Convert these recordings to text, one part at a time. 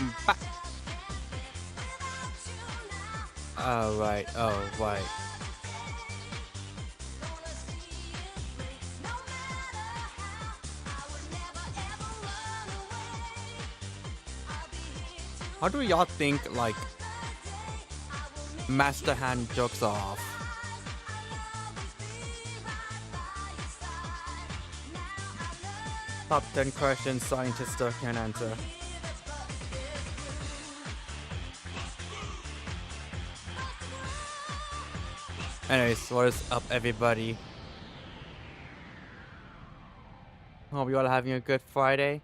welcome back. Alright, alright. How do y'all think, like, Master Hand jokes are off? Top 10 questions scientists still can't answer. Anyways, what is up, everybody? Hope you all are having a good Friday.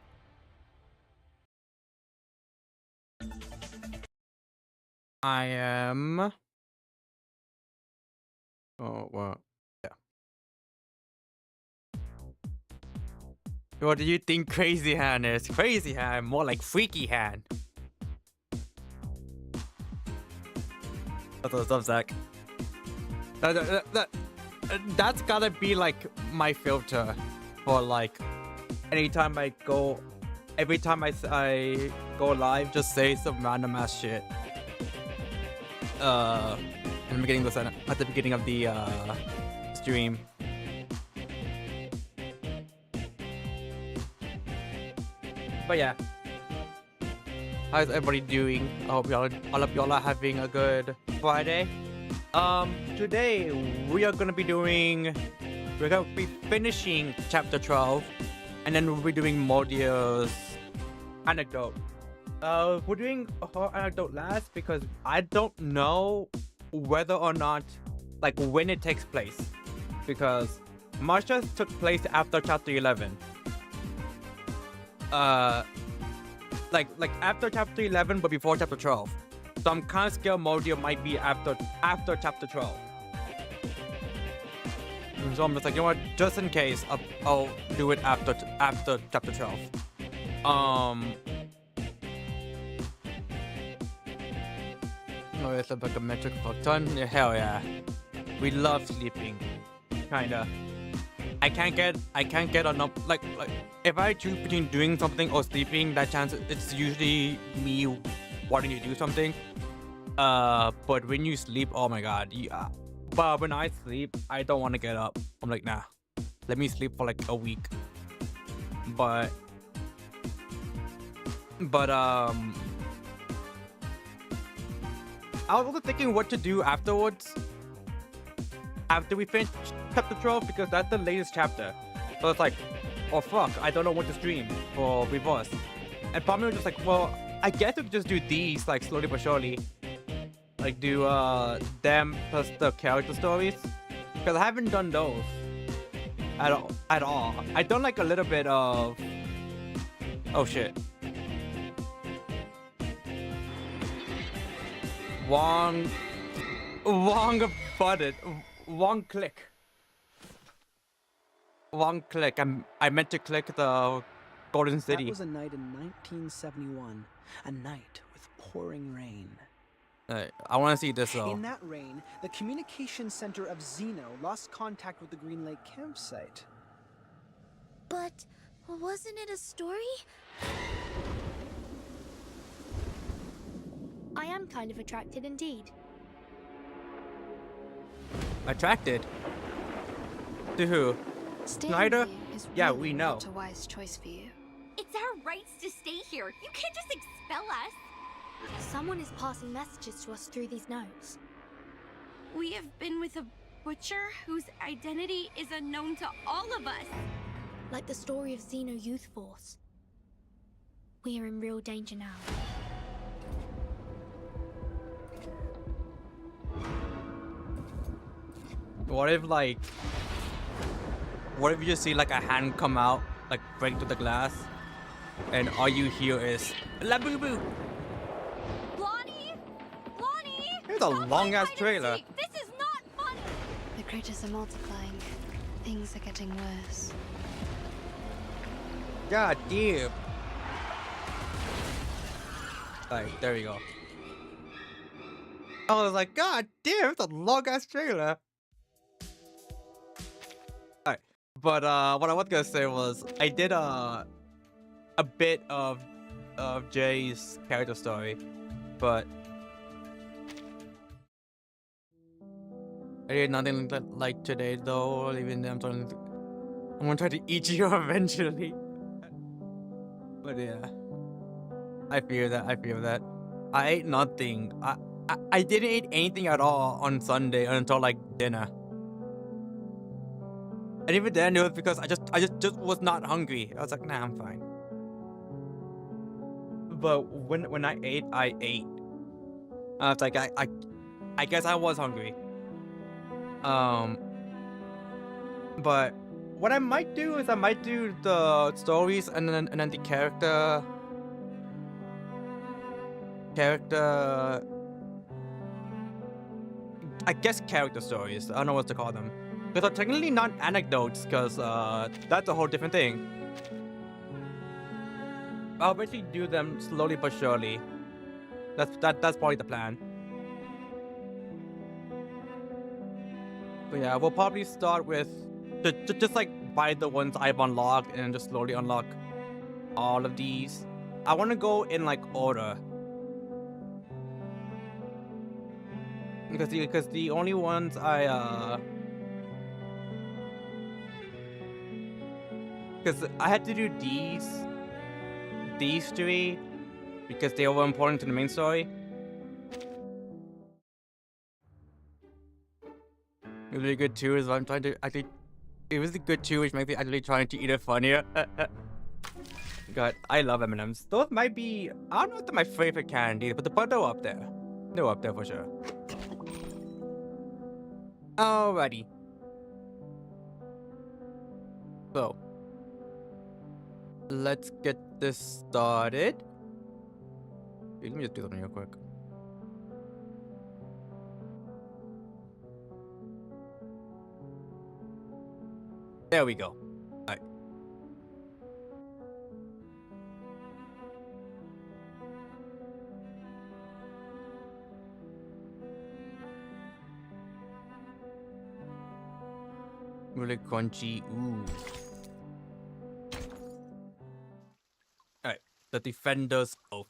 I am... Oh, well, yeah. What do you think Crazy Hand is? Crazy Hand, more like Freaky Hand. What's up, Zach? That's gotta be like my filter for like anytime I go, every time I go live, just say some random ass shit. In the beginning of at the beginning of the stream. But yeah, how's everybody doing? I hope all of y'all are having a good Friday. Today we're gonna be finishing chapter 12, and then we'll be doing Modia's anecdote. We're doing her anecdote last because I don't know whether or not, like, when it takes place, because Marsha took place after chapter 11. Like after chapter 11 but before chapter 12. So I'm kind of scared Modia might be after chapter 12. So I'm just like, you know what, just in case, I'll do it after chapter 12. Oh, it's like a metric fuck ton. Yeah, hell yeah, we love sleeping, kinda. I can't get enough. Like if I choose between doing something or sleeping, that chance it's usually me wanting to do something. But when you sleep, oh my god, yeah. But when I sleep, I don't want to get up. I'm like, nah, let me sleep for like a week. But I was also thinking what to do afterwards, after we finish chapter 12, because that's the latest chapter. So it's like, oh fuck, I don't know what to stream for Reverse. And probably was just like, well, I guess we could just do these like slowly but surely. Like do them plus the character stories, because I haven't done those at all. I done like a little bit of, oh shit, wrong button, wrong click. I meant to click the Golden City. That was a night in 1971, a night with pouring rain. I want to see this though. In that rain, the communication center of Xeno lost contact with the Green Lake campsite. But wasn't it a story? I am kind of attracted indeed. Attracted? To who? Snyder? Yeah, we know. Not a wise choice for you. It's our rights to stay here. You can't just expel us. Someone is passing messages to us through these notes. We have been with a butcher whose identity is unknown to all of us. Like the story of Xeno Youth Force. We are in real danger now. What if you just see like a hand come out, like break through the glass, and all you hear is ZHAOBUBU? Lonnie! Here's a long ass trailer. This is not funny! The critters are multiplying. Things are getting worse. God damn. Alright, there we go. I was like, god damn, it's a long ass trailer. Alright, but what I was gonna say was I did a bit of of Jay's character story, but I did nothing like today though. Even then, I'm gonna try to eat you eventually. But yeah, I feel that. I feel that. I ate nothing. I didn't eat anything at all on Sunday until like dinner. And even then, it was because I just was not hungry. I was like, nah, I'm fine. But when I ate, I ate. I was like, I guess I was hungry. But what I might do is I might do the stories and then the character. I guess character stories. I don't know what to call them. Because they're technically not anecdotes, because that's a whole different thing. I'll eventually do them slowly but surely. That's probably the plan. But yeah, we'll probably start with just like buy the ones I've unlocked and just slowly unlock all of these. I want to go in like order. Because the only ones because I had to do these three because they were important to the main story. It was good too is what I'm trying to actually. It was good too, which makes me actually trying to eat it funnier. God, I love M&Ms. Those might be, I don't know if they're my favorite candy, but they're up there. They're up there for sure. Alrighty. So, let's get this started. Let me just do something real quick. There we go. Alright. Really crunchy. Ooh. Alright. The Defender's Oath.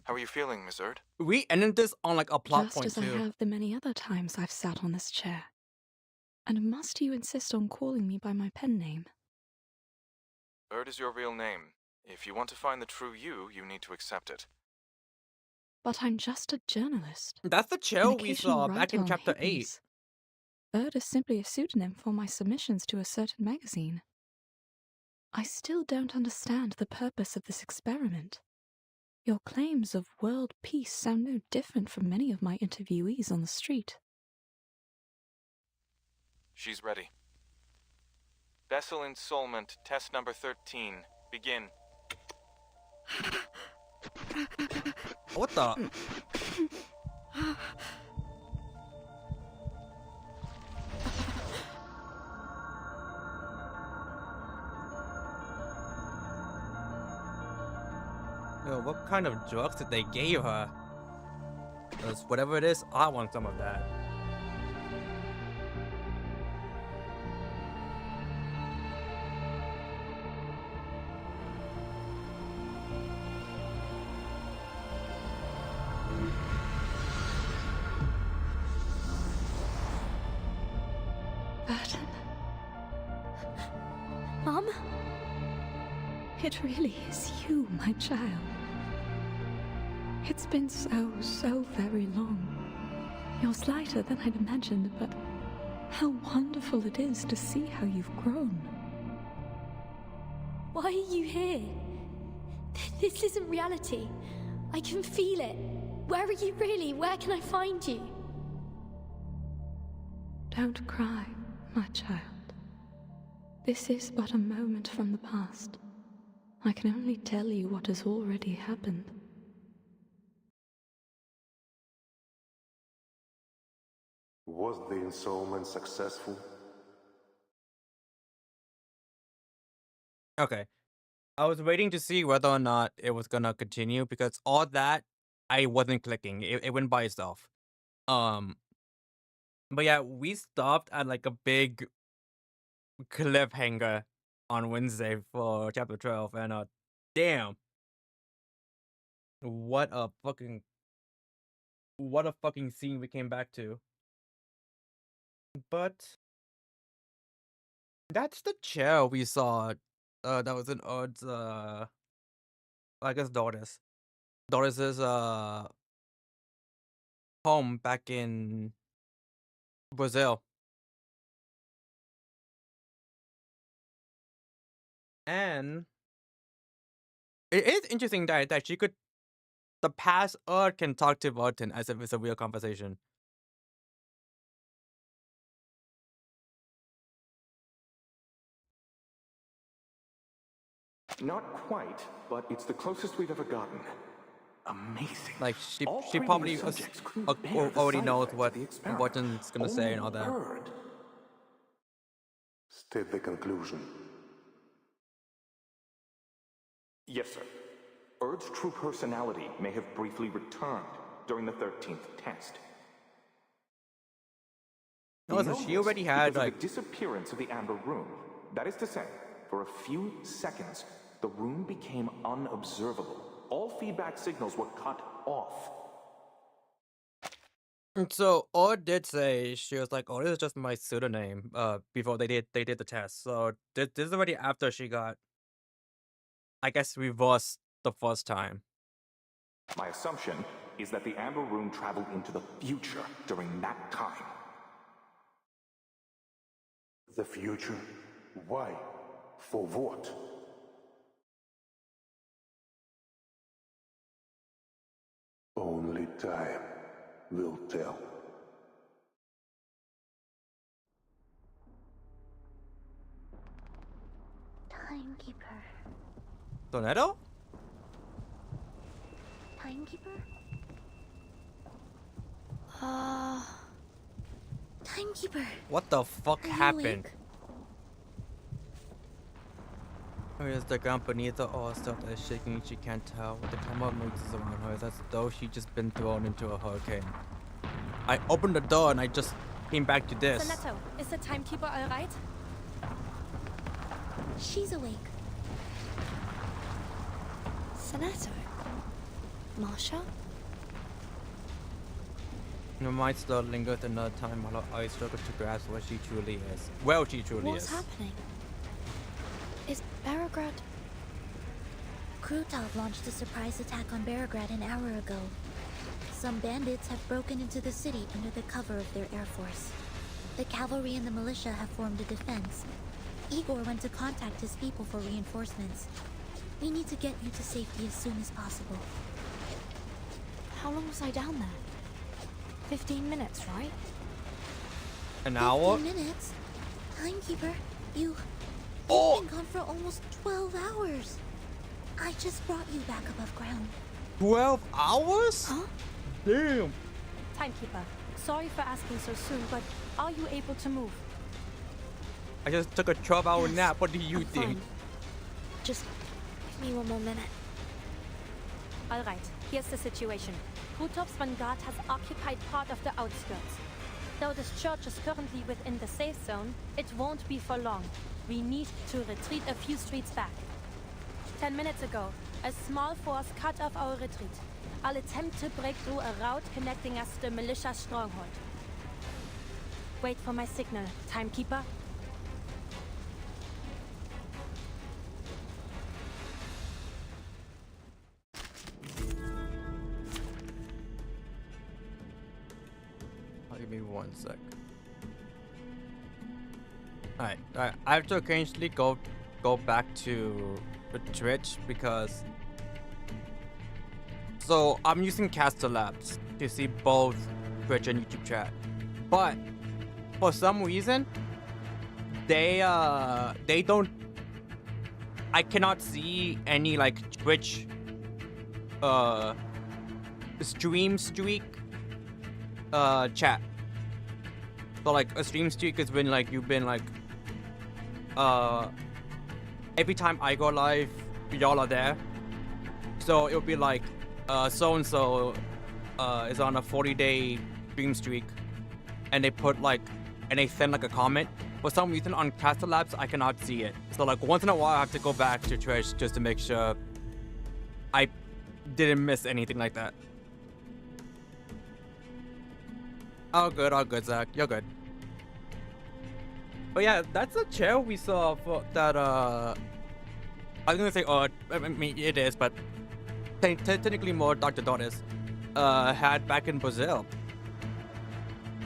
How are you feeling, Miss Erd? We ended this on like a plot Just point as I too. have the many other times I've sat on this chair. And must you insist on calling me by my pen name? Erd is your real name. If you want to find the true you, you need to accept it. But I'm just a journalist. That's the An chair we occasional saw back writer in on chapter hit 8. piece. Erd is simply a pseudonym for my submissions to a certain magazine. I still don't understand the purpose of this experiment. Your claims of world peace sound no different from many of my interviewees on the street. She's ready. Vessel ensoulment, test number 13. Begin. What the? Yo, what kind of drugs did they give her? Because whatever it is, I want some of that. Burton, Mum? it really is you, my child. It's been so very long. You're slighter than I'd imagined, but how wonderful it is to see how you've grown. Why are you here? This isn't reality. I can feel it. Where are you really? Where can I find you? Don't cry, my child. This is but a moment from the past. I can only tell you what has already happened. Was the ensoulment successful? Okay. I was waiting to see whether or not it was gonna continue because all that I wasn't clicking. It went by itself. But yeah, we stopped at like a big cliffhanger on Wednesday for chapter 12, and damn, what a fucking scene we came back to. But that's the chair we saw. That was in Erd's I guess Doris. Doris's home back in Brazil. And it is interesting that she could the past Erd can talk to Martin as if it's a real conversation. Not quite, but it's the closest we've ever gotten. Amazing. Like All she three probably new subjects couldn't bear the already side knows effects what of the experiment. Martin's gonna say and all that. Erd. State the conclusion. Yes, sir. Erd's true personality may have briefly returned during the 13th test. No, so she already had because of like the disappearance of the amber room. That is to say, for a few seconds, the room became unobservable. All feedback signals were cut off. And so Erd did say she was like, "Oh, this is just my pseudonym." Before they did the test. So this is already after she got, I guess, reversed the first time. My assumption is that the amber room traveled into the future during that time. The future? Why? For what? Only time will tell. Timekeeper. Donetto? Timekeeper? Timekeeper. What the fuck Are you happened? awake? Where's the ground beneath the all stuff that is shaking? She can't tell. With the climate noises around her, it's as though she just been thrown into a hurricane. I opened the door and I just came back to this. Sonetto, is the timekeeper all right? She's awake. Sonetto? Marsha? Her mind still lingers another time while her eyes struggle to grasp what she truly is. Well, she truly What's is. happening? Is Belgrade... Krutov launched a surprise attack on Belgrade an hour ago. Some bandits have broken into the city under the cover of their air force. The cavalry and the militia have formed a defense. Igor went to contact his people for reinforcements. We need to get you to safety as soon as possible. How long was I down there? 15 minutes, right? An hour? 15 minutes? Timekeeper, you've Oh! been gone for almost 12 hours. I just brought you back above ground. 12 hours? Huh? Damn. Timekeeper, sorry for asking so soon, but are you able to move? I just took a 12-hour Yes, nap. What do you I'm think? fine. Just give me one more minute. All right, here's the situation. Krutov's vanguard has occupied part of the outskirts. Though this church is currently within the safe zone, it won't be for long. We need to retreat a few streets back. 10 minutes ago, a small force cut off our retreat. I'll attempt to break through a route connecting us to the militia stronghold. Wait for my signal, Timekeeper. Give me 1 sec. Alright, I have to occasionally go back to the Twitch because so I'm using Caster Labs to see both Twitch and YouTube chat. But for some reason they don't I cannot see any like Twitch stream streak chat. So like a stream streak is when like you've been like every time I go live y'all are there. So it'll be like so and so is on a 40-day stream streak and they put like and they send like a comment for some reason on Castle Labs I cannot see it. So like once in a while I have to go back to Trish just to make sure I didn't miss anything like that. All good, Zach. You're good. But yeah, that's a chair we saw for that. I was gonna say, I mean it is, but technically more Dr. Donis had back in Brazil.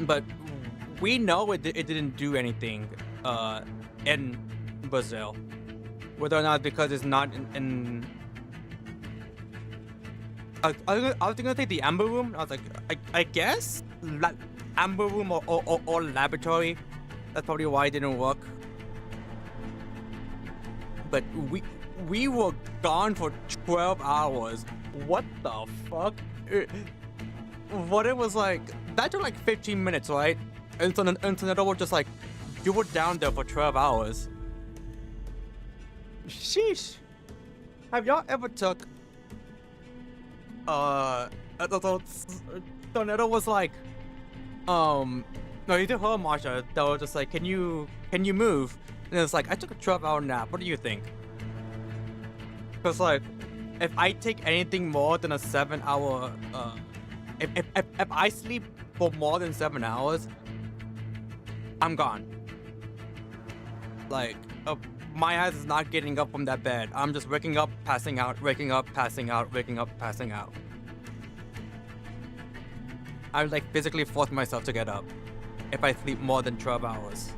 But we know it didn't do anything in Brazil, whether or not because it's not in I was gonna say the Amber Room. I was like, I guess Amber Room or laboratory. That's probably why it didn't work. But we were gone for 12 hours. What the fuck? What it was like? That took like 15 minutes, right? And so Nintendo was just like, you were down there for 12 hours. Sheesh. Have y'all ever took Tornado was like, no, you took her, Marsha. They were just like, can you move? And it's like, I took a 12-hour nap. What do you think? Because like, if I take anything more than a 7-hour, if I sleep for more than 7 hours, I'm gone. Like, my ass is not getting up from that bed. I'm just waking up, passing out, waking up, passing out, waking up, passing out. I would like physically force myself to get up if I sleep more than 12 hours.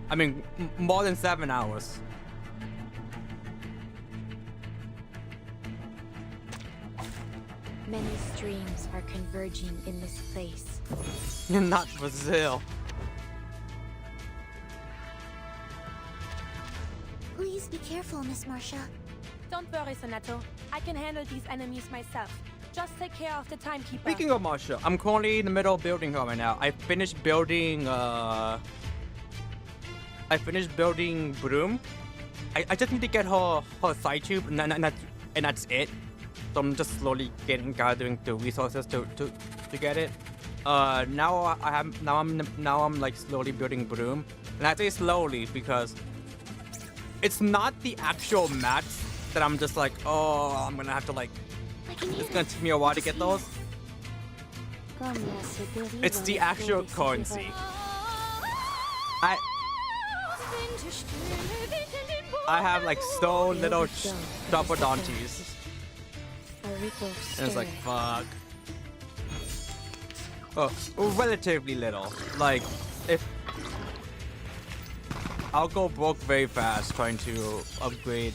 I mean, more than 7 hours. Many streams are converging in this place. Not Brazil. Please be careful, Miss Marcia. Don't worry, Sonato. I can handle these enemies myself. Just take care of the timekeeper. Speaking of Marsha, I'm currently in the middle of building her right now. I finished building Broom. I just need to get her side tube and that's it. So I'm just slowly gathering the resources to get it. Now I'm like slowly building Broom. And I say slowly because it's not the actual mats that I'm just like, oh, I'm gonna have to like, it's gonna take me a while to get those. It's the actual currency. I have like so little Stopodontes. And it's like, fuck. Oh, relatively little. Like, if I'll go broke very fast trying to upgrade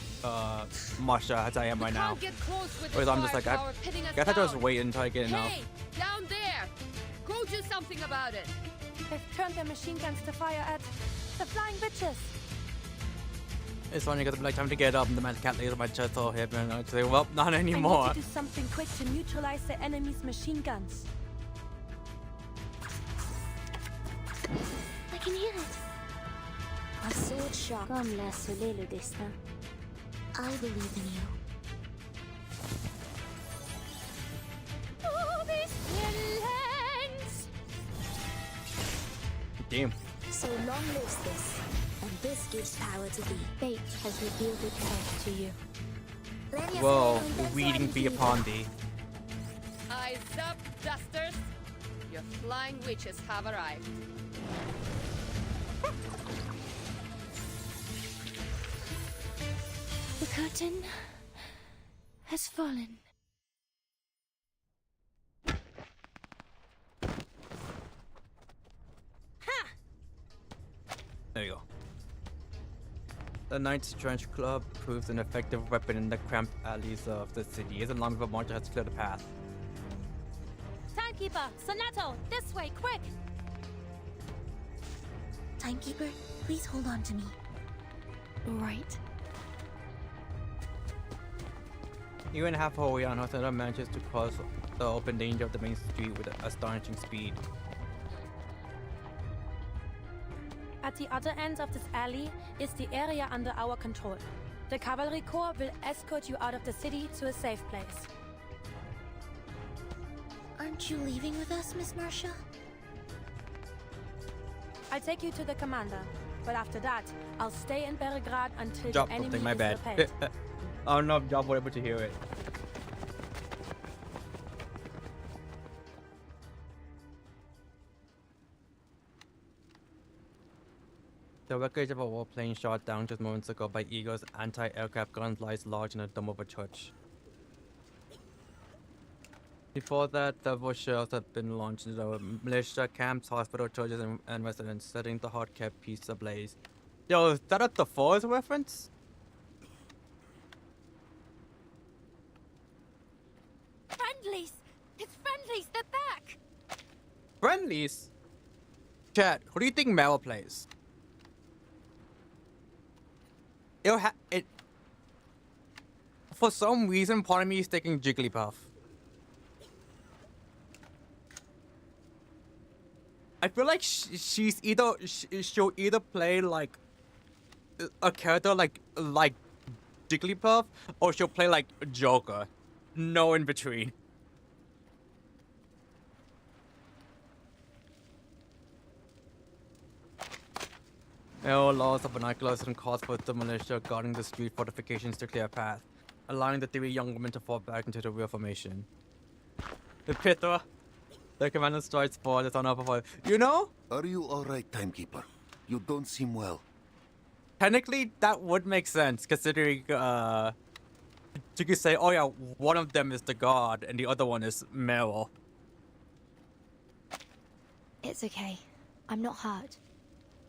Marsha as I am right now. Whereas I'm just like, I guess I just wait until I get enough. Hey, down there! Go do something about it! They've turned their machine guns to fire at the flying bitches. It's funny because I'm like, time to get up and the man cat lays on my chest all hip and I'd say, well, not anymore. I need to do something quick to neutralize the enemy's machine guns. I can hear it. A sword shot. Comme l'a scellé le destin. I believe in you. Oh, these villains! Damn. So long lives this, and this gives power to thee. Fate has revealed itself to you. Whoa, reading be upon thee. Eyes up, dusters! Your flying witches have arrived. The curtain has fallen. Ha! There you go. The Knights Trench Club proves an effective weapon in the cramped alleys of the city. Isn't long before Marcha has cleared the path. Timekeeper, Sonato, this way, quick! Timekeeper, please hold on to me. Right. Even half a way on, Hosanna manages to cross the open danger of the main street with astonishing speed. At the other end of this alley is the area under our control. The Cavalry Corps will escort you out of the city to a safe place. Aren't you leaving with us, Miss Marcia? I'll take you to the commander. But after that, I'll stay in Belgrade until Drop the enemy something, my is bad. repelled. I don't know if y'all were able to hear it. The wreckage of a warplane shot down just moments ago by Eagle's anti-aircraft guns lies large in the dome of a church. Before that, several shells had been launched into the militia camps, hospital, churches, and residents, setting the hard-kept peace ablaze. Yo, is that a The Force reference? Friendlies! It's friendlies! They're back! Friendlies? Chat, who do you think Meryl plays? It for some reason, part of me is thinking Jigglypuff. I feel like she's either she'll either play like a character like Jigglypuff, or she'll play like Joker. No in between. Arrow loss of binoculars and calls for the militia guarding the street fortifications to clear a path, allowing the three young women to fall back into the real formation. The Pithra, the commander starts forward, it's on up of you know? Are you alright, Timekeeper? You don't seem well. Technically, that would make sense, considering, you could say, oh yeah, one of them is the god, and the other one is Meryl. It's okay. I'm not hurt.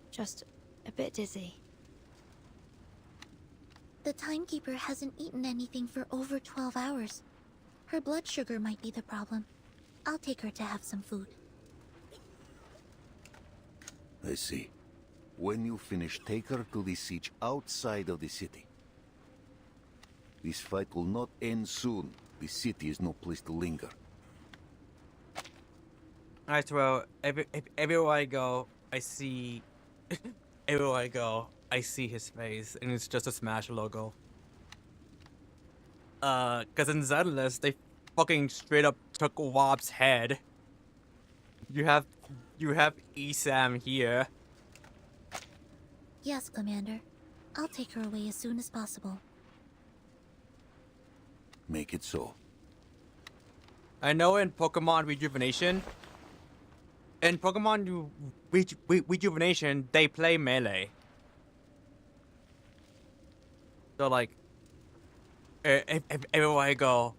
Just a bit dizzy. The timekeeper hasn't eaten anything for over 12 hours. Her blood sugar might be the problem. I'll take her to have some food. I see. When you finish, take her to the siege outside of the city. This fight will not end soon. The city is no place to linger. I swear, everywhere I go, I see... everywhere I go, I see his face, and it's just a Smash logo. Cause in Zenless, they fucking straight up took Wob's head. You have Esam here. Yes, Commander. I'll take her away as soon as possible. Make it so. I know in Pokemon Rejuvenation, Rejuvenation, they play melee. So like, everywhere I go,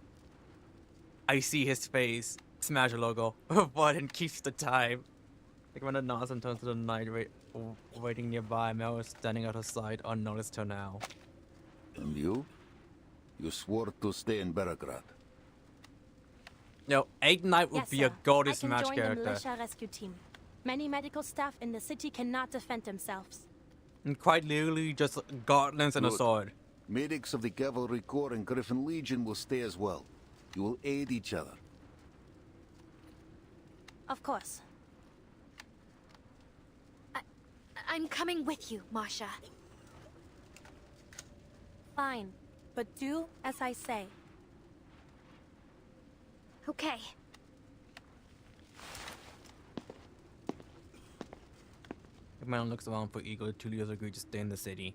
I see his face, Smash logo, button keeps the time. Like when the Nazem turns to the night, waiting nearby, Mel is standing at her side, unnoticed till now. And you? You swore to stay in Belgrade. No, Egg Knight would Yes, be sir. a goddess I match can join character. the militia rescue team. Many medical staff in the city cannot defend themselves. And quite literally just gauntlets and a Good. sword. Medics of the Cavalry Corps and Griffin Legion will stay as well. You will aid each other. Of course. I'm coming with you, Masha. Fine, but do as I say. Okay. The man looks around for Eagle. Two leaders agree to stay in the city.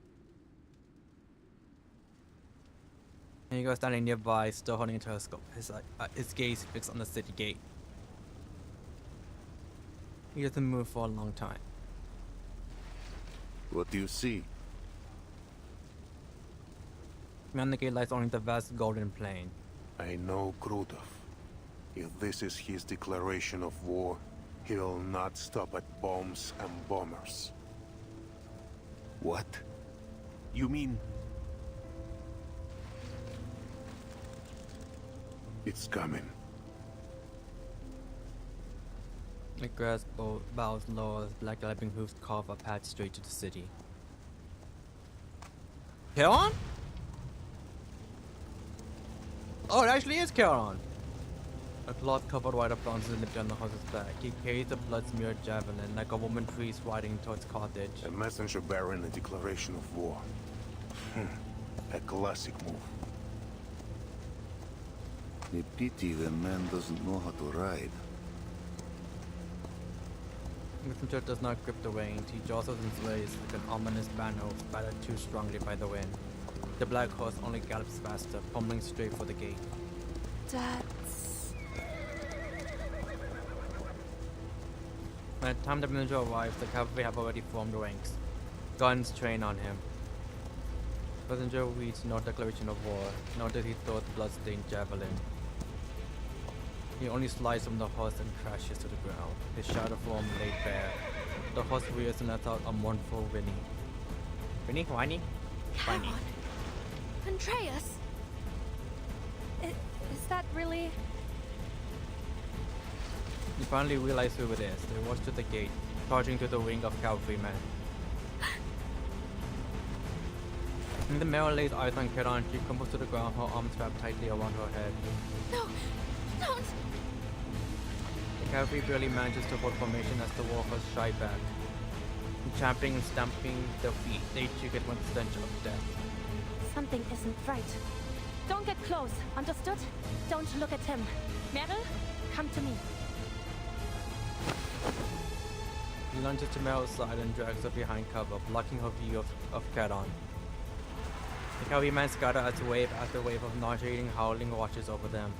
And Eagle standing nearby, still holding a telescope. His gaze fixed on the city gate. He doesn't move for a long time. What do you see? Beyond the gate lies only the vast golden plain. I know Krutov. If this is his declaration of war, he will not stop at bombs and bombers. What? You mean... It's coming. The grass bows low as black galloping hooves carve a path straight to the city. Charon? Oh, it actually is Charon! A cloth covered white applause is lifted on the horse's back. He carries a blood-smeared javelin like a woman priest riding towards Carthage. A messenger bearing a declaration of war. A classic move. A pity the man doesn't know how to ride. Messenger does not grip the reins. He jostles and sways like an ominous banner battered too strongly by the wind. The black horse only gallops faster, pummeling straight for the gate. That's... By the time the messenger arrives, the cavalry have already formed ranks. Guns train on him. Messenger reads no declaration of war, nor did he throw the blood-stained javelin. He only slides from the horse and crashes to the ground, his shadow form laid bare. The horse rears and lets out a mournful whinny. Whinny? Whiny? Whiny. Andreas? Is that really... You finally realize who it is. They rush to the gate, charging to the ring of cavalrymen. In the mirror lays eyes on Kiran, she crumbles to the ground, her arms wrapped tightly around her head. No! Don't! The cavalry barely manages to hold formation as the war horse shy back. Champing and stamping their feet, they check it with the stench of death. Something isn't right. Don't get close, understood? Don't look at him. Meryl, come to me. He lunges to Meryl's side and drags her behind cover, blocking her view of Kiran. The cavalrymen scatter as wave after wave of nauseating howling washes over them.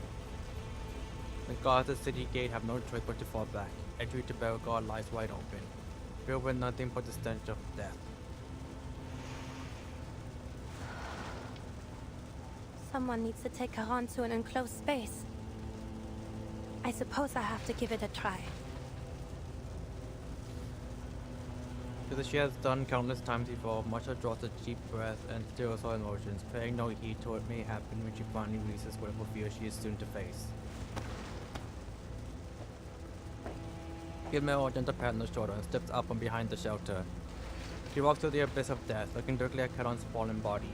The guards at the city gate have no choice but to fall back. Entry to Belgrade lies wide open, filled with nothing but the stench of death. Someone needs to take her on to an enclosed space. I suppose I have to give it a try. Because she has done countless times before, Masha draws a deep breath and stills her emotions, paying no heed to what may happen when she finally releases whatever fear she is soon to face. Give Meryl a gentle pat on the shoulder and steps up from behind the shelter. She walks through the abyss of death, looking directly at Kiran's fallen body.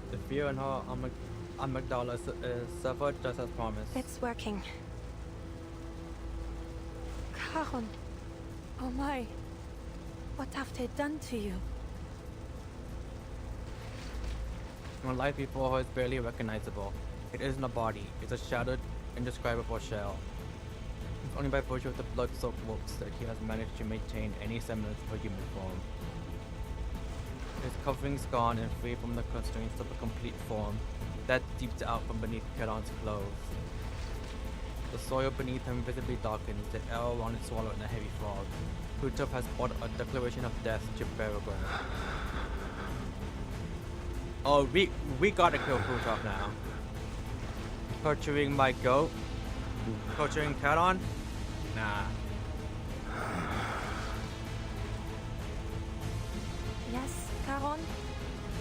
The fear in her amygdala is severed just as promised. It's working. Karon. Oh my. What have they done to you? Her life before her is barely recognizable. It isn't a body, it's a shattered, indescribable shell. It's only by virtue of the blood-soaked ropes that he has managed to maintain any semblance of a human form. His covering's gone and free from the constraints of a complete form, that seeps out from beneath Kiran's clothes. The soil beneath him visibly darkens, the air around it swallowed in a heavy fog. Kutov has brought a declaration of death to Belgrade. Oh, we gotta kill Kutov now. Torturing my goat? Torturing Kiran? Nah. Yes, Karon?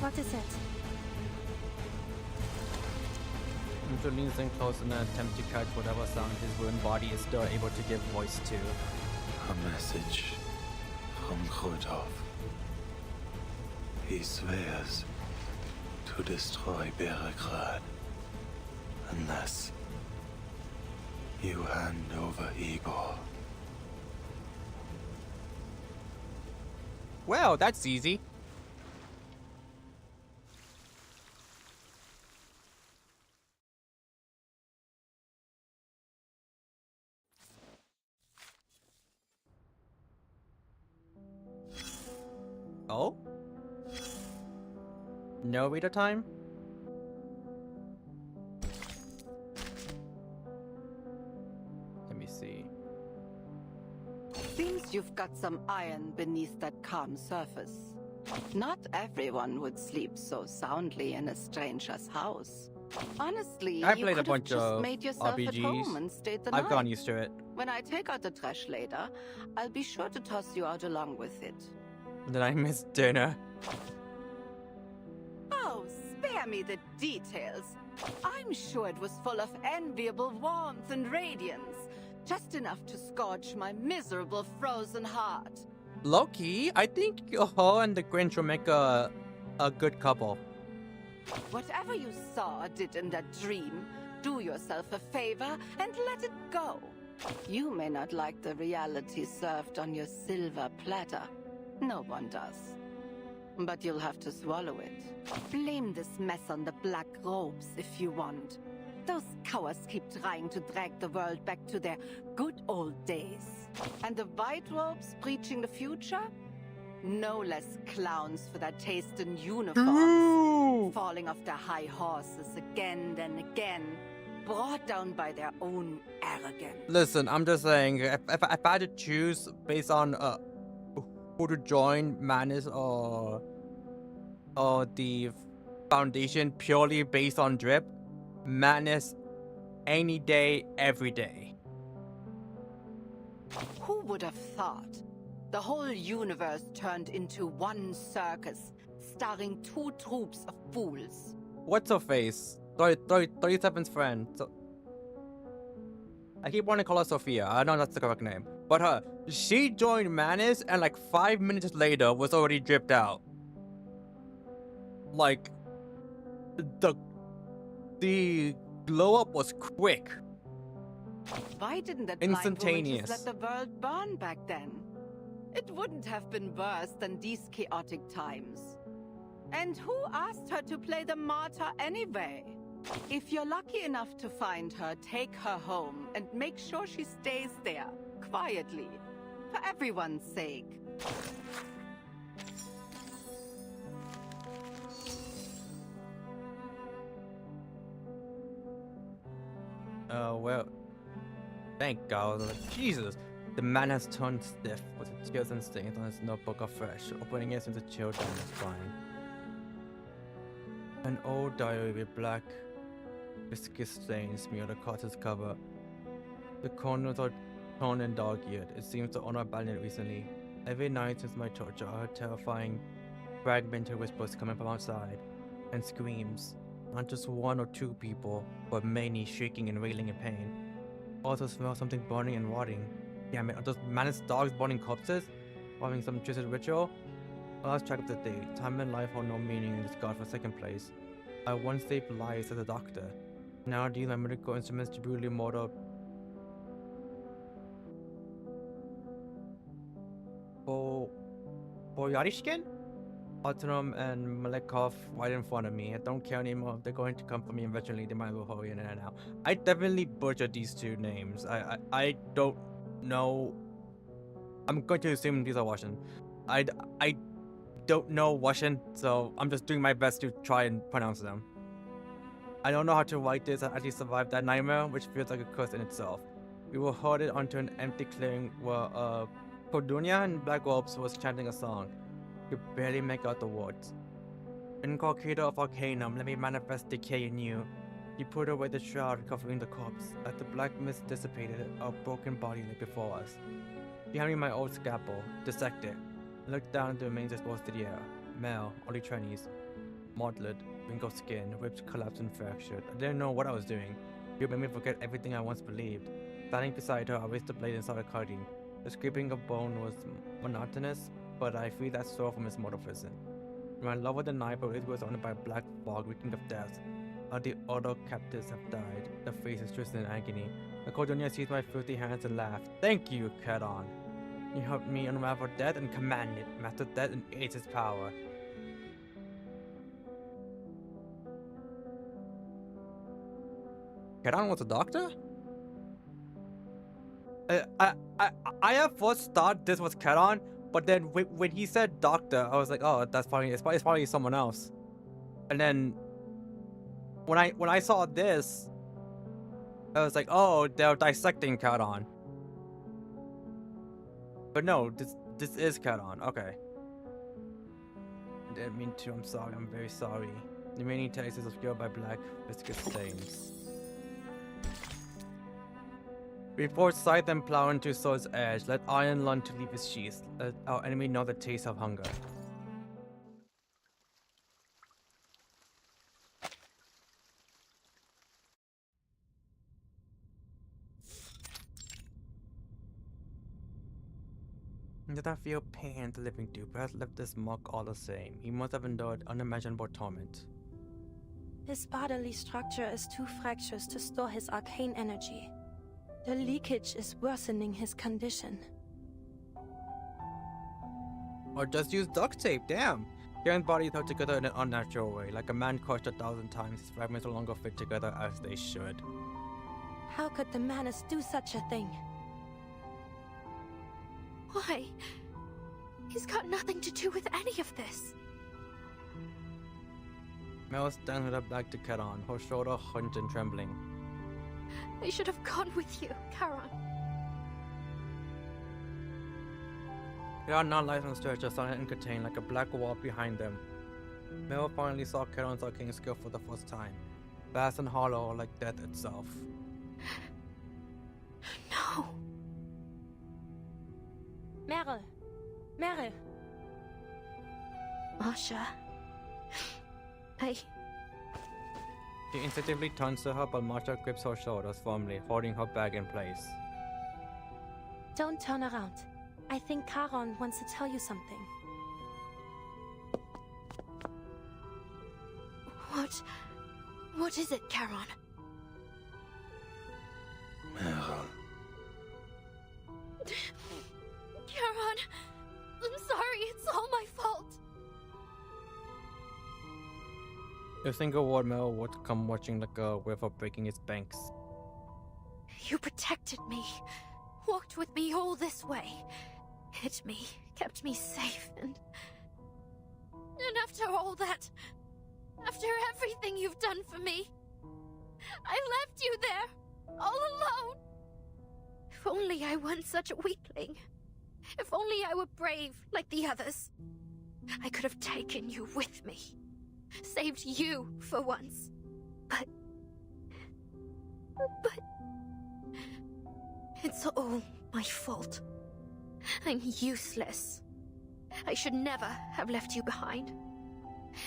What is it? Mr. leans in close in an attempt to catch whatever sound his ruined body is still able to give voice to. A message from Kutov. He swears to destroy Belgrade unless you hand over Igor. Well, that's easy. Oh? No reader time? Let me see. Seems you've got some iron beneath that calm surface. Not everyone would sleep so soundly in a stranger's house. Honestly, I you played a could have bunch just of made yourself at home RPGs. and stayed the I've night. gotten used to it. When I take out the trash later, I'll be sure to toss you out along with it. Did I miss dinner? Oh, spare me the details. I'm sure it was full of enviable warmth and radiance. Just enough to scorch my miserable frozen heart. Loki, I think her and the Grinch will make a good couple. Whatever you saw or did in that dream, do yourself a favor and let it go. You may not like the reality served on your silver platter. No one does. But you'll have to swallow it. Blame this mess on the black robes if you want. Those cowards keep trying to drag the world back to their good old days. And the white robes preaching the future? No less clowns for their taste in uniforms. Falling off their high horses again and again. Brought down by their own arrogance. Listen, I'm just saying, if I had to choose based on who to join, Madness or the Foundation, purely based on drip, Madness any day, every day. Who would have thought? The whole universe turned into one circus, starring two troops of fools. What's her face? 37's friend. So, I keep wanting to call her Sophia. I know that's the correct name. But she joined Madness and like 5 minutes later was already dripped out. Like, the glow up was quick. Why didn't that instantaneous. Blind woman just let the world burn back then? It wouldn't have been worse than these chaotic times. And who asked her to play the martyr anyway? If you're lucky enough to find her, take her home and make sure she stays there, quietly, for everyone's sake. Well, thank God. Like, Jesus. The man has turned stiff with the tears and stains on his notebook afresh, opening it into chill down his spine. An old diary with black, viscous stains smeared across its cover. The corners are torn and dog-eared. It seems to honor abandoned recently. Every night since my torture, I heard terrifying, fragmented whispers coming from outside, and screams. Not just one or two people, but many shrieking and wailing in pain. Also smell something burning and rotting. Damn it, are those Madness dogs burning corpses? Following some twisted ritual? I lost track of the date. Time and life hold no meaning in this godforsaken place. I once saved lives as a doctor. Now I use my medical instruments to brutally murder Boryarishkin? Autonome and Malekov right in front of me. I don't care anymore. If they're going to come for me eventually, they might as well hurry in and out. I definitely butchered these two names. I don't know. I'm going to assume these are Russian. I don't know Russian, so I'm just doing my best to try and pronounce them. I don't know how to write this. I actually survived that nightmare, which feels like a curse in itself. We were herded onto an empty clearing where Podunia in black robes was chanting a song. You barely make out the words. Inculcator of Arcanum, let me manifest decay in you. You put away the shroud covering the corpse. As the black mist dissipated, our broken body lay before us. Behind me, my old scalpel, dissected. I looked down at the remains exposed to the air. Male, only Chinese. Mottled, wrinkled skin, ribs collapsed and fractured. I didn't know what I was doing. You made me forget everything I once believed. Standing beside her, I raised the blade and started cutting. The scraping of bone was monotonous, but I freed that sword from its mortal prison. My love with the knife was surrounded by a black fog reeking of death. All the other captives have died, their faces twisted in agony. The Cordonia seized my filthy hands and laughed. Thank you, Kadon. You helped me unravel death and command it, master death and aids its power. Kadon was a doctor? I at first thought this was Kadon, but then when he said doctor, I was like, oh, that's probably it's probably someone else. And then when I saw this, I was like, oh, they're dissecting Kadon. But no, this is Kadon. Okay. I didn't mean to. I'm sorry. I'm very sorry. The remaining text is obscured by black viscous stains. Before scythe and plow into sword's edge, let iron learn to leave its sheath. Let our enemy know the taste of hunger. Did I feel pain at the living dude, but has left this mark all the same. He must have endured unimaginable torment. His bodily structure is too fractious to store his arcane energy. The leakage is worsening his condition. Or just use duct tape, damn. Karen's bodies held together in an unnatural way, like a man crushed 1,000 times. His fragments no longer fit together as they should. How could the Manus do such a thing? Why? He's got nothing to do with any of this. Mel stands with her back to Charon, her shoulder hunched and trembling. I should have gone with you, Charon. Charon now lies on stretcher, silent and contained, like a black wall behind them. Mel finally saw Charon's arcane skill for the first time, vast and hollow like death itself. No. Meryl! Meryl! Masha. She instinctively turns to her, but Masha grips her shoulders firmly, holding her bag in place. Don't turn around. I think Charon wants to tell you something. What is it, Charon? Meryl. Charon! I'm sorry, it's all my fault. A single word Mel would come watching like a river breaking its banks. You protected me, walked with me all this way, hid me, kept me safe, and after all that, after everything you've done for me, I left you there, all alone. If only I weren't such a weakling. If only I were brave like the others. I could have taken you with me. Saved you for once. But it's all my fault. I'm useless. I should never have left you behind.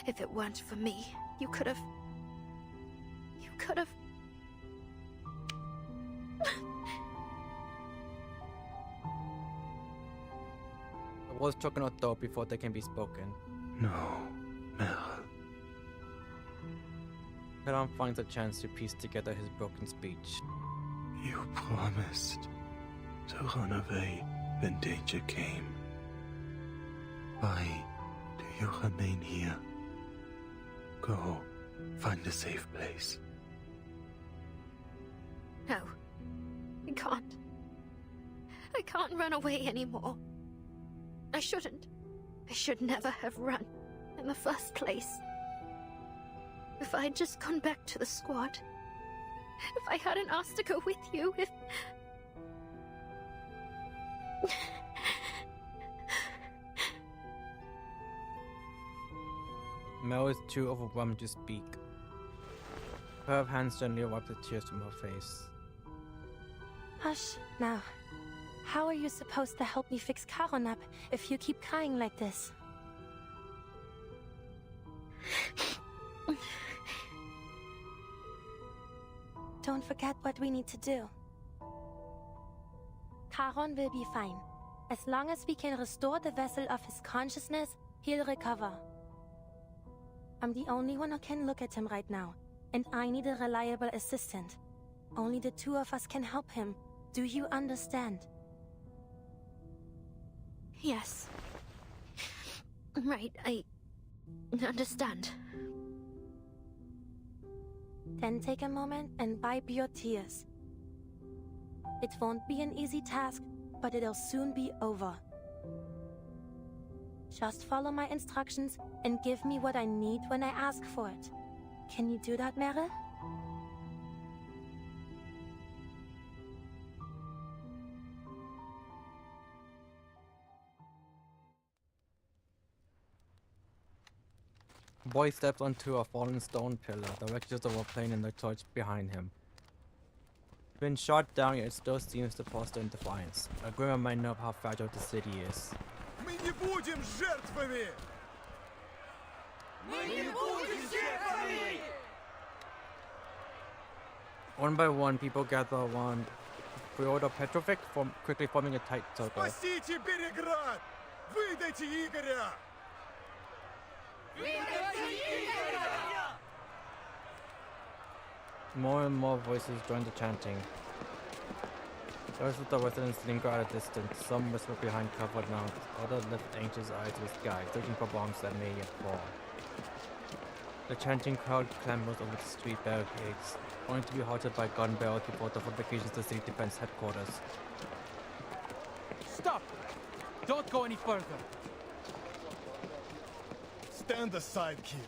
If it weren't for me, you could have... The words choke in her throat before they can be spoken. No, Meryl. Charon finds a chance to piece together his broken speech. You promised to run away when danger came. Why do you remain here? Go, find a safe place. No, I can't. I can't run away anymore. I shouldn't. I should never have run in the first place. If I'd just gone back to the squad. If I hadn't asked to go with you, if... Mel is too overwhelmed to speak. Her hands gently wipe the tears from her face. Hush, now. How are you supposed to help me fix Charon up if you keep crying like this? Don't forget what we need to do. Charon will be fine. As long as we can restore the vessel of his consciousness, he'll recover. I'm the only one who can look at him right now, and I need a reliable assistant. Only the two of us can help him. Do you understand? Yes. Right, I understand. Then take a moment and wipe your tears. It won't be an easy task, but it'll soon be over. Just follow my instructions and give me what I need when I ask for it. Can you do that, Meryl? The boy steps onto a fallen stone pillar, the wreckage of a plane in the church behind him. Been shot down, yet it still seems to posture in defiance, a grim reminder of how fragile the city is. Мы не будем жертвами! Мы не будем жертвами! One by one, people gather around Freoda Petrovic, quickly forming a tight circle. Спасите Береград! Выдайте Игоря! More and more voices join the chanting. Those of the residents lingered at a distance. Some whispered behind covered mountains. Others lifted anxious eyes to the sky, searching for bombs that may yet fall. The chanting crowd clambers over the street barricades, only to be halted by gun barrels before the fortifications of the city defense headquarters. Stop! Don't go any further. Stand aside, kid.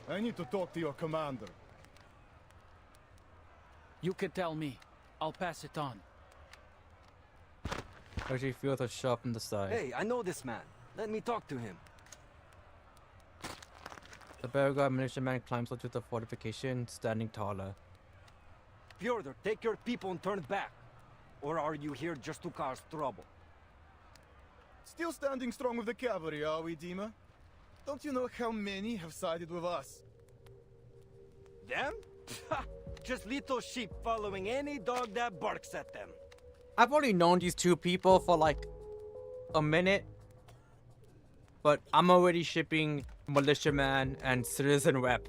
I need to talk to your commander. You can tell me. I'll pass it on. She feels a shot from the side. Hey, I know this man. Let me talk to him. The Belgrade militiaman climbs onto the fortification, standing taller. Fyodor, take your people and turn back. Or are you here just to cause trouble? Still standing strong with the cavalry, are we, Dima? Don't you know how many have sided with us? Them? Just little sheep following any dog that barks at them. I've only known these two people for like a minute, but I'm already shipping militiaman and citizen rep.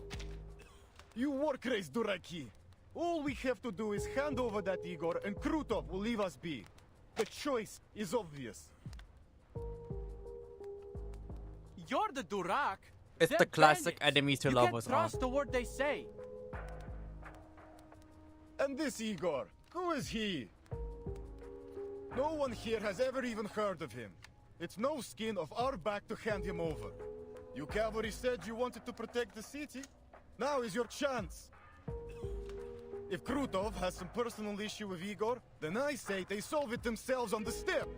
You work-race duraki. All we have to do is hand over that Igor and Krutov will leave us be. The choice is obvious. You're the Durak. It's They're the classic bandits. enemies to you lovers can't trust the word they say. And this Igor, who is he? No one here has ever even heard of him. It's no skin of our back to hand him over. You cavalry said you wanted to protect the city. Now is your chance. If Krutov has some personal issue with Igor, then I say they solve it themselves on the step.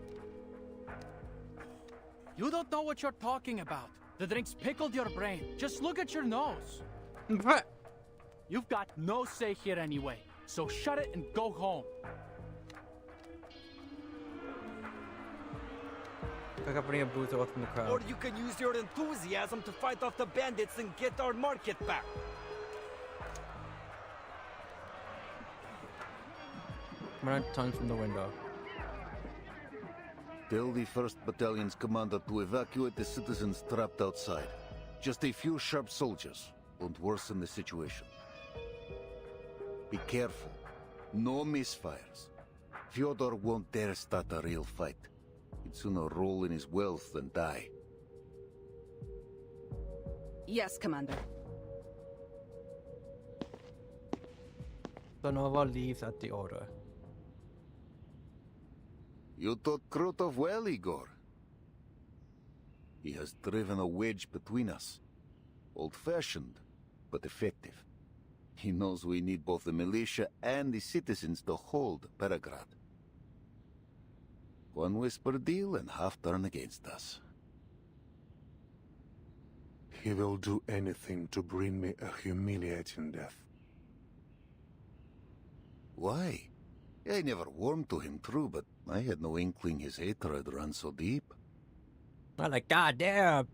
You don't know what you're talking about. The drinks pickled your brain. Just look at your nose. You've got no say here anyway, so shut it and go home. Putting a booth off from the crowd. Or you can use your enthusiasm to fight off the bandits and get our market back. Command turns from the window. Tell the 1st Battalion's commander to evacuate the citizens trapped outside. Just a few sharp soldiers won't worsen the situation. Be careful. No misfires. Fyodor won't dare start a real fight. He'd sooner roll in his wealth than die. Yes, Commander. Sonova leaves at the order. You taught Krutov well, Igor. He has driven a wedge between us. Old-fashioned, but effective. He knows we need both the militia and the citizens to hold Belgrade. One whisper deal and half turn against us. He will do anything to bring me a humiliating death. Why? I never warmed to him, true, but I had no inkling his hatred ran so deep. I'm like, God damn.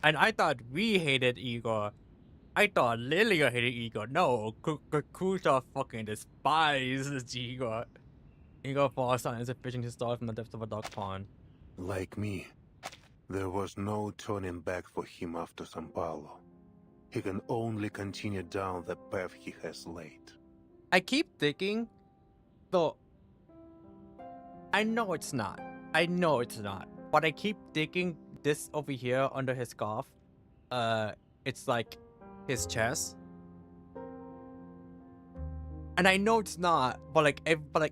And I thought we hated Igor. I thought Lilia hated Igor. No, Krutov fucking despises Igor. Igor falls on insufficient to start from the depths of a dark pond. Like me, there was no turning back for him after San Paulo. He can only continue down the path he has laid. I keep thinking, though, I know it's not. But I keep thinking this over here under his scarf, it's like his chest. And I know it's not, but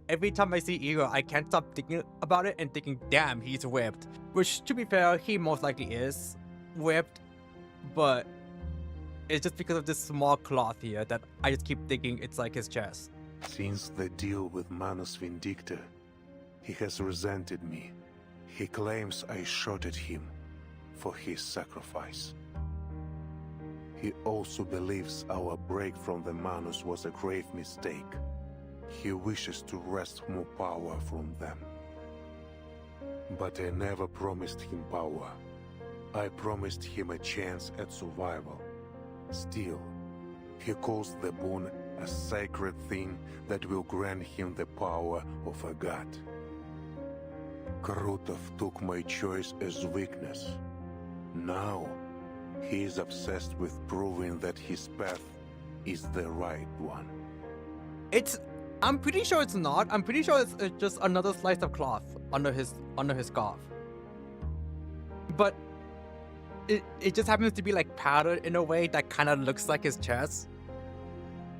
every time I see Igor, I can't stop thinking about it and thinking, damn, he's whipped. Which, to be fair, he most likely is whipped, but it's just because of this small cloth here that I just keep thinking it's like his chest. Since the deal with Manus Vindicta, he has resented me. He claims I shot at him for his sacrifice. He also believes our break from the Manus was a grave mistake. He wishes to wrest more power from them. But I never promised him power. I promised him a chance at survival. Still, he calls the boon a sacred thing that will grant him the power of a god. Krutov took my choice as weakness. Now, he is obsessed with proving that his path is the right one. I'm pretty sure it's not. I'm pretty sure it's just another slice of cloth under his scarf. But it just happens to be like patterned in a way that kind of looks like his chest.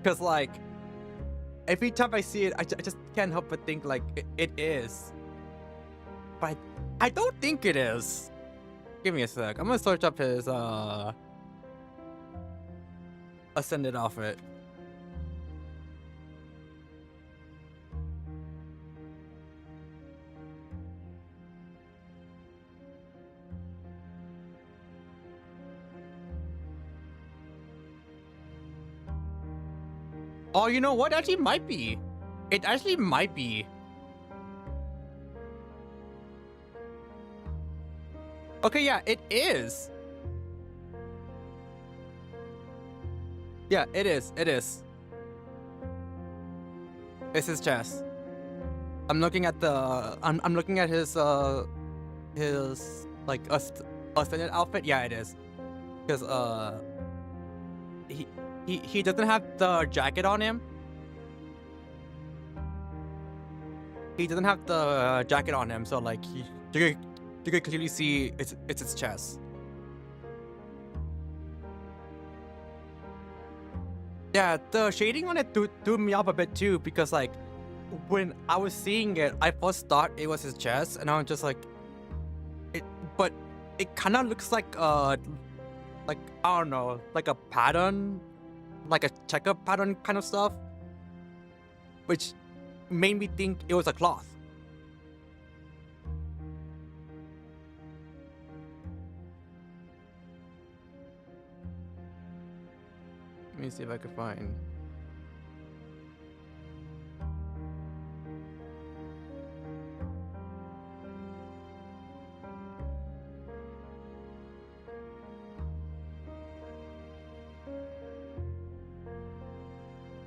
Cause like every time I see it, I just can't help but think like it is. But I don't think it is. Give me a sec. I'm gonna search up his Ascended outfit. Oh, you know what? Actually might be. It actually might be. Okay, yeah, it is. Yeah, it is. It is. It's his chest. I'm looking at the I'm looking at his like Ascended outfit. Yeah, it is. Because he doesn't have the jacket on him. He doesn't have the jacket on him, so like you can clearly see it's his chest. Yeah, the shading on it threw me off a bit too, because like when I was seeing it, I first thought it was his chest, and I was just like, but it kind of looks like I don't know, like a pattern. Like a checkup pattern kind of stuff, which made me think it was a cloth. Let me see if I can find.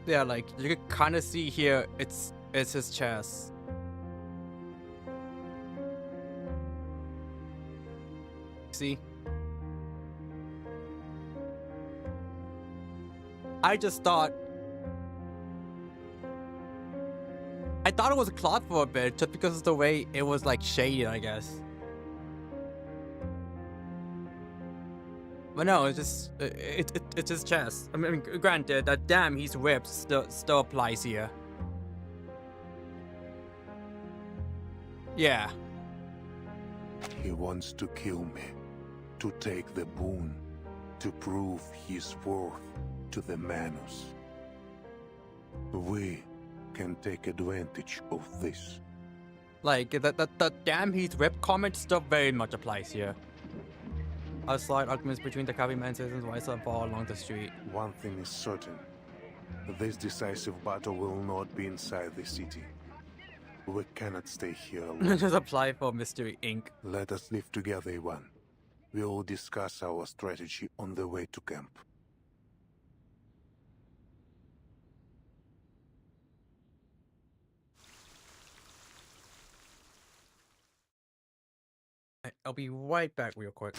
Yeah, like you can kind of see here, it's his chest. See? I thought it was a cloth for a bit, just because of the way it was like shaded, I guess. But no, it's just it's his chest. I mean, granted, that damn he's ripped still applies here. Yeah. He wants to kill me, to take the boon, to prove his worth to the Manus. We can take advantage of this. Like the damn he's ripped comment still very much applies here. A slight arguments between the cavalrymen citizens rise and fall along the street. One thing is certain. This decisive battle will not be inside the city. We cannot stay here alone. Just apply for Mystery Inc. Let us live together, Ivan. We will discuss our strategy on the way to camp. I'll be right back real quick.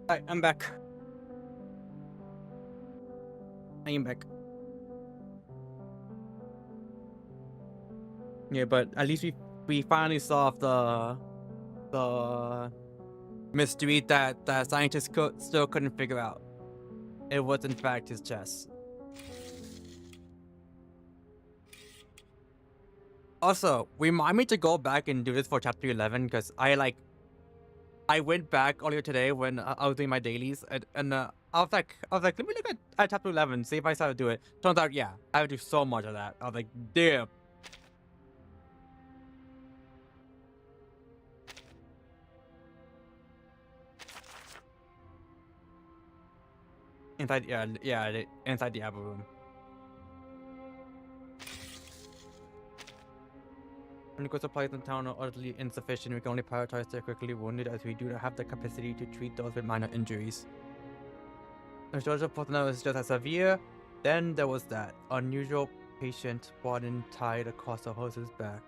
Alright, I'm back. I am back. Yeah, but at least we finally solved the mystery that scientists still couldn't figure out. It was in fact his chest. Also, remind me to go back and do this for chapter 11 because I went back earlier today when I was doing my dailies and I was like, let me look at chapter 11, see if I started to do it. Turns out, yeah, I would do so much of that. I was like, damn. Inside, inside the apple room. Medical supplies in town are utterly insufficient. We can only prioritize the critically wounded as we do not have the capacity to treat those with minor injuries. The shortage of personnel is just as severe. Then there was that unusual patient brought in tied across the horse's back.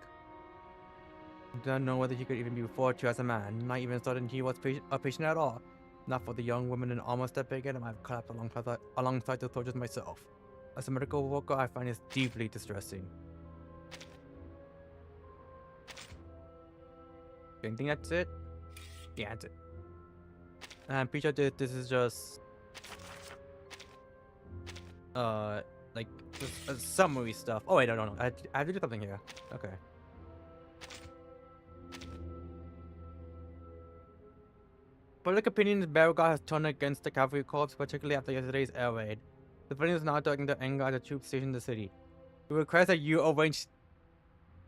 I don't know whether he could even be referred to as a man. Not even certain he was a patient at all. Not for the young woman in armor stepping in, I might have collapsed alongside the soldiers myself. As a medical worker, I find this deeply distressing. I think that's it. Yeah, that's it. I'm pretty sure this is just like just summary stuff. Oh wait, no. I have to do something here. Okay. Public opinion in Beauregard has turned against the cavalry corps, particularly after yesterday's air raid. The opinion is now taking the anger at the troops stationed in the city. We request that you arrange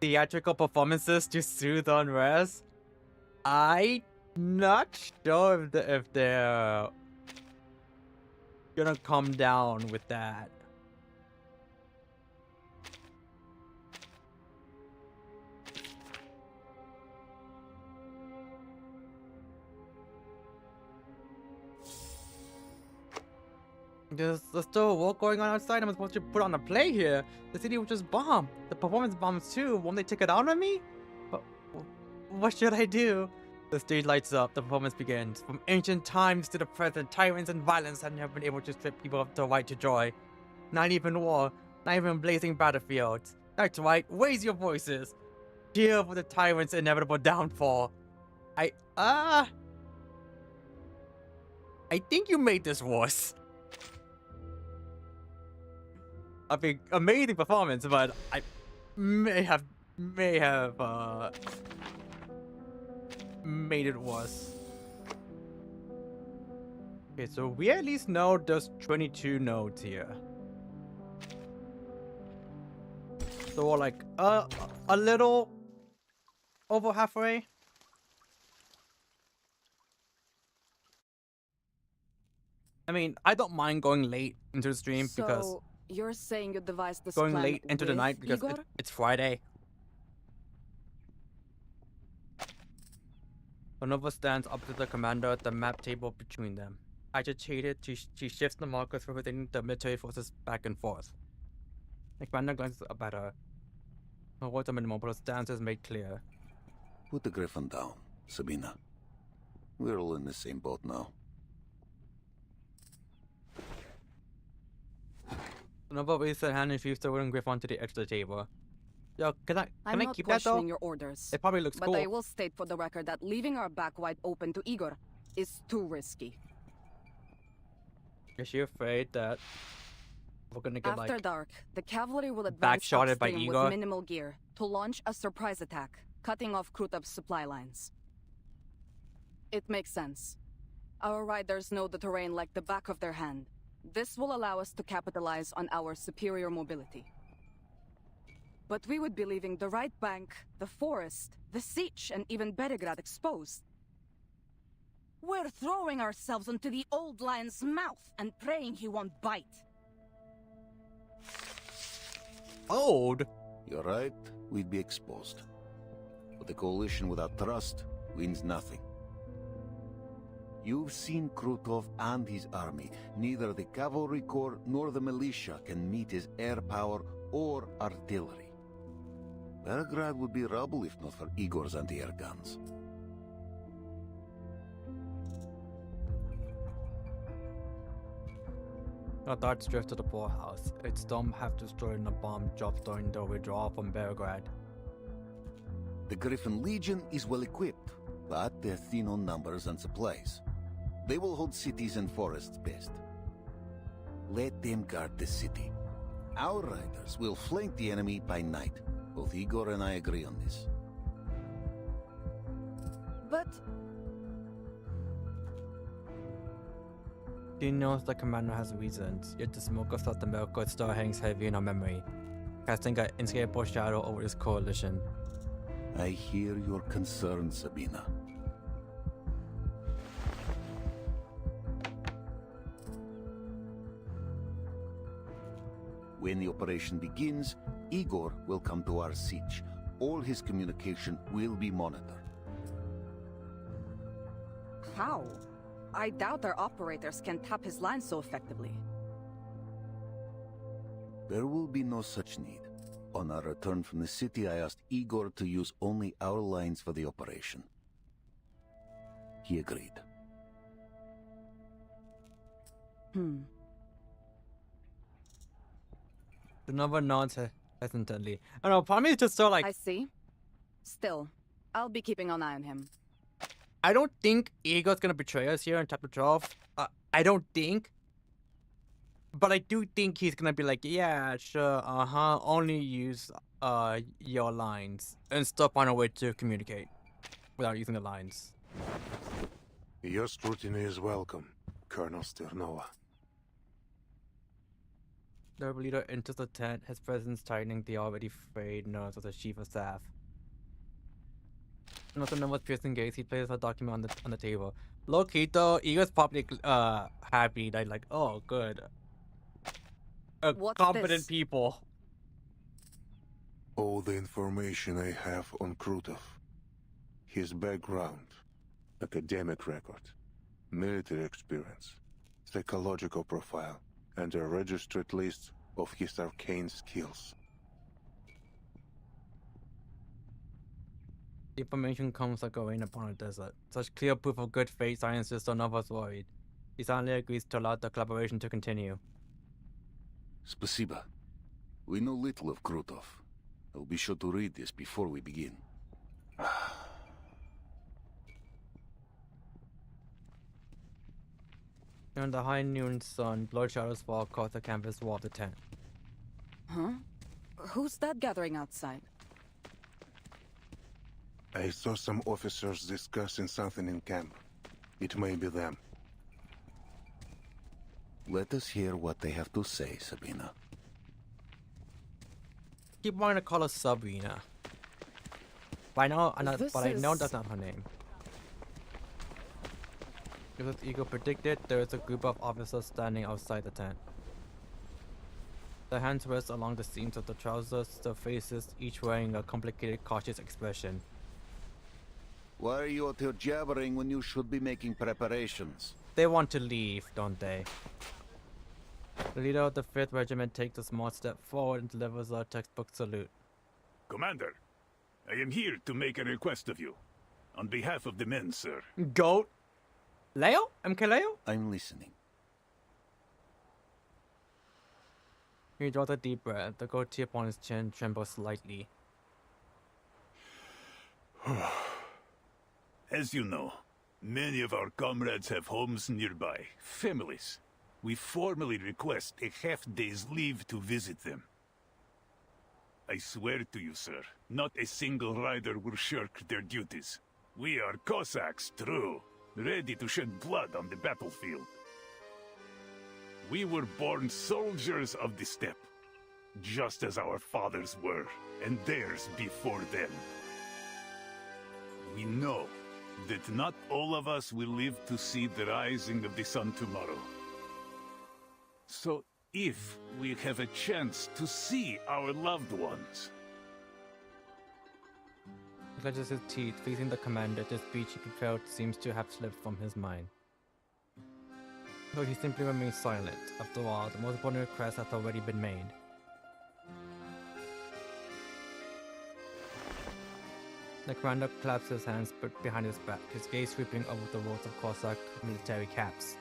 theatrical performances to soothe the unrest. I'm not sure if they're gonna come down with that. There's still a war going on outside. I'm supposed to put on a play here. The city was just bombed. The performance bombs too. Won't they take it out on me? But what should I do? The stage lights up. The performance begins. From ancient times to the present, tyrants and violence have never been able to strip people of the right to joy. Not even war. Not even blazing battlefields. That's right. Raise your voices. Cheer for the tyrant's inevitable downfall. I think you made this worse. I mean, amazing performance, but I may have made it worse. Okay, so we at least know there's 22 nodes here. So we're like a little over halfway. I mean, I don't mind going late into the stream because you're saying you devised this going plan late into the night because it's Friday. Nova stands opposite the commander at the map table between them. Agitated, she shifts the markers representing the military forces back and forth. The commander glances up at her. Her words are minimal, but her stance is made clear. Put the griffin down, Sabina. We're all in the same boat now. Nova raises her hand and sheaves the wooden griffin to the edge of the table. Yo, can I keep that though? I'm not questioning your orders. It probably looks cool. But I will state for the record that leaving our back wide open to Igor is too risky. Is she afraid that we're gonna get After dark, the cavalry will advance upstream with minimal gear to launch a surprise attack, cutting off Krutop's supply lines. It makes sense. Our riders know the terrain like the back of their hand. This will allow us to capitalize on our superior mobility. But we would be leaving the right bank, the forest, the siege, and even Belgrade exposed. We're throwing ourselves into the old lion's mouth and praying he won't bite. Old? You're right, we'd be exposed. But the coalition without trust wins nothing. You've seen Krutov and his army. Neither the cavalry corps nor the militia can meet his air power or artillery. Belgrade would be rubble if not for Igor's anti-air guns. Our darts drift to the poorhouse. Its dome half destroyed in a bomb dropped during the withdrawal from Belgrade. The Griffin Legion is well equipped, but they're thin on numbers and supplies. They will hold cities and forests best. Let them guard the city. Our riders will flank the enemy by night. Both Igor and I agree on this. But... She knows the commander has reasons, yet the smoke of South America still hangs heavy in our memory, casting an inescapable shadow over this coalition. I hear your concern, Sabina. When the operation begins, Igor will come to our siege. All his communication will be monitored. How? I doubt our operators can tap his line so effectively. There will be no such need. On our return from the city, I asked Igor to use only our lines for the operation. He agreed. The number nods hesitantly. I don't know, part of me is just so like... I see. Still, I'll be keeping an eye on him. I don't think Igor's gonna betray us here in chapter 12. I don't think. But I do think he's gonna be like, yeah, sure, only use your lines. And still find a way to communicate without using the lines. Your scrutiny is welcome, Colonel Sternova. The leader enters the tent, his presence tightening the already frayed nerves of the chief of staff. Not the number's piercing gaze, he places a document on the table. Low key though, Igor's probably happy that like, oh good. Competent people. All the information I have on Krutov. His background, academic record, military experience, psychological profile, and a registered list of his arcane skills. The information comes like a rain upon a desert. Such clear proof of good faith silences so none of us worried. He silently agrees to allow the collaboration to continue. Spasiba. We know little of Krutov. I'll be sure to read this before we begin. In the high noon sun, blood shadows fall across the canvas wall of the tent. Huh? Who's that gathering outside? I saw some officers discussing something in camp. It may be them. Let us hear what they have to say, Sabina. Keep wanting to call her Sabrina. But I know that's not her name. As Igor predicted, there is a group of officers standing outside the tent. Their hands rest along the seams of the trousers, their faces each wearing a complicated, cautious expression. Why are you out here jabbering when you should be making preparations? They want to leave, don't they? The leader of the 5th Regiment takes a small step forward and delivers a textbook salute. Commander, I am here to make a request of you. On behalf of the men, sir. Goat? Leo? MK Leo? I'm listening. He draws a deep breath. The goatee upon his chin trembles slightly. As you know, many of our comrades have homes nearby, families. We formally request a half-day's leave to visit them. I swear to you, sir, not a single rider will shirk their duties. We are Cossacks, true, ready to shed blood on the battlefield. We were born soldiers of the steppe, just as our fathers were, and theirs before them. We know that not all of us will live to see the rising of the sun tomorrow. So, if we have a chance to see our loved ones... He clenches his teeth, facing the commander. The speech he prepared seems to have slipped from his mind. Though he simply remains silent. After all, the most important request has already been made. The commander claps his hands behind his back, his gaze sweeping over the rows of Cossack military caps.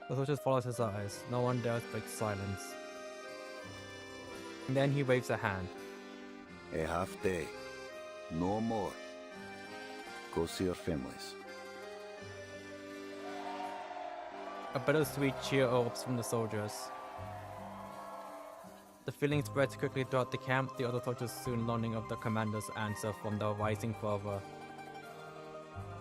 The soldier follows his eyes. No one dares break silence. And then he waves a hand. A half day. No more. Go see your families. A bittersweet cheer erupts from the soldiers. The feeling spreads quickly throughout the camp, the other soldiers soon learning of the commander's answer from the rising fervor.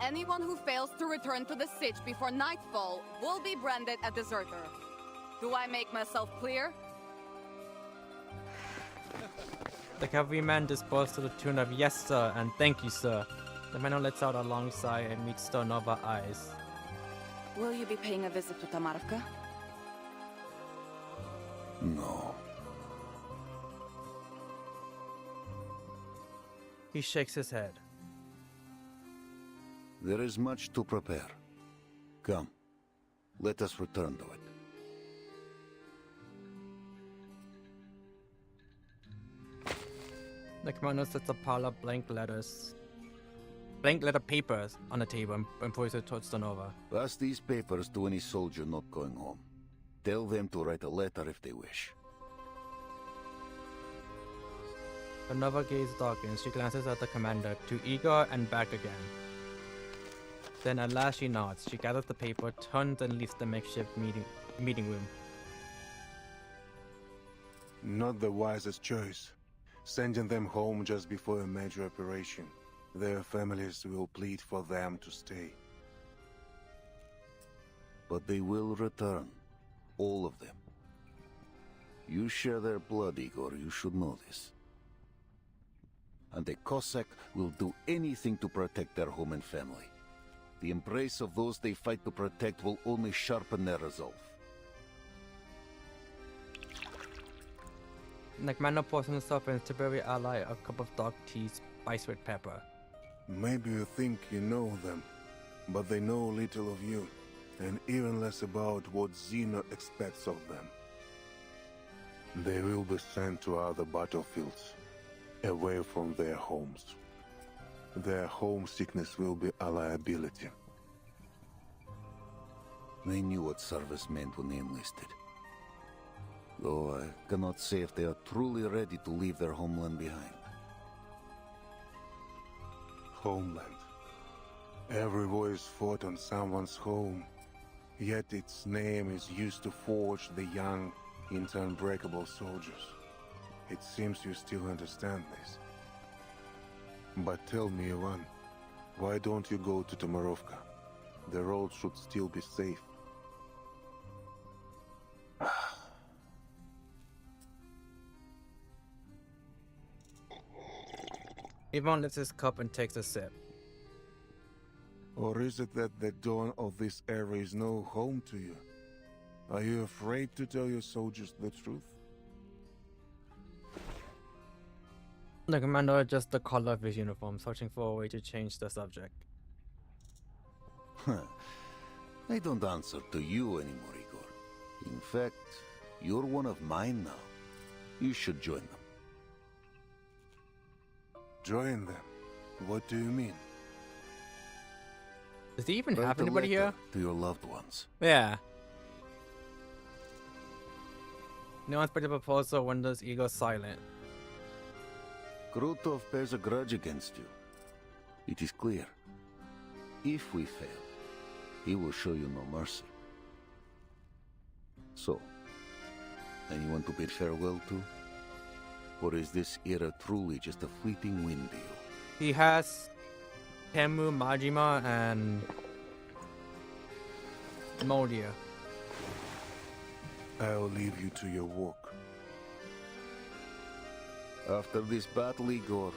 Anyone who fails to return to the siege before nightfall will be branded a deserter. Do I make myself clear? The cavalryman dispersed to the tune of "Yes, sir," and "Thank you, sir." The man lets out a long sigh and meets Stornova eyes. Will you be paying a visit to Tamarka? No. He shakes his head. There is much to prepare. Come, let us return to it. The commander sets a pile of blank letter papers on the table and points it towards Stornova. Pass these papers to any soldier not going home. Tell them to write a letter if they wish. Stornova gaze darkens. She glances at the commander, to Igor, and back again. Then at last she nods. She gathers the paper, turns, and leaves the makeshift meeting room. Not the wisest choice. Sending them home just before a major operation. Their families will plead for them to stay. But they will return. All of them. You share their blood, Igor. You should know this. And a Cossack will do anything to protect their home and family. The embrace of those they fight to protect will only sharpen their resolve. The commander pours himself and his temporary ally a cup of dark tea spiced with pepper. Maybe you think you know them, but they know little of you, and even less about what Zeno expects of them. They will be sent to other battlefields, away from their homes. Their homesickness will be a liability. They knew what service meant when they enlisted. Though I cannot say if they are truly ready to leave their homeland behind. Homeland. Every war is fought on someone's home, yet its name is used to forge the young into unbreakable soldiers. It seems you still understand this. But tell me, Ivan, why don't you go to Tomarovka? The road should still be safe. Ivan lifts his cup and takes a sip. Or is it that the dawn of this era is no home to you? Are you afraid to tell your soldiers the truth? The commander adjusts the collar of his uniform, searching for a way to change the subject. I don't answer to you anymore, Igor. In fact, you're one of mine now. You should join them. Join them? What do you mean? Does he even Write have a anybody here? letter to your loved ones. Yeah. No one's put a proposal when there's Igor silent. Krutov bears a grudge against you. It is clear. If we fail, he will show you no mercy. So, anyone to bid farewell to? Or is this era truly just a fleeting wind deal? He has Temu, Majima, and Modia. I'll leave you to your work. After this battle, Igor,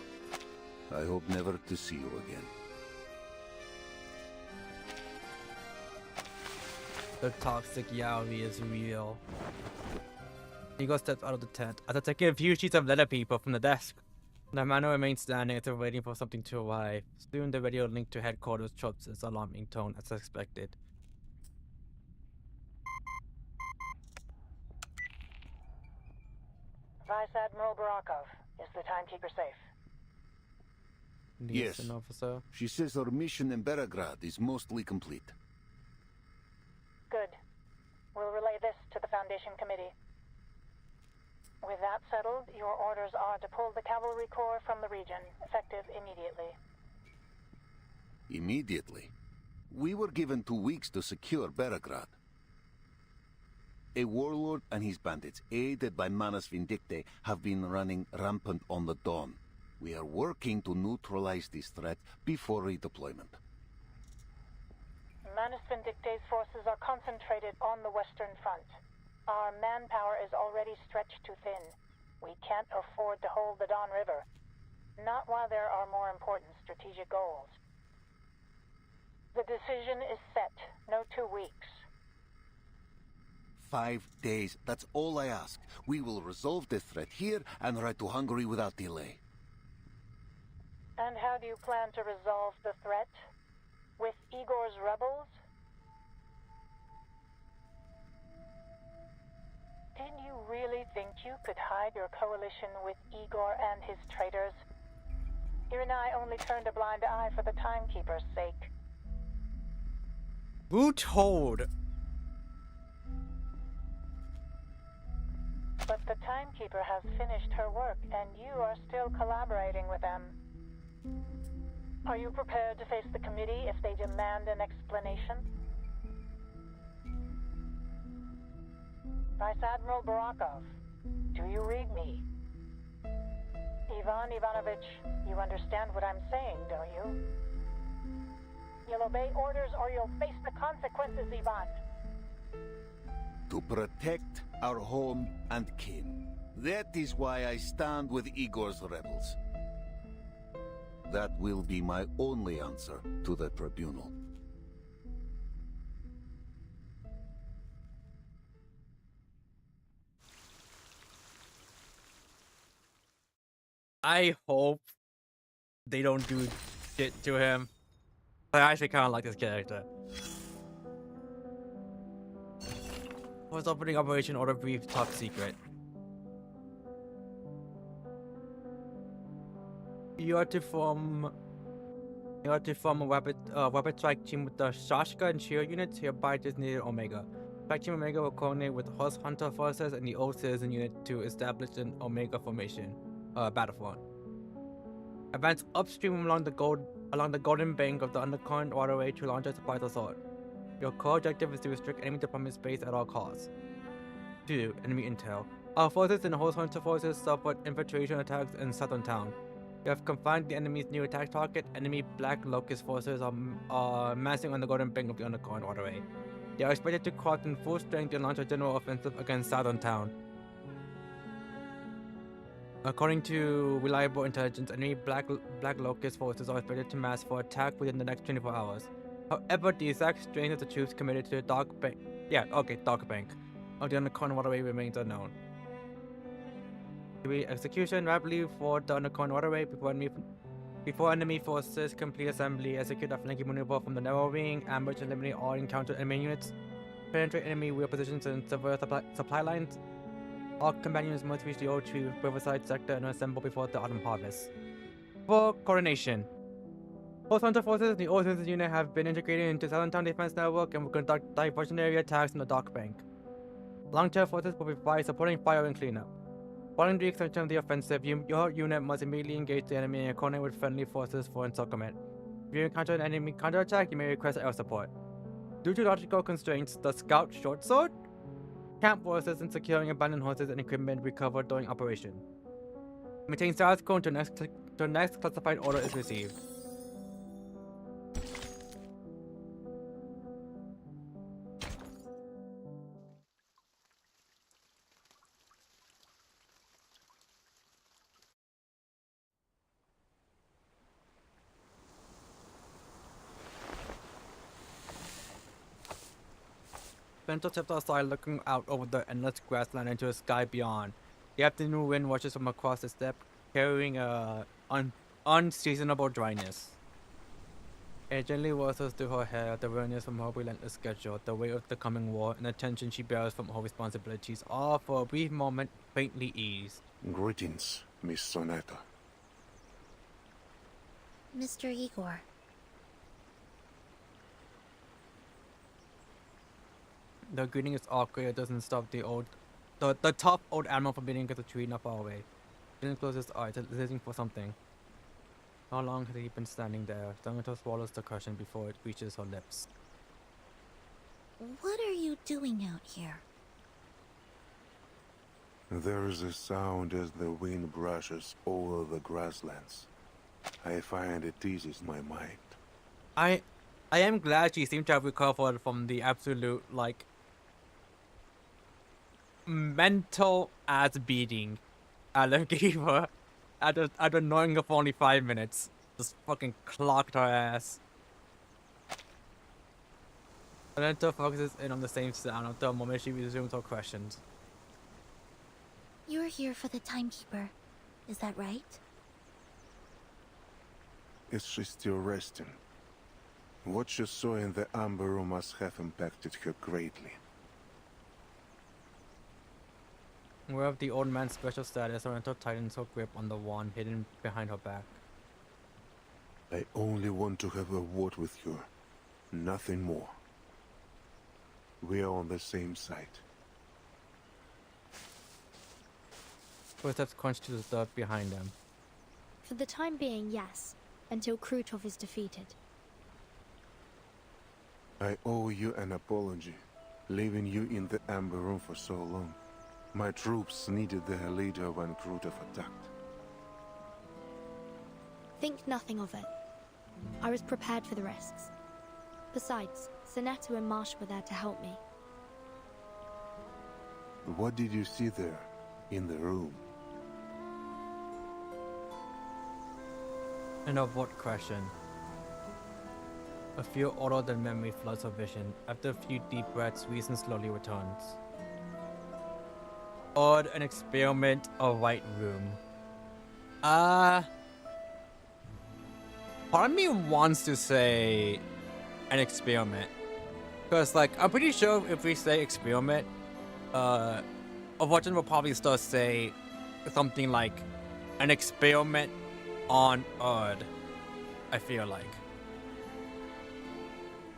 I hope never to see you again. The toxic Yaoi is real. Igor steps out of the tent after taking a few sheets of letter paper from the desk. The man remains standing as if waiting for something to arrive. Soon the radio link to headquarters chirps its alarming tone as expected. Vice Admiral Barakov, is the timekeeper safe? Yes. Officer. She says our mission in Belgrade is mostly complete. Good. Foundation Committee. With that settled, your orders are to pull the Cavalry Corps from the region, effective immediately. Immediately? We were given 2 weeks to secure Belgrade. A warlord and his bandits, aided by Manus Vindictae, have been running rampant on the Dawn. We are working to neutralize this threat before redeployment. Manus Vindictae's forces are concentrated on the Western Front. Our manpower is already stretched too thin. We can't afford to hold the Don River. Not while there are more important strategic goals. The decision is set. No 2 weeks. 5 days, that's all I ask. We will resolve this threat here and ride to Hungary without delay. And how do you plan to resolve the threat? With Igor's rebels? Did you really think you could hide your coalition with Igor and his traitors? You and I only turned a blind eye for the Timekeeper's sake. Who told? But the Timekeeper has finished her work, and you are still collaborating with them. Are you prepared to face the committee if they demand an explanation? Vice Admiral Barakov, do you read me? Ivan Ivanovich, you understand what I'm saying, don't you? You'll obey orders or you'll face the consequences, Ivan. To protect our home and kin. That is why I stand with Igor's rebels. That will be my only answer to the tribunal. I hope they don't do shit to him. I actually kind of like this character. Was opening Operation Order Brief top secret. You are to form a weapon strike team with the Shashka and Shiro units, hereby designated Omega. Strike Team Omega will coordinate with Horse Hunter forces and the Old Citizen unit to establish an Omega formation battlefront. Advance upstream along the golden bank of the undercurrent waterway to launch a surprise assault. Your core objective is to restrict enemy deployment space at all costs. 2. Enemy intel. Our forces and Horse Hunter forces suffered infiltration attacks in southern town. You have confined the enemy's new attack target. Enemy Black Locust forces are massing on the golden bank of the undercurrent waterway. They are expected to cross in full strength and launch a general offensive against southern town. According to reliable intelligence, enemy Black Locust forces are expected to mass for attack within the next 24 hours. However, the exact strength of the troops committed to the Dark Bank of the undercurrent waterway remains unknown. 3. Execution rapidly for the undercurrent waterway before enemy forces complete assembly. Execute a flanking maneuver from the narrow ring, ambush and eliminate all encountered enemy units. Penetrate enemy wheel positions and sever supply lines. All companions must reach the RoA2 Riverside sector and assemble before the autumn harvest. 4. Coordination. Horse Hunter forces and the Old Citizen unit have been integrated into Southern Town Defense Network and will conduct diversionary attacks on the Dock Bank. Long-term forces will provide supporting fire and cleanup. Following the extension of the offensive, your unit must immediately engage the enemy and coordinate with friendly forces for encirclement. If you encounter an enemy counterattack, you may request air support. Due to logical constraints, the Scout Short Sword can't assist in securing abandoned horses and equipment recovered during operation. Maintain status quo until next classified order is received. Bento stepped outside, looking out over the endless grassland into the sky beyond. The afternoon wind rushes from across the steppe, carrying unseasonable dryness. It gently whistles through her hair, the weariness from her relentless schedule, the weight of the coming war, and the tension she bears from her responsibilities, all for a brief moment faintly eased. Greetings, Miss Sonata. Mr. Igor. The greeting is awkward. It doesn't stop the tough old animal from being able to tree not far away. Then closes his eyes, listening for something. How long has he been standing there? Donito swallows the question before it reaches her lips. What are you doing out here? There is a sound as the wind brushes over the grasslands. I find it eases my mind. I am glad she seemed to have recovered from the absolute, like, mental ass beating Alan gave her after knowing her for only 5 minutes. Just fucking clocked her ass. Donito focuses in on the same sound until the moment she resumes her questions. You're here for the timekeeper. Is that right? Is she still resting? What she saw in the amber room must have impacted her greatly. Aware of the old man's special status, Donito tightens her grip on the wand hidden behind her back. I only want to have a word with you. Nothing more. We are on the same side. Footsteps crunch to the dirt behind them. For the time being, yes. Until Krutov is defeated. I owe you an apology, leaving you in the amber room for so long. My troops needed their leader when Krutov attacked. Think nothing of it. I was prepared for the risks. Besides, Sonetto and Marsh were there to help me. What did you see there, in the room? And of what question? A few older than memory floods her vision. After a few deep breaths, reason slowly returns. Odd, an experiment, a white room. Part of me wants to say an experiment. Because, like, I'm pretty sure if we say experiment, Overton will probably still say something like an experiment on Earth, I feel like.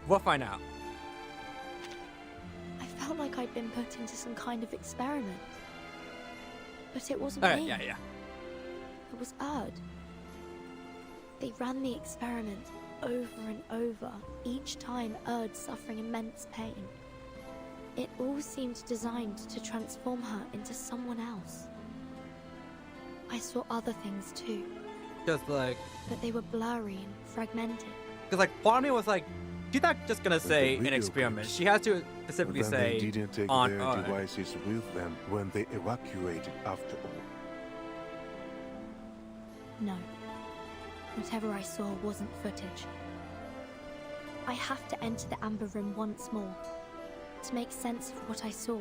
We'll find out. I felt like I'd been put into some kind of experiment. But it wasn't me. Yeah. It was Erd. They ran the experiment over and over, each time Erd suffering immense pain. It all seemed designed to transform her into someone else. I saw other things too. Just like... But they were blurry and fragmented. Because, like, part of me was like, she's not just gonna say an experiment. She has to specifically then say they didn't take on their Earth. devices with them when they evacuated after all. No. Whatever I saw wasn't footage. I have to enter the Amber Room once more, to make sense of what I saw.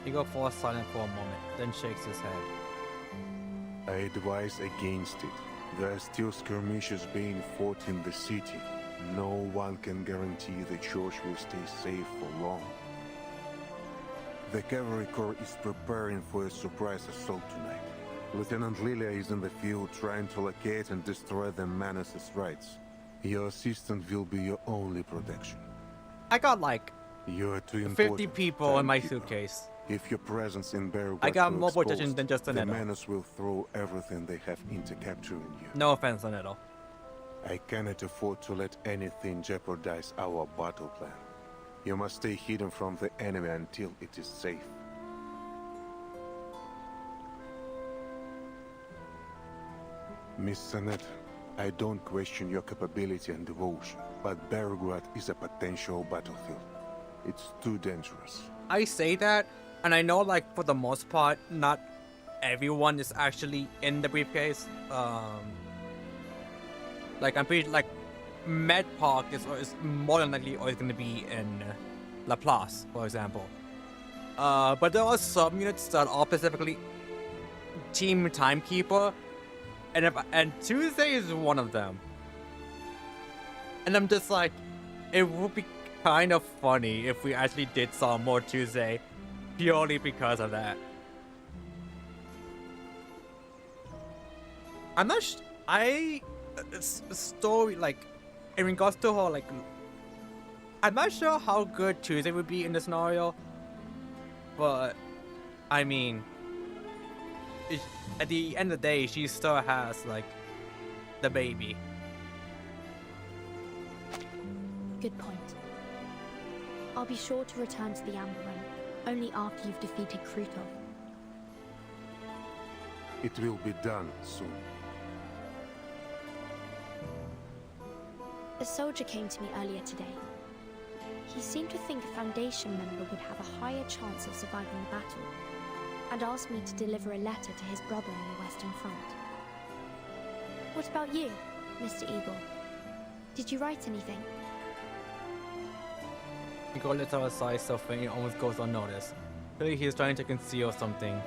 Igor falls silent for a moment, then shakes his head. I advise against it. There are still skirmishes being fought in the city. No one can guarantee the church will stay safe for long. The Cavalry Corps is preparing for a surprise assault tonight. Lieutenant Lilia is in the field trying to locate and destroy the Manus' rights. Your assistant will be your only protection. I got like you are too 50 people in my suitcase. If your presence in Belgrade I got more protection than just the Sonetto. Manus will throw everything they have into capturing you. No offense, Sonetto. I cannot afford to let anything jeopardize our battle plan. You must stay hidden from the enemy until it is safe. Miss Sonetto, I don't question your capability and devotion, but Belgrade is a potential battlefield. It's too dangerous. I say that, and I know, like, for the most part, not everyone is actually in the briefcase. Like, I'm pretty, like, Med Park is more than likely always going to be in La Place, for example. But there are some units that are specifically Team Timekeeper, and Tuesday is one of them. And I'm just like, it would be kind of funny if we actually did some more Tuesday purely because of that. I'm not story, like, in regards to her, like, I'm not sure how good Tuesday would be in this scenario, but I mean, at the end of the day, she still has like the baby. Good point. I'll be sure to return to the Amber Room, only after you've defeated Krutov. It will be done soon. A soldier came to me earlier today. He seemed to think a Foundation member would have a higher chance of surviving the battle, and asked me to deliver a letter to his brother on the Western Front. What about you, Mr. Eagle? Did you write anything? Eagle lets out a sigh suffering and almost goes unnoticed. Clearly he is trying to conceal something.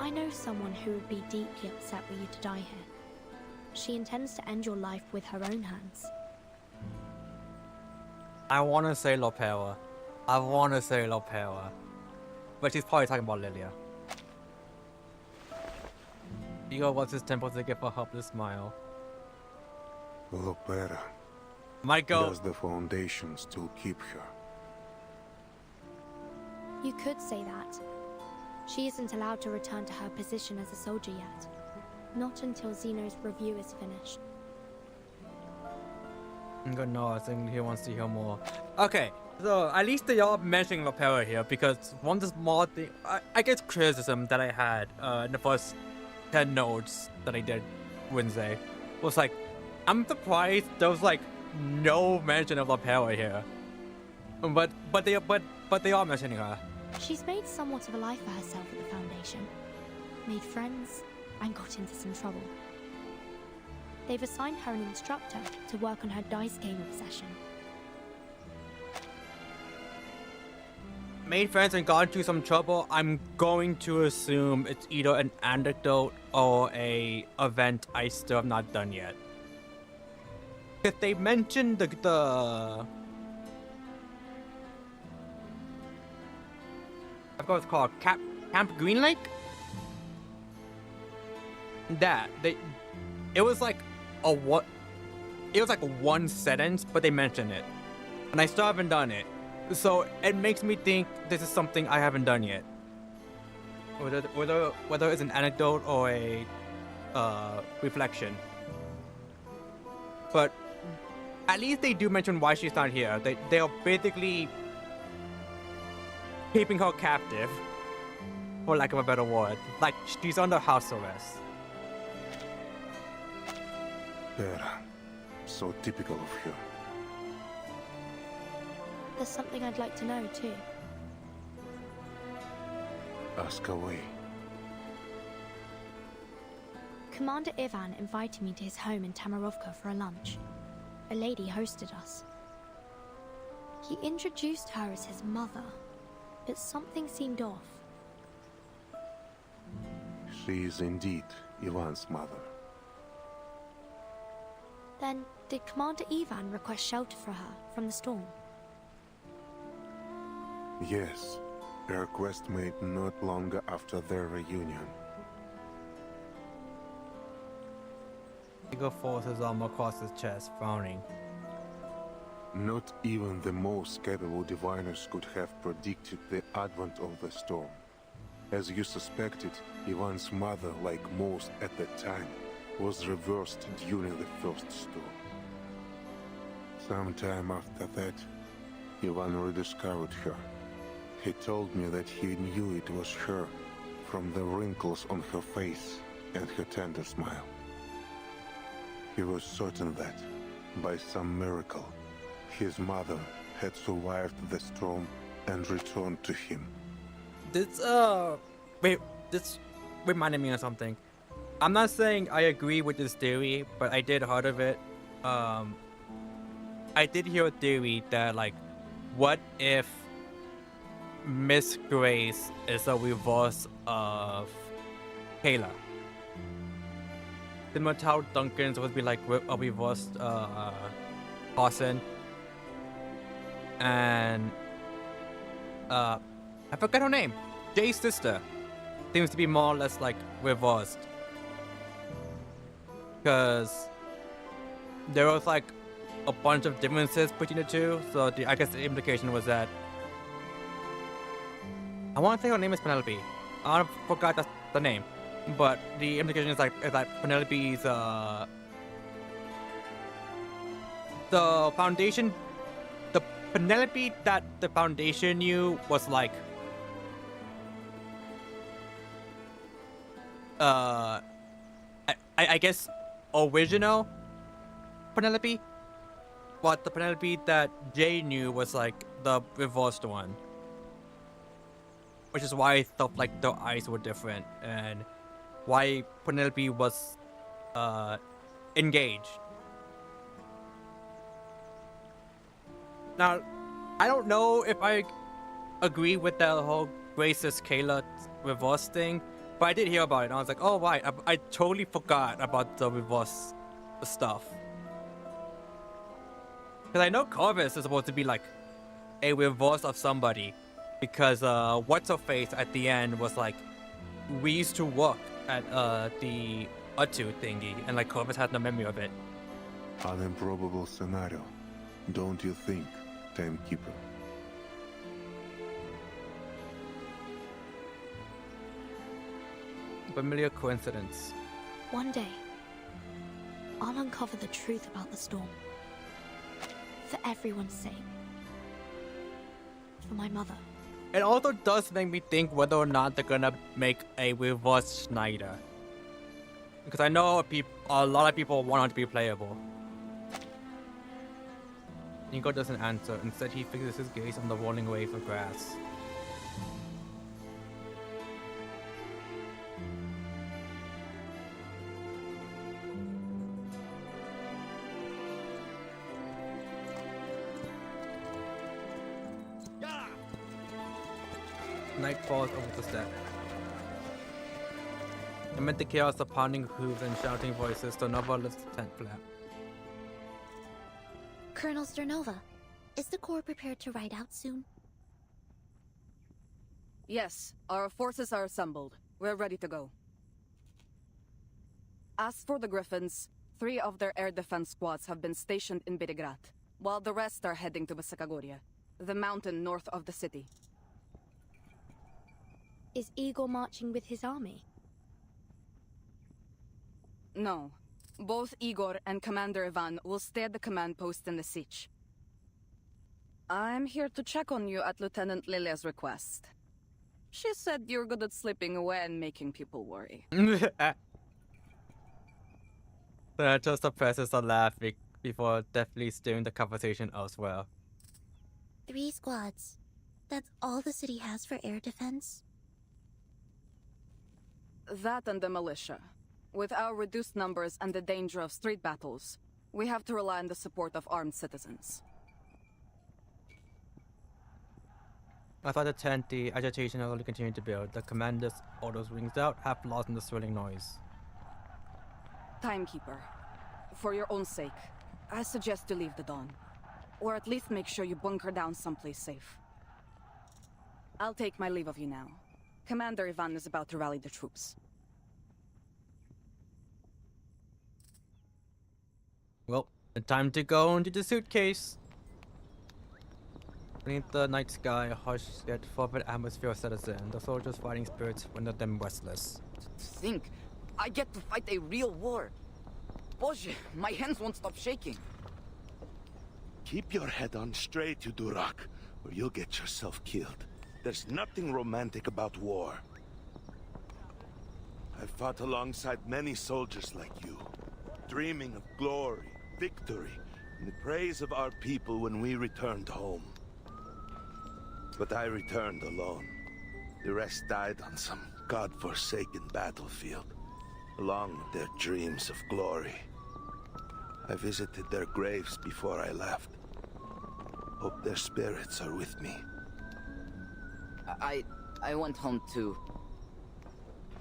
I know someone who would be deeply upset were you to die here. She intends to end your life with her own hands. I want to say Lopera. But she's probably talking about Lilia. Eagle wants his temple to give a helpless smile. Lopera. Michael. Does the Foundation still keep her? You could say that. She isn't allowed to return to her position as a soldier yet. Not until Zeno's review is finished. Good no, I think he wants to hear more. Okay, so at least they are mentioning Lopera here because one of the small thing I get criticism that I had in the first 10 notes that I did Wednesday was like, I'm surprised there was like no mention of Lopera here. But they are mentioning her. She's made somewhat of a life for herself at the Foundation. Made friends and got into some trouble. They've assigned her an instructor to work on her dice game obsession. Made friends and got into some trouble. I'm going to assume it's either an anecdote or a event I still have not done yet. If they mentioned the I forgot what it's called, Camp Green Lake? It was like one sentence, but they mentioned it. And I still haven't done it. So it makes me think this is something I haven't done yet. Whether it's an anecdote or a reflection. But at least they do mention why she's not here. They are basically keeping her captive, for lack of a better word. Like, she's under house arrest. Vera, so typical of her. There's something I'd like to know, too. Ask away. Commander Ivan invited me to his home in Tamarovka for a lunch. A lady hosted us. He introduced her as his mother, but something seemed off. She is indeed Ivan's mother. Then, did Commander Ivan request shelter for her from the storm? Yes, a request made not long after their reunion. Eagle folds his arm across his chest, frowning. Not even the most capable diviners could have predicted the advent of the storm. As you suspected, Ivan's mother, like most at that time, was reversed during the first storm. Sometime after that, Ivan rediscovered her. He told me that he knew it was her from the wrinkles on her face and her tender smile. He was certain that, by some miracle, his mother had survived the storm and returned to him. This reminded me of something. I'm not saying I agree with this theory, but I did heard of it. I did hear a theory that, like, what if Miss Grace is a reverse of Kayla? The Mattel Duncans would be like a reversed Carson. And I forgot her name. Jay's sister seems to be more or less like reversed. Because there was like a bunch of differences between the two. So I guess the implication was that I want to say her name is Penelope. I forgot that's the name, but the implication is that Penelope's the foundation, the Penelope that the Foundation knew was like I guess original Penelope, but the Penelope that Jay knew was like the reversed one, which is why I felt like their eyes were different and why Penelope was engaged. Now, I don't know if I agree with that whole Grace's Kayla reverse thing, but I did hear about it and I was like, oh right, I totally forgot about the reverse stuff. Because I know Corvus is supposed to be like a reverse of somebody, because what's-her-face at the end was like, we used to work at the RoA2 thingy, and like Corvus had no memory of it. An improbable scenario, don't you think, Timekeeper? Familiar coincidence. One day, I'll uncover the truth about the storm. For everyone's sake. For my mother. It also does make me think whether or not they're gonna make a reverse Schneider. Because I know a lot of people want her to be playable. Nico doesn't answer. Instead, he fixes his gaze on the rolling waves of grass. Night falls over the step. Amid the chaos of pounding hooves and shouting voices, Stornova lifts the tent flap. Colonel Stornova, is the Corps prepared to ride out soon? Yes, our forces are assembled. We're ready to go. As for the Griffins, 3 of their air defense squads have been stationed in Birigrad, while the rest are heading to Basakagoria, the mountain north of the city. Is Igor marching with his army? No. Both Igor and Commander Ivan will stay at the command post in the siege. I'm here to check on you at Lieutenant Lilia's request. She said you're good at slipping away and making people worry. Just suppresses a laugh before deftly steering the conversation elsewhere. 3 squads. That's all the city has for air defense? That and the militia. With our reduced numbers and the danger of street battles, we have to rely on the support of armed citizens. Outside the tent, the agitation has only continued to build. The commander's orders rings out, half lost in the swirling noise. Timekeeper, for your own sake, I suggest you leave the Dawn. Or at least make sure you bunker down someplace safe. I'll take my leave of you now. Commander Ivan is about to rally the troops. Well, time to go into the suitcase. Beneath the night sky, a harsh yet fervent atmosphere settles in. The soldiers' fighting spirits render them restless. Think, I get to fight a real war. Boże, my hands won't stop shaking. Keep your head on straight, you Durak, or you'll get yourself killed. There's nothing romantic about war. I've fought alongside many soldiers like you, dreaming of glory, victory, and the praise of our people when we returned home. But I returned alone. The rest died on some god-forsaken battlefield, along with their dreams of glory. I visited their graves before I left. Hope their spirits are with me. I went home to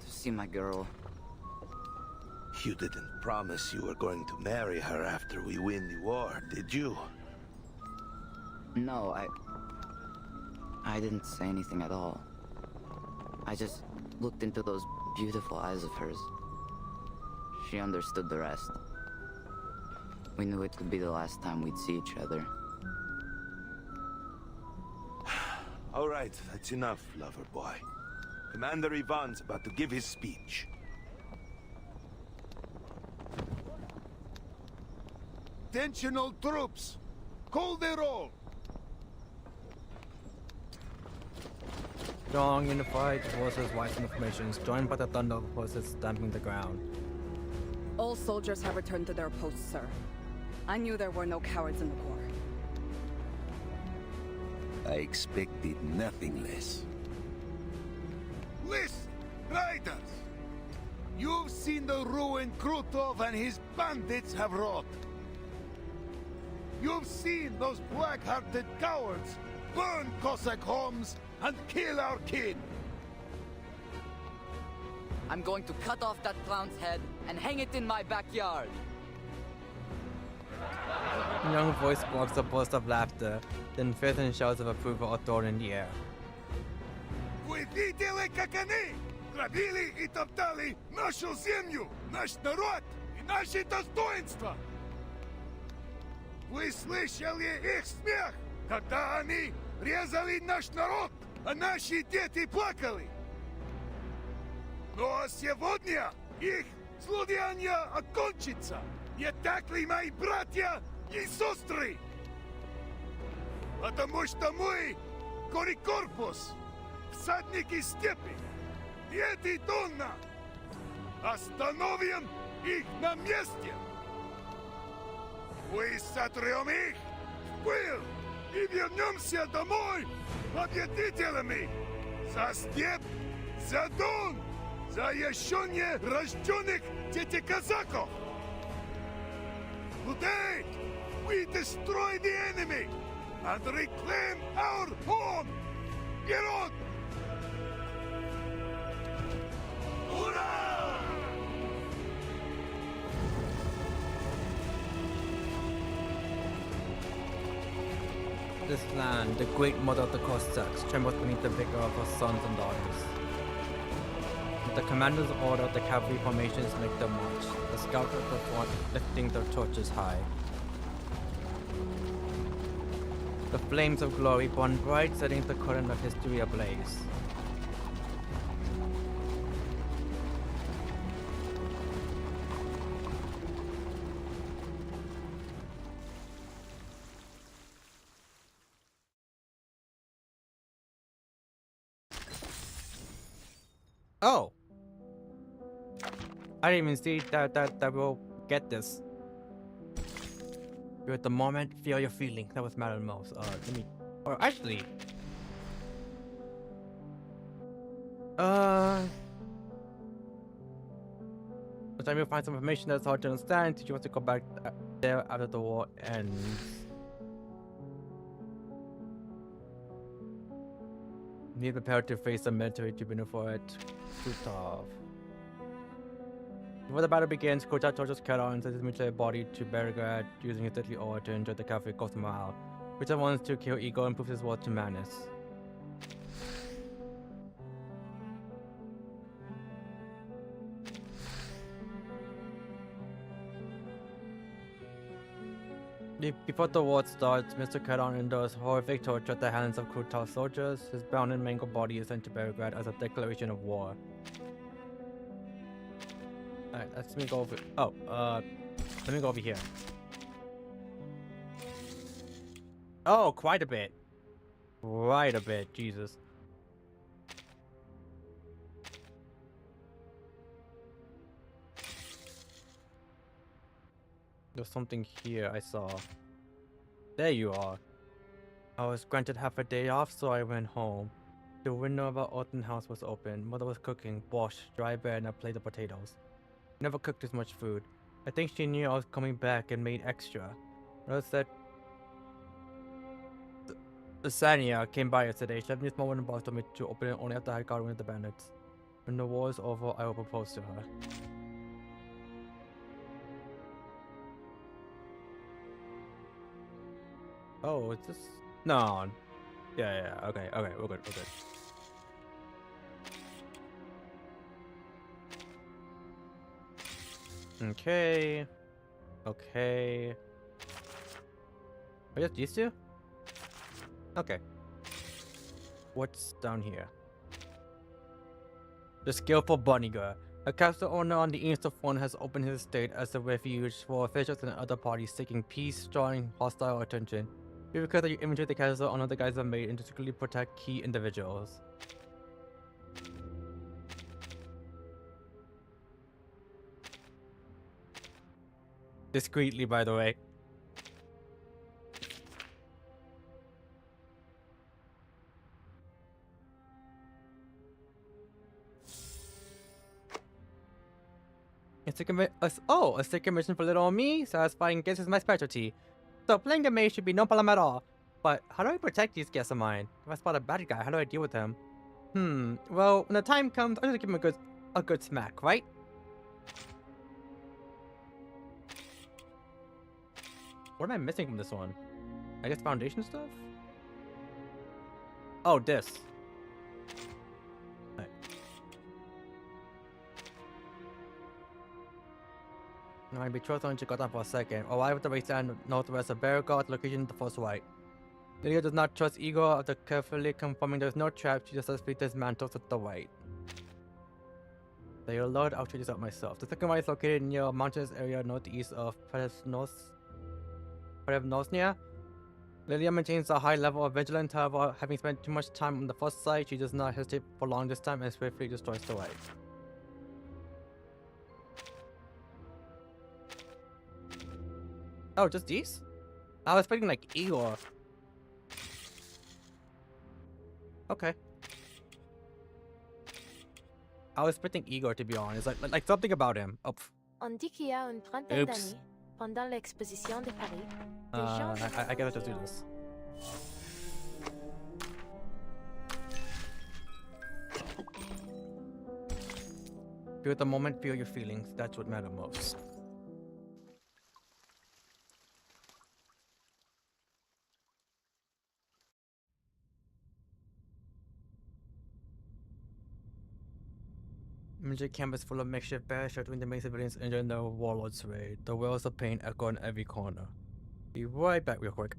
see my girl. You didn't promise you were going to marry her after we win the war, did you? No, I didn't say anything at all. I just looked into those beautiful eyes of hers. She understood the rest. We knew it could be the last time we'd see each other. All right, that's enough, lover boy. Commander Ivan's about to give his speech. Attention all troops! Call the roll! Strong, unified forces, white formations, joined by the thunder of horses stamping the ground. All soldiers have returned to their posts, sir. I knew there were no cowards in the Corps. I expected nothing less. Listen, riders! You've seen the ruin Krutov and his bandits have wrought. You've seen those black-hearted cowards burn Cossack homes and kill our kin. I'm going to cut off that clown's head and hang it in my backyard. Young voice sparks a burst of laughter, then fifth and shouts of approval are thrown in the air. Вы видели, как они грабили и топтали нашу землю, наш народ и наши достоинства? Вы слышали их смех, когда они резали наш народ, а наши дети плакали? Но сегодня их злодеяние окончится. Не так ли, мои братья и сестры? Потому что мы, Корикорпус, всадники степи, Дети Донна, остановим их на месте. Мы сотрем их в пыль и вернемся домой победителями. За степь, за Дон, за еще не рожденных детей казаков. Today, we destroy the enemy and reclaim our home. Get on! Hurrah! This land, the great mother of the Cossacks, trembles beneath the vigor of her sons and daughters. With the commander's order, the cavalry formations make their march, the scouts at the front lifting their torches high. The flames of glory burn bright, setting the current of history ablaze. Oh! I didn't even see that we'll get this. You're at the moment, feel your feeling. That was matter most. Let me... Or actually... By the time you find some information that's hard to understand, did you want to go back there after the war ends? Be prepared to face the military tribunal for it. Krutov. Before the battle begins, Krutov tortures Keller and sends his mutilated body to Belgrade, using his deadly ore to enjoy the cavalry cost morale. Krutov wants to kill Igor and prove his worth to madness. Before the war starts, Mr. Kedon endures horrific torture at the hands of Krutov soldiers. His bound and mangled body is sent to Belgrade as a declaration of war. Alright, let me go over... Oh, let me go over here. Oh, quite a bit. Quite a bit, Jesus. There's something here I saw. There you are. I was granted half a day off, so I went home. The window of our Orton house was open. Mother was cooking borscht, dry bread, and a plate of potatoes. Never cooked this much food. I think she knew I was coming back and made extra. Notice that the Sanya came by yesterday. She left me a small wooden box, told me to open it only after I had got rid of the bandits. When the war is over, I will propose to her. Oh, it's just... No. Yeah, okay, we're good, we're good. Okay. Okay. Are just these two? Okay. What's down here? The skillful bunny girl. A castle owner on the eastern front has opened his estate as a refuge for officials and other parties seeking peace, drawing hostile attention. Be because you inventory the castle on other guys are made and to secretly protect key individuals. Discreetly, by the way. A secret mission for little me? Satisfying guests is my specialty. So playing a mage should be no problem at all. But how do I protect these guests of mine? If I spot a bad guy, how do I deal with him? Well, when the time comes, I'm gonna give him a good smack, right? What am I missing from this one? I guess foundation stuff? Oh, this. Right. My betrothed only got down for a second. Arrive at the wasteland northwest of Barricade, location the first right. Lydia does not trust Igor after carefully confirming there's no trap. She just successfully dismantles at the right. They are Lord, I'll check this out myself. The second right is located near a mountainous area northeast of Prevnosnia. Lydia maintains a high level of vigilance, however, having spent too much time on the first site, she does not hesitate for long this time and swiftly destroys the right. Oh, just these? I was expecting like Igor. Okay. I was expecting Igor, to be honest. Like something about him. Oh, On dit qu'il y a une trentaine d'années, pendant l'exposition de Paris, I gotta just do this. Feel the moment, feel your feelings. That's what matters most. Magic campus full of makeshift barracks sheltering the main civilians enjoying the warlord's raid. The wails of pain echo in every corner. Be right back real quick.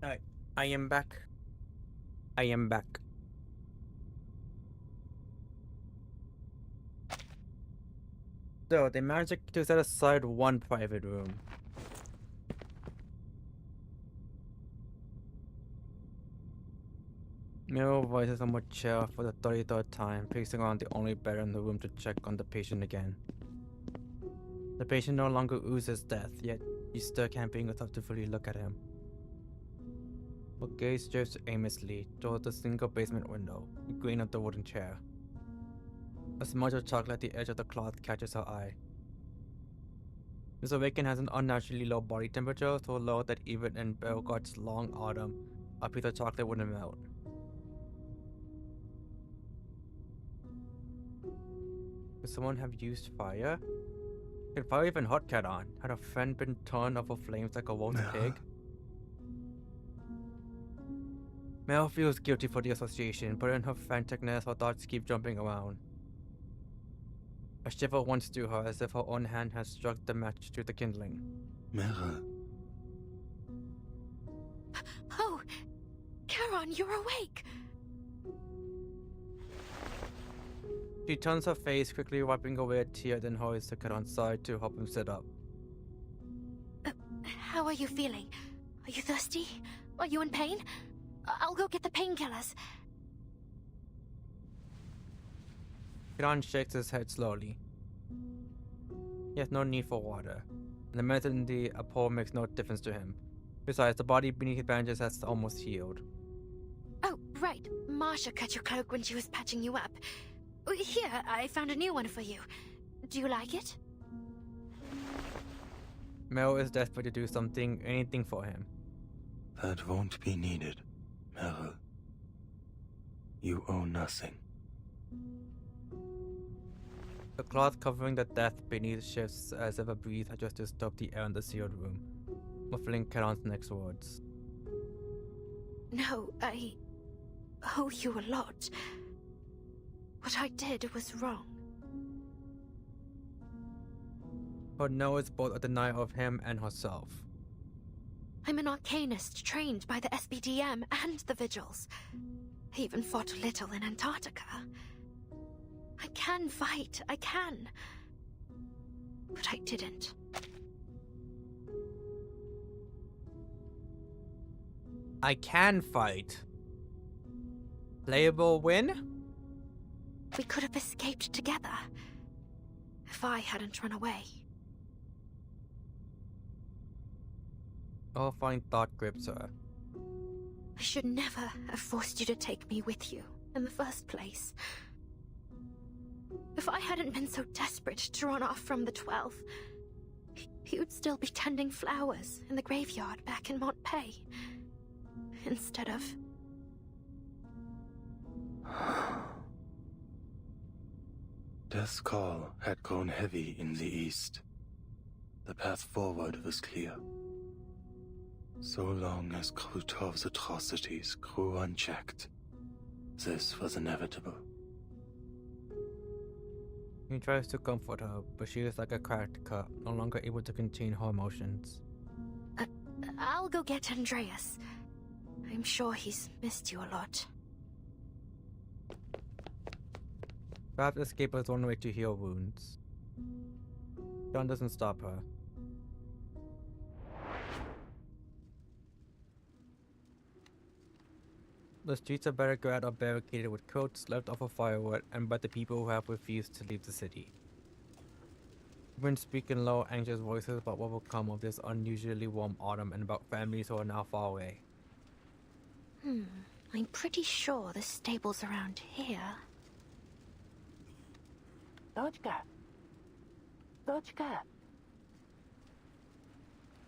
Alright, I am back. I am back. Still, they managed to set aside one private room. Miro voices somewhat chill for the 33rd time, pacing around the only bed in the room to check on the patient again. The patient no longer oozes death, yet she still can't bring herself to fully look at him. Her gaze drifts aimlessly towards the single basement window, the green of the wooden chair. A smudge of chocolate at the edge of the cloth catches her eye. Miss Awaken has an unnaturally low body temperature, so low that even in Beauregard's long autumn, a piece of chocolate wouldn't melt. Could someone have used fire? Could fire even hot cat on? Had a friend been torn over flames like a wolf's pig? Mel feels guilty for the association, but in her franticness, her thoughts keep jumping around. A shiver runs through her as if her own hand has struck the match to the kindling. Mera. Oh! Charon, you're awake! She turns her face, quickly wiping away a tear, then hurries to Charon's side to help him sit up. How are you feeling? Are you thirsty? Are you in pain? I'll go get the painkillers. Charon shakes his head slowly. He has no need for water, and the medicine in the apple makes no difference to him. Besides, the body beneath his bandages has almost healed. Oh, right. Marsha cut your cloak when she was patching you up. Here, I found a new one for you. Do you like it? Mel is desperate to do something, anything for him. That won't be needed, Meryl. You owe nothing. The cloth covering the death beneath shifts as if a breeze had just disturbed the air in the sealed room, muffling Charon's next words. No, I owe you a lot. What I did was wrong. Her no is both a denial of him and herself. I'm an arcanist trained by the SBDM and the Vigils. I even fought a little in Antarctica. I can fight, I can. But I didn't. I can fight. Playable win? We could have escaped together. If I hadn't run away. A horrifying thought grips her. I should never have forced you to take me with you in the first place. If I hadn't been so desperate to run off from the 12th, you'd still be tending flowers in the graveyard back in Montpay. Instead of... Death's call had grown heavy in the east. The path forward was clear. So long as Krutov's atrocities grew unchecked, this was inevitable. He tries to comfort her, but she is like a cracked cup, no longer able to contain her emotions. I'll go get Andreas. I'm sure he's missed you a lot. Perhaps escape is one way to heal wounds. John doesn't stop her. The streets of Belgrade are barricaded with coats, leftover firewood, and by the people who have refused to leave the city. Women speak in low, anxious voices about what will come of this unusually warm autumn and about families who are now far away. I'm pretty sure the stable's around here. Dodka. Dodka.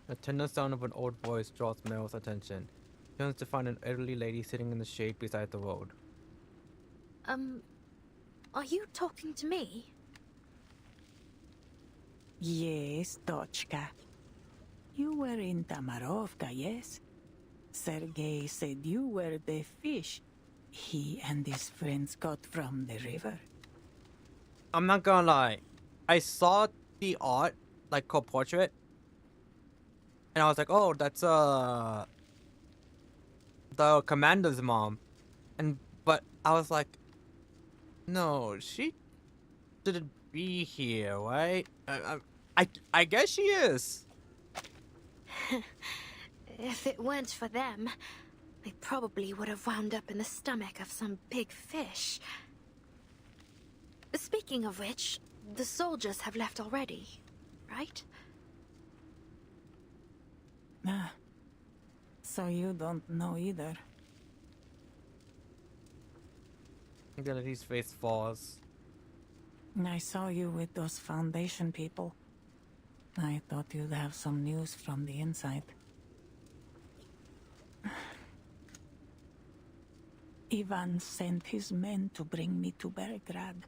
The tender sound of an old voice draws Meryl's attention. She turns to find an elderly lady sitting in the shade beside the road. Are you talking to me? Yes, Dochka. You were in Tamarovka, yes? Sergei said you were the fish he and his friends caught from the river. I'm not gonna lie. I saw the art, like portrait, and I was like, oh, that's the commander's mom. But I was like, no, she didn't be here, right? I guess she is. If it weren't for them, I probably would have wound up in the stomach of some big fish. Speaking of which, the soldiers have left already, right? Ah, so you don't know either. Ability's face falls. I saw you with those Foundation people. I thought you'd have some news from the inside. Ivan sent his men to bring me to Belgrade.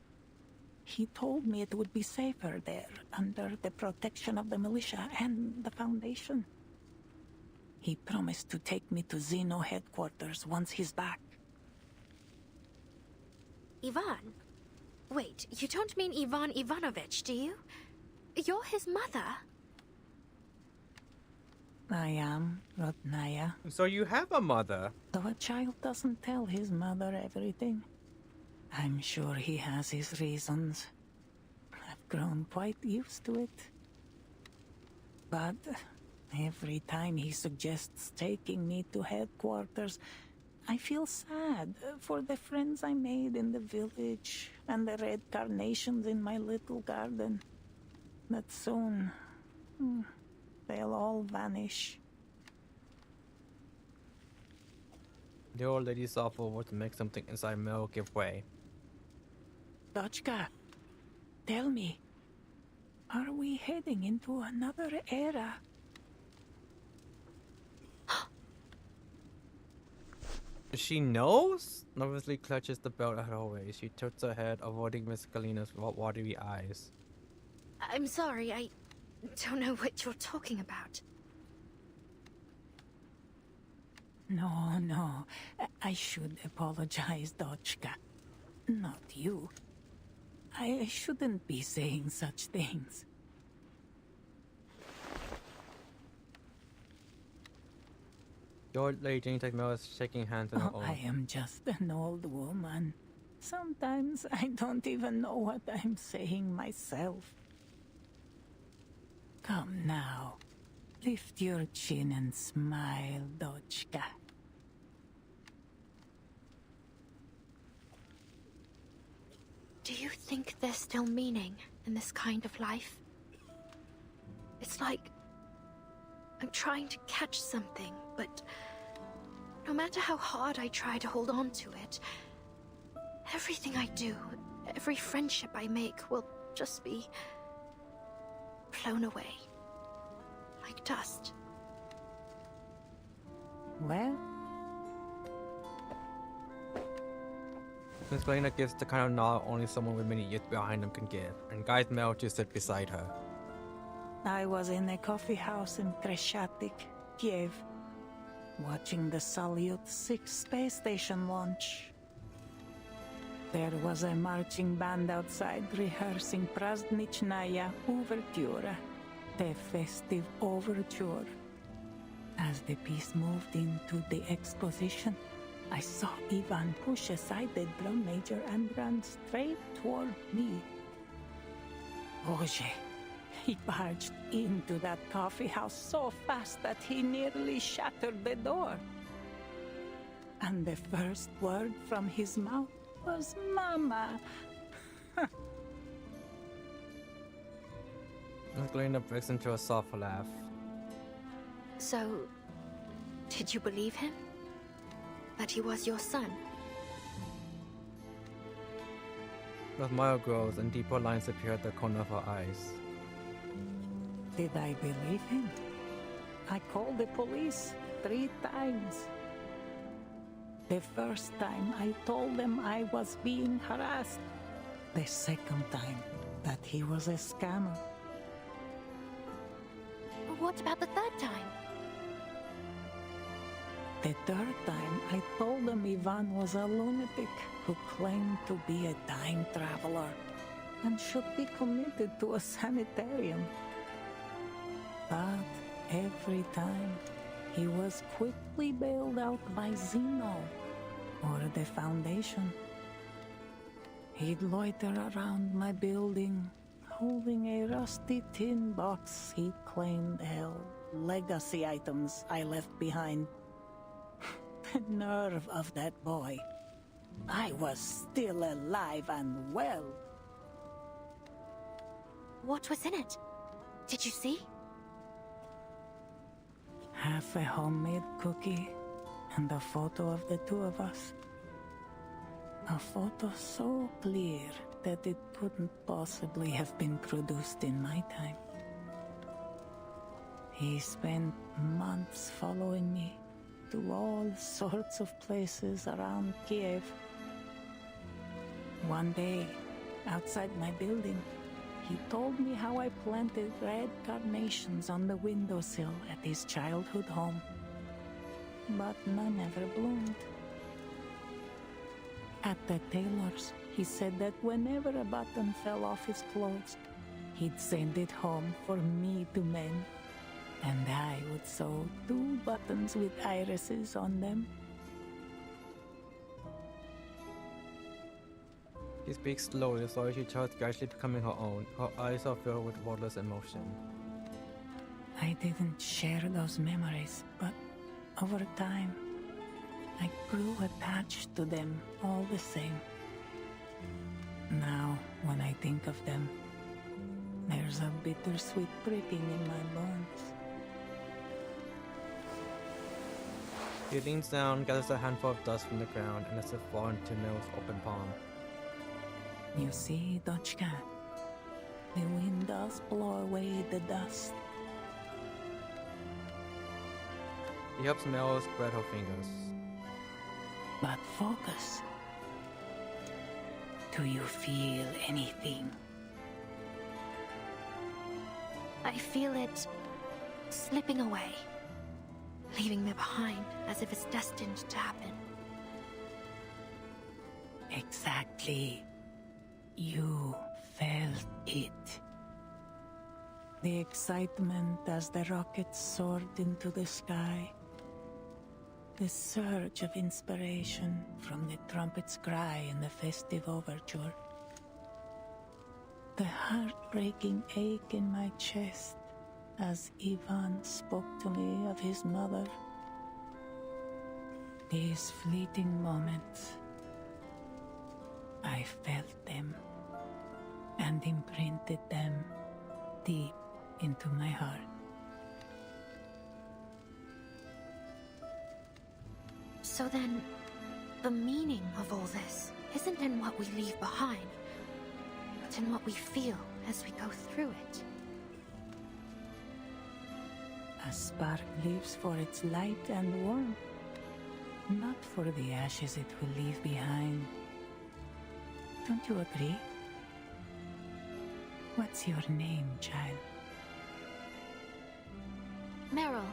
He told me it would be safer there, under the protection of the militia and the Foundation. He promised to take me to Zeno headquarters once he's back. Ivan? Wait, you don't mean Ivan Ivanovich, do you? You're his mother. I am, Rodnaya. So you have a mother? Though a child doesn't tell his mother everything. I'm sure he has his reasons. I've grown quite used to it. But every time he suggests taking me to headquarters, I feel sad for the friends I made in the village and the red carnations in my little garden. That soon, they'll all vanish. The old lady saw forward to make something inside Mel give way. Dochka, tell me, are we heading into another era? She knows? Nervously clutches the belt at her waist. She tilts her head, avoiding Miss Galina's watery eyes. I'm sorry, I don't know what you're talking about. No. I should apologize, Dochka. Not you. I shouldn't be saying such things. The old lady takes Mel is shaking hands on her own. I am just an old woman. Sometimes I don't even know what I'm saying myself. Come now. Lift your chin and smile, Dochka. Do you think there's still meaning in this kind of life? It's like I'm trying to catch something, but no matter how hard I try to hold on to it, everything I do, every friendship I make will just be blown away. Like dust. Well? Miss Galina gives the kind of nod only someone with many years behind them can give, and guides Mel to sit beside her. I was in a coffee house in Kreshatik, Kiev, watching the Salyut 6 space station launch. There was a marching band outside rehearsing Prazdnichnaya Overture, the festive overture. As the piece moved into the exposition, I saw Ivan push aside the drum major and run straight toward me. Boże, he barged into that coffee house so fast that he nearly shattered the door. And the first word from his mouth was Mama. Miss Galina breaks into a soft laugh. So, did you believe him? That he was your son? The smile grows and deeper lines appear at the corner of her eyes. Did I believe him? I called the police 3 times. The first time I told them I was being harassed. The second time that he was a scammer. What about the third time? The third time, I told them Ivan was a lunatic who claimed to be a time traveler and should be committed to a sanitarium. But every time, he was quickly bailed out by Zeno or the Foundation. He'd loiter around my building, holding a rusty tin box he claimed held legacy items I left behind. The nerve of that boy. I was still alive and well. What was in it? Did you see? Half a homemade cookie and a photo of the two of us. A photo so clear that it couldn't possibly have been produced in my time. He spent months following me to all sorts of places around Kiev. One day, outside my building, he told me how I planted red carnations on the windowsill at his childhood home. But none ever bloomed. At the tailor's, he said that whenever a button fell off his clothes, he'd send it home for me to mend. And I would sew 2 buttons with irises on them. She speaks slowly, so she tells gradually becoming her own. Her eyes are filled with wordless emotion. I didn't share those memories, but over time, I grew attached to them all the same. Now, when I think of them, there's a bittersweet pricking in my bones. He leans down, gathers a handful of dust from the ground, and lets it fall into Mill's open palm. You see, Dochka, the wind does blow away the dust. He helps Mill spread her fingers. But focus. Do you feel anything? I feel it slipping away, leaving me behind as if it's destined to happen. Exactly. You felt it. The excitement as the rockets soared into the sky. The surge of inspiration from the trumpet's cry in the festive overture. The heartbreaking ache in my chest as Ivan spoke to me of his mother. These fleeting moments, I felt them and imprinted them deep into my heart. So then, the meaning of all this isn't in what we leave behind, but in what we feel as we go through it. A spark lives for its light and warmth, not for the ashes it will leave behind. Don't you agree? What's your name, child? Meryl.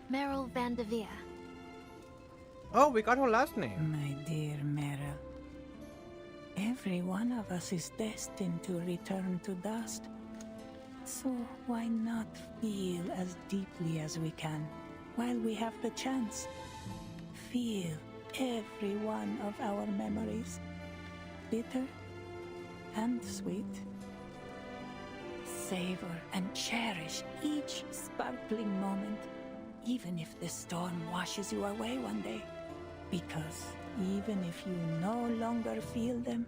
Meryl Van de Veer. Oh, we got her last name. My dear Meryl. Every one of us is destined to return to dust. So why not feel as deeply as we can while we have the chance? Feel every one of our memories, bitter and sweet. Savor and cherish each sparkling moment, even if the storm washes you away one day. Because even if you no longer feel them,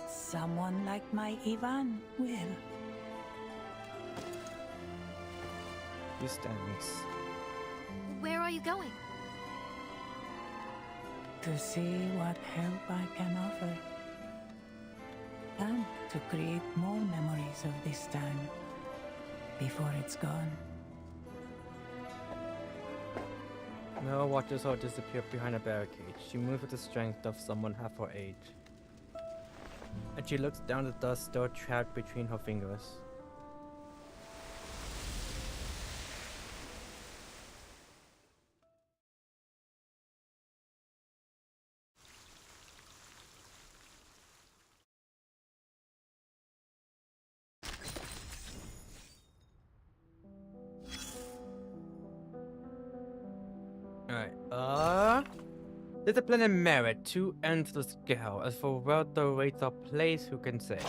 someone like my Ivan will. He stands. Where are you going? To see what help I can offer. And to create more memories of this time before it's gone. Mel watches her disappear behind a barricade. She moves with the strength of someone half her age. And she looks down at the dust still trapped between her fingers. Alright, discipline and merit, 2 ends the scale. As for where the rates are placed, who can say?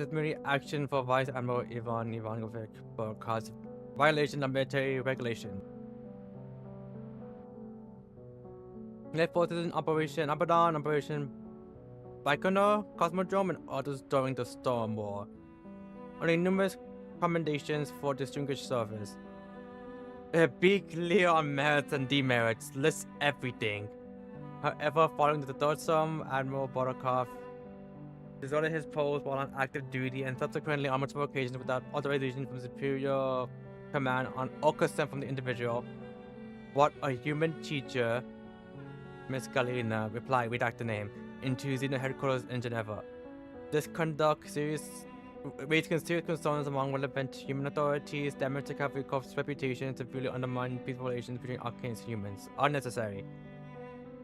disciplinary action for Vice Admiral Ivan Ivanovic for cause violation of military regulation. Net forces in Operation Abaddon, Operation Baikonur, Cosmodrome, and others during the Storm War. Only numerous commendations for distinguished service. A big clear on merits and demerits, lists everything. However, following the third storm, Admiral Borodkov deserted his post while on active duty and subsequently on multiple occasions without authorization from superior command or consent from the individual. What a human teacher, Miss Galina replied, redact the name, into Xeno headquarters in Geneva. This conduct raised serious concerns among relevant human authorities, damaged the Cavalry Corps' reputation, and severely undermined peaceful relations between Arcane's humans. Unnecessary.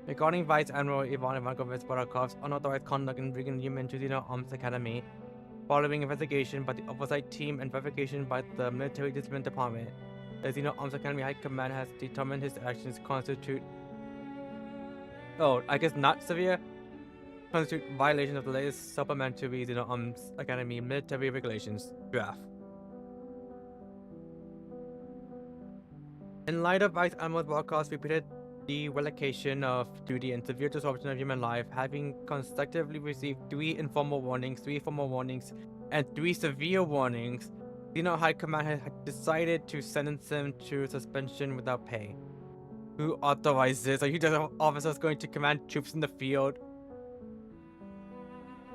Regarding Vice Admiral Ivan Ivanovich Borodkov's unauthorized conduct in bringing human to Xeno Arms Academy, following investigation by the oversight team and verification by the Military Discipline Department, the Xeno Arms Academy High Command has determined his actions constitute not severe, constitute violation of the latest supplementary Xeno Arms Academy military regulations draft. In light of Vice Admiral Borodkov's repeated derelocation of duty and severe disruption of human life, having consecutively received 3 informal warnings, 3 formal warnings, and 3 severe warnings, Xeno High Command had decided to sentence him to suspension without pay. Who authorized this? Are you just officers going to command troops in the field?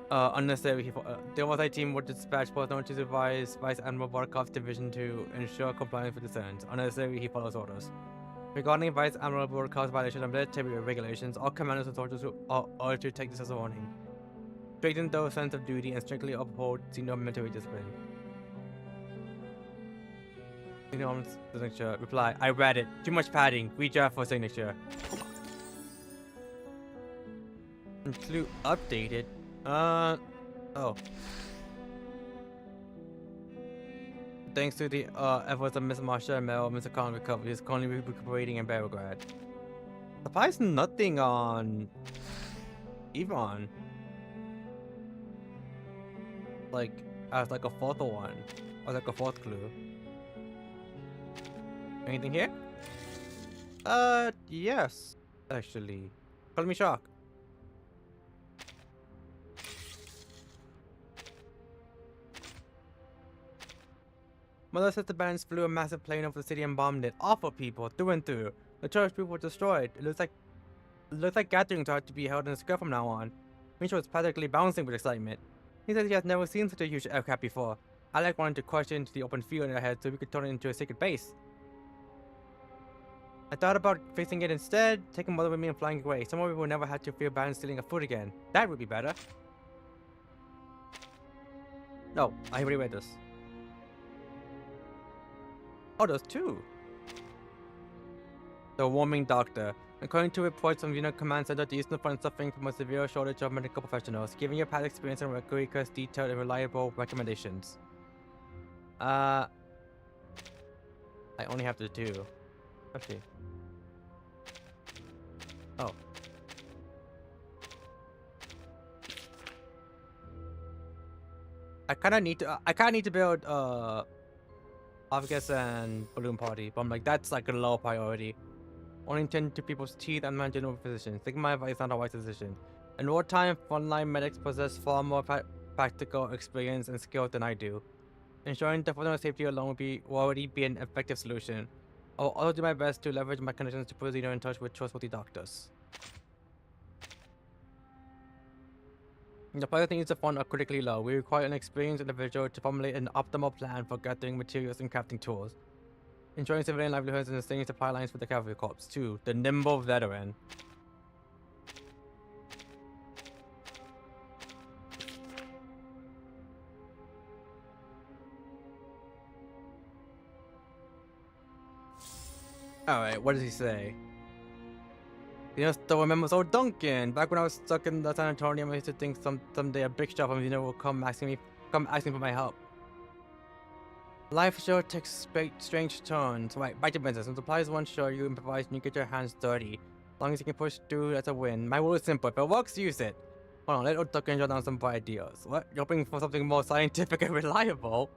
Unnecessary. The oversight team would dispatch personnel to supervise Vice Admiral Borodkov's division to ensure compliance with the sentence. Unnecessary. He follows orders. Regarding Vice Admiral Borodkov's violation of military regulations, all commanders and soldiers are urged to take this as a warning. Straighten their sense of duty and strictly uphold senior military discipline. Signature. Reply. I read it. Too much padding. Redraft for signature. Include updated. Oh. Thanks to the efforts of Miss Marsha and Mel, Mr. Khan recovery is currently recuperating in Belgrade. Supplies nothing on Ivan. Like, as like a fourth one. Or like a fourth clue. Anything here? Yes. Actually. Call me shock. Mother says the bands flew a massive plane over the city and bombed it. Awful people, through and through. The church people were destroyed. It looks like gatherings are to be held in a square from now on. Mitchell was practically bouncing with excitement. He says he has never seen such a huge aircraft before. Alec wanted to crush it into the open field ahead so we could turn it into a sacred base. I thought about fixing it instead, taking Mother with me and flying away. Somewhere we will never have to fear bands stealing our food again. That would be better. No, I already read this. Oh, there's 2. The Warming Doctor. According to reports from Xeno Command Center, the Eastern Front is suffering from a severe shortage of medical professionals, giving your past experience and rigorous, detailed, and reliable recommendations. I only have the 2. Okay. Oh. I kinda need to build Officers and Balloon Party, but I'm like, that's like a low priority. Only tend to people's teeth and manage general physicians. Taking my advice is not a wise decision. In wartime, frontline medics possess far more practical experience and skill than I do. Ensuring the frontline safety alone will already be an effective solution. I will also do my best to leverage my connections to put Xeno in touch with trustworthy doctors. The piloting needs to fund are critically low. We require an experienced individual to formulate an optimal plan for gathering materials and crafting tools. Ensuring civilian livelihoods and sustaining supply lines for the Cavalry Corps. 2. The nimble veteran. Alright, what does he say? You know, still remembers old Duncan. Back when I was stuck in the sanatorium, I used to think someday a big shot from will come asking for my help. Life sure takes strange turns. Right, back to business. When supplies won't show you improvise and you get your hands dirty. As long as you can push through, that's a win. My rule is simple. If it works, use it. Hold on, let Otaku jot down some ideas. What? You're hoping for something more scientific and reliable?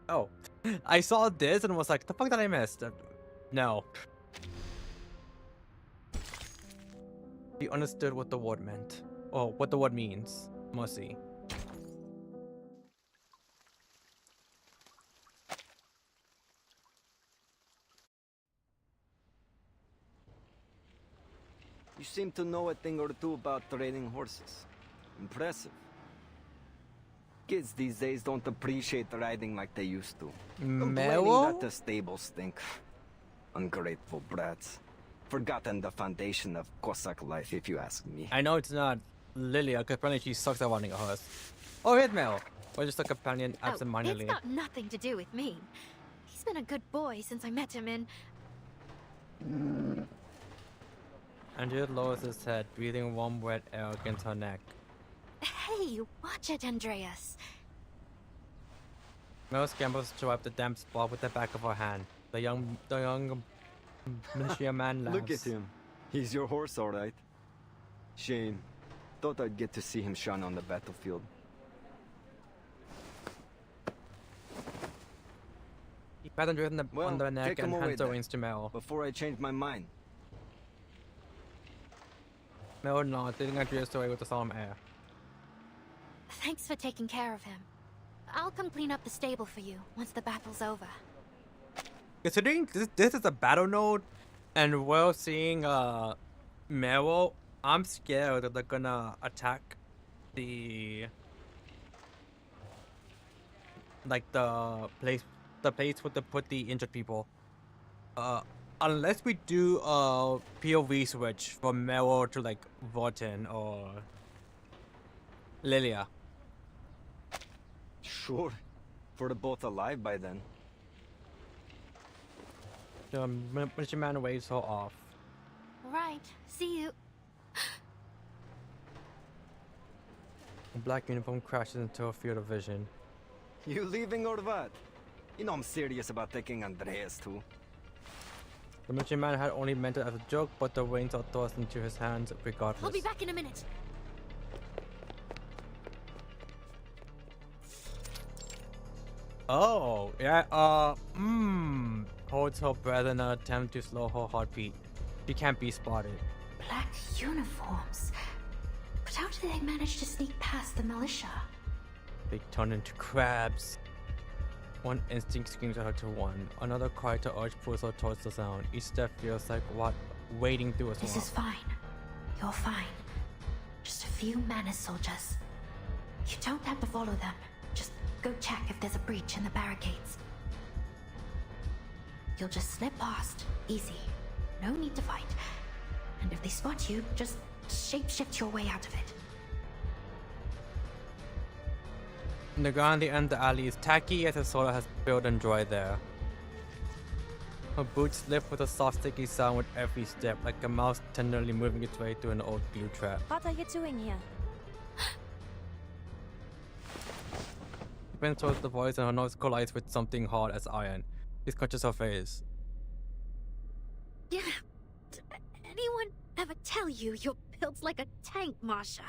Oh. I saw this and was like, the fuck did I miss? No. He understood what the word meant. Or what the word means. Mercy. You seem to know a thing or two about training horses. Impressive. Kids these days don't appreciate riding like they used to. Complaining that the stables stink. Ungrateful brats. Forgotten the foundation of Cossack life, if you ask me. I know it's not Lilia, because apparently she sucks at running a horse. Oh, hit Mel. Or just a companion absentmindedly. It's got nothing to do with me. He's been a good boy since I met him in... Andrea lowers his head, breathing warm, wet air against her neck. Hey, watch it, Andreas. Mel scambles to wipe the damp spot with the back of her hand. The young militia man laughs. Look at him. He's your horse, all right. Shame. Thought I'd get to see him shine on the battlefield. He pat Andrea on the neck and hands the reins to Mel. Before I change my mind. Mel nods, leading Andreas away with a solemn air. Thanks for taking care of him. I'll come clean up the stable for you once the battle's over. Considering this is a battle node, and we're seeing Meryl, I'm scared that they're gonna attack the place where they put the injured people. Unless we do a POV switch from Meryl to like Vorten or Lilia. Sure. For the both alive by then. The militia man waves her off. Right. See you. A black uniform crashes into her field of vision. You leaving or what? You know I'm serious about taking Andreas too. The military man had only meant it as a joke, but the reins are thrust into his hands regardless. I'll be back in a minute. Oh, yeah, holds her breath in an attempt to slow her heartbeat. She can't be spotted. Black uniforms? But how did they manage to sneak past the militia? They turn into crabs. One instinct screams at her to run. Another cry to urge pulls her towards the sound. Each step feels like wading through a swamp. This is fine. You're fine. Just a few Manus soldiers. You don't have to follow them. Just go check if there's a breach in the barricades. You'll just slip past. Easy. No need to fight. And if they spot you, just shapeshift your way out of it. The ground at the end of the alley is tacky as the soil has spilled and dried there. Her boots slip with a soft sticky sound with every step, like a mouse tenderly moving its way through an old glue trap. What are you doing here? She bends towards the voice and her nose collides with something hard as iron. She scratches her face. Yeah. Did anyone ever tell you you're built like a tank, Marsha?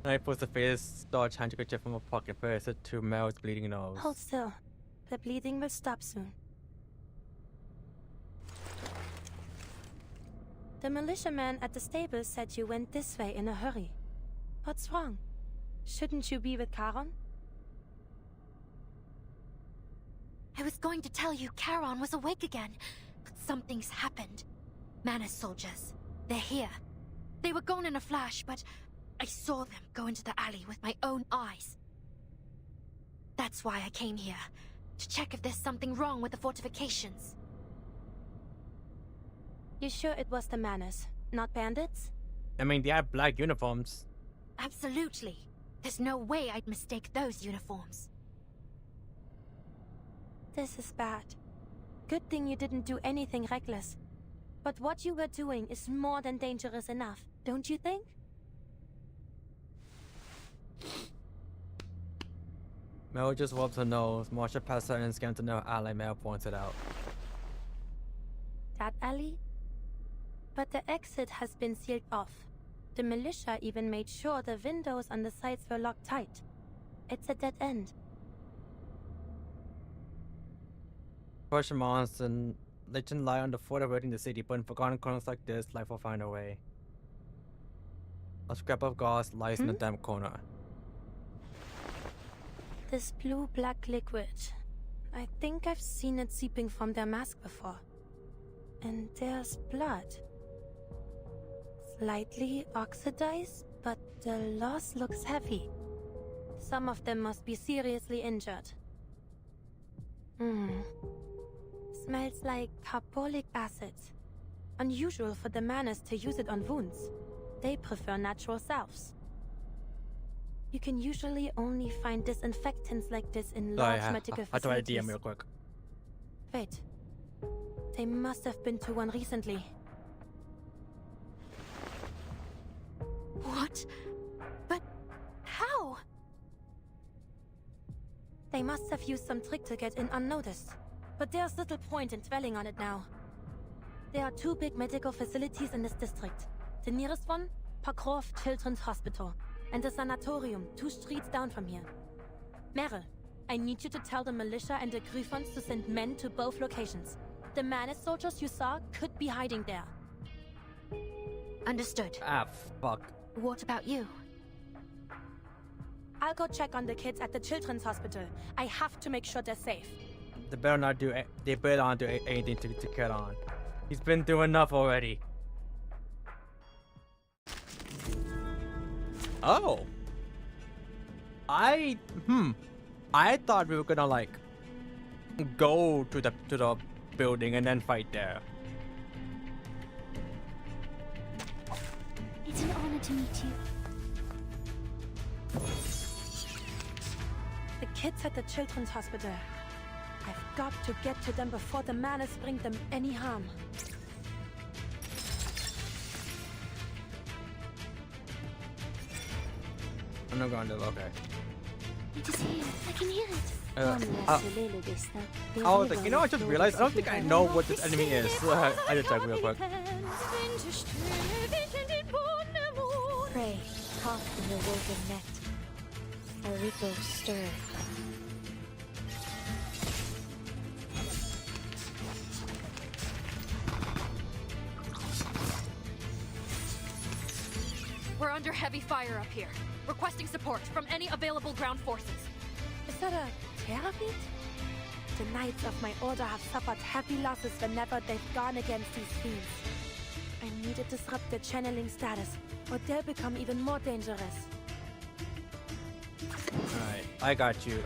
I pulls the face large handkerchief from her pocket, press it to Mel's bleeding nose. Hold still. The bleeding will stop soon. The militiaman at the stable said you went this way in a hurry. What's wrong? Shouldn't you be with Charon? I was going to tell you Charon was awake again, but something's happened. Manus soldiers. They're here. They were gone in a flash, but I saw them go into the alley with my own eyes. That's why I came here, to check if there's something wrong with the fortifications. You sure it was the Manus, not bandits? I mean, they have black uniforms. Absolutely. There's no way I'd mistake those uniforms. This is bad. Good thing you didn't do anything reckless. But what you were doing is more than dangerous enough, don't you think? Mel just wubs her nose. Marsha passed her and scanned to know alley. Mel pointed out. That alley? But the exit has been sealed off. The militia even made sure the windows on the sides were locked tight. It's a dead end. Question marks and legend lie on the fort awaiting the city, but in forgotten corners like this, life will find a way. A scrap of gauze lies in the damp corner. This blue-black liquid. I think I've seen it seeping from their mask before. And there's blood. Slightly oxidized, but the loss looks heavy. Some of them must be seriously injured. Smells like carbolic acid. Unusual for the Manus to use it on wounds. They prefer natural salves. You can usually only find disinfectants like this in large medical facilities. I'll try to DM real quick. Wait. They must have been to one recently. What? But how? They must have used some trick to get in unnoticed. But there's little point in dwelling on it now. There are 2 big medical facilities in this district. The nearest one, Pakrof Children's Hospital, and the sanatorium 2 streets down from here. Meryl, I need you to tell the militia and the Griffons to send men to both locations. The Manus soldiers you saw could be hiding there. Understood. Ah, fuck. What about you? I'll go check on the kids at the Children's Hospital. I have to make sure they're safe. They better not do anything to get on. He's been through enough already. Oh. I thought we were gonna like go to the building and then fight there. It's an honor to meet you. The kids at the Children's Hospital. I've got to get to them before the Manus bring them any harm. I'm not going to. Okay. It is here. I can hear it. I was like, you know, I just realized I don't think I know what this enemy is. So I just check real quick. Pray, caught in the woven net. A ripple stir. We're under heavy fire up here. Requesting support from any available ground forces. Is that a terror beat? The Knights of my order have suffered heavy losses whenever they've gone against these fiends. I need to disrupt their channeling status, or they'll become even more dangerous. Alright, I got you.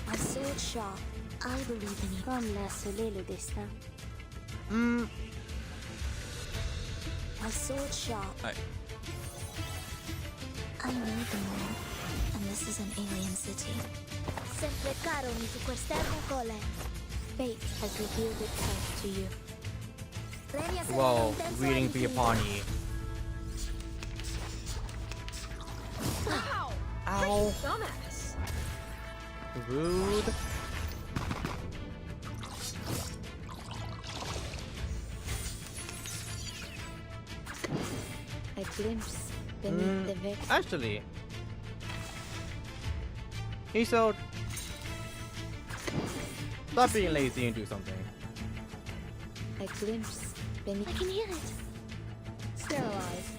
My sword sharp. I believe in you. Comme la soleil le destin. My sword sharp. Right. I know the moon, and this is an alien city. Sempre caro mi su quest'ermo cole. Fate has revealed itself to you. Whoa, reading for Yapani. Ow! Ow. Dumbass. Rude. A glimpse beneath the veil. Actually, he sold. Stop being lazy and do something. A glimpse beneath. I can hear it. Sterilize.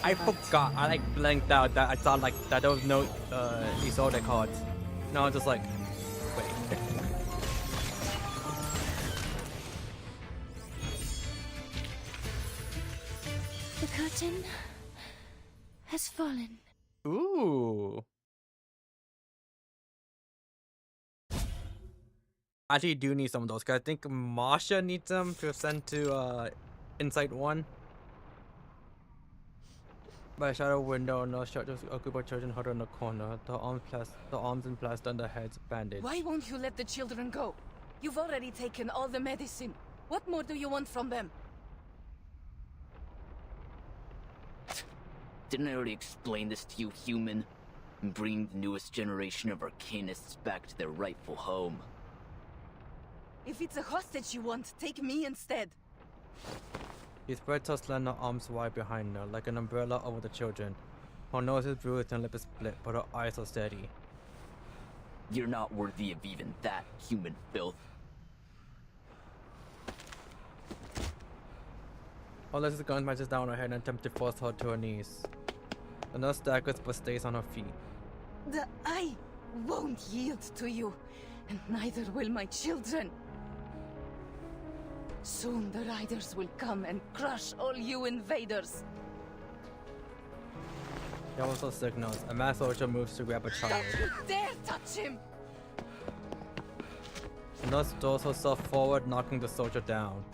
I forgot. I like blanked out that I thought like that there was no Isolde cards. No, I'm just like, wait. The curtain has fallen. Ooh. Actually, do need some of those because I think Marsha needs them to send to Insight 1. By a shadow window, no shelters occupied children huddled in the corner. The arms and plaster on the heads bandaged. Why won't you let the children go? You've already taken all the medicine. What more do you want from them? Didn't I already explain this to you, human? Bringing the newest generation of arcanists back to their rightful home. If it's a hostage you want, take me instead. He spreads her slender arms wide behind her, like an umbrella over the children. Her nose is bruised and lip is split, but her eyes are steady. You're not worthy of even that, human filth. Olis's gun smashes down her head and attempts to force her to her knees. The nurse staggers but stays on her feet. I won't yield to you, and neither will my children. Soon the riders will come and crush all you invaders. He also signals. A mass soldier moves to grab a child. Don't you dare touch him! The nurse throws herself forward, knocking the soldier down.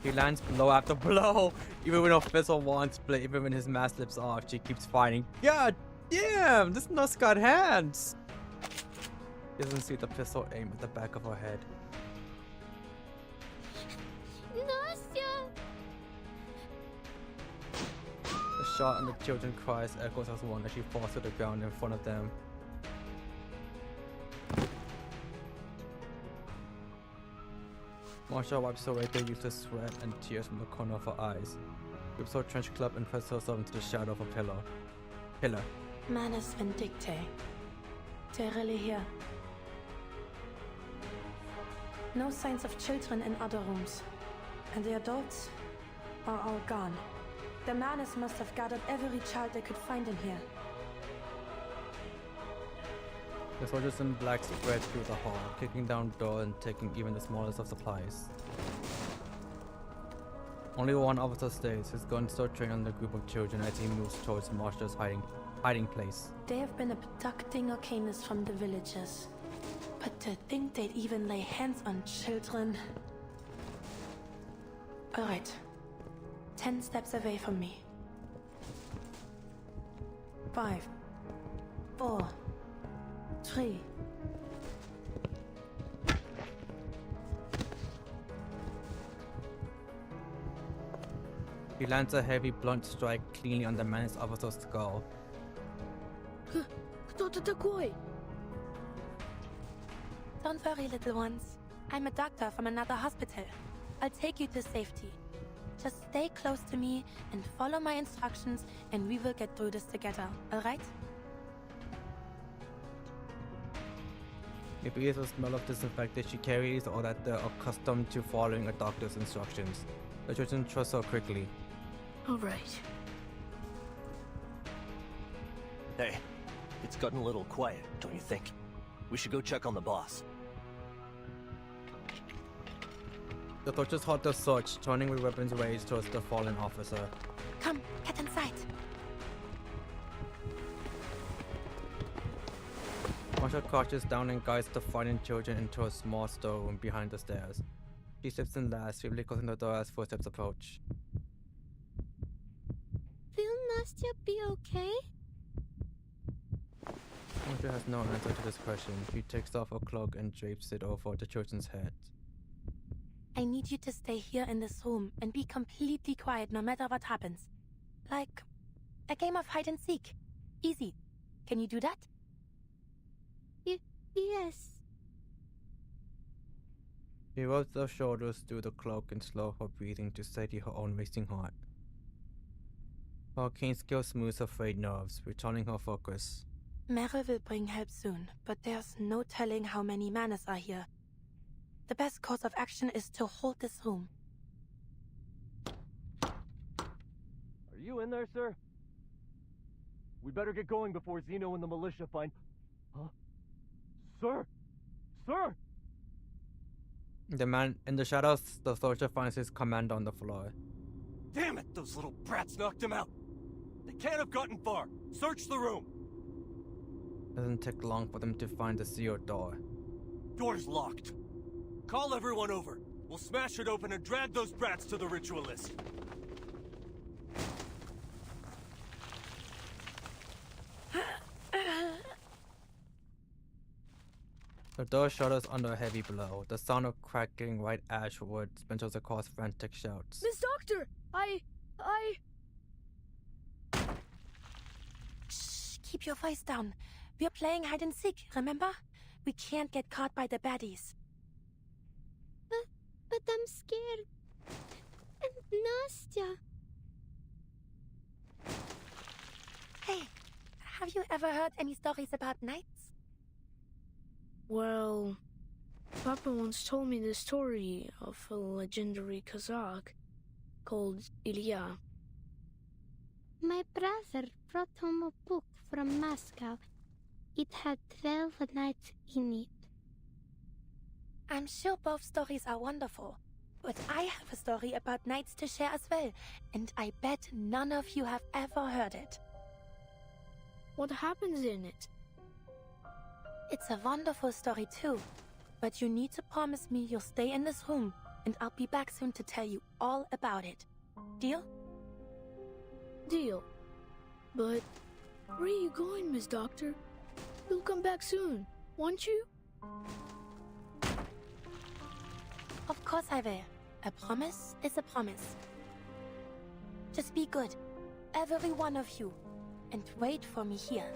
He lands blow after blow. Even when her fist or wand split, even when his mask slips off, she keeps fighting. God damn, this nurse got hands. He doesn't see the pistol aim at the back of her head. The shot and the children's cries echoes as one as she falls to the ground in front of them. Marsha wipes away the useless sweat and tears from the corner of her eyes. Grips her trench club and presses herself into the shadow of a pillar. Manus Vindicte. They're really here. No signs of children in other rooms. And the adults are all gone. The Manus must have gathered every child they could find in here. The soldiers in black spread through the hall, kicking down doors and taking even the smallest of supplies. Only one officer stays, his gun still trained on the group of children as he moves towards Marsha's hiding place. They have been abducting Arcanists from the villages. But to think they'd even lay hands on children... Alright. 10 steps away from me. 5, 4, 3. He lands a heavy blunt strike cleanly on the man's officer's skull. Don't worry, little ones. I'm a doctor from another hospital. I'll take you to safety. Just stay close to me and follow my instructions and we will get through this together, alright? Maybe it's the smell of disinfectant she carries or that they're accustomed to following a doctor's instructions. The children trust her quickly. Alright. Hey, it's gotten a little quiet, don't you think? We should go check on the boss. The soldiers halt the search, turning with weapons raised towards the fallen officer. Come, get inside. Marsha crouches down and guides the frightened children into a small storeroom behind the stairs. She slips in last, swiftly closing the door as footsteps approach. Will Nastya be okay? Marsha has no answer to this question. She takes off her cloak and drapes it over the children's heads. I need you to stay here in this room and be completely quiet no matter what happens. Like a game of hide and seek. Easy. Can you do that? Yes. She rolls her shoulders through the cloak and slows her breathing to steady her own racing heart. Her arcane skill smooths her frayed nerves, returning her focus. Meryl will bring help soon, but there's no telling how many Manus are here. The best course of action is to hold this room. Are you in there, sir? We better get going before Zeno and the militia find... Huh? Sir! Sir! The man in the shadows, the soldier finds his commander on the floor. Damn it! Those little brats knocked him out! They can't have gotten far! Search the room! Doesn't take long for them to find the sealed door. Door's locked. Call everyone over. We'll smash it open and drag those brats to the ritualist. The door shudders under a heavy blow. The sound of crackling white ash wood splinters across frantic shouts. Miss Doctor! keep your voice down. We're playing hide and seek, remember? We can't get caught by the baddies. But I'm scared. And Nastya. Hey, have you ever heard any stories about knights? Well, Papa once told me the story of a legendary Kazakh called Ilya. My brother brought home a book from Moscow. It had 12 knights in it. I'm sure both stories are wonderful, but I have a story about knights to share as well, and I bet none of you have ever heard it. What happens in it? It's a wonderful story too, but you need to promise me you'll stay in this room, and I'll be back soon to tell you all about it. Deal? Deal. But where are you going, Miss Doctor? You'll come back soon, won't you? Of course I will. A promise is a promise. Just be good, every one of you, and wait for me here.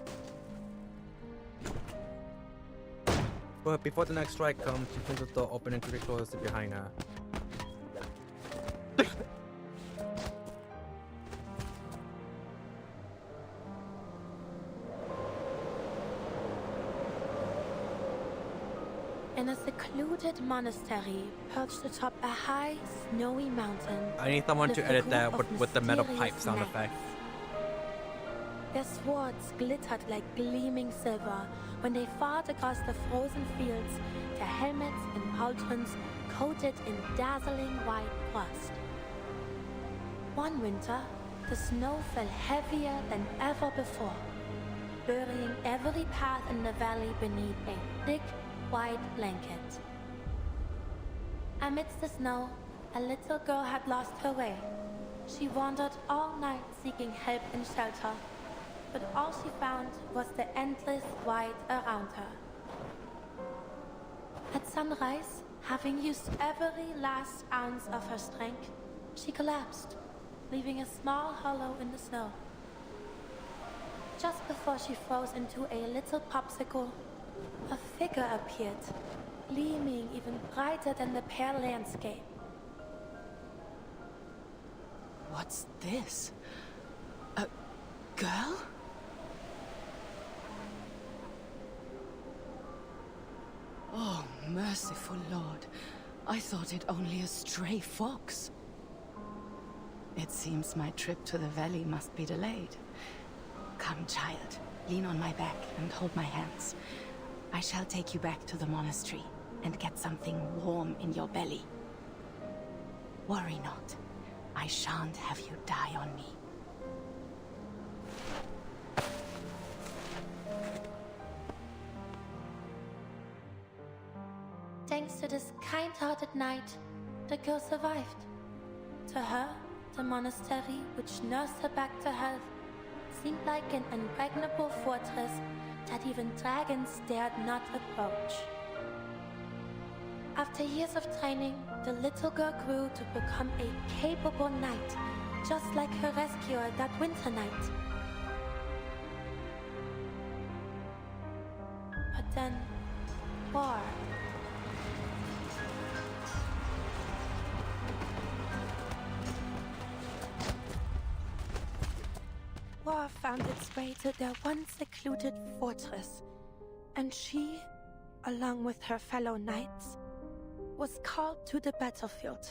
But before the next strike comes, you can just open and quickly close it behind her. In a secluded monastery perched atop a high, snowy mountain. I need someone to edit that with the metal pipe sound effect. Their swords glittered like gleaming silver when they fought across the frozen fields, their helmets and pauldrons coated in dazzling white frost. One winter, the snow fell heavier than ever before, burying every path in the valley beneath a thick, white blanket. Amidst the snow, a little girl had lost her way. She wandered all night seeking help and shelter, but all she found was the endless white around her. At sunrise, having used every last ounce of her strength, she collapsed, leaving a small hollow in the snow. Just before she froze into a little popsicle, a figure appeared, gleaming even brighter than the pale landscape. What's this? A girl? Oh, merciful Lord. I thought it only a stray fox. It seems my trip to the valley must be delayed. Come, child. Lean on my back and hold my hands. I shall take you back to the monastery and get something warm in your belly. Worry not. I shan't have you die on me. Thanks to this kind-hearted knight, the girl survived. To her, the monastery, which nursed her back to health, seemed like an impregnable fortress that even dragons dared not approach. After years of training, the little girl grew to become a capable knight, just like her rescuer that winter night. But then, war. War found its way to their once secluded fortress, and she, along with her fellow knights, was called to the battlefield.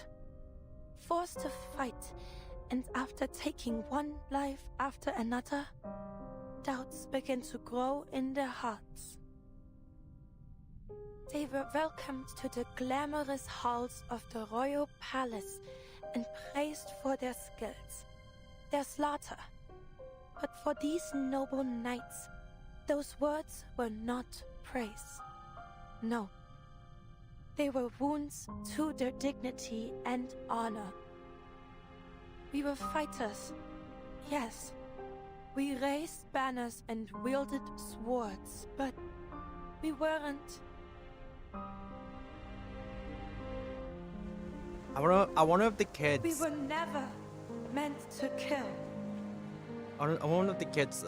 Forced to fight, and after taking one life after another, doubts began to grow in their hearts. They were welcomed to the glamorous halls of the royal palace and praised for their skills, their slaughter. But for these noble knights, those words were not praise. No. They were wounds to their dignity and honor. We were fighters, yes. We raised banners and wielded swords, but we weren't. I wonder if the kids. We were never meant to kill. I wonder if the kids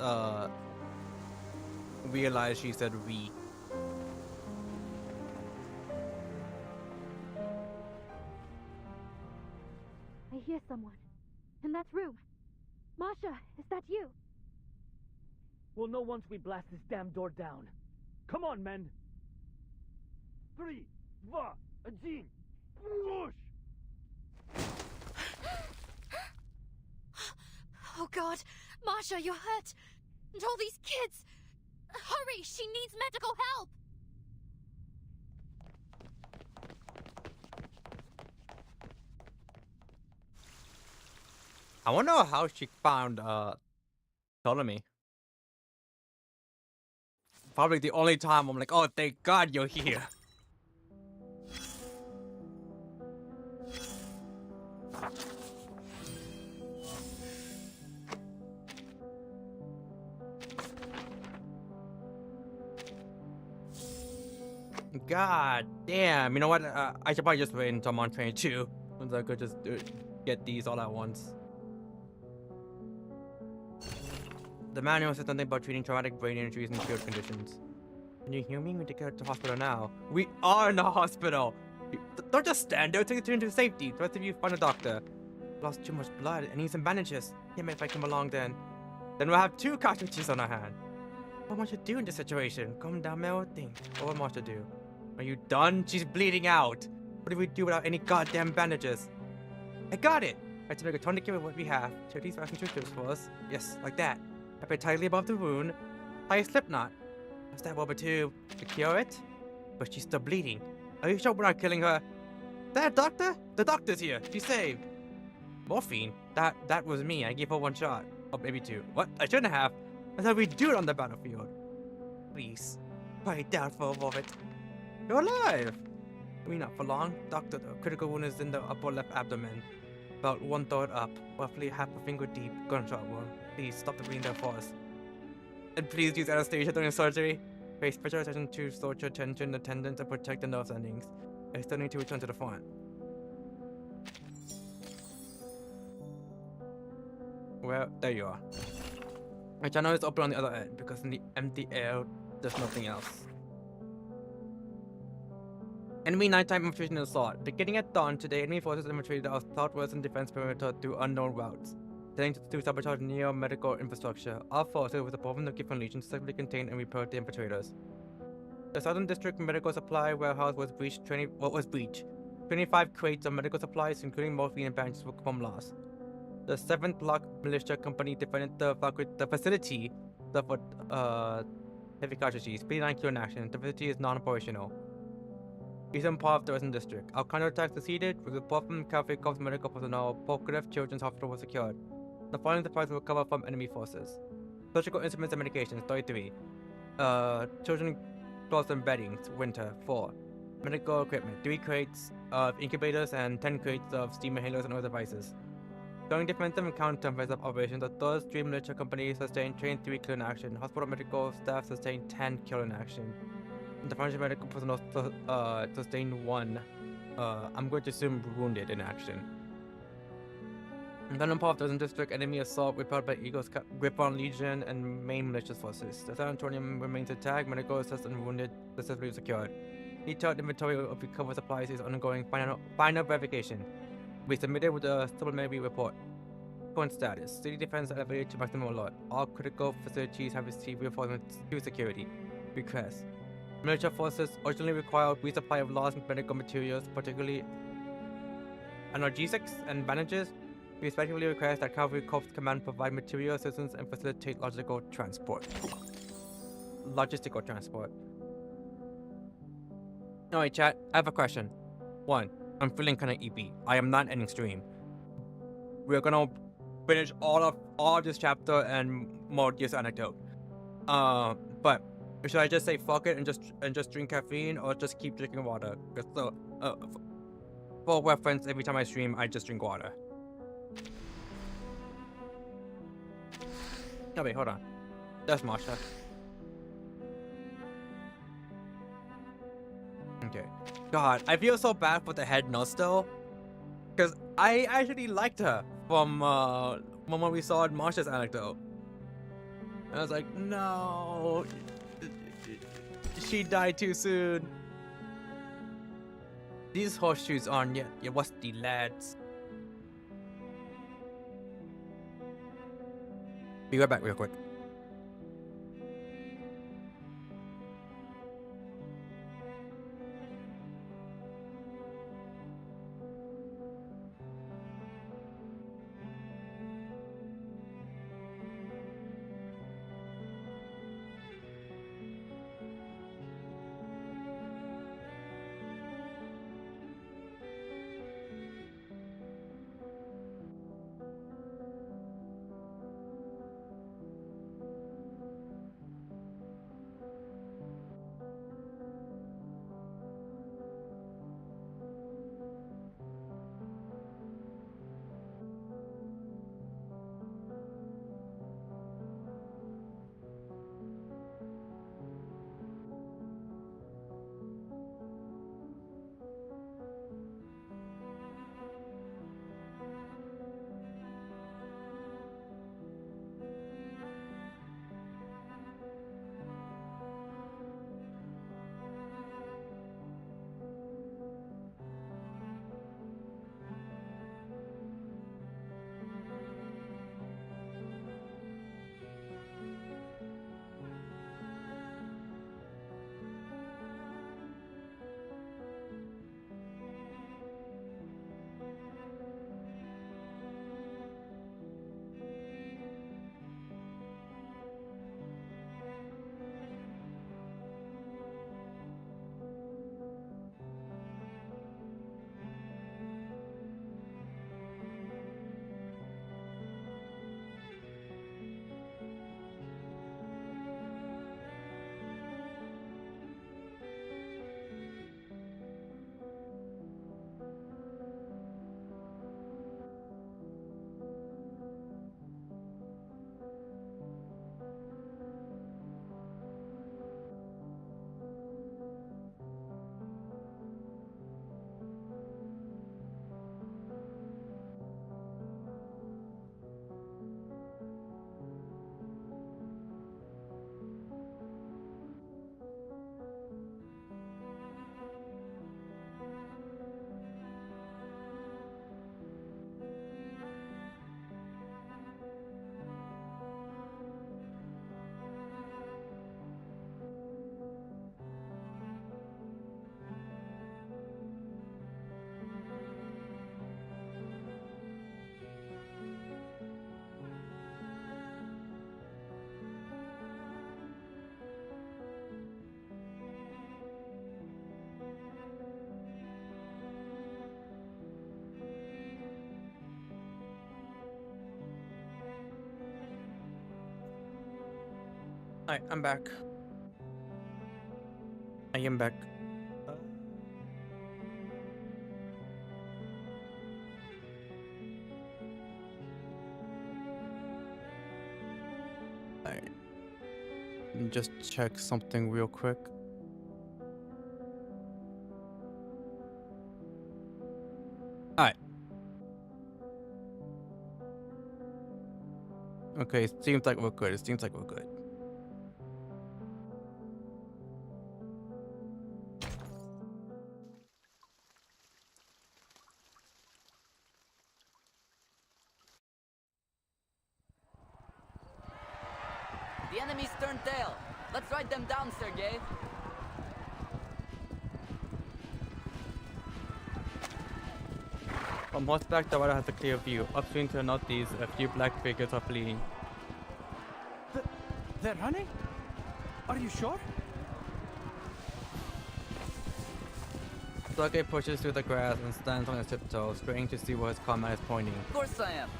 realized she said we. I hear someone. In that room. Masha, is that you? We'll know once we blast this damn door down. Come on, men. 3, 2, 1, push! Oh god, Masha, you're hurt. And all these kids. Hurry, she needs medical help. I wonder how she found Ptolemy. Probably the only time I'm like, oh, thank God you're here. God damn. You know what? I should probably just wait until I'm on train 2. Since I could just get these all at once. The manual says nothing about treating traumatic brain injuries in cured conditions. Can you hear me? We need to get to the hospital now. We are in the hospital! Don't just stand there, take the train to safety. The rest of you find a doctor. Lost too much blood and need some bandages. Damn it, if I come along then. Then we'll have 2 casualties on our hand. What must you do in this situation? Calm down, Mel. Think. What must you do? Are you done? She's bleeding out. What do we do without any goddamn bandages? I got it! I have to make a tourniquet with what we have. Tear these fasten strips for us. Yes, like that. Wrap it tightly above the wound. Tie a slip knot. Is that rubber tube to cure it? But she's still bleeding. Are you sure we're not killing her? That doctor? The doctor's here. She's saved. Morphine? That was me. I gave her 1 shot. Or maybe 2. What? I shouldn't have. That's how we do it on the battlefield. Please. Quiet down for a moment. You're alive! I mean, not for long. Doctor, the critical wound is in the upper left abdomen. About 1/3 up. Roughly half a finger deep. Gunshot wound. Please stop the bleeding there for us. And please use anesthesia during surgery. Pay special attention to suture tension, the tendons, and protect the nerve endings. I still need to return to the front. Well, there you are. My channel is open on the other end because in the empty air, there's nothing else. Enemy nighttime infiltration and assault. Beginning at dawn today, enemy forces infiltrated our southwestern defense perimeter through unknown routes, tending to sabotage neo-medical infrastructure. Our forces, with the support from the Giffen Legion, successfully contained and repelled the infiltrators. The Southern District Medical Supply Warehouse was breached. 25 crates of medical supplies, including morphine and bandages, were from loss. The 7th Block Militia Company defended the facility, suffered heavy casualties. P9 killed in action. The facility is non-operational. Eastern part of the Western District. Our counterattack succeeded. With support from Cafe Corps medical personnel, Polkarev Children's Hospital was secured. The following supplies were recovered from enemy forces. Surgical instruments and medications, 33. Children clothes and beddings, winter, 4. Medical equipment, 3 crates of incubators and 10 crates of steam inhalers and other devices. During defensive and counter-offensive operations, the 3rd Stream Militia Company sustained train 3 killed in action. Hospital medical staff sustained 10 killed in action. The French medical personnel sustained 1. I'm going to assume wounded in action. In the part of the Western District, enemy assault repelled by Eagles, Griffon Legion, and main militia forces. The San Antonio remains intact. Medical assessed and wounded successfully secured. Detailed inventory of recovered supplies is ongoing. Final verification. We submitted with a supplementary report. Current status. City defense elevated to maximum alert. All critical facilities have received reinforcements to security. Request. Militia forces urgently require resupply of lost medical materials, particularly analgesics and bandages. We respectfully request that Cavalry Corps Command provide material assistance and facilitate logistical transport. Alright, chat, I have a question. 1. I'm feeling kinda EP. I am not ending stream. We're gonna finish all of this chapter and more this anecdote. But should I just say fuck it and just drink caffeine, or just keep drinking water? So, for reference, every time I stream, I just drink water. No, wait, hold on. That's Masha. Okay. God, I feel so bad for the head nurse though, because I actually liked her from when we saw Masha's anecdote. And I was like, no, She died too soon. These horseshoes aren't yet. Yeah, what's the lads? Be right back real quick. Alright, I'm back. I am back. Alright. Just check something real quick. Alright. Okay, it seems like we're good. It seems like we're good. The enemy's turned tail. Let's ride them down, Sergei. From horseback, the rider has a clear view. Upstream to the northeast, a few black figures are fleeing. They're running? Are you sure? Sergei pushes through the grass and stands on his tiptoes, straining to see where his comrade is pointing. Of course I am.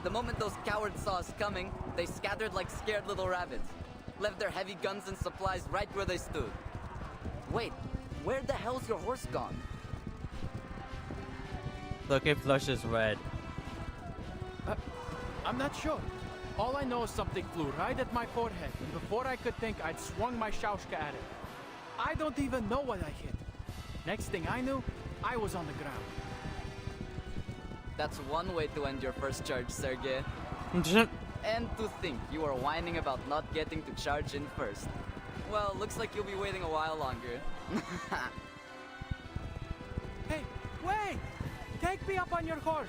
The moment those cowards saw us coming, they scattered like scared little rabbits. Left their heavy guns and supplies right where they stood. Wait, where the hell's your horse gone? Sergei flushes red. I'm not sure. All I know is something flew right at my forehead, and before I could think, I'd swung my shaushka at it. I don't even know what I hit. Next thing I knew, I was on the ground. That's one way to end your first charge, Sergei. And to think you are whining about not getting to charge in first. Well, looks like you'll be waiting a while longer. Hey, wait! Take me up on your horse.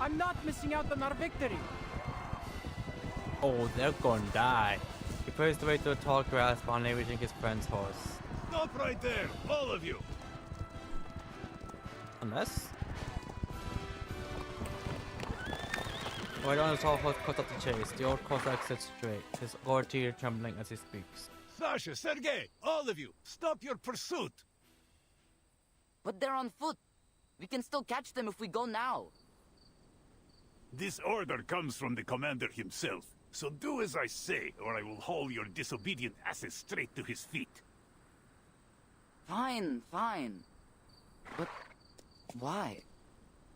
I'm not missing out on our victory. Oh, they're gonna die. He pushed the way to a tall grass, finally reaching his friend's horse. Stop right there, all of you! Unless... Right on the tall horse cut up the chase. The old Cossack sits straight, his lower teeth trembling as he speaks. Sasha, Sergei, all of you, stop your pursuit! But they're on foot. We can still catch them if we go now. This order comes from the commander himself, so do as I say, or I will haul your disobedient asses straight to his feet. Fine, fine. But why?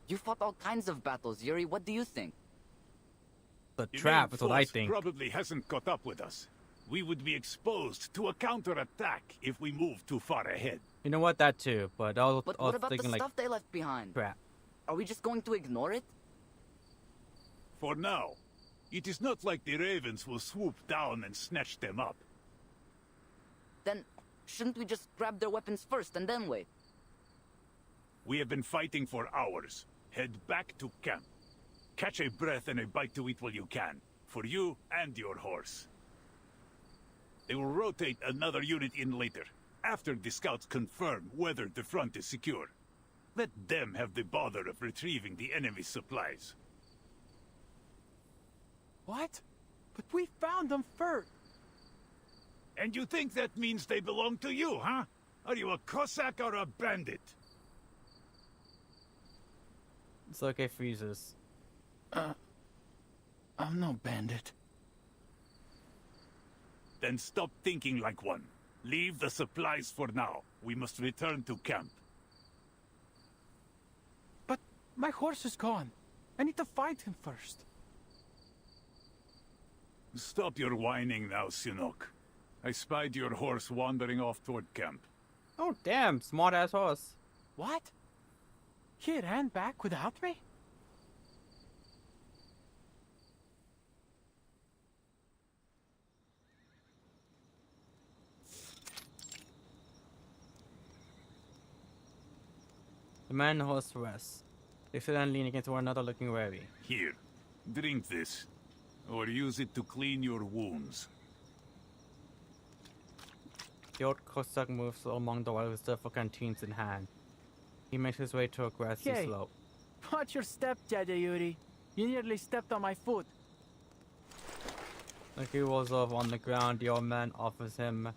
You fought all kinds of battles, Yuri. What do you think? The trap is what I think. Probably hasn't caught up with us. We would be exposed to a counterattack if we move too far ahead. You know what, that too, but I was what about thinking the like... stuff they left behind? Crap. Are we just going to ignore it? For now. It is not like the Ravens will swoop down and snatch them up. Then, shouldn't we just grab their weapons first and then wait? We have been fighting for hours. Head back to camp. Catch a breath and a bite to eat while you can. For you and your horse. They will rotate another unit in later, after the scouts confirm whether the front is secure. Let them have the bother of retrieving the enemy's supplies. What? But we found them first. And you think that means they belong to you, huh? Are you a Cossack or a bandit? Sergei freezes. I'm no bandit. Then stop thinking like one. Leave the supplies for now. We must return to camp. But my horse is gone. I need to find him first. Stop your whining now, Sinok. I spied your horse wandering off toward camp. Oh, damn, smart-ass horse. What? He ran back without me? The man and the horse rest. They sit and lean against one another, looking wary. Here, drink this. Or use it to clean your wounds. The old Cossack moves along the wall with several canteens in hand. He makes his way to a grassy slope. Watch your step, Dada Yuri. You nearly stepped on my foot. Like he rolls off on the ground, the old man offers him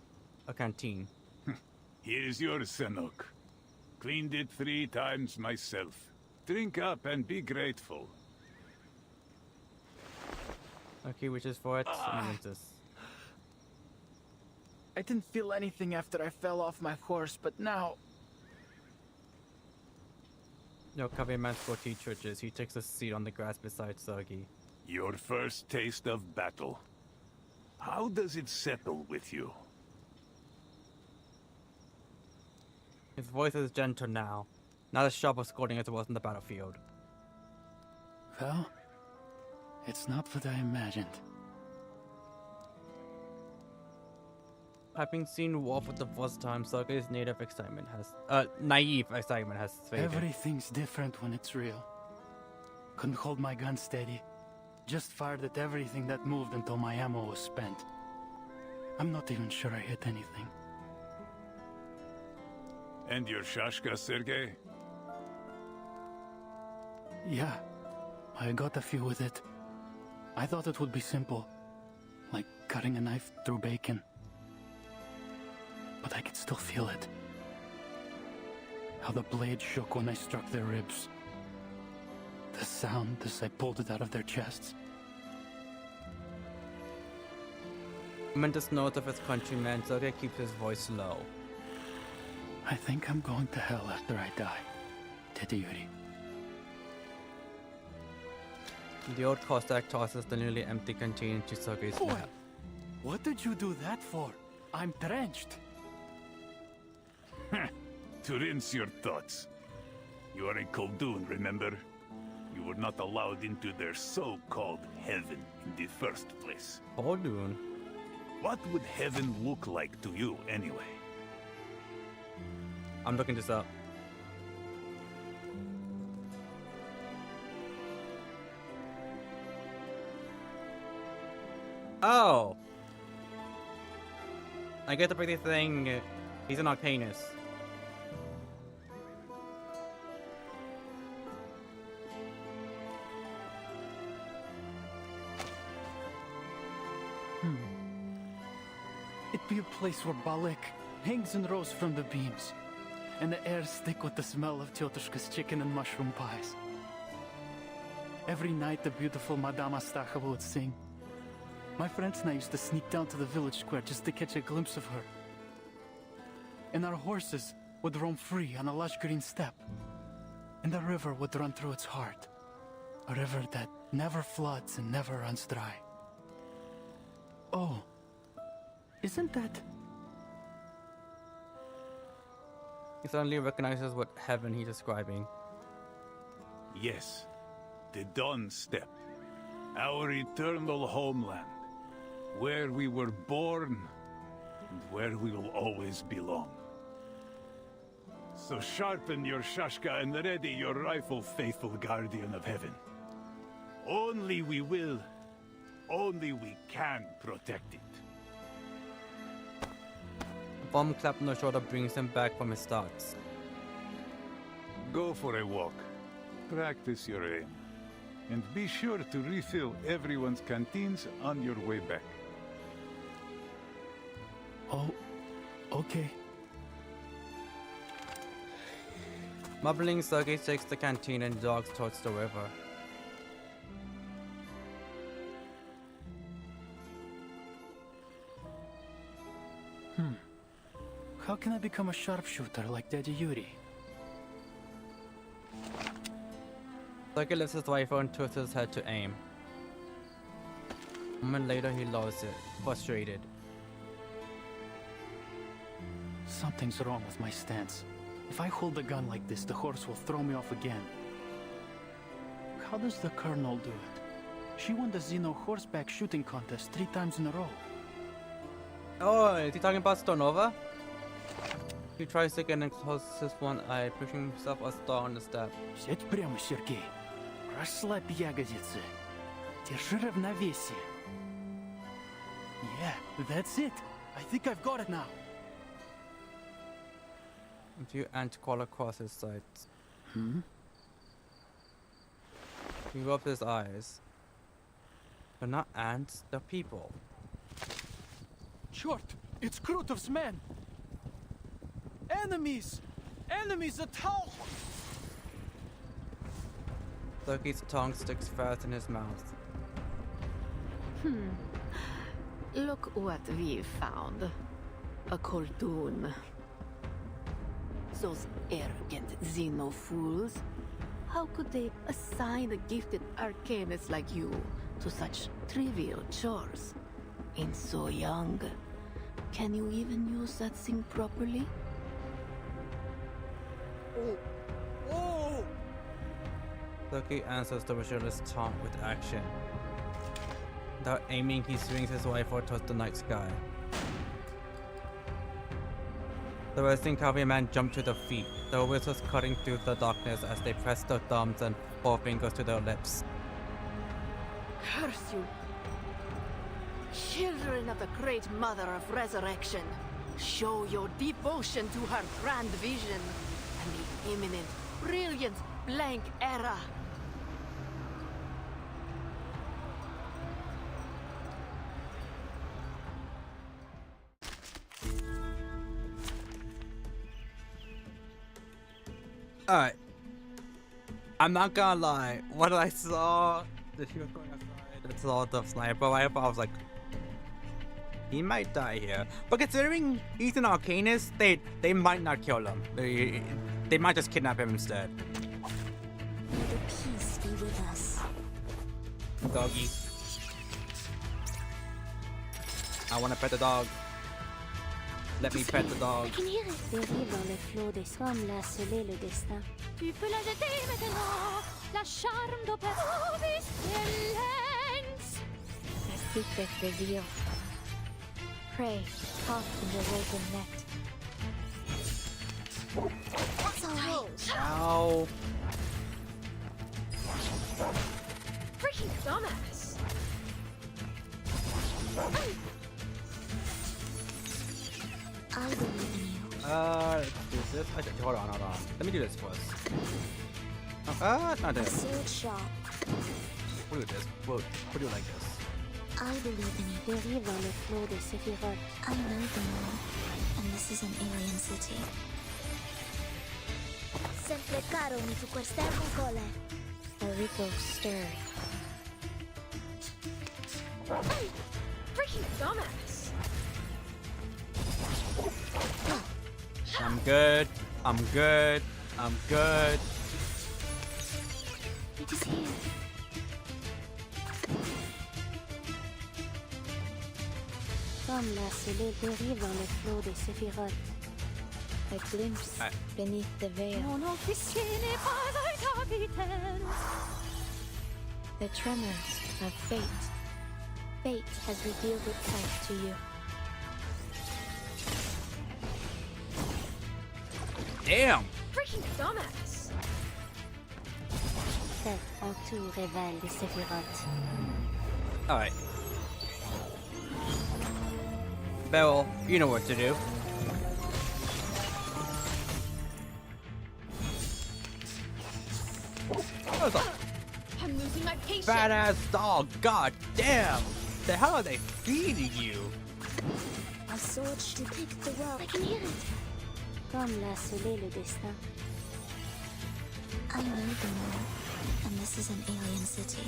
a canteen. Here's your Sinok. Cleaned it 3 times myself. Drink up and be grateful. Okay, reaches for it and enters. I didn't feel anything after I fell off my horse, but now... No cavalryman's goatee twitches. He takes a seat on the grass beside Sergei. Your first taste of battle. How does it settle with you? His voice is gentle now, not as sharp or scolding as it was in the battlefield. Well, it's not what I imagined. Having seen War for the first time, Sergei's naive excitement has faded. Everything's different when it's real. Couldn't hold my gun steady. Just fired at everything that moved until my ammo was spent. I'm not even sure I hit anything. And your shashka, Sergei? Yeah, I got a few with it. I thought it would be simple, like cutting a knife through bacon. But I could still feel it. How the blade shook when I struck their ribs. The sound as I pulled it out of their chests. Momentous note of his countrymen, Sergei keeps his voice low. I think I'm going to hell after I die, Tete Yuri. The old Cossack tosses the nearly empty canteen into Sergei's lap. What did you do that for? I'm drenched. To rinse your thoughts. You are a Koldun, remember? You were not allowed into their so-called heaven in the first place. Koldun? What would heaven look like to you, anyway? I'm looking this up. Oh! I get the pretty thing. He's an Arcanist. It'd be a place where Balik hangs and rows from the beams, and the air thick with the smell of Tiotushka's chicken and mushroom pies. Every night the beautiful Madame Astakhova would sing. My friends and I used to sneak down to the village square just to catch a glimpse of her. And our horses would roam free on a lush green steppe. And the river would run through its heart. A river that never floods and never runs dry. Oh, isn't that... He suddenly recognizes what heaven he's describing. Yes, the Dawn Steppe, our eternal homeland, where we were born and where we will always belong. So sharpen your shashka and ready your rifle, faithful guardian of heaven. Only we will, only we can protect it. A bomb clap on the shoulder brings him back from his thoughts. Go for a walk. Practice your aim. And be sure to refill everyone's canteens on your way back. Oh, okay. Mumbling, Sergei takes the canteen and jogs towards the river. How can I become a sharpshooter like Daddy Yuri? Sergei lifts his rifle and twists his head to aim. A moment later, he lowers it, frustrated. Something's wrong with my stance. If I hold a gun like this, the horse will throw me off again. How does the Colonel do it? She won the Xeno horseback shooting contest 3 times in a row. Oh, is he talking about Stonova? He tries again and closes his one eye, pushing himself a star on the step. Сядь прямо, Сергей. Расслабь ягодицы. Держи равновесие. Yeah, that's it. I think I've got it now. A few ants crawl across his sides. He rubs his eyes. They're not ants, they're people. Short! It's Krutov's men! Enemies! Enemies at all! Sergei's tongue sticks fast in his mouth. Look what we found. A cartoon. Those arrogant Xeno fools. How could they assign a gifted arcanist like you to such trivial chores? And so young. Can you even use that thing properly? Sergei answers the visualist taunt with action. Without aiming, he swings his rifle towards the night sky. The wrestling cavalryman jump to their feet, their whistles cutting through the darkness as they press their thumbs and forefingers to their lips. Curse you! Children of the great mother of resurrection, show your devotion to her grand vision and the imminent, brilliant, blank era. Alright. I'm not gonna lie. When I saw that he was going outside and saw the sniper rifle, I was like, he might die here. But considering he's an Arcanist, they might not kill him. They might just kidnap him instead. May the peace be with us. Doggy. I wanna pet the dog. Let me pet the dog. Je can hear it. Dérive dans le flot des sommes l'a scellé le destin. Tu peux la jeter maintenant, la charme d'Opéra Vistellens. The secret revealed. prey, caught in the woven net. That's alright. Ow. Freaking dumbass! I believe in you. Let's do this. Okay, hold on. Let me do this first. Not A this. sword shop. We'll do this. We'll do it like this. I believe in you. Dérive dans le flot des séphirotes. I know the moon, and this is an alien city. Sempre caro mi tu quest'ermo cole. A ripple stirred. Freaking dumbass! I'm good. It is here. Comme la cellule dérive dans le flot des séphirotes. A glimpse beneath the veil. Mon officier n'est pas un capitaine. The tremors of fate. Fate has revealed itself to you. Damn. Freaking dumbass! ZHAOBUBU révèle les séphirotes. Alright. Beryl, you know what to do. What's up? I'm losing my patience! Badass dog, god damn! The hell are they feeding you? A sword to depict the world. I can hear it. Comme l'a scellé le destin. I know the moon, and this is an alien city.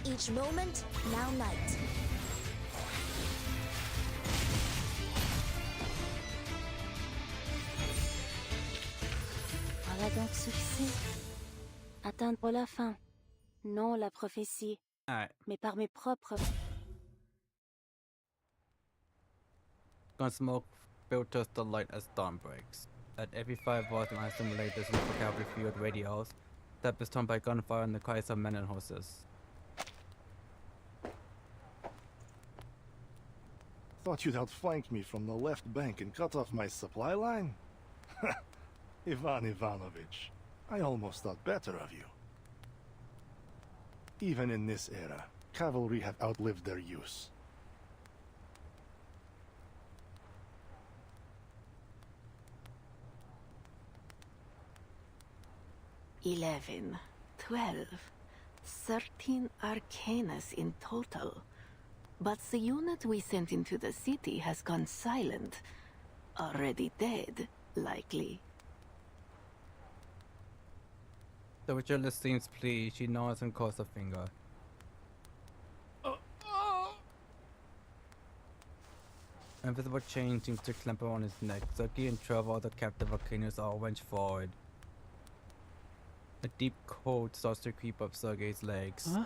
Each moment, now night. Voilà donc succès. Atteindre la fin. Non la prophétie. Alright. Mais par mes propres. Gunsmoke filters the light as dawn breaks. At every 5 volts, my simulators look for cavalry field radios. That is turned by gunfire and the cries of men and horses. Thought you'd outflank me from the left bank and cut off my supply line? Ivan Ivanovich, I almost thought better of you. Even in this era, cavalry have outlived their use. 11, 12, 13 Arcanus in total. But the unit we sent into the city has gone silent. Already dead, likely. The Witcher seems pleased. She nods and calls a finger. Invisible chain seems to clamp around his neck. Sergei and Trevor, the captive Arcanus, all wrench forward. A deep cold starts to creep up Sergei's legs. Huh?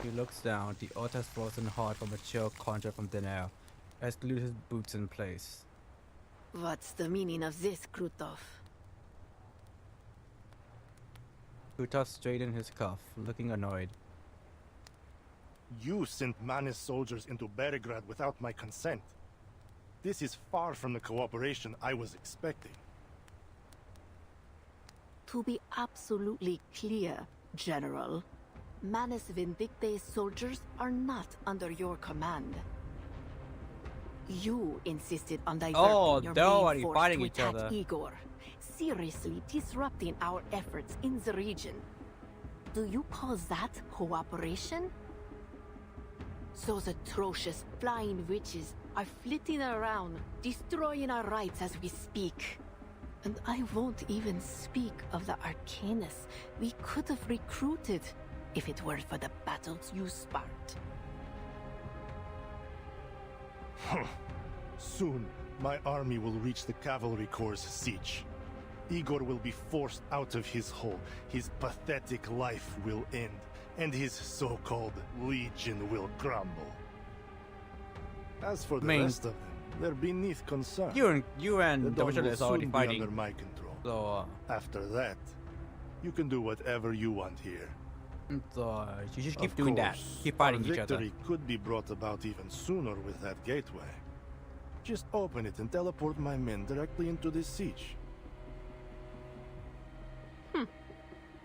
He looks down. The earth has frozen hard from a chill conjured from thin air. He has glued his boots in place. What's the meaning of this, Krutov? Krutov straightened his cuff, looking annoyed. You sent Manus soldiers into Beregrad without my consent. This is far from the cooperation I was expecting. To be absolutely clear, General, Manus Vindicte's soldiers are not under your command. You insisted on diverting your main force to attack Igor, seriously disrupting our efforts in the region. Do you call that cooperation? Those atrocious flying witches are flitting around, destroying our rights as we speak. And I won't even speak of the Arcanus we could have recruited if it were for the battles you sparked. Soon, my army will reach the cavalry corps' siege. Igor will be forced out of his hole, his pathetic life will end, and his so-called legion will crumble. As for the rest of them, they're beneath concern. You and the Witcher is already fighting. Under my control. So, after that, you can do whatever you want here. So you just keep Of doing that. course, Keep fighting our each other. victory could be brought about even sooner with that gateway. Just open it and teleport my men directly into this siege.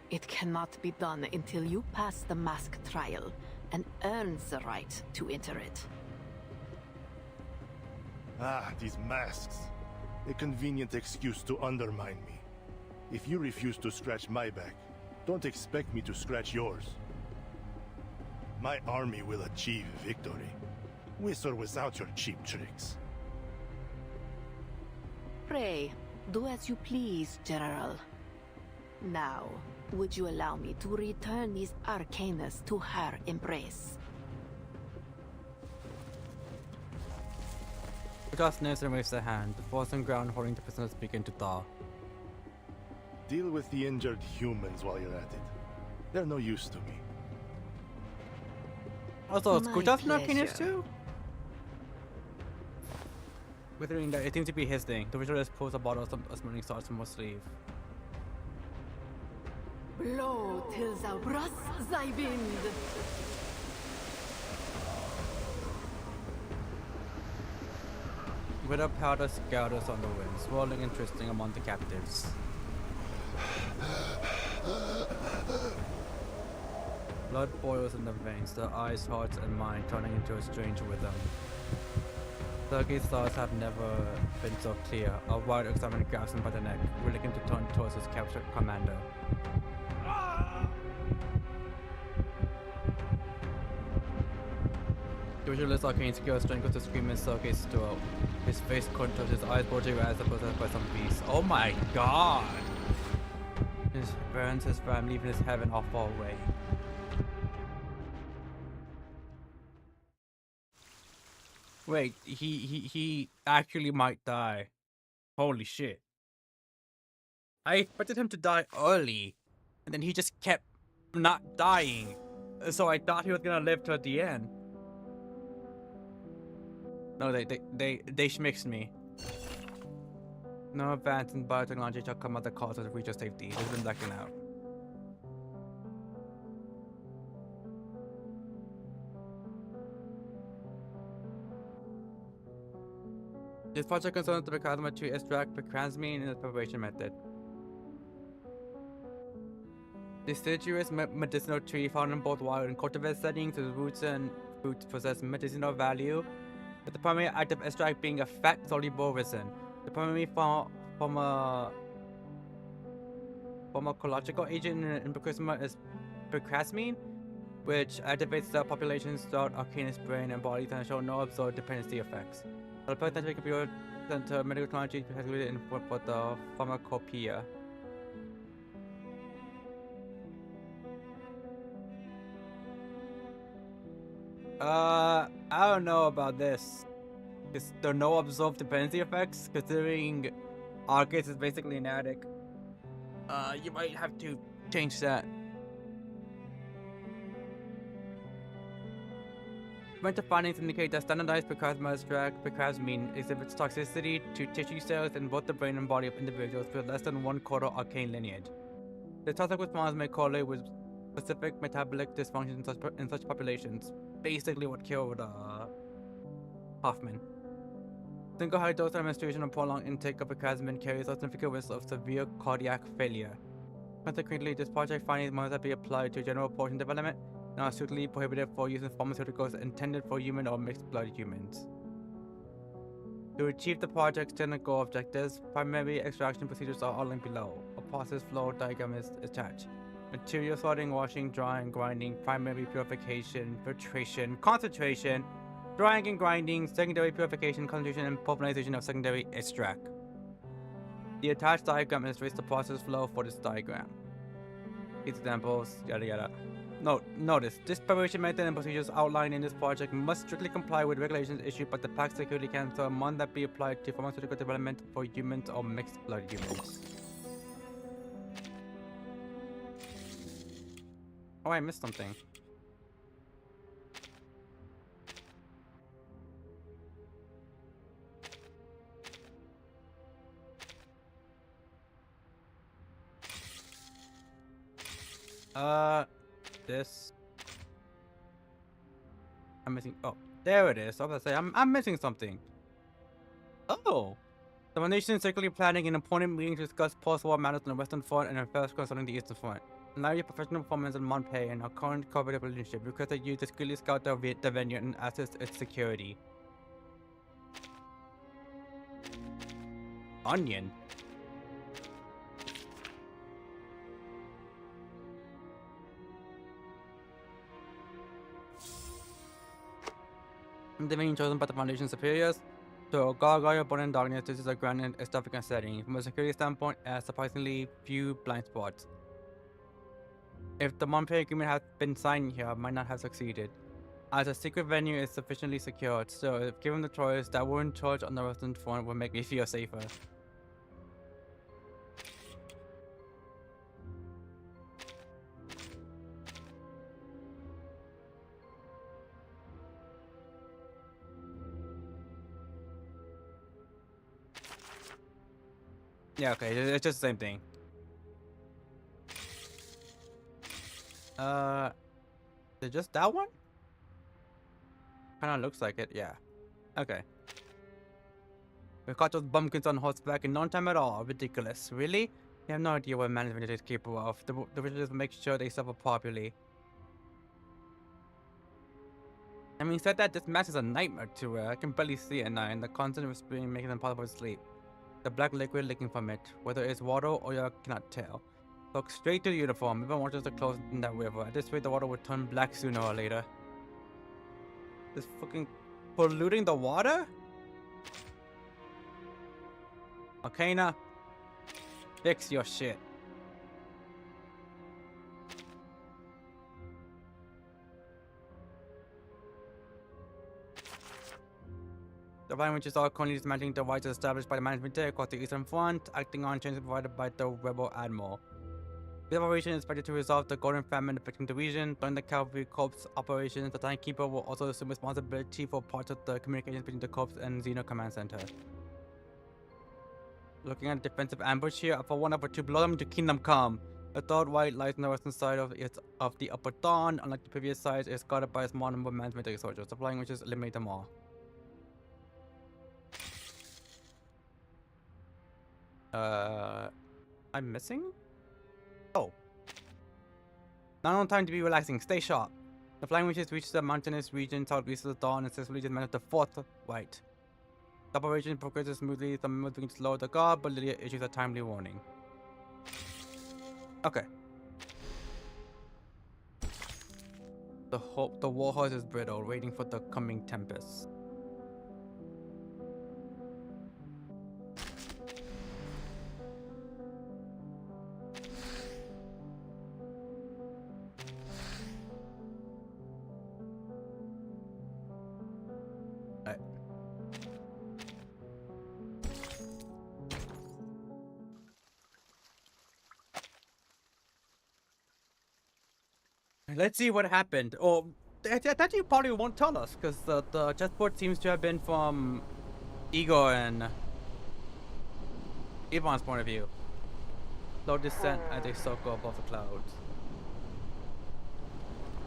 It cannot be done until you pass the mask trial and earn the right to enter it. Ah, these masks. A convenient excuse to undermine me. If you refuse to scratch my back, don't expect me to scratch yours. My army will achieve victory, with or without your cheap tricks. Pray, do as you please, General. Now, would you allow me to return these arcanas to her embrace? Kutas sniffs and waves their hand. The frozen ground holding the prisoners begin to thaw. Deal with the injured humans while you're at it. They're no use to me. Also, is My Kutas not pleasure. too? Considering that it seems to be his thing. The visual just pulls a bottle of smelling salts from her sleeve. Blow till thou rust thy wind. Widow powder scatters on the wind, swirling and twisting among the captives. Blood boils in the veins, their eyes, hearts, and mind turning into a strange rhythm. Sergei's thoughts have never been so clear. A wide examiner grabs him by the neck, willing him to turn towards his captured commander. The visualist arcane skill strangles the scream in Sergei's throat. His face contors, his eyes bulging as if possessed by some beast. Oh my god! His parents, his family, even his heaven are far away. Wait, he actually might die. Holy shit. I expected him to die early, and then he just kept not dying. So I thought he was gonna live till the end. No, they schmixed me. No advance in biotechnology shall come at the cost of reach of safety. They've been blacking out. This project concerns the Picasma to extract picrazamine in the preparation method. Deciduous medicinal tree found in both wild and cultivated settings, whose roots and fruits possess medicinal value, with the primary active extract being a fat-soluble resin. The primary pharmacological agent in Picasma is picrazamine, which activates cell populations throughout Arcanus' brain and body and show no observed dependency effects. The Scientific Computer Center Medical Technology has included in for the pharmacopoeia. I don't know about this. There are no observed dependency effects, considering Arcus is basically an addict. You might have to change that. Experimental findings indicate that standardized picasma extract picrazamine exhibits toxicity to tissue cells in both the brain and body of individuals with less than 1/4 arcane lineage. The toxic response may correlate with specific metabolic dysfunction in such populations. Basically what killed Hoffman. Single high dose administration or prolonged intake of picrazamine carries a significant risk of severe cardiac failure. Consequently, this project findings must be applied to general portion development and are strictly prohibited for use in pharmaceuticals intended for human or mixed blood humans. To achieve the project's technical objectives, primary extraction procedures are outlined below. A process flow diagram is attached. Material sorting, washing, drying, grinding, primary purification, filtration, concentration, drying and grinding, secondary purification, concentration, and pulverization of secondary extract. The attached diagram illustrates the process flow for this diagram. These examples, yada yada. Notice, this preparation method and procedures outlined in this project must strictly comply with regulations issued by the Pack Security Council and must not be applied to pharmaceutical development for humans or mixed blood humans. Oh, I missed something. this. I'm missing. Oh, there it is. I was gonna say I'm missing something. Oh, the nation is secretly planning an important meeting to discuss post-war matters on the Western Front and affairs concerning the Eastern Front. In light of professional performance in Monpei and our current cooperative relationship, request that you discreetly scout the venue and assist its security. Onion. The venue chosen by the Foundation superiors. So, Gargoyle Born in Darkness, this is a grand and extravagant setting. From a security standpoint, it has surprisingly few blind spots. If the Monpei agreement had been signed here, it might not have succeeded. As a secret venue is sufficiently secured, so if given the choice, that we're in charge on the Western Front would make me feel safer. Yeah, okay, it's just the same thing. Is it just that one? Kinda looks like it, yeah. Okay. We caught those bumpkins on horseback in no time at all. Ridiculous. Really? You have no idea what management is capable of. The villagers will make sure they suffer properly. I mean, said that this match is a nightmare to wear. I can barely see it now, and the constant whispering making it impossible to sleep. The black liquid leaking from it, whether it's water or you cannot tell. Look straight to the uniform, even watches the clothes in that river. This way the water will turn black sooner or later. This fucking polluting the water? Arcana, fix your shit. The line which is all currently dismantling the rights established by the management there across the Eastern Front, acting on changes provided by the rebel admiral. This operation is expected to resolve the golden famine affecting the region. During the cavalry corps operations, the timekeeper will also assume responsibility for parts of the communications between the corps and Xeno Command Center. Looking at the defensive ambush here, for one upper two below them to Kingdom Come. The third right lies on the western side of the upper dawn. Unlike the previous sides, it is guarded by a small number of management soldiers, supplying which is eliminate them all. I'm missing? Oh. Not on time to be relaxing. Stay sharp. The flying witches reach the mountainous region southeast of the dawn and successfully dismantled the fourth right. The operation progresses smoothly. Some members begin to slow the guard, but Lydia issues a timely warning. Okay. The warhorse is brittle, waiting for the coming tempest. Let's see what happened. Or that you probably won't tell us, because the chessboard seems to have been from Igor and Ivan's point of view. Slow descent as they circle above the clouds.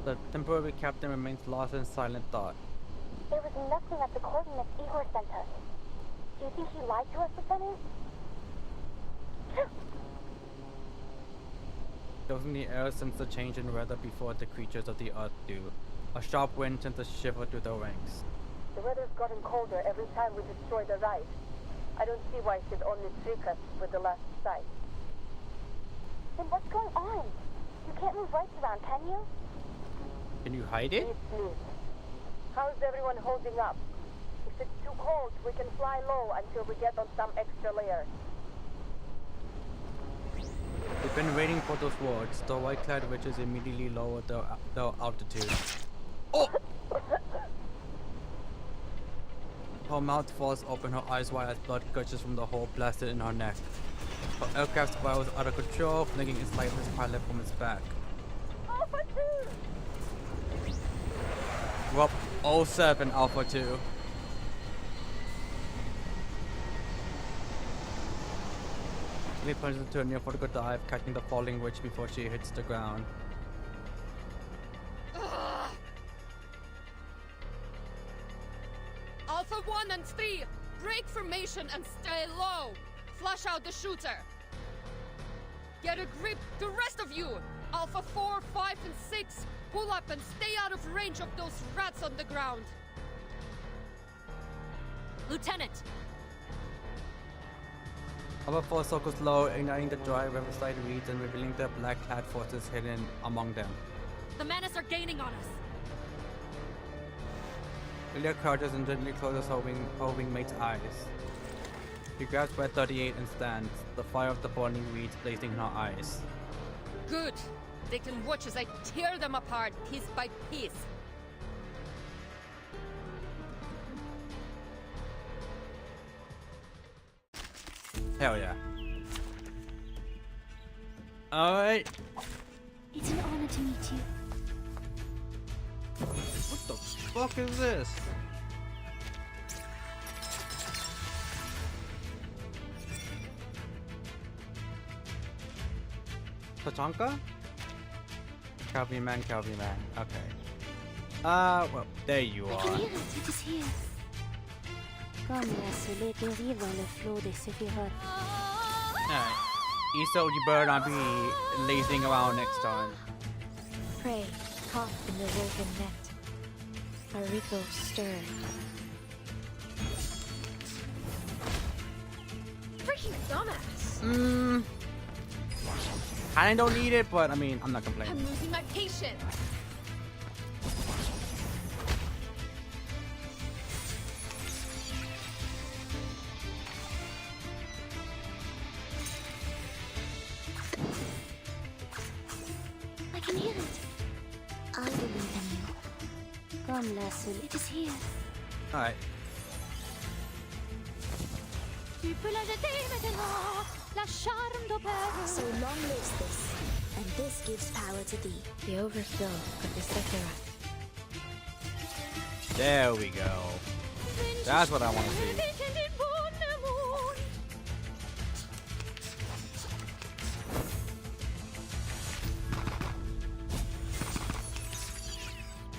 The temporary captain remains lost in silent thought. There was nothing at the coordinates Igor sent us. Do you think he lied to us, Lieutenant? Those in the air sense the change in weather before the creatures of the earth do. A sharp wind sends a shiver through their ranks. The weather's gotten colder every time we destroy the ride. I don't see why it should only trick us with the last sight. Then what's going on? You can't move rights around, can you? Can you hide it? Please. How's everyone holding up? If it's too cold, we can fly low until we get on some extra layers. We've been waiting for those words. The white-clad witches immediately lowered their altitude. Oh! Her mouth falls open, her eyes wide as blood gushes from the hole blasted in her neck. Her aircraft spirals out of control, flinging its lifeless pilot from its back. Alpha 2! Well, 07 Alpha 2. He plunges into a near vertical dive, catching the falling witch before she hits the ground. Alpha 1 and 3, break formation and stay low. Flush out the shooter. Get a grip, the rest of you. Alpha 4, 5, and 6, pull up and stay out of range of those rats on the ground. Lieutenant! Alpha 4 circles low, igniting the dry riverside reeds and revealing the black-clad forces hidden among them. The Menace are gaining on us. Ilya crouches and gently closes her wingmate's eyes. She grabs Red 38 and stands, the fire of the burning reeds blazing in her eyes. Good. They can watch as I tear them apart, piece by piece. Hell yeah. Alright. It's an honor to meet you. What the fuck is this? Tatanka? Cavalryman. Okay. Well, there you I are. can hear it. It is here. Comme la soleil dérive dans le flot des séphirotes. Alright. Issa, you better not be lazing around next time. Prey, caught in the woven net. Ariko stir. Freaking dumbass! I don't need it, but I mean, I'm not complaining. I'm losing my patience. I can hear it. I believe in you. Comme la soleil. It is here. Alright. Tu peux la jeter maintenant, la charme d'opéra. So long lives this, and this gives power to thee. The overflow of the Sephiroth. There we go. That's what I want to see.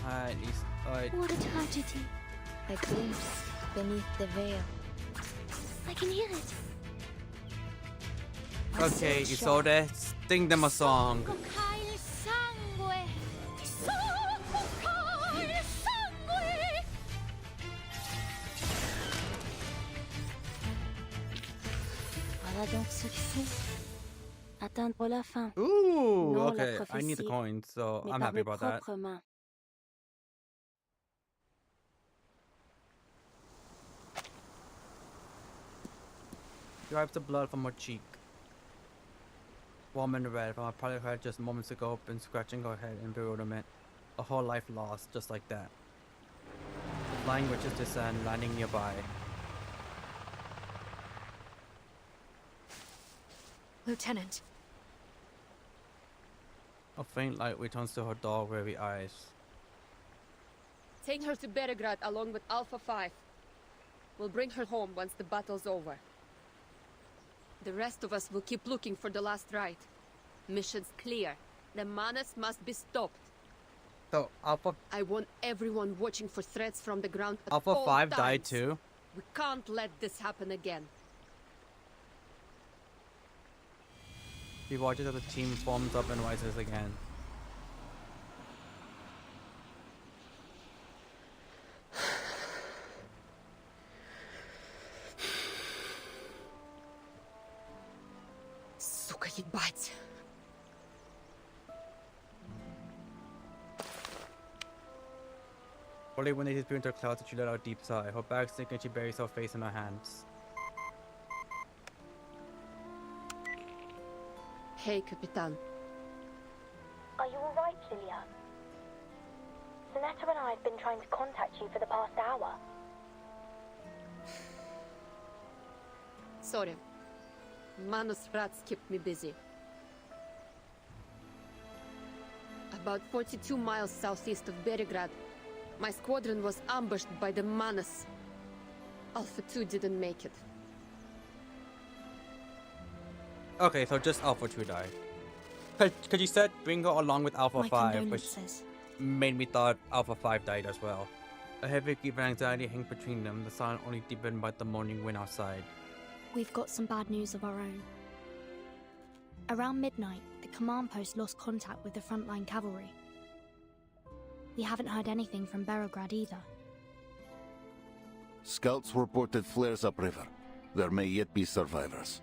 Alright. What a tragedy. A glimpse beneath the veil. I can hear it. Okay, Isolde, sing them a song. Voilà donc ce que c'est. Attendre la fin. Ooh, Non, okay. la I need the prophétie, coins, so mais I'm par happy mes about that. propres mains. Wipes the blood from her cheek. Warm and red from her probably heard just moments ago, been scratching her head in bewilderment. A whole life lost, just like that. The flying witches descend, landing nearby. Lieutenant. A faint light returns to her dull, weary eyes. Take her to Beregrad along with Alpha 5. We'll bring her home once the battle's over. The rest of us will keep looking for the last rite. Mission's clear. The Menace must be stopped. So, Alpha... I want everyone watching for threats from the ground at Alpha all 5 times. died too? We can't let this happen again. He watches as the team forms up and rises again. Сука, ебать! Only when they disappear into the clouds did she let out a deep sigh. Her back sinks and she buries her face in her hands. Hey, Capitan. Are you alright, Lilia? Sonetta and I have been trying to contact you for the past hour. Sorry. Manus rats kept me busy. About 42 miles southeast of Beregrad, my squadron was ambushed by the Manus. Alpha 2 didn't make it. Okay, so just Alpha 2 died. Because you said bring her along with Alpha My 5, which condolences. made me thought Alpha 5 died as well. A heavy grief and anxiety hang between them, the silence only deepened by the morning wind outside. We've got some bad news of our own. Around midnight, the command post lost contact with the frontline cavalry. We haven't heard anything from Berograd either. Scouts reported flares upriver. There may yet be survivors.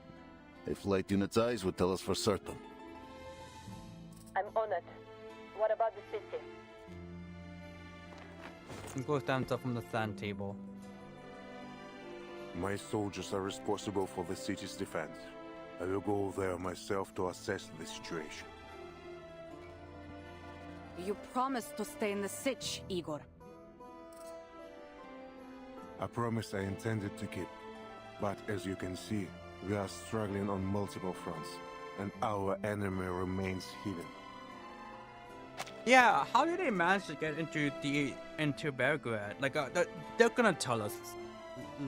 A flight unit's eyes would tell us for certain. I'm on it. What about the city? He goes down from the sand table. My soldiers are responsible for the city's defense. I will go there myself to assess the situation. You promised to stay in the Sich, Igor. A promise I intended to keep. But as you can see, we are struggling on multiple fronts, and our enemy remains hidden. Yeah, how did they manage to get into Belgrade? Like, they're gonna tell us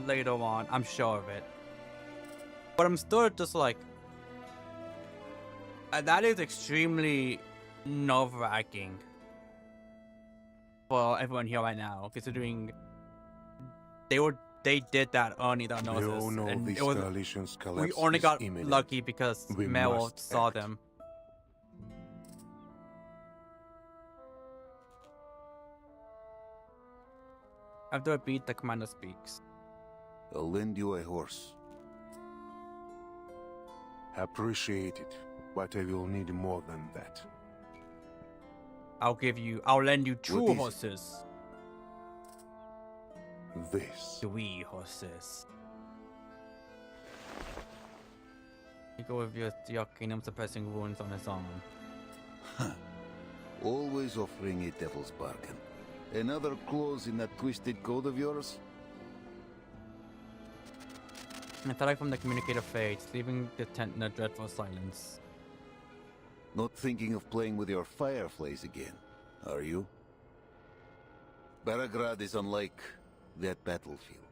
later on, I'm sure of it. But I'm still just like, that is extremely nerve-wracking for everyone here right now, considering they did that early the analysis, We all know and these coalition's collapse we only is got imminent. lucky because We Meryl must saw act. them. After a beat, the commander speaks. I'll lend you a horse. Appreciate it, but I will need more than that. I'll lend you two What is it? horses. This. 3 horses. You go with your kingdom suppressing wounds on his arm. Always offering a devil's bargain. Another clause in that twisted code of yours? And attack from the communicator fades, leaving the tent in a dreadful silence. Not thinking of playing with your fireflies again, are you? Berograd is unlike that battlefield.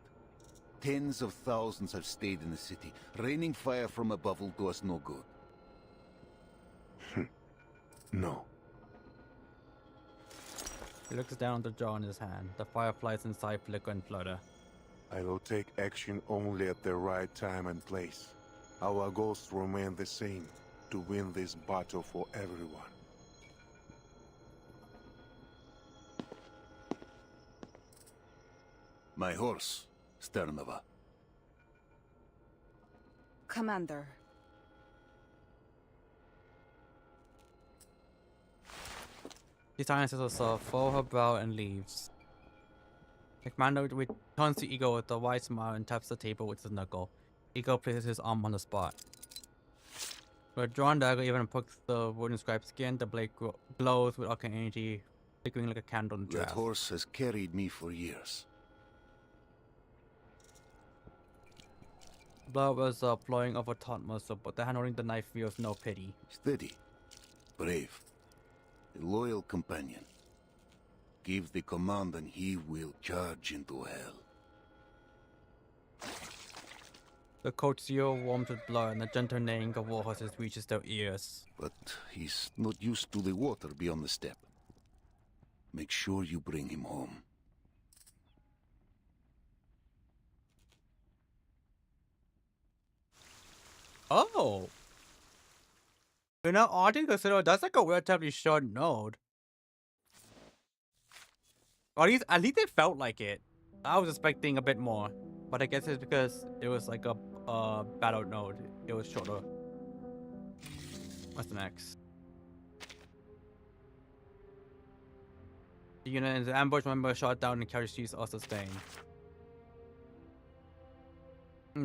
Tens of thousands have stayed in the city. Raining fire from above will do us no good. No. He looks down at the jar in his hand. The fireflies inside flicker and flutter. I will take action only at the right time and place. Our goals remain the same, to win this battle for everyone. My horse, Sternova. Commander. She silences herself, folds her brow and leaves. The commander turns to Ego with a wide smile and taps the table with his knuckle. Ego places his arm on the spot. With a drawn dagger even pokes the wooden scribe's skin, the blade glows with arcane energy, flickering like a candle in the That draft. horse has carried me for years. Blood was flowing over taut muscle, but the hand holding the knife feels no pity. Steady. Brave. A loyal companion. Give the command and he will charge into hell. The coat's ear warms with blood and the gentle neighing of war horses reaches their ears. But he's not used to the water beyond the steppe. Make sure you bring him home. Oh! You know, all things considered, that's like a relatively short node. Or at least it felt like it. I was expecting a bit more. But I guess it's because it was like a battle node. It was shorter. What's next? The unit and the ambush member shot down and carriage sheets are sustained.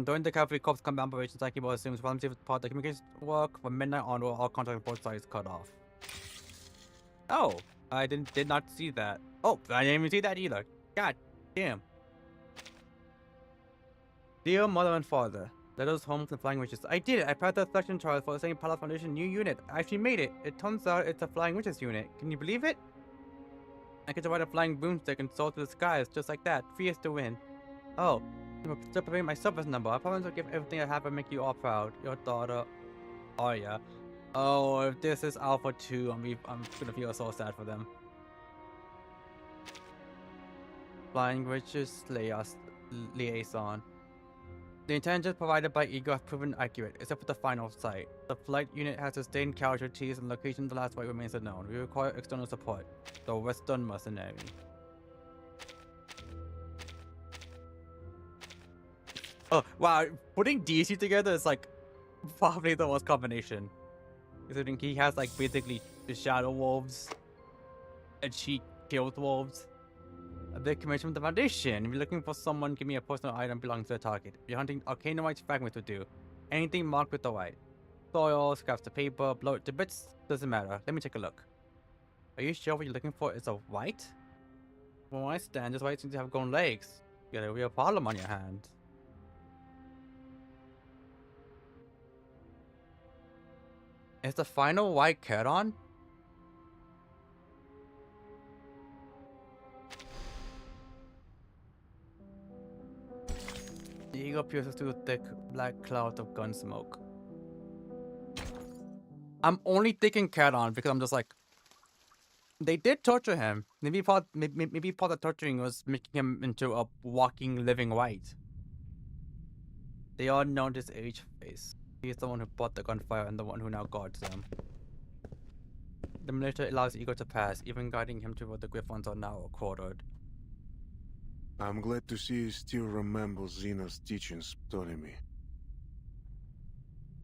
During the cavalry corps combat operations, Akibo assumes one part of the communications work. From midnight onward, all contact on both sides cut off. Oh, I did not see that. Oh, I didn't even see that either. God damn. Dear mother and father, let us home to flying witches. I did it. I passed the selection trials for the St. Palace Foundation new unit. I actually made it. It turns out it's a flying witches unit. Can you believe it? I get to ride a flying boomstick and soar through the skies just like that. Free as to win. Oh, I'm still preparing my service number. I promise to give everything I have and make you all proud. Your daughter, Arya. Oh, if this is Alpha 2, I'm gonna feel so sad for them. Flying Bridges liaison. The intelligence provided by Ego has proven accurate, except for the final site. The flight unit has sustained casualties and the location of the last flight remains unknown. We require external support. The Western Mercenary. Oh, wow. Putting DC together is like probably the worst combination. Considering he has like basically the Shadow Wolves and she kills wolves. A big commission from the Foundation. If you're looking for someone, give me a personal item belonging to the target. If you're hunting Arcanite fragments will do. Anything marked with the white. Soil, scraps of paper, blow it to bits, doesn't matter. Let me take a look. Are you sure what you're looking for is a white? From where I stand, this white seems to have grown legs. You got a real problem on your hands. Is the final white Charon? The eagle pierces through a thick black cloud of gun smoke. I'm only thinking Charon because I'm just like, they did torture him. Maybe part of the torturing was making him into a walking, living white. They all know this age face. He's the one who bought the gunfire and the one who now guards them. The militia allows Ego to pass, even guiding him to where the Griffons are now quartered. I'm glad to see you still remember Xeno's teachings, Ptolemy.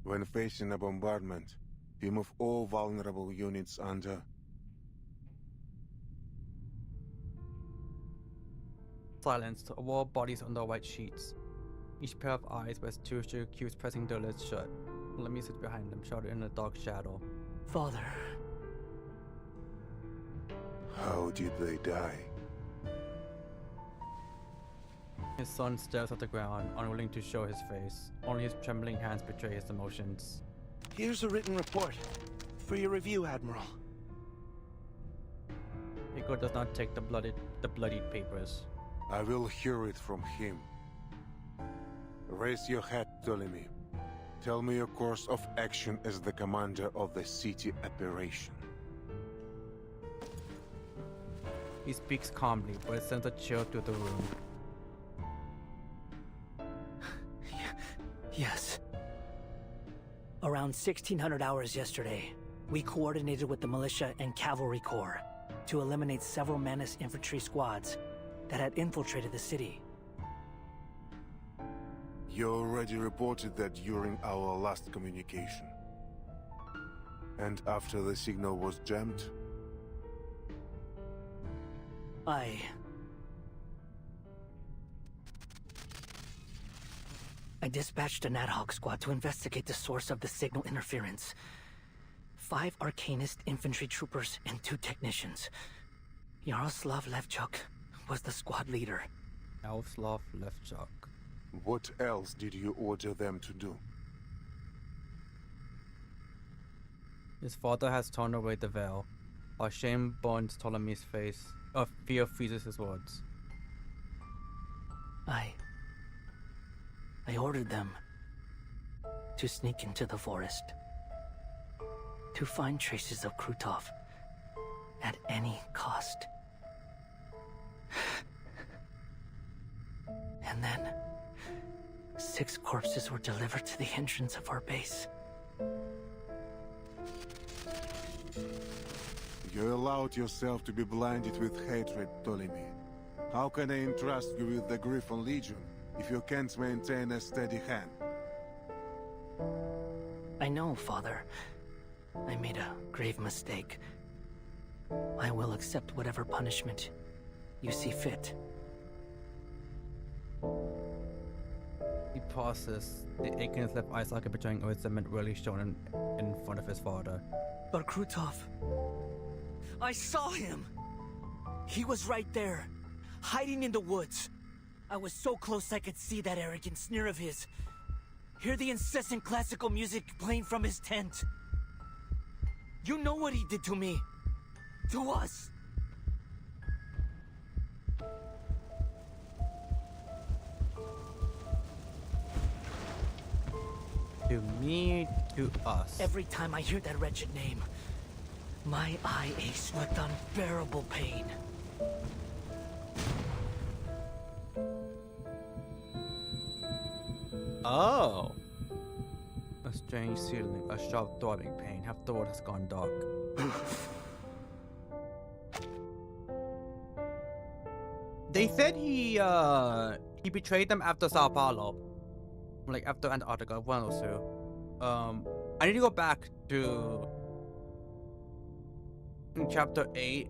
When facing a bombardment, we move all vulnerable units under... Silenced, a wall of bodies under white sheets. Each pair of eyes with two cubes pressing their lids shut. Let me sit behind them, shrouded in a dark shadow. Father. How did they die? His son stares at the ground, unwilling to show his face. Only his trembling hands betray his emotions. Here's a written report for your review, Admiral. Ego does not take the bloodied papers. I will hear it from him. Raise your head, Ptolemy. Tell me your course of action as the commander of the city operation. He speaks calmly, but it sends a chill through the room. Yes. Around 1600 hours yesterday, we coordinated with the militia and cavalry corps to eliminate several Manus infantry squads that had infiltrated the city. You already reported that during our last communication. And after the signal was jammed? I dispatched an ad hoc squad to investigate the source of the signal interference. 5 Arcanist infantry troopers and 2 technicians. Yaroslav Levchuk was the squad leader. Yaroslav Levchuk. What else did you order them to do? His father has torn away the veil. While shame burns Ptolemy's face, fear freezes his words. I ordered them to sneak into the forest, to find traces of Krutov at any cost. And then 6 corpses were delivered to the entrance of our base. You allowed yourself to be blinded with hatred, Ptolemy. How can I entrust you with the Griffon Legion if you can't maintain a steady hand? I know, Father. I made a grave mistake. I will accept whatever punishment you see fit. He pauses, the ache in his left eye socket betraying resentment really shown in front of his father. But Krutov... I saw him! He was right there, hiding in the woods. I was so close I could see that arrogant sneer of his. Hear the incessant classical music playing from his tent. You know what he did to me. To us. To me, to us. Every time I hear that wretched name, my eye aches with unbearable pain. Oh. A strange feeling, a sharp throbbing pain. Half the world has gone dark. They said he betrayed them after Sao Paulo. Like after Antarctica, one of those two. I need to go back to chapter 8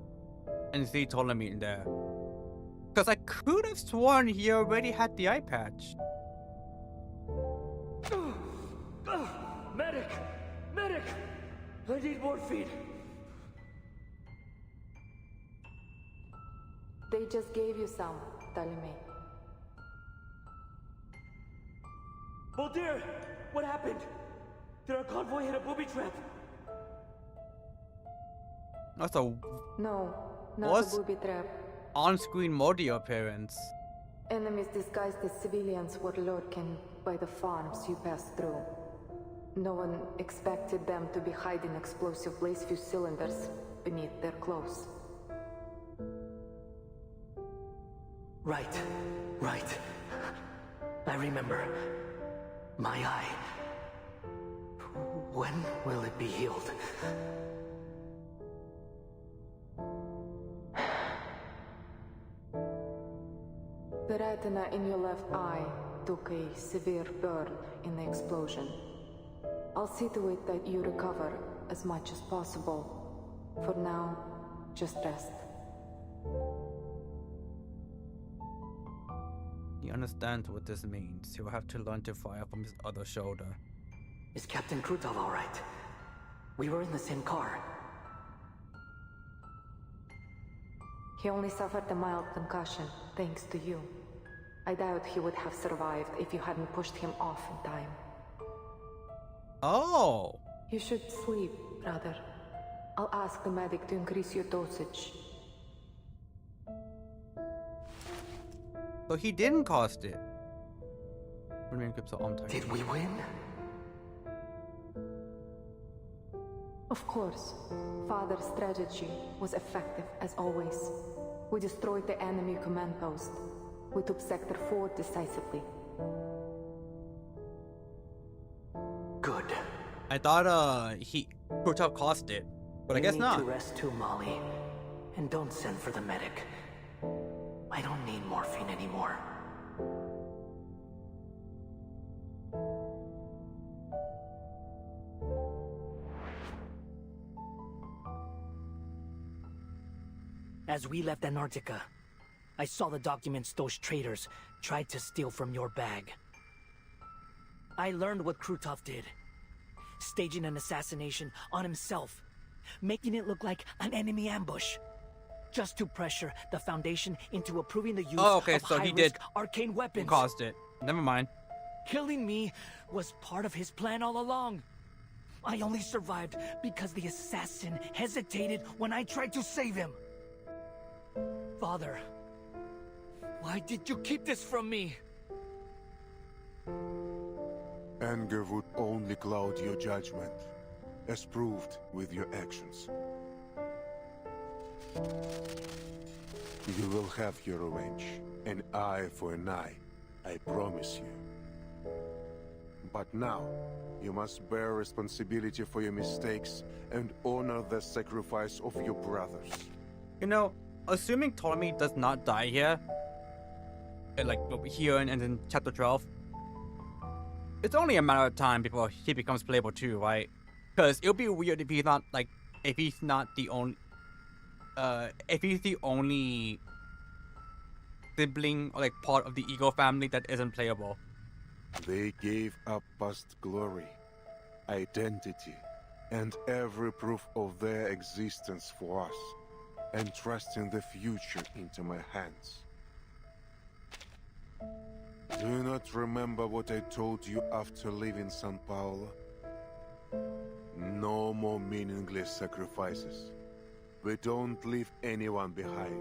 and see Ptolemy in there. Because I could have sworn he already had the eye patch. Medic! Medic! I need morphine. They just gave you some, Ptolemy. Voltaire! What happened? Did our convoy hit a booby trap? That's a No, not a booby trap. on-screen Mordio appearance. Enemies disguised as civilians were lurking by the farms you passed through. No one expected them to be hiding explosive blaze fuse cylinders beneath their clothes. Right. I remember. My eye. When will it be healed? The retina in your left eye took a severe burn in the explosion. I'll see to it that you recover as much as possible. For now, just rest. He understands what this means. He will have to learn to fire from his other shoulder. Is Captain Krutov all right? We were in the same car. He only suffered a mild concussion, thanks to you. I doubt he would have survived if you hadn't pushed him off in time. Oh! You should sleep, brother. I'll ask the medic to increase your dosage. So he didn't cost it. Did we win? Of course. Father's strategy was effective as always. We destroyed the enemy command post. We took Sector 4 decisively. Good. I thought Krutov cost it, but I guess not. You need to rest too, Molly. And don't send for the medic. I don't need morphine anymore. As we left Antarctica, I saw the documents those traitors tried to steal from your bag. I learned what Krutov did. Staging an assassination on himself, making it look like an enemy ambush. Just to pressure the Foundation into approving the use of high-risk arcane weapons. He caused it. Never mind. Killing me was part of his plan all along. I only survived because the assassin hesitated when I tried to save him. Father, why did you keep this from me? Anger would only cloud your judgment, as proved with your actions. You will have your revenge, an eye for an eye, I promise you. But now, you must bear responsibility for your mistakes and honor the sacrifice of your brothers. You know, assuming Ptolemy does not die here, like here and in chapter 12, it's only a matter of time before he becomes playable too, right? Because it'll be weird if he's not the only sibling or like part of the Eagle family that isn't playable. They gave up past glory, identity, and every proof of their existence for us, entrusting the future into my hands. Do you not remember what I told you after leaving São Paulo? No more meaningless sacrifices. We don't leave anyone behind.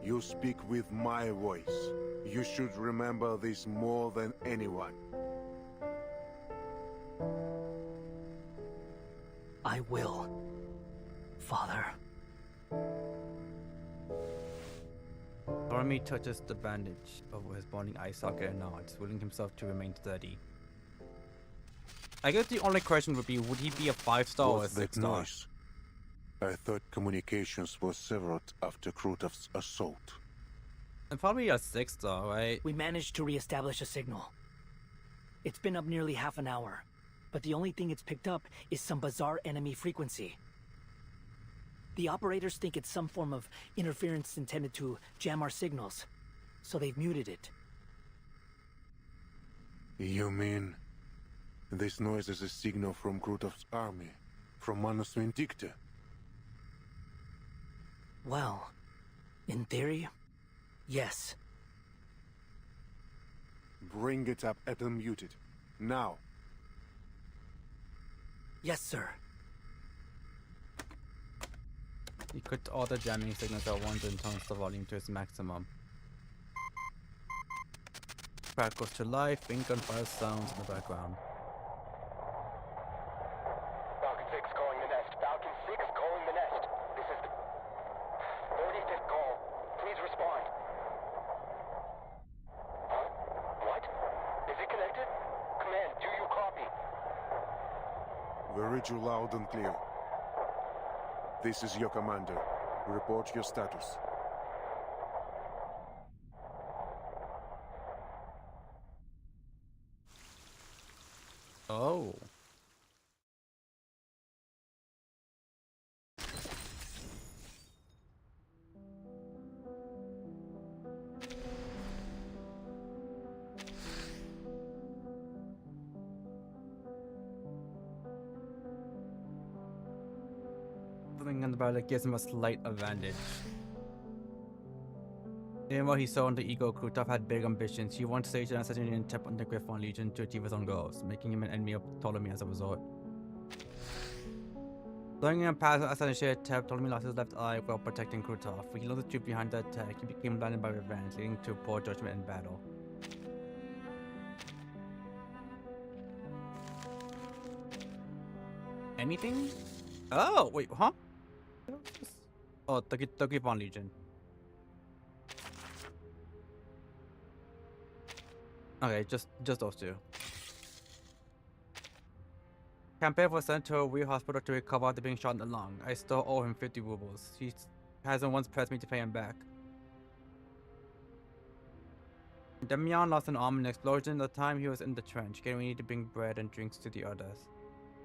You speak with my voice. You should remember this more than anyone. I will, Father. Ptolemy touches the bandage over his burning eye socket and nods, willing himself to remain steady. I guess the only question would be, would he be a 5-star or a What's that 6-star? noise? I thought communications was severed after Krutov's assault. And probably a 6-star, right? We managed to re-establish a signal. It's been up nearly half an hour, but the only thing it's picked up is some bizarre enemy frequency. The operators think it's some form of interference intended to jam our signals, so they've muted it. You mean this noise is a signal from Krutov's army, from Manus Vindicta? Well, in theory, yes. Bring it up and unmute it. Now. Yes, sir. You could order jamming signals at once and turns the volume to its maximum. Crack goes to life, pink gunfire sounds in the background. Falcon 6 calling the nest. Falcon 6 calling the nest. This is the 45th call. Please respond. Huh? What? Is it connected? Command, do you copy? We read you loud and clear. This is your commander. Report your status. Oh. Something in the battle gives him a slight advantage. Even while he saw on the ego, Krutov had big ambitions. He wanted to stage an assassination attempt on the Griffon Legion to achieve his own goals, making him an enemy of Ptolemy as a result. During a past assassination attempt, Ptolemy lost his left eye while protecting Krutov. When he learned the truth behind the attack, he became blinded by revenge, leading to poor judgment in battle. Anything? Oh, wait, huh? Oh, the Griffon Legion. Okay, just those two. Campaign was sent to a real hospital to recover after being shot in the lung. I still owe him 50 rubles. He hasn't once pressed me to pay him back. Damian lost an arm in an explosion at the time he was in the trench, getting ready to bring bread and drinks to the others.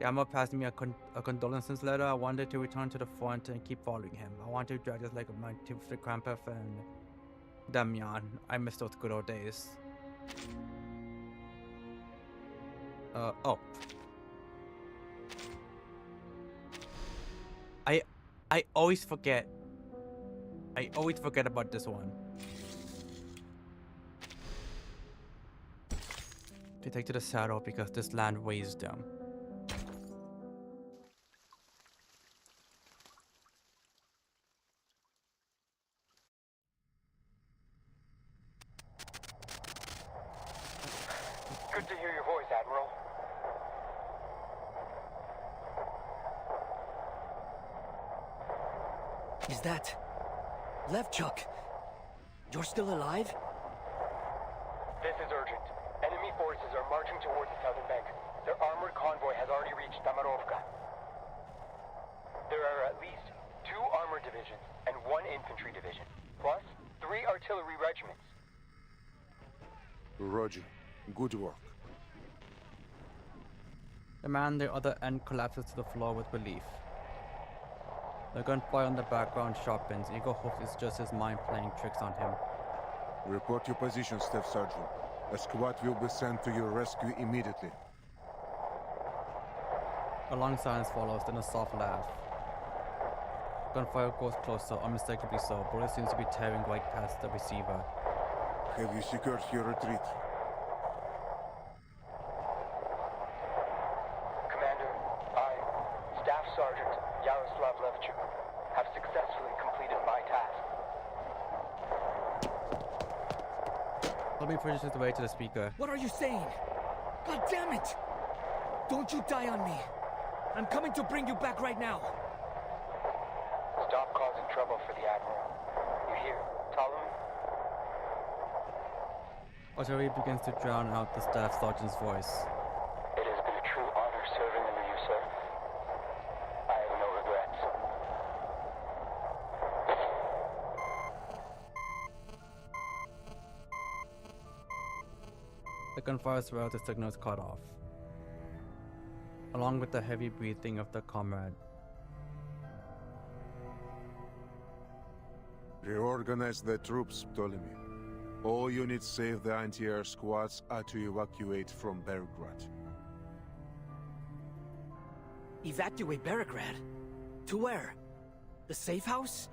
Yama passed me a condolences letter. I wanted to return to the front and keep following him. I wanted to drag his leg of my to the Krampus and Damian. I miss those good old days. Oh. I always forget. I always forget about this one. They take to the saddle because this land weighs them. Good to hear your voice, Admiral. Is that... Levchuk? You're still alive? This is urgent. Enemy forces are marching towards the southern bank. Their armored convoy has already reached Tamarovka. There are at least 2 armored divisions and 1 infantry division, plus 3 artillery regiments. Roger. Good work. The man on the other end collapses to the floor with relief. The gunfire in the background sharpens. Ego hopes it's just his mind playing tricks on him. Report your position, Staff Sergeant. A squad will be sent to your rescue immediately. A long silence follows, then a soft laugh. Gunfire goes closer, unmistakably so. Bullet seems to be tearing right past the receiver. Have you secured your retreat? Commander, I, Staff Sergeant Yaroslav Levchuk, have successfully completed my task. Let me push his way to the speaker. What are you saying? God damn it! Don't you die on me! I'm coming to bring you back right now! Stop causing trouble for the Admiral. You hear, Ptolemy? Artillery begins to drown out the staff sergeant's voice. It has been a true honor The gunfire's where the signal is cut off, along with the heavy breathing of the comrade. Reorganize the troops, Ptolemy. All units save the anti-air squads are to evacuate from Belgrade. Evacuate Belgrade? To where? The safe house?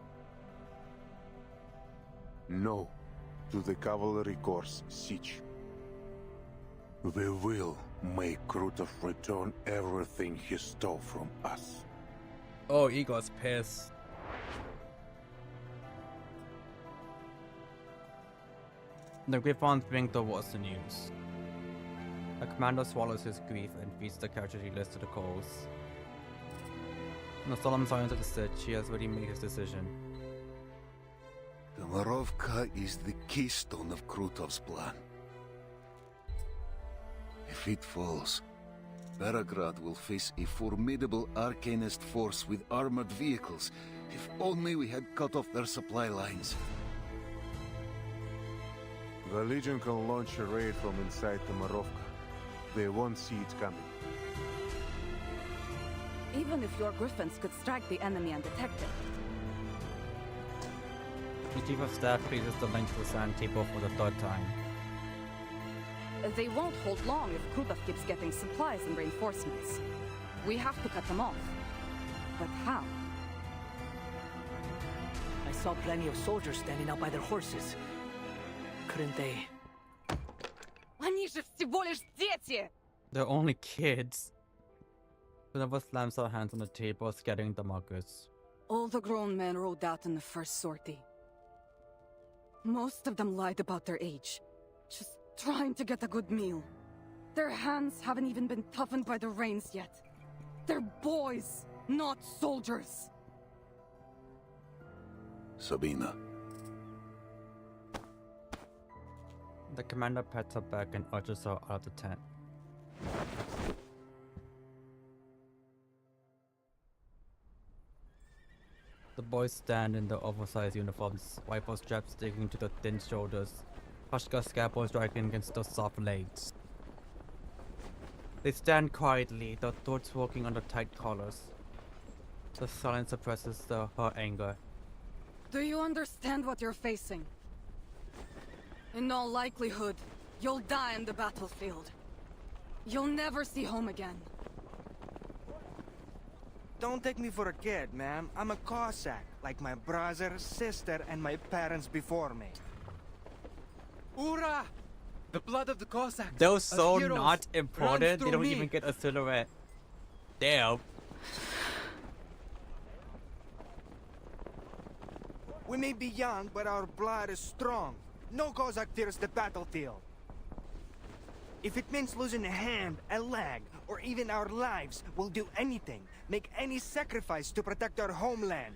No, to the cavalry corps siege. We will make Krutov return everything he stole from us. Oh, Igor's pissed. The Griffons bring towards the news. The commander swallows his grief and feeds the casualty list to the coals. In the solemn silence of the siege, he has already made his decision. Tamarovka is the keystone of Krutov's plan. If it falls, Belgrade will face a formidable Arcanist force with armored vehicles. If only we had cut off their supply lines. The Legion can launch a raid from inside Tamarovka. They won't see it coming. Even if your griffins could strike the enemy undetected. The chief of staff places the link to the sand table for the third time. They won't hold long if Krutov keeps getting supplies and reinforcements. We have to cut them off. But how? I saw plenty of soldiers standing out by their horses. Couldn't they? Они же всего лишь дети! They're only kids. Minerva slams her hands on the table, scattering the markers. All the grown men rode out in the first sortie. Most of them lied about their age. Just trying to get a good meal. Their hands haven't even been toughened by the rains yet. They're boys, not soldiers. Sabina. The commander pats her back and urges her out of the tent. The boys stand in their oversized uniforms, rifle straps sticking to their thin shoulders, Pashka scabbards striking against their soft legs. They stand quietly, their throats working under tight collars. The silence suppresses her anger. Do you understand what you're facing? In all likelihood, you'll die in the battlefield. You'll never see home again. Don't take me for a kid, ma'am. I'm a Cossack, like my brother, sister, and my parents before me. Ura! The blood of the Cossacks! They're so heroes not important, runs they through don't me. even get a silhouette. Damn. We may be young, but our blood is strong. No Cossack fears the battlefield. If it means losing a hand, a leg, or even our lives, we'll do anything, make any sacrifice to protect our homeland.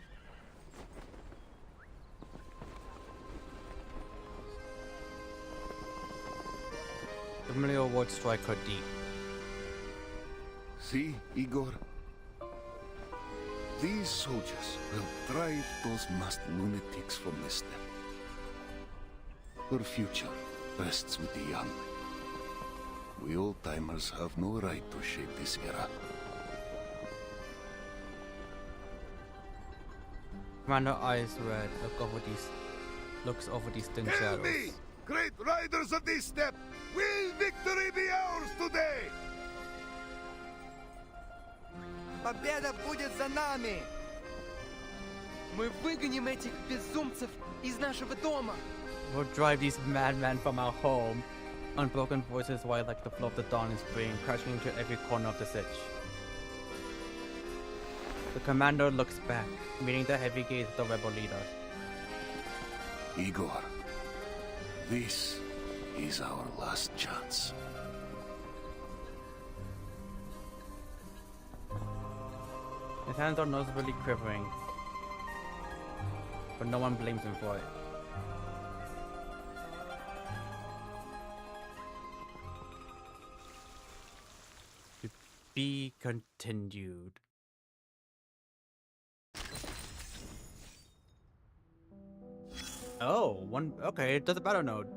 The familiar words strike her deep. See, Igor? These soldiers will drive those masked lunatics from this step. Her future rests with the young. We old-timers have no right to shape this era. Commander eyes red, looks over these thin shadows. me, great riders of this step! Will victory be ours today? Победа будет за нами! Мы выгоним этих безумцев из нашего дома! We'll drive these madmen from our home. Unbroken voices wild like the flow of the dawn in spring, crashing into every corner of the sitch. The commander looks back, meeting the heavy gaze of the rebel leader. Igor, this is our last chance. His hands are noticeably quivering, but no one blames him for it. To be continued. Oh, okay, it does a battle node.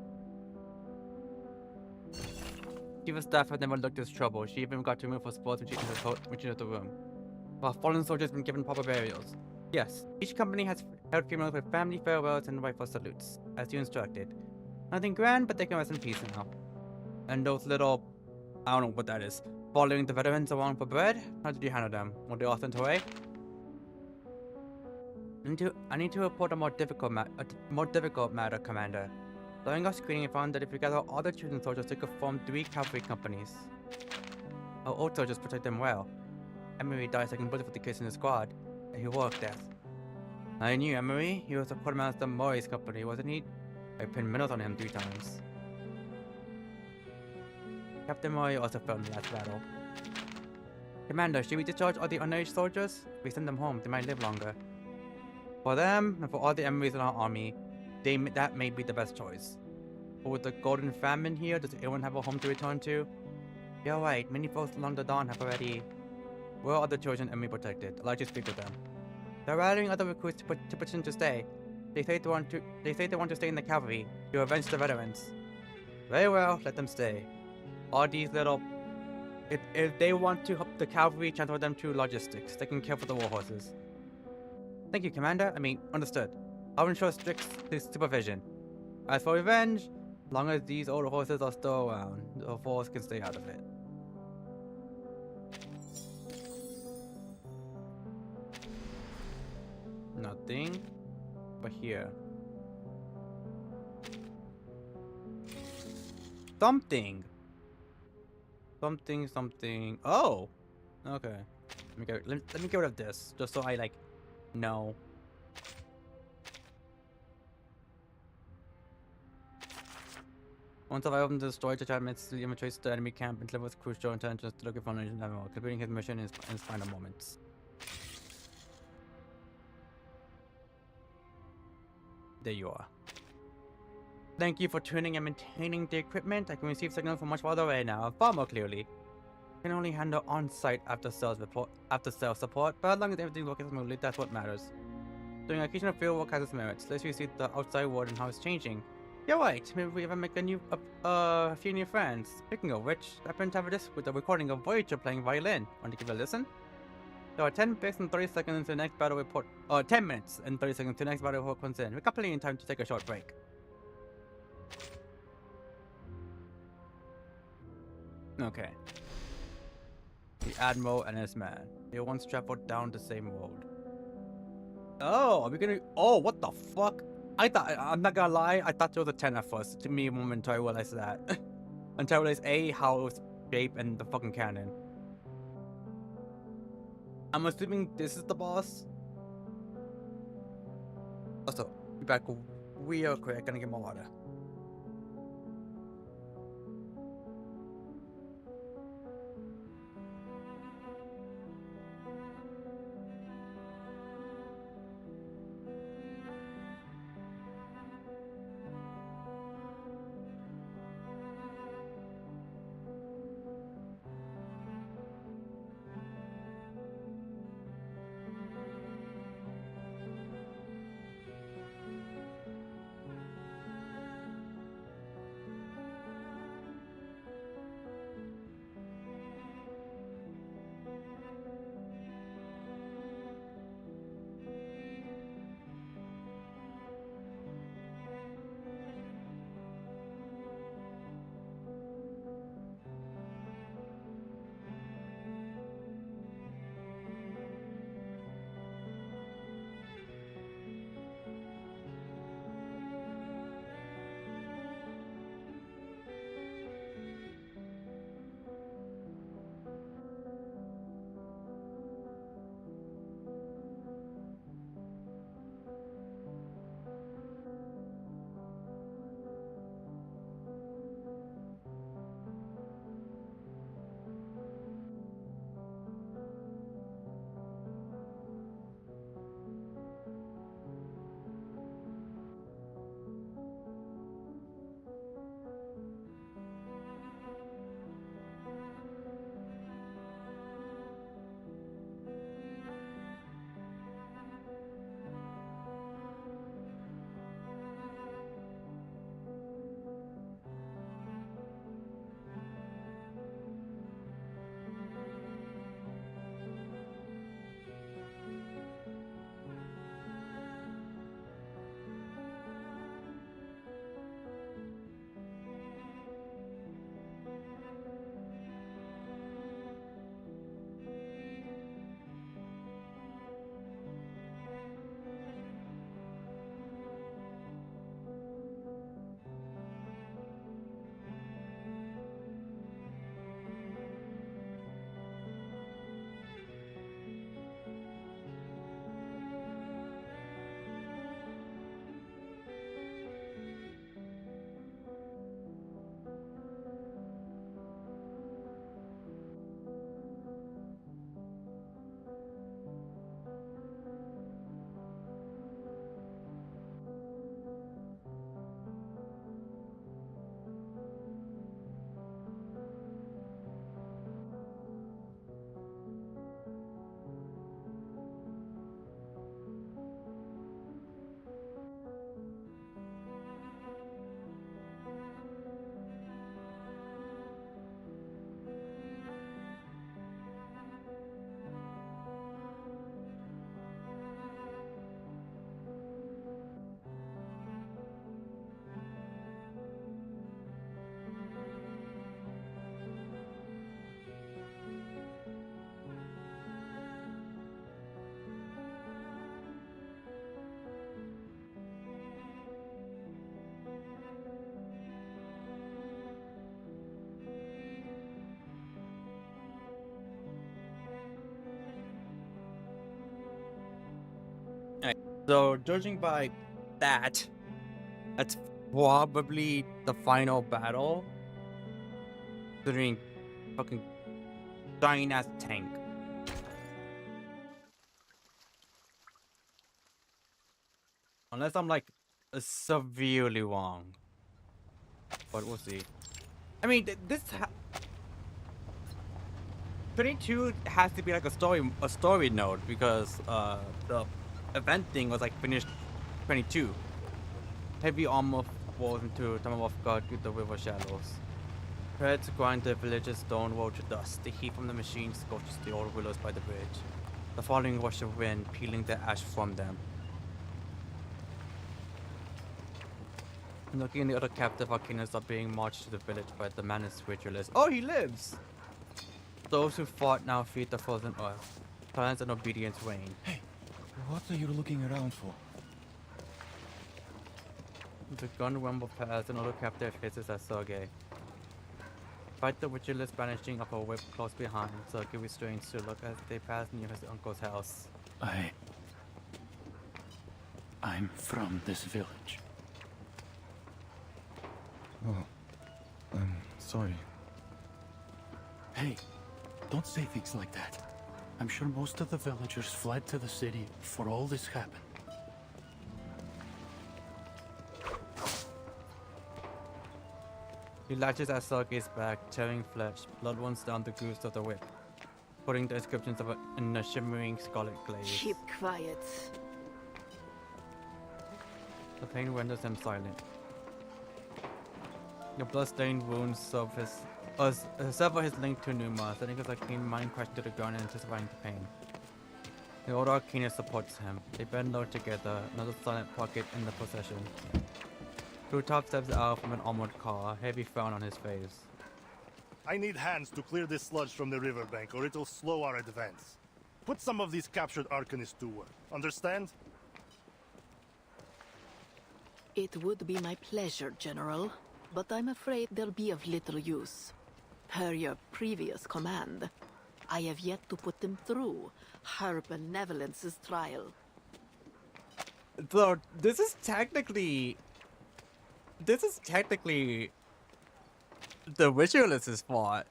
Chief of Staff had never looked this trouble. She even got to move for sports when she entered the room. While fallen soldiers have been given proper burials. Yes, each company has held funerals with family farewells and rightful salutes, as you instructed. Nothing grand, but they can rest in peace now. And those little... I don't know what that is. Following the veterans around for bread? How did you handle them? Were they all sent away? I need to report a more difficult matter, Commander. During our screening, we found that if we gather all the chosen soldiers, they could form 3 cavalry companies. Our old soldiers protect them well. Emery died second bullet for the case in the squad, a heroic death. I knew Emery. He was a quartermaster of Murray's company, wasn't he? I pinned medals on him 3 times. Captain Murray also fell in the last battle. Commander, should we discharge all the underage soldiers? If we send them home, they might live longer. For them, and for all the Emerys in our army, that may be the best choice. But with the golden famine here, does anyone have a home to return to? You're right, many folks along the Dawn have already... Where are the children Emery protected? I'd like to speak with them. They're rallying other recruits to petition to stay. They say they want to stay in the cavalry, to avenge the veterans. Very well, let them stay. All these little... If they want to help the cavalry, transfer them to logistics. They can care for the war horses. Thank you, Commander. Understood. I'll ensure strict supervision. As for revenge, as long as these old horses are still around, the force can stay out of it. Nothing. But here. Something. Something. Oh! Okay. Let me get rid of this, just so I, know. Once I've opened the storage attachments to infiltrate the enemy camp and deliver with crucial intelligence to look for foundation ammo, completing his mission in his final moments. There you are. Thank you for tuning and maintaining the equipment. I can receive signals from much farther away now, far more clearly. I can only handle on-site after-sales support, but as long as everything works smoothly, that's what matters. Doing occasional field work has its merits. Let's see the outside world and how it's changing. You're right. Maybe we ever make a few new friends. Speaking of which, I happen to have a disc with a recording of Voyager playing violin. Want to give it a listen? There are 10 minutes and 30 seconds until the next battle report. 10 minutes and 30 seconds until the next battle report comes in. We got plenty of time to take a short break. Okay. The Admiral and his man. They once traveled down the same road. Oh, are we gonna... Oh, what the fuck? I'm not gonna lie, I thought there was a 10 at first. It took me a moment until I realized that. Until I realized A, how it was shaped, and the fucking cannon. I'm assuming this is the boss. Also, be back real quick, gonna get more water. So judging by that, that's probably the final battle. Considering fucking giant ass tank. Unless I'm like severely wrong. But we'll see. I mean, this 22 has to be like a story node because the event thing was like finished 22. Heavy armor falls into time of God with the river shallows. Treads grind the village's stone wall to dust. The heat from the machine scorches the old willows by the bridge. The falling rush of wind peeling the ash from them. Looking at the other captive volcanoes are being marched to the village by the managed ritualists. Oh, he lives! Those who fought now feed the frozen earth. Silence and obedience reign. Hey, what are you looking around for? The gun rumble past and other captive hisses at Sergei. Fight the ritualist banishing up a whip close behind. Sergei restrains to look as they pass near his uncle's house. I'm from this village. Oh, I'm sorry. Hey, don't say things like that. I'm sure most of the villagers fled to the city before all this happened. He latches at Sergei's back, tearing flesh. Blood runs down the grooves of the whip, putting the inscriptions of it in a shimmering scarlet glaze. Keep quiet. The pain renders him silent. The blood-stained wounds sever his link to Numa, sending his arcane mind crashing to the ground and intensifying the pain. The old arcanist supports him. They bend low together, another silent pocket in the procession. Klutov steps out from an armored car, heavy frown on his face. I need hands to clear this sludge from the riverbank, or it'll slow our advance. Put some of these captured arcanists to work. Understand? It would be my pleasure, General, but I'm afraid they'll be of little use. Per your previous command, I have yet to put them through her benevolence's trial. So, this is technically the ritualist's fault,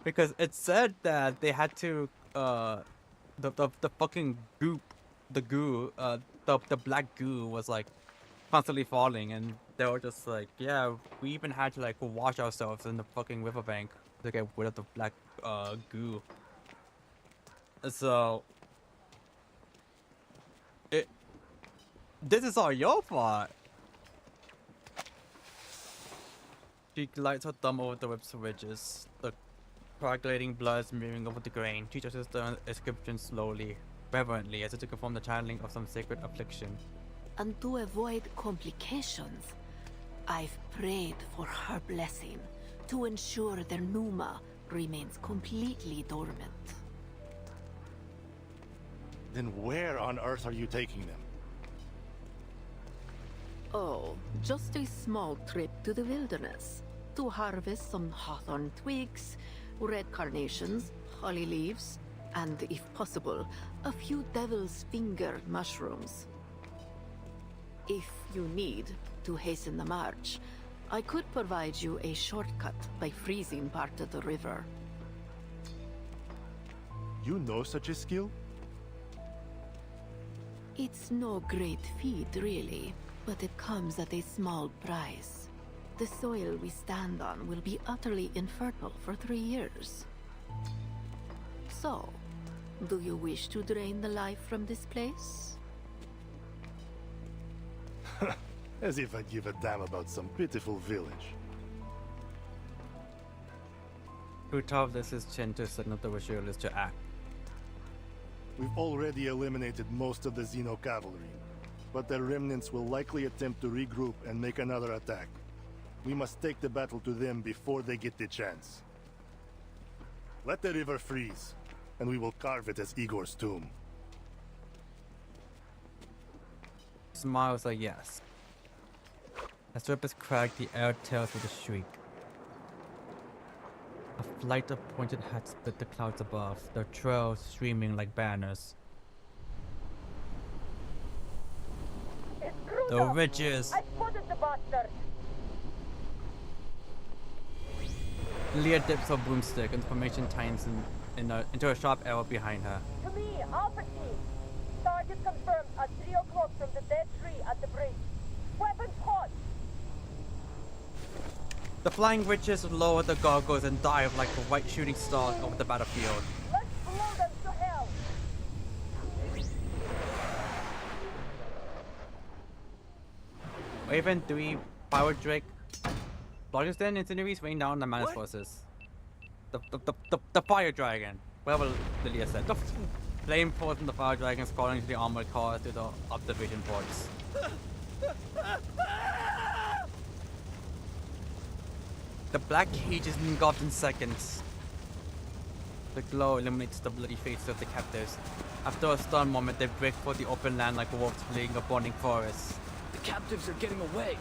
because it said that they had to the fucking goop, the goo, the black goo was like constantly falling, and they were just like, yeah, we even had to like wash ourselves in the fucking riverbank to get rid of the black goo. So this is all your fault. She glides her thumb over the whip's ridges, the coagulating blood smearing over the grain. She touches the inscription slowly, reverently, as if to confirm the channeling of some sacred affliction. And to avoid complications, I've prayed for her blessing to ensure their Numa remains completely dormant. Then where on earth are you taking them? Oh, just a small trip to the wilderness to harvest some hawthorn twigs, red carnations, holly leaves, and, if possible, a few devil's finger mushrooms. If you need to hasten the march, I could provide you a shortcut by freezing part of the river. You know such a skill? It's no great feat, really. But it comes at a small price. The soil we stand on will be utterly infertile for 3 years. So, do you wish to drain the life from this place? As if I'd give a damn about some pitiful village. Klutov lifts his chin to signal the ritualist to act. We've already eliminated most of the Xeno cavalry, but their remnants will likely attempt to regroup and make another attack. We must take the battle to them before they get the chance. Let the river freeze, and we will carve it as Igor's tomb. Smiles a yes. As the whip is cracked, the air tears with a shriek. A flight of pointed hats split the clouds above, their trails streaming like banners. The witches. I spotted the bastard. Leah dips her broomstick and formation tightens into a sharp arrow behind her. To me, Alpha Team. Target confirmed at 3 o'clock from the dead tree at the bridge. Weapons hot. The flying witches lower the goggles and dive like white shooting stars over the battlefield. Let's blow them to hell. Raven 3, Power Drake, Blodgers Den incendiaries rain down on the Manus forces. The Fire Dragon, whatever Lilia said. The flame force and the Fire Dragon crawling into the armored cars through the observation ports. The black cage is engulfed in seconds. The glow illuminates the bloody faces of the captives. After a stunned moment, they break for the open land like wolves fleeing a burning forest. The captives are getting away.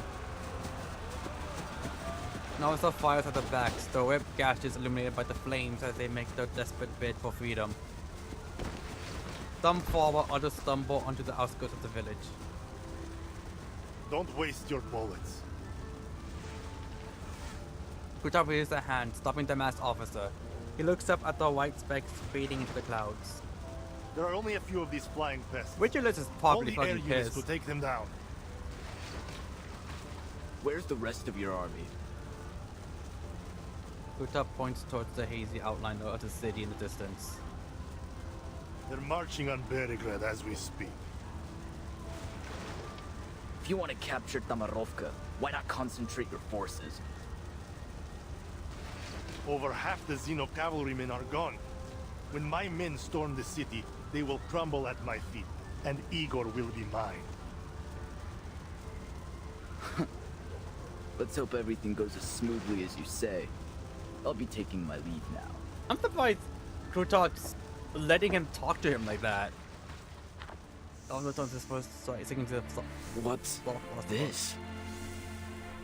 Now it's the fires at the backs, the web gashes illuminated by the flames as they make their desperate bid for freedom. Some fall while others stumble onto the outskirts of the village. Don't waste your bullets. Kuta raises a hand, stopping the masked officer. He looks up at the white specks fading into the clouds. There are only a few of these flying pests. Witcherless is All probably the air fucking units pissed. to take them down. Where's the rest of your army? Kuta points towards the hazy outline of the city in the distance. They're marching on Beregrad as we speak. If you want to capture Tamarovka, why not concentrate your forces? Over half the Xeno cavalrymen are gone. When my men storm the city, they will crumble at my feet, and Igor will be mine. Let's hope everything goes as smoothly as you say. I'll be taking my leave now. I'm surprised Kutak's letting him talk to him like that. What's this?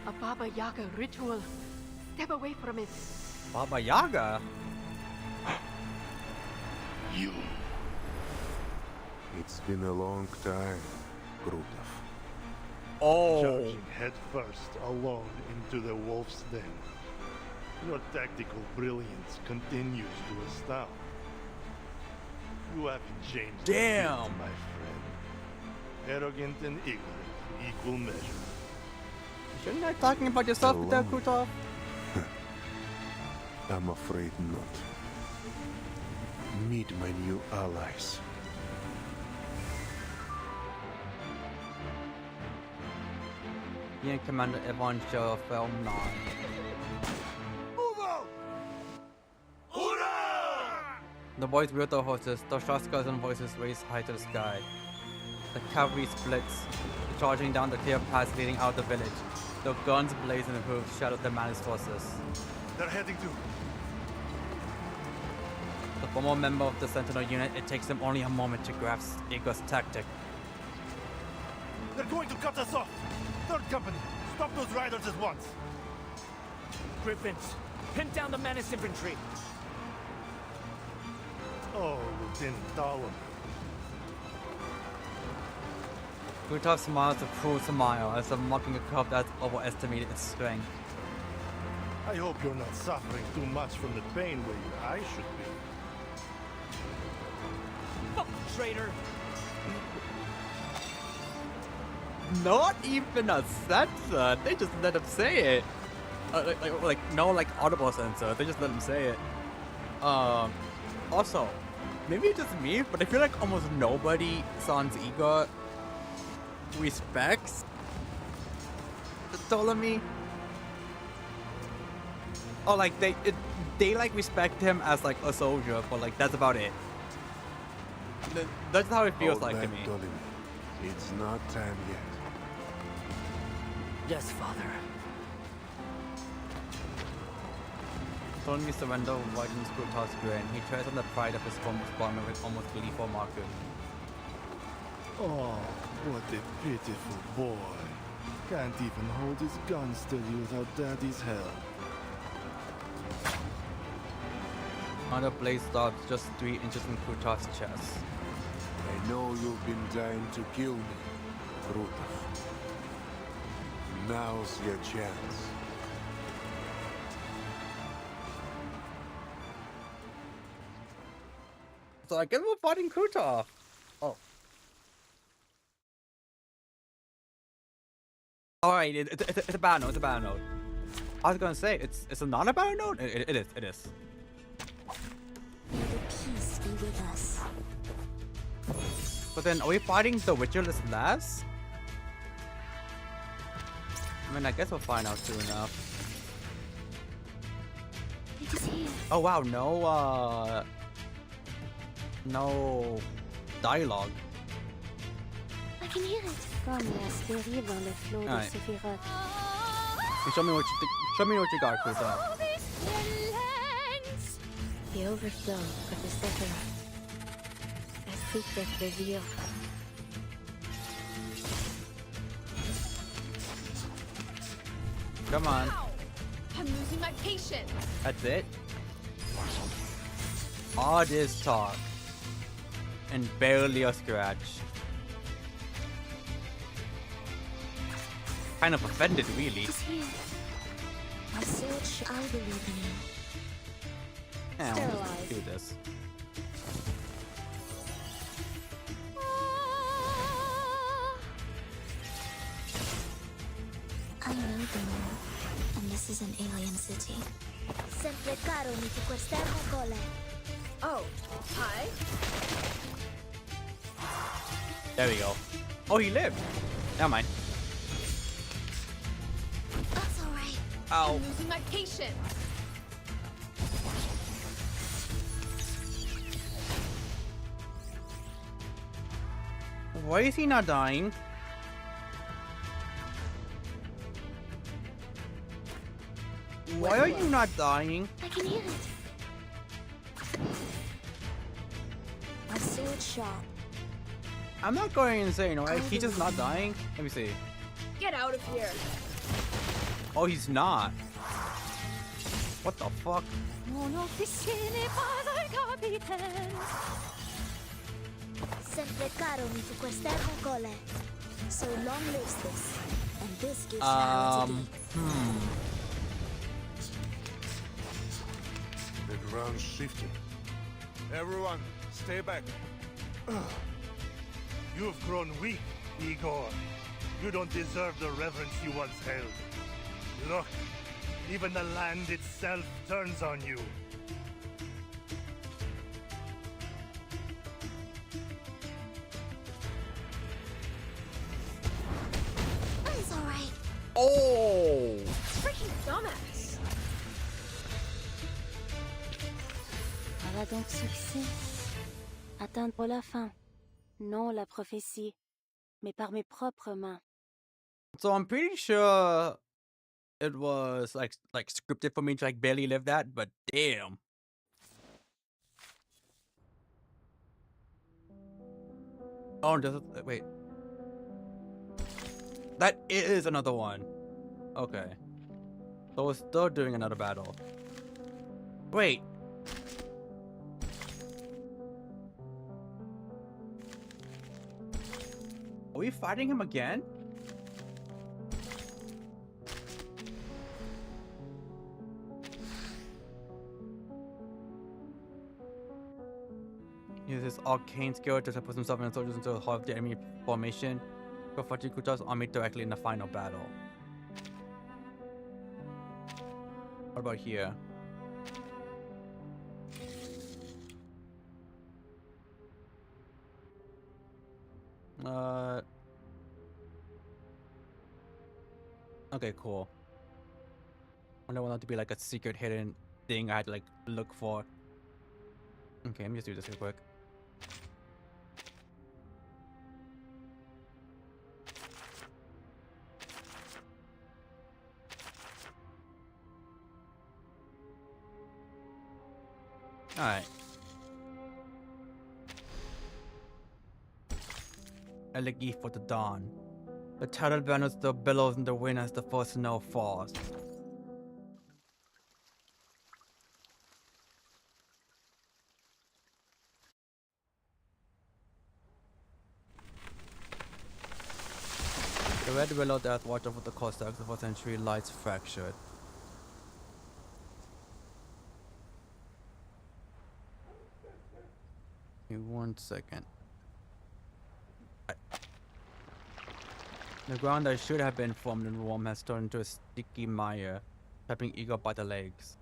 A Baba Yaga ritual. Step away from it. Baba Yaga? You. It's been a long time, Grutov. Oh. Charging headfirst, alone, into the wolf's den. Your tactical brilliance continues to astound. You haven't changed. Damn. A bit, my friend. Arrogant and ignorant in equal measure. Shouldn't I be talking about yourself with that, Kutov? I'm afraid not. Meet my new allies. He and Commander Ivan show film 9. The boys wheel their horses, their shotguns and voices raised high to the sky. The cavalry splits, charging down the clear paths leading out of the village. Their guns blaze and hooves shadow the Manus forces. They're heading to... The former member of the Sentinel unit, it takes them only a moment to grasp Igor's tactic. They're going to cut us off! Third company, stop those riders at once! Griffins, pin down the Manus infantry! Oh, Lieutenant Ptolemy. Kutov smiles a cruel smile as if mocking a curve that overestimated its strength. I hope you're not suffering too much from the pain where your eyes should be. Fuck, traitor! Not even a censor. They just let him say it. No audible censor. They just let him say it. Also, maybe it's just me, but I feel like almost nobody sans Igor respects Ptolemy. Or they respect him as a soldier, but that's about it. That's how it feels like to me. Ptolemy. It's not time yet. Yes, Father. Ptolemy surrender widens Kutov's grin. He treads on the pride of his former spawner with almost gleeful mockery. Oh, what a pitiful boy. Can't even hold his gun steady without Daddy's help. Another blade stops just 3 inches from Kutov's chest. I know you've been trying to kill me, Grutov. Now's your chance. So I guess we're fighting Kuta. Oh. Alright, it's a battle node, it's a battle node. I was gonna say, it's not a battle node? It is. May the peace be with us. But then, are we fighting the Witcherless last? I mean, I guess we'll find out soon enough. It is here. Oh wow, no dialogue. I can hear it. Comme l'aspérie dans le flot de Alright. Sephiroth. Show me what you got, Kuta. The overflow of the Sephiroth. A secret revealed. Come on. I'm losing my patience. That's it. All this talk and barely a scratch. Kind of offended, really. It is here. My sword I believe in you. Yeah, we'll just do this. I know the moon, and this is an alien city. Sempre caro mi tu quest'ermo cole. Oh, hi. There we go. Oh, he lived. Never mind. That's alright. Ow. I'm losing my patience. Why is he not dying? Why are you not dying? I can hear it. My sword sharp. I'm not going insane, right? He's just not dying. Let me see. Get out of here. Oh, he's not. What the fuck? Sempre caro mi tu quest'ermo cole. So long lives this, and this gives power to thee. The ground's shifting. Everyone, stay back. You've grown weak, Igor. You don't deserve the reverence you once held. Look, even the land itself turns on you. It's alright. Oh! Freaking dumbass. Voilà donc succès. Atteindre la fin. Non la prophétie, mais par mes propres mains. So I'm pretty sure it was like scripted for me to like barely live that, but damn. Oh, does it? Wait. That is another one. Okay. So we're still doing another battle. Wait. Are we fighting him again? Use his arcane skill to put himself and soldiers into the heart of the enemy formation. Confronting Kuta's army directly in the final battle. What about here? Okay, cool. I don't want that to be like a secret hidden thing I had to like look for. Okay, let me just do this real quick. Alright. Elegy for the dawn. The tattered banners still billows in the wind as the first snow falls. The red willow that watched over the Cossacks for century lies fractured. Give me 1 second. The ground that should have been formed and warm has turned into a sticky mire, trapping Igor by the legs.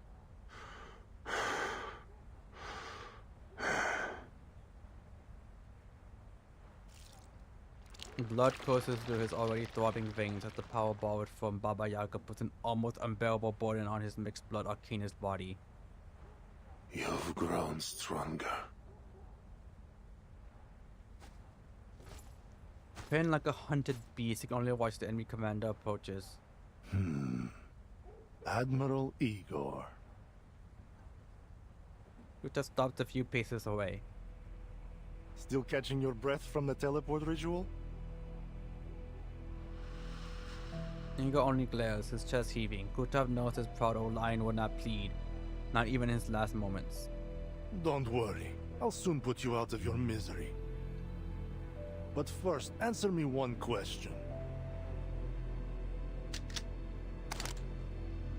Blood courses through his already throbbing veins as the power borrowed from Baba Yaga puts an almost unbearable burden on his mixed blood Arcanist body. You've grown stronger. Pinned like a hunted beast, he can only watch the enemy commander approaches. Admiral Igor. He just stopped a few paces away. Still catching your breath from the teleport ritual? Igor only glares, his chest heaving. Kutav knows his proud old lion would not plead, not even in his last moments. Don't worry, I'll soon put you out of your misery. But first, answer me one question.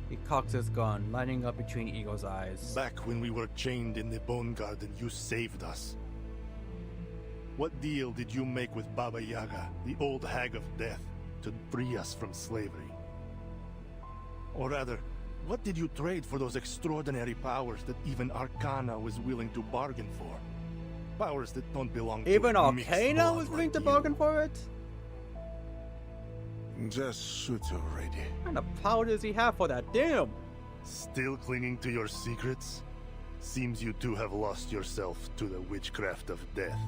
He cocks his gun, lining up between Igor's eyes. Back when we were chained in the Bone Garden, you saved us. What deal did you make with Baba Yaga, the old hag of death, to free us from slavery? Or rather, what did you trade for those extraordinary powers that even Arcana was willing to bargain for? Powers that don't belong to even mixed Arcana blood was willing like to you. bargain for it? Just shoot already. What kind of power does he have for that? Damn! Still clinging to your secrets? Seems you too have lost yourself to the witchcraft of death,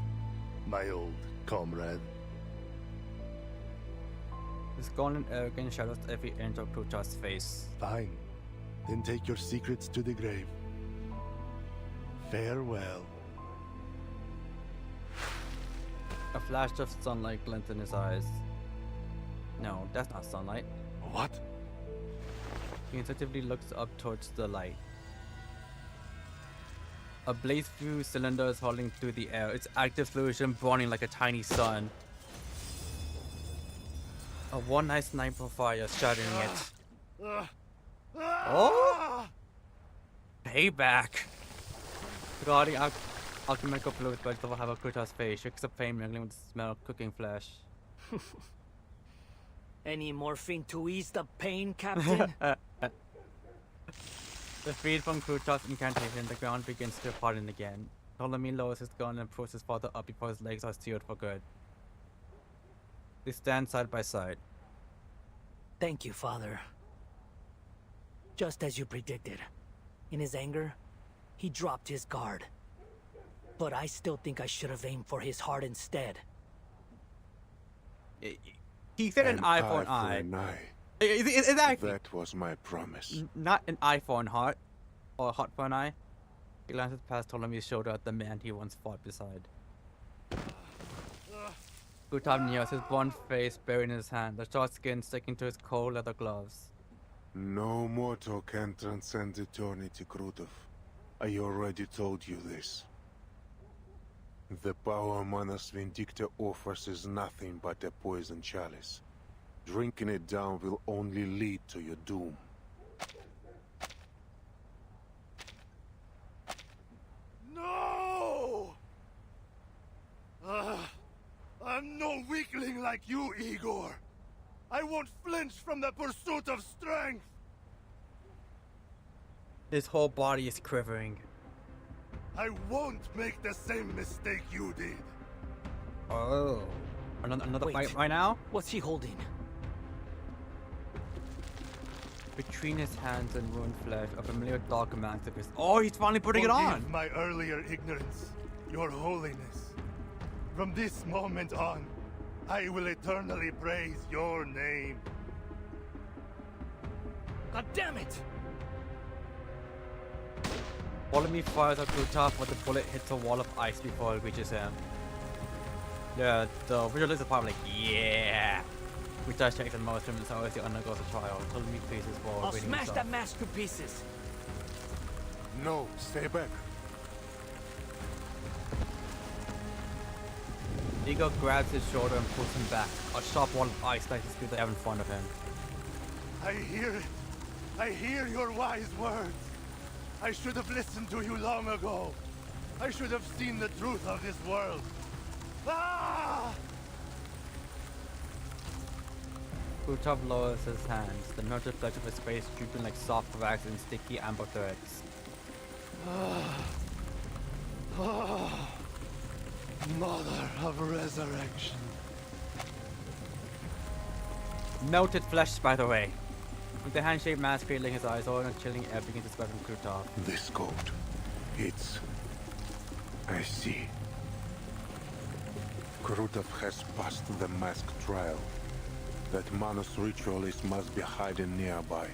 my old comrade. His golden arrogance shadows every inch of Krutav's face. Fine. Then take your secrets to the grave. Farewell. A flash of sunlight glints in his eyes. No, that's not sunlight. What? He instinctively looks up towards the light. A blaze-fused cylinder is hurling through the air, its active fluid burning like a tiny sun. A one-night sniper fire shattering it. Oh! Payback! Regarding alchemical fluid bugs that will have a Krutav's face, shakes of pain mingling with the smell of cooking flesh. Any morphine to ease the pain, Captain? The feed from Krutav's incantation, the ground begins to harden again. Ptolemy lowers his gun and pulls his father up before his legs are sealed for good. They stand side by side. Thank you, Father. Just as you predicted. In his anger, he dropped his guard. But I still think I should have aimed for his heart instead. He said an eye for an eye. Exactly. That was my promise. Not an eye for an heart. Or a heart for an eye. He glances past Ptolemy's shoulder at the man he once fought beside. Krutav nears, his blond face buried in his hand, the short skin sticking to his cold leather gloves. No mortal can transcend eternity, Krutov. I already told you this. The power Manus Vindicta offers is nothing but a poison chalice. Drinking it down will only lead to your doom. No! I'm no weakling like you, Igor. I won't flinch from the pursuit of strength. His whole body is quivering. I won't make the same mistake you did. Oh. Another Wait, fight right now? What's he holding? Between his hands and ruined flesh, a familiar dark mask appears. Oh, he's finally putting it Forgive on! my earlier ignorance, Your Holiness. From this moment on, I will eternally praise your name. God damn it! Ptolemy fires at Krutov, but the bullet hits a wall of ice before it reaches him. Yeah, the visualists are probably like, yeah! Krutov takes the most from his as he undergoes a trial. Ptolemy faces forward, I'll waiting smash himself. that mask to pieces. No, stay back. Igor grabs his shoulder and pulls him back. A sharp wall of ice slices through the air in front of him. I hear it. I hear your wise words. I should have listened to you long ago. I should have seen the truth of this world. Ah! Krutov lowers his hands, the melted flesh of his face drooping like soft rags and sticky amber threads. Mother of resurrection. Melted flesh, by the way. With the hand-shaped mask filling his eyes, all in a chilling air begins to spread from Krutov. This code. It's... I see. Krutov has passed the mask trial. That Manus ritualist must be hiding nearby.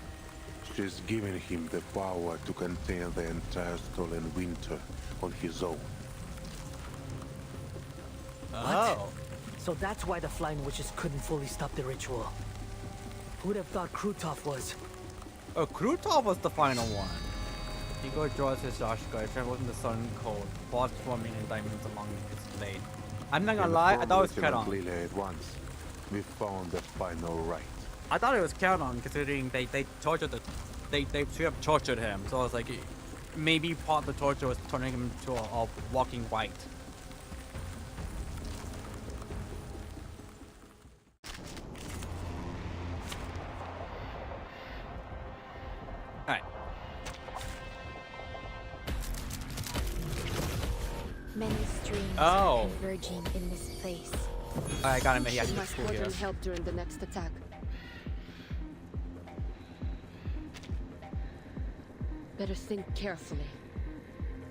She's giving him the power to contain the entire stolen winter on his own. What? So that's why the Flying Witches couldn't fully stop the ritual. Who'd have thought Krutov was? Oh, Krutov was the final one. Igor draws his Yashka, travels in the sun and cold, paused forming in diamonds along its blade. I'm not gonna lie, I thought it was Keron. At once, we found the final right. I thought it was Keron, considering they tortured they straight up tortured him. So I was like, maybe part of the torture was turning him into a walking white. Alright. Many streams Oh. converging in this place. I got him. He had to My school here. squadron help during the next attack. Better think carefully.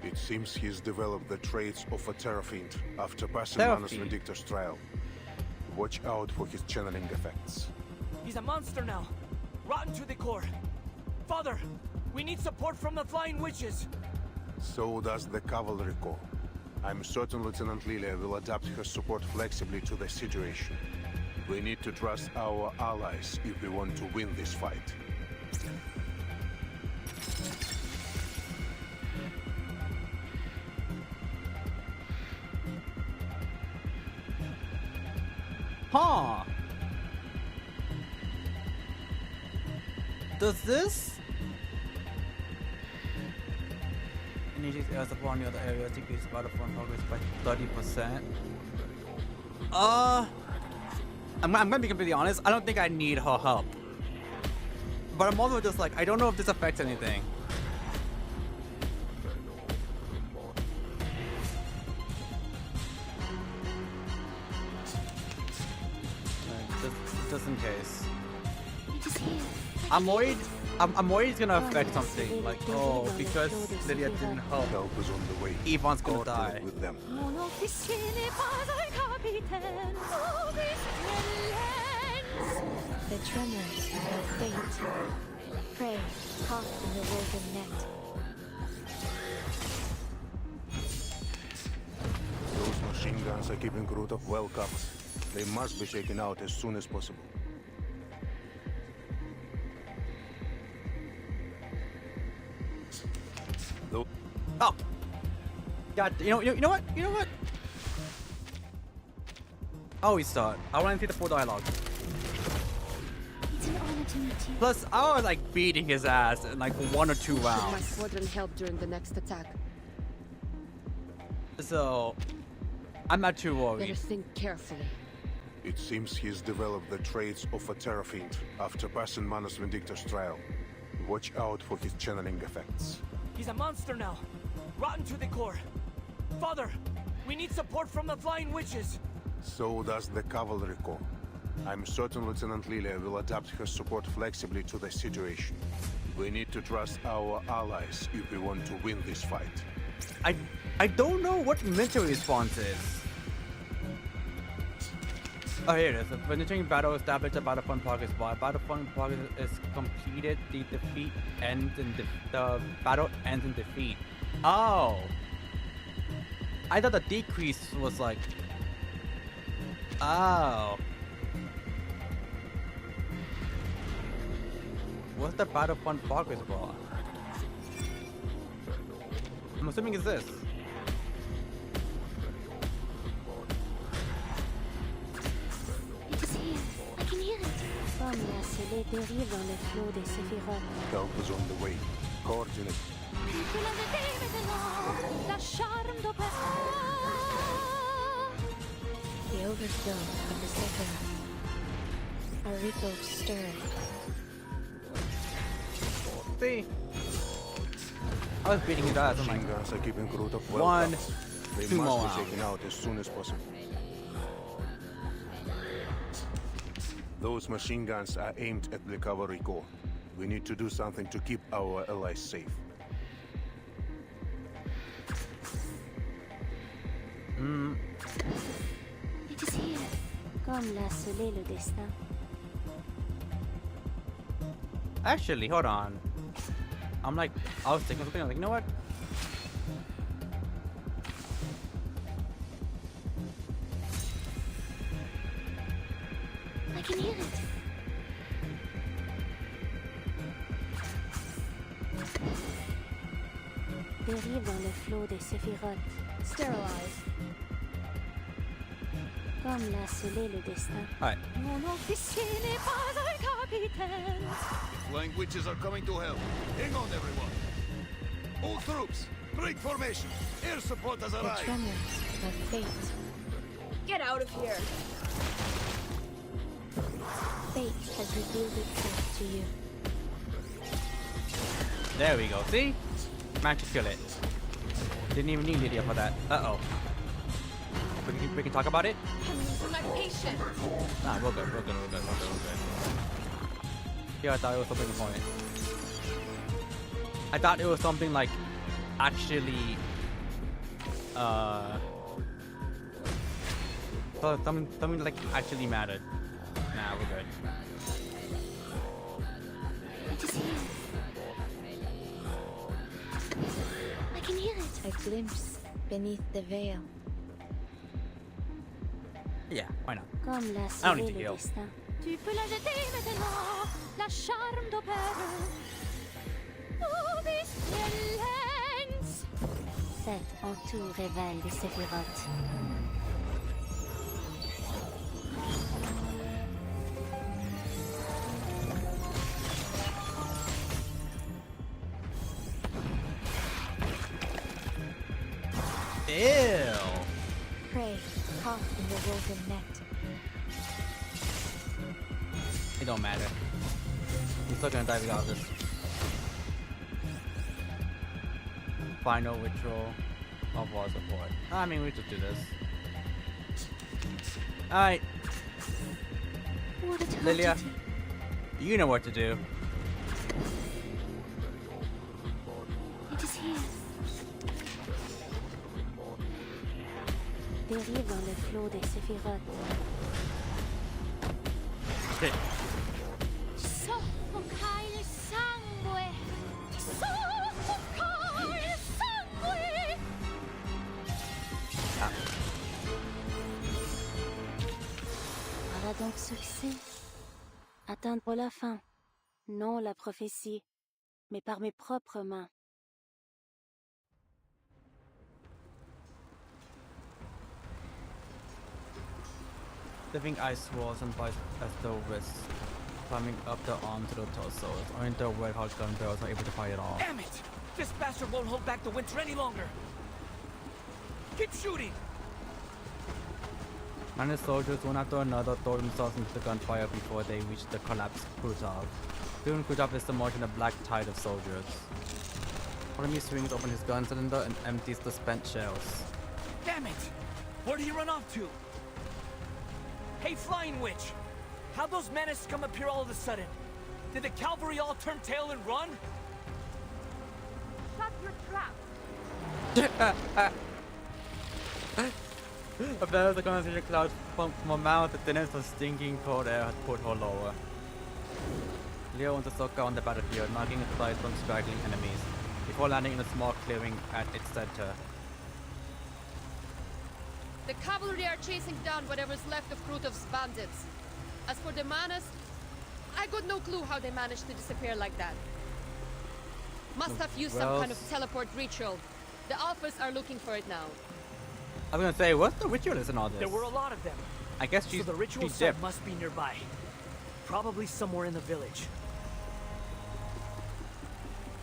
It seems he's developed the traits of a Terra Fiend after passing Terra Manus Fiend. Vindictor's trial. Watch out for his channeling effects. He's a monster now. Rotten to the core. Father, we need support from the Flying Witches. So does the Cavalry Corps. I'm certain Lieutenant Lilia will adapt her support flexibly to the situation. We need to trust our allies if we want to win this fight. Huh. Does this? Energies airs upon the other areas decrease battlefront progress by 30%. I'm gonna be completely honest, I don't think I need her help. But I'm also just like, I don't know if this affects anything. Just in case. I'm worried it's gonna affect something. Like, oh, because Lydia didn't help. Help is on the way. Yvonne's gonna die. With them. The tremors are faint. Prey caught in the woven net. Those machine guns are keeping Krutov well covered. They must be taken out as soon as possible. Oh, God! You know what? You know what? Oh, we start. I want to see the full dialogue. It's an honor to meet you. Plus, I was like beating his ass in like 1 or 2 Should my rounds. squadron help during the next attack? So, I'm not too Better worried. think carefully. It seems he's developed the traits of a Terra Fiend after passing Manus Vindictor's trial. Watch out for his channeling effects. He's a monster now. Rotten to the core. Father, we need support from the Flying Witches. So does the Cavalry Corps. I'm certain Lieutenant Lilia will adapt her support flexibly to the situation. We need to trust our allies if we want to win this fight. I don't know what military response is. Oh, here it is. When entering battle, establish a battlefront progress bar. Battlefront progress is completed. The defeat ends in the battle ends in defeat. Oh, I thought the decrease was like. Oh, what's the battlefront progress bar? I'm assuming it's this. soleil dérive dans le flot des séphirotes. Help is on the way. Coordinate. The overflow of the Sephiroth. A ripple stirred. See? I was beating his ass. I'm Machine like, guns are keeping Groot up well. one, They two more must be rounds. taken out as soon as possible. Those machine guns are aimed at the cavalry corps. We need to do something to keep our allies safe. It is here. Comme l'a scellé le destin. Actually, hold on. I'm like, I was thinking something. I'm like, you know what? I can hear it. Dérive dans le flot des séphirotes. Sterilize. Comme l'a scellé le destin. Alright. Mon officier n'est pas un capitaine. Flying witches are coming to help. Hang on, everyone. All troops, break formation. Air support has The arrived. tremors of fate. Get out of here. Fate has revealed itself to you. There we go. See? Managed to kill it. Didn't even need Lydia for that. Uh-oh. We can talk about it? I'm losing my patience. Nah, we're good. We're good. Yeah, I thought it was something important. I thought it was something like actually something like actually mattered. Nah, we're good. It is here. I can hear it. A glimpse beneath the veil. Yeah, why not? Comme l'a I don't scellé need to le heal. destin. Tu peux la jeter maintenant, la charme d'opère. Oh, this silence. Faites en tout révèle des séphirotes. Ew. Prey caught in the woven net. It don't matter. I'm still gonna die without this. Final ritual of war support. I mean, we just do this. Alright, What a Lilia, tragedy. you know what to do. It is here. Dérive dans le flot des séphirotes. Shit. Soffocai il sangue. Soffocai il sangue. Voilà donc succès. Atteindre la fin. Non la prophétie, mais par mes propres mains. Living ice walls and bites as though wrists, climbing up the arm to the torso. Only the red hot gun barrels are able to fire it off. Damn it! This bastard won't hold back the winter any longer. Keep shooting! Many soldiers, one after another, throw themselves into the gunfire before they reach the collapsed Krutov. Soon Krutov is submerged in a black tide of soldiers. Army swings open his gun cylinder and empties the spent shells. Damn it! Where did he run off to? Hey, Flying Witch! How'd those menaces come up here all of a sudden? Did the cavalry all turn tail and run? Shut your trap. A better the condensation cloud from a mouth, the thinnest of stinking cold air had put her lower. Leo and Ahsoka on the battlefield, knocking aside from straggling enemies, before landing in a small clearing at its center. The cavalry are chasing down whatever's left of Krutov's bandits. As for the Manas, I got no clue how they managed to disappear like that. Must have used some kind of teleport ritual. The Alphas are looking for it now. I was gonna say, what's the ritualist in all this? There were a lot of them. I guess So the ritual she's site dipped. must be nearby. Probably somewhere in the village.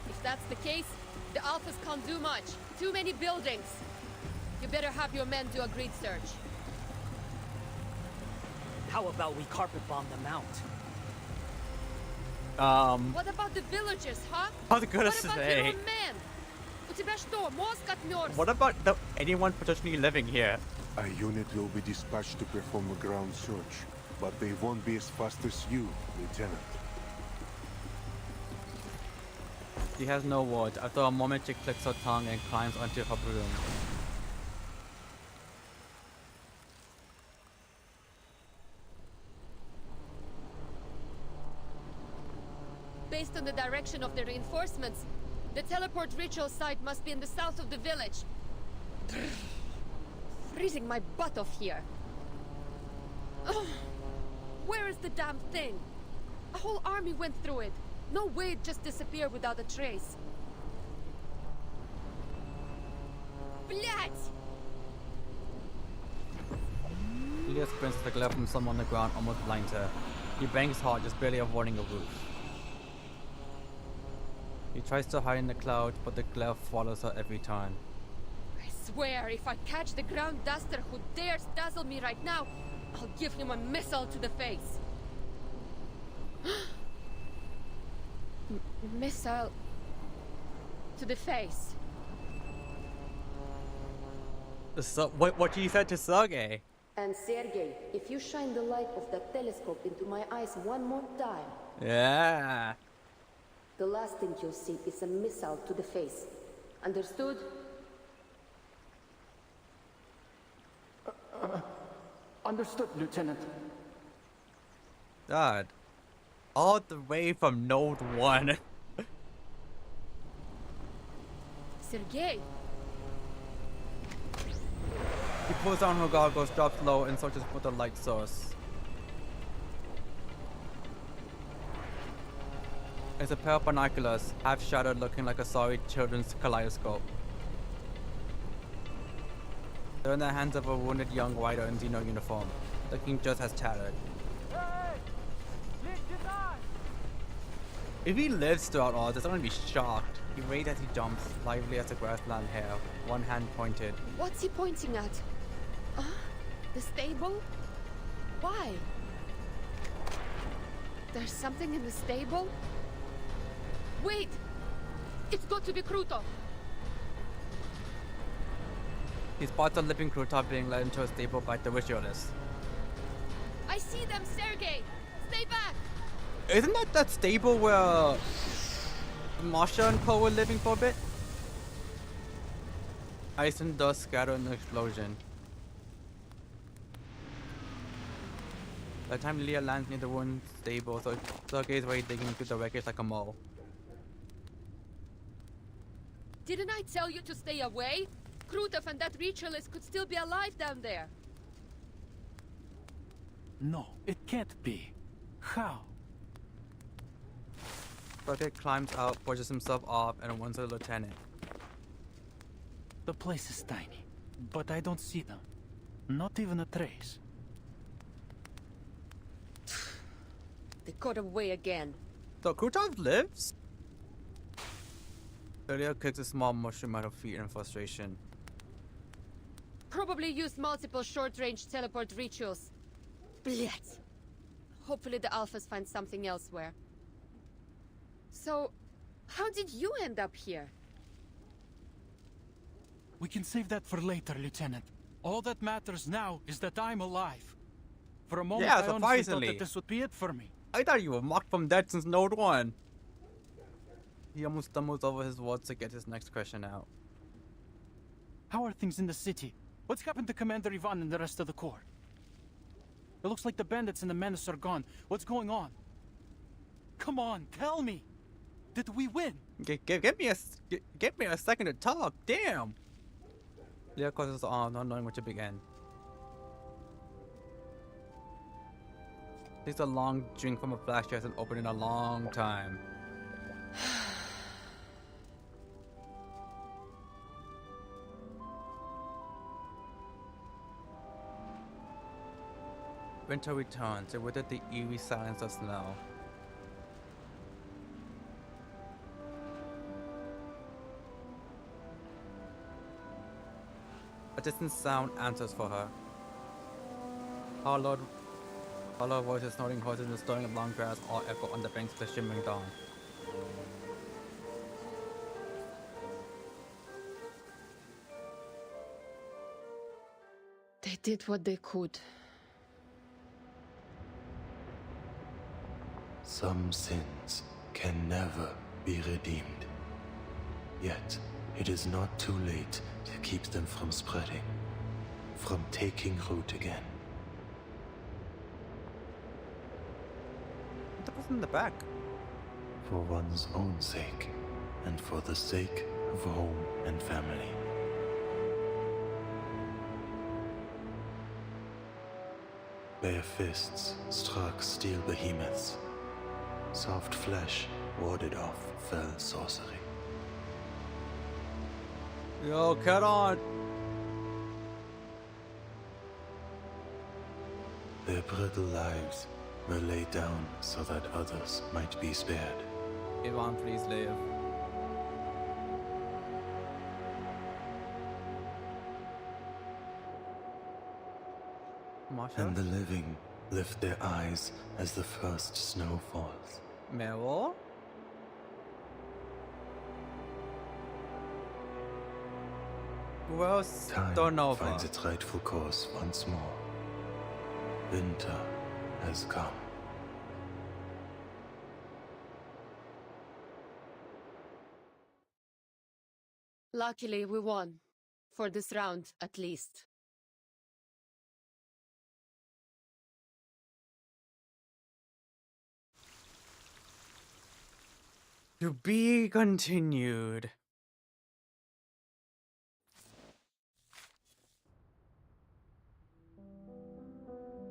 If that's the case, the Alphas can't do much. Too many buildings. You better have your men do a grid search. How about we carpet bomb them out? What about the villagers, huh? I was gonna What about say. your own men? У тебя что, мозг отмёрз? What about anyone potentially living here? A unit will be dispatched to perform a ground search, but they won't be as fast as you, Lieutenant. She has no words. After a moment, she clicks her tongue and climbs onto her broom. Based on the direction of the reinforcements, the teleport ritual site must be in the south of the village. Freezing my butt off here. Ugh. Where is the damn thing? A whole army went through it. No way it just disappeared without a trace. Блять! Leah sprints the glare from someone on the ground, almost blinds her. He bangs hard, just barely avoiding a roof. He tries to hide in the clouds, but the glare follows her every time. I swear, if I catch the ground duster who dares dazzle me right now, I'll give him a missile to the face. Missile to the face. So, what you said to Sergei? And Sergei, if you shine the light of that telescope into my eyes one more time, Yeah. the last thing you'll see is a missile to the face. Understood? Understood, Lieutenant. God. All the way from Node 1. Sergei! He pulls down her goggles, drops low, and searches for the light source. It's a pair of binoculars, half shattered, looking like a sorry children's kaleidoscope. They're in the hands of a wounded young rider in Xeno uniform, looking just as tattered. If he lives throughout all this, I'm gonna be shocked. He waits as he jumps, lively as a grassland hare, one hand pointed. What's he pointing at? The stable? Why? There's something in the stable? Wait! It's got to be Kruto! He spots a living Kruta being led into a stable by the ritualists. I see them, Sergei! Stay back! Isn't that stable where Masha and Co were living for a bit? Ice and dust scatter in the explosion. By the time Leah lands near the ruined stable, so Sergei is already digging through the wreckage like a mole. Didn't I tell you to stay away? Krutov and that ritualist could still be alive down there. No, it can't be. How? Sergei climbs out, pushes himself off, and warns the lieutenant. The place is tiny, but I don't see them. Not even a trace. They got away again. So Krutov lives? Leah kicks a small mushroom at her feet in frustration. Probably used multiple short-range teleport rituals. Blech. Hopefully the Alphas find something elsewhere. So, how did you end up here? We can save that for later, Lieutenant. All that matters now is that I'm alive. For a moment, Yeah, I honestly thought surprisingly. that this would be it for me. I thought you were mocked from dead since Node 1. He almost stumbles over his words to get his next question out. How are things in the city? What's happened to Commander Ivan and the rest of the Corps? It looks like the bandits and the menace are gone. What's going on? Come on, tell me! Did we win? Give me a second to talk, damn! Leah crosses her arms, not knowing where to begin. Takes a long drink from a flask she hasn't opened in a long time. Winter returns, and with it the eerie silence of snow. A distant sound answers for her. Hollow voices, snorting horses, and stirring of long grass all echo on the banks of the shimmering dawn. They did what they could. Some sins can never be redeemed. Yet, it is not too late to keep them from spreading, from taking root again. What was in the back? For one's own sake, and for the sake of home and family. Bare fists struck steel behemoths. Soft flesh warded off fell sorcery. Yo, cut on! Their brittle lives were laid down so that others might be spared. Ivan, please live. Masha? And the living lift their eyes as the first snow falls. Meryl? Who else? Don't know. Time finds its rightful course once more. Winter has come. Luckily, we won. For this round, at least. To be continued.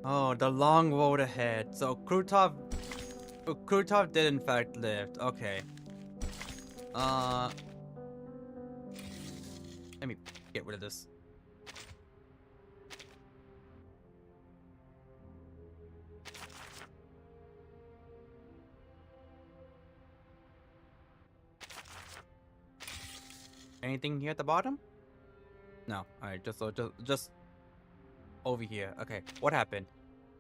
Oh, the long road ahead. So Krutov did in fact live. Okay. Let me get rid of this. Anything here at the bottom? No. Alright, just over here. Okay, what happened?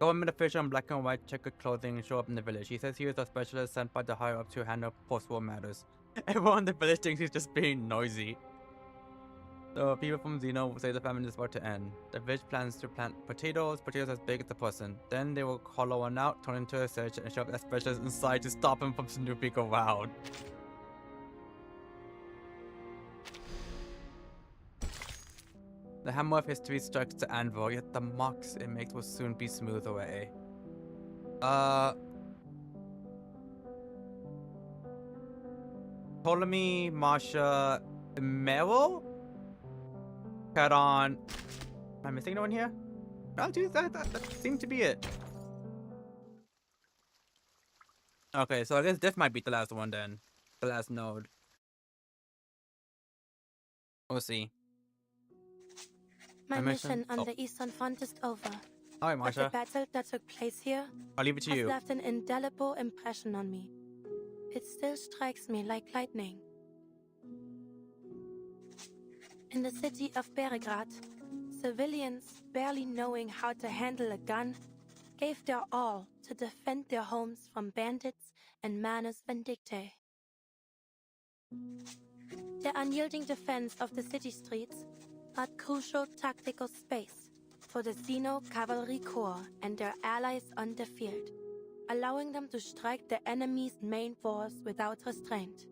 Government official in black and white checkered clothing show up in the village. He says he is a specialist sent by the higher up to handle post-war matters. Everyone in the village thinks he's just being noisy. So people from Xeno say the famine is about to end. The village plans to plant potatoes as big as a person. Then they will hollow one out, turn into a search, and shove a specialist inside to stop him from snooping around. The hammer of history strikes the anvil, yet the marks it makes will soon be smoothed away. Ptolemy, Masha, Meryl? Charon. Am I missing anyone here? No, dude, that seems to be it. Okay, so I guess this might be the last one then. The last node. We'll see. My mission on the Eastern Front is over. Hi, Masha. But the battle that took place here I'll leave it to has you. left an indelible impression on me. It still strikes me like lightning. In the city of Belgrade, civilians, barely knowing how to handle a gun, gave their all to defend their homes from bandits and manus vindictae. The unyielding defense of the city streets had crucial tactical space for the Xeno Cavalry Corps and their allies on the field, allowing them to strike the enemy's main force without restraint.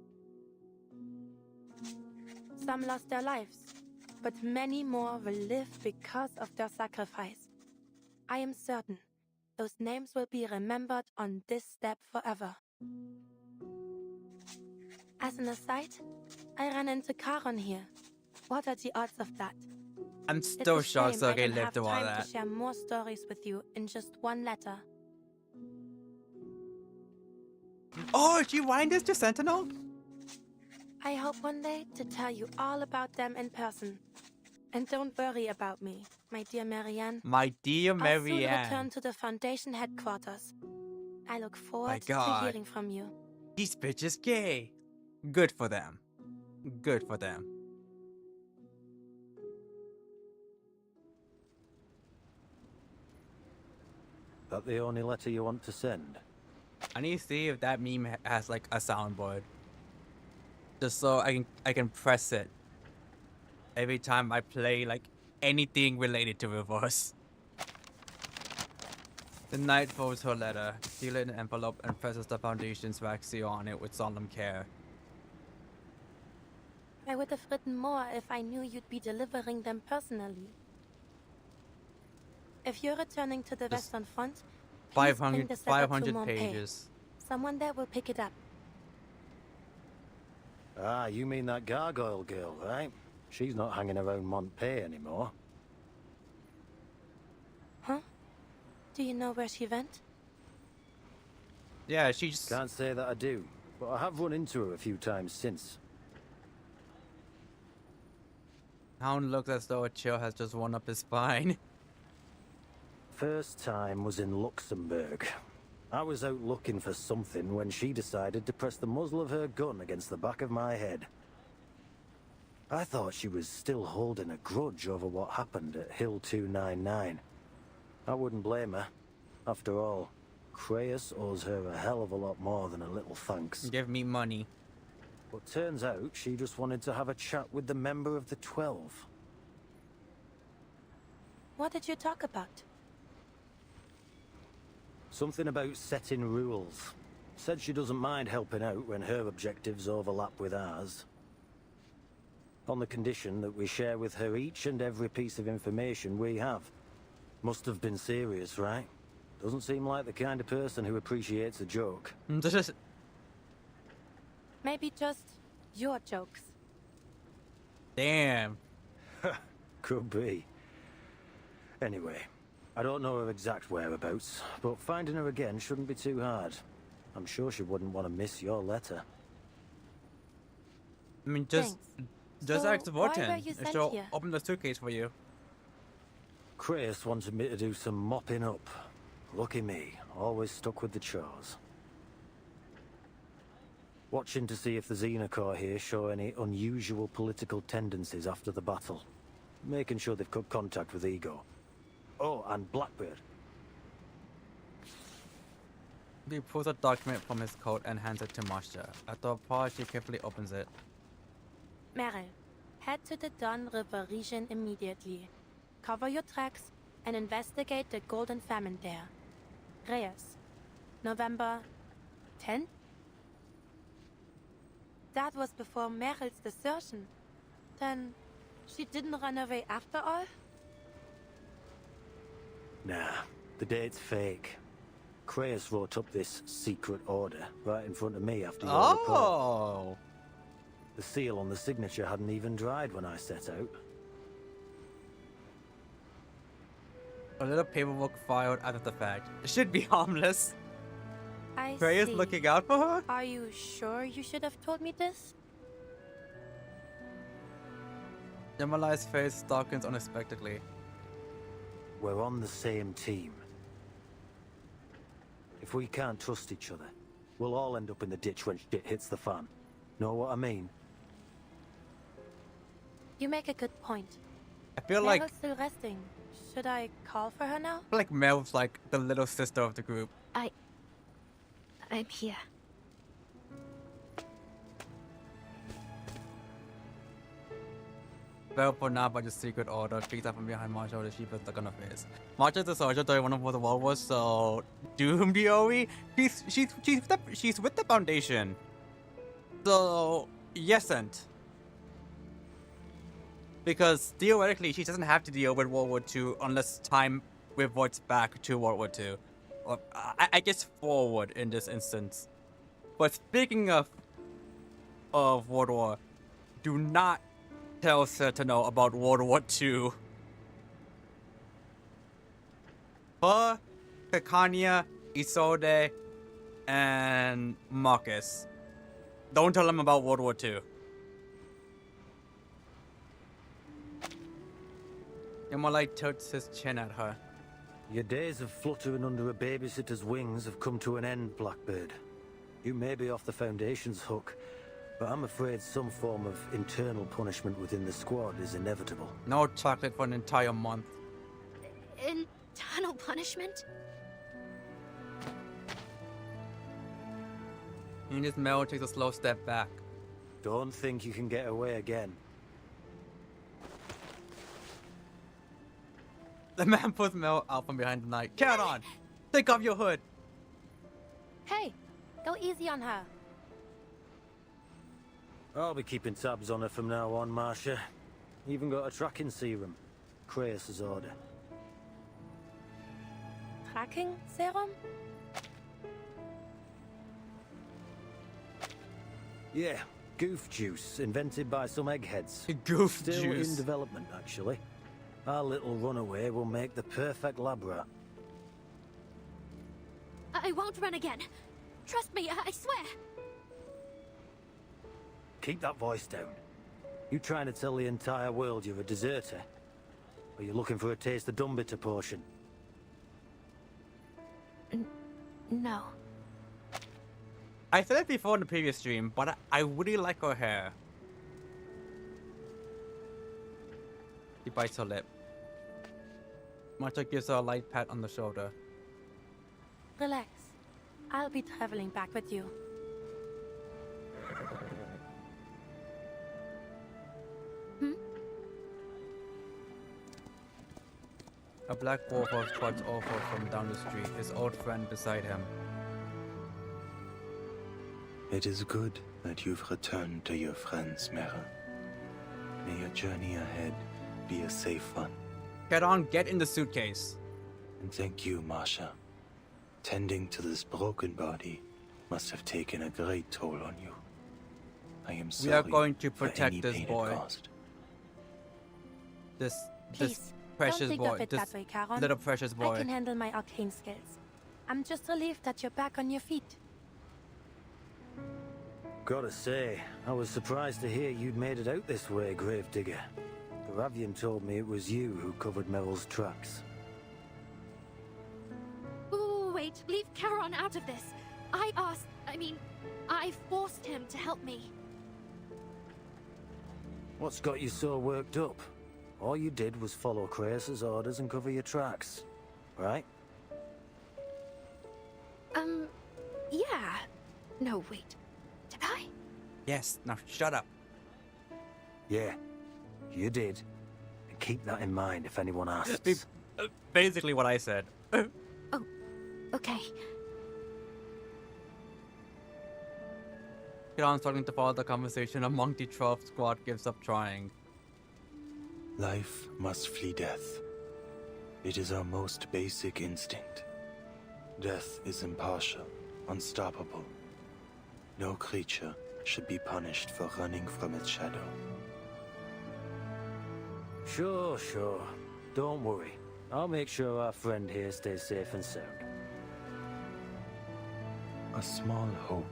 Some lost their lives, but many more will live because of their sacrifice. I am certain those names will be remembered on this step forever. As an aside, I ran into Charon here. What are the odds of that? I'm still shocked Sergei lived through all I that. to share more stories with you in just one letter. Oh, is she writing this to Sentinel? I hope one day to tell you all about them in person. And don't worry about me, my dear Marianne. My dear I'll soon return Marianne. to the Foundation headquarters. I look My forward to God. hearing from you. This bitch is gay. Good for them. Good for them. That the only letter you want to send? I need to see if that meme has like a soundboard. Just so I can press it every time I play like anything related to Reverse. The knight folds her letter, seal it in an envelope, and presses the Foundation's wax seal on it with solemn care. I would have written more if I knew you'd be delivering them personally. If you're returning to the Western Front, please bring this letter to 500 Montpellier. pages. Someone there will pick it up. Ah, you mean that gargoyle girl, right? She's not hanging around Montpellier anymore. Huh? Do you know where she went? Yeah, she's... Can't say that I do, but I have run into her a few times since. Hound looks as though a chill has just worn up his spine. First time was in Luxembourg. I was out looking for something when she decided to press the muzzle of her gun against the back of my head. I thought she was still holding a grudge over what happened at Hill 299. I wouldn't blame her. After all, Creus owes her a hell of a lot more than a little thanks. Give me money. But turns out she just wanted to have a chat with the member of the 12. What did you talk about? Something about setting rules. Said she doesn't mind helping out when her objectives overlap with ours. On the condition that we share with her each and every piece of information we have. Must have been serious, right? Doesn't seem like the kind of person who appreciates a joke. Maybe just your jokes. Damn. Could be. Anyway, I don't know her exact whereabouts, but finding her again shouldn't be too hard. I'm sure she wouldn't want to miss your letter. I mean, just So, ask the why were button. you sent She'll here? open the suitcase for you. Creus wanted me to do some mopping up. Lucky me, always stuck with the chores. Watching to see if the Xenocore here show any unusual political tendencies after the battle. Making sure they've cut contact with Ego. Oh, and Blackbeard. He pulls a document from his coat and hands it to Masha. After a pause, she carefully opens it. Meryl, head to the Don River region immediately. Cover your tracks and investigate the Golden Famine there. Reyes, November 10th? That was before Meryl's desertion. Then, she didn't run away after all? Nah, the date's fake. Creus wrote up this secret order right in front of me after your report. Oh! The seal on the signature hadn't even dried when I set out. A little paperwork filed after the fact. It should be harmless. I Trey is see. looking out for her? Are you sure you should have told me this? Yamalai's face darkens unexpectedly. We're on the same team. If we can't trust each other, we'll all end up in the ditch when shit hits the fan. Know what I mean? You make a good point. I feel like Meryl's still resting. Should I call for her now? Mel's like the little sister of the group. I'm here. Fell for now by the secret order, peeked out from behind Marshall with a sheep stuck on her face. Marshall's a soldier during one of the World Wars, so Doom DOE. She's with the Foundation. So yesn't. Because theoretically she doesn't have to deal with World War II unless time reverts back to World War II. Or, I guess forward in this instance. But speaking of World War, do not tell Sentinel about World War II. Her, Kakania, Isolde, and Marcus. Don't tell them about World War II. Imolai tilts his chin at her. Your days of fluttering under a babysitter's wings have come to an end, Blackbird. You may be off the Foundation's hook, but I'm afraid some form of internal punishment within the squad is inevitable. No chocolate for an entire month. Internal punishment? Eunice Mel takes a slow step back. Don't think you can get away again. The man pulls Mel out from behind the night. Carry on! Take off your hood! Hey, go easy on her. I'll be keeping tabs on her from now on, Marcia. Even got a tracking serum. Creus's order. Tracking serum? Yeah, goof juice, invented by some eggheads. Goof Still juice. in development, actually. Our little runaway will make the perfect lab rat. I won't run again. Trust me, I swear. Keep that voice down. You trying to tell the entire world you're a deserter? Or you looking for a taste of Dumbitter portion? No. I said it before in the previous stream, but I really like her hair. She bites her lip. Marta gives her a light pat on the shoulder. Relax. I'll be traveling back with you. A black warhorse trots over from down the street, his old friend beside him. It is good that you've returned to your friends, Mera. May your journey ahead be a safe one. Get on, get in the suitcase. And thank you, Masha. Tending to this broken body must have taken a great toll on you. I am sorry. We are going to for protect any this pain it boy. caused. This Please, precious don't think boy. of it This that way, Charon. little precious boy. I can handle my arcane skills. I'm just relieved that you're back on your feet. Gotta say, I was surprised to hear you'd made it out this way, Gravedigger. Ravian told me it was you who covered Meryl's tracks. Ooh, wait, leave Charon out of this. I forced him to help me. What's got you so worked up? All you did was follow Creus's orders and cover your tracks, right? Yeah. No, wait. Did I? Yes, now shut up. Yeah, you did. And keep that in mind if anyone asks. Basically what I said. Okay. Charon starting to follow the conversation among the 12th squad gives up trying. Life must flee death. It is our most basic instinct. Death is impartial, unstoppable. No creature should be punished for running from its shadow. Sure. Don't worry. I'll make sure our friend here stays safe and sound. A small hope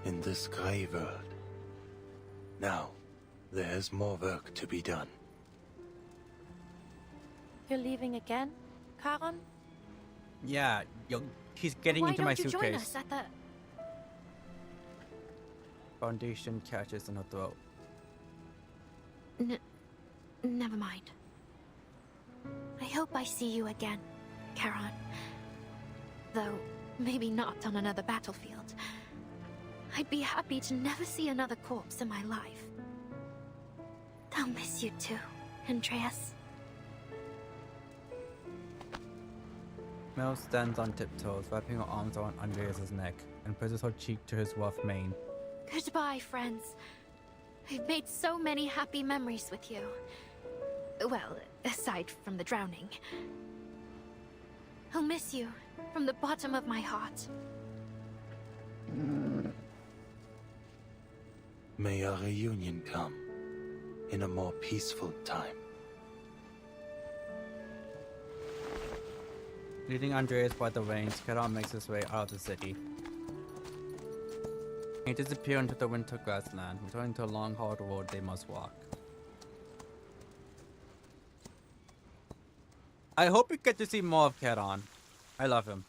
in this grey world. Now, there is more work to be done. You're leaving again, Charon? Yeah, he's getting into my suitcase. Why don't you join us at the... Foundation catches in her throat. Never mind. I hope I see you again, Charon. Though, maybe not on another battlefield. I'd be happy to never see another corpse in my life. I'll miss you too, Andreas. Mel stands on tiptoes, wrapping her arms around Andreas' neck, and presses her cheek to his rough mane. Goodbye, friends. I've made so many happy memories with you. Well, aside from the drowning. I'll miss you from the bottom of my heart. May our reunion come in a more peaceful time. Leading Andreas by the reins, Charon makes his way out of the city. They disappear into the winter grassland, returning to a long, hard road they must walk. I hope we get to see more of Keron. I love him.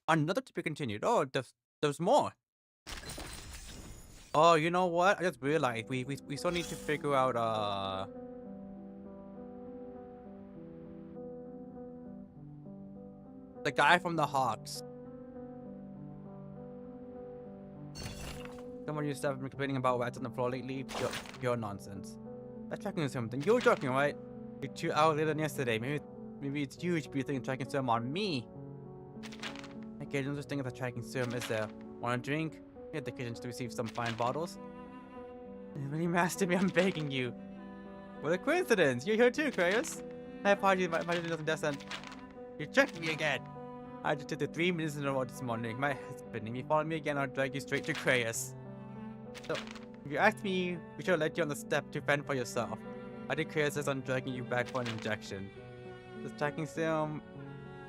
Another to be continued. Oh, there's more. Oh, you know what? I just realized we still need to figure out the guy from the Hawks. Someone you have been complaining about rats on the floor lately. Pure nonsense. That's tracking something. You're joking, right? You're 2 hours later than yesterday. Maybe it's you should be thinking tracking serum on me. Okay, the interesting of the tracking serum is there. Want a drink? Hit the kitchen to receive some fine bottles. You're really master me, I'm begging you. What a coincidence! You're here too, Kratos. I apologize, my doesn't descend. You tricked me again. I just did it 3 minutes in a row this morning. My husband, if you follow me again, I'll drag you straight to Kratos. So, if you ask me, we should have let you on the step to fend for yourself. I think Kratos says I'm dragging you back for an injection. This tracking serum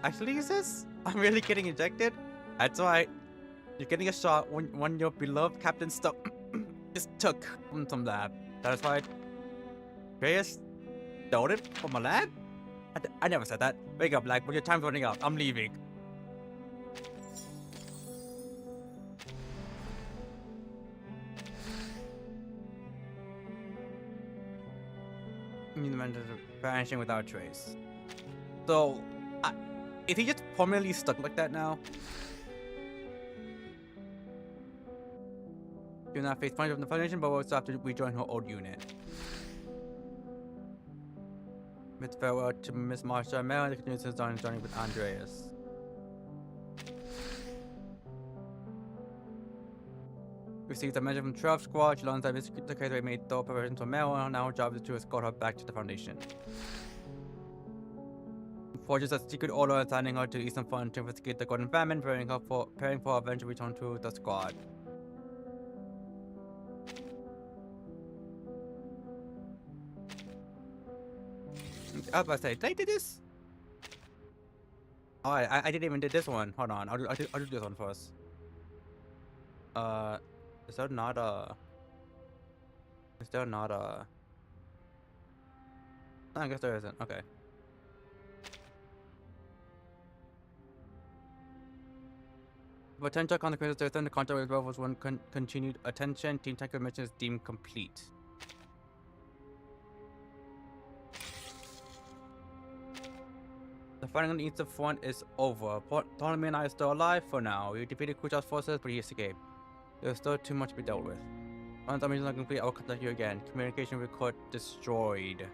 actually exists? I'm really getting injected? That's right. You're getting a shot when your beloved Captain Stuck just took from some lab. Satisfied? Kratos? Stole it from a lab? I never said that. Wake up, Black, but your time's running out. I'm leaving. Vanishing without trace. So, is he just permanently stuck like that now? Do not face punishment from the Foundation, but we'll have to rejoin her old unit. With farewell to Miss Marsha and Mel, the continues journey with Andreas. Received a message from Trump Squad. She learns that the case made thorough preparations for Mel, and now her job is to escort her back to the Foundation. Forges a secret order assigning her to Eastern Front to investigate the Golden Famine, preparing for her eventual return to the squad. I was about to say, did I do this? Oh, I didn't even do this one. Hold on, I'll do this one first. Is there not a... No, I guess there isn't. Okay. Potential consequences to extend the contract with levels 1 continued attention. Team Tanker mission is deemed complete. The fighting on the Eastern Front is over. Ptolemy and I are still alive for now. We defeated Kuchar's forces, but he escaped. There's still too much to be dealt with. Once our mission is complete, I will contact you again. Communication record destroyed.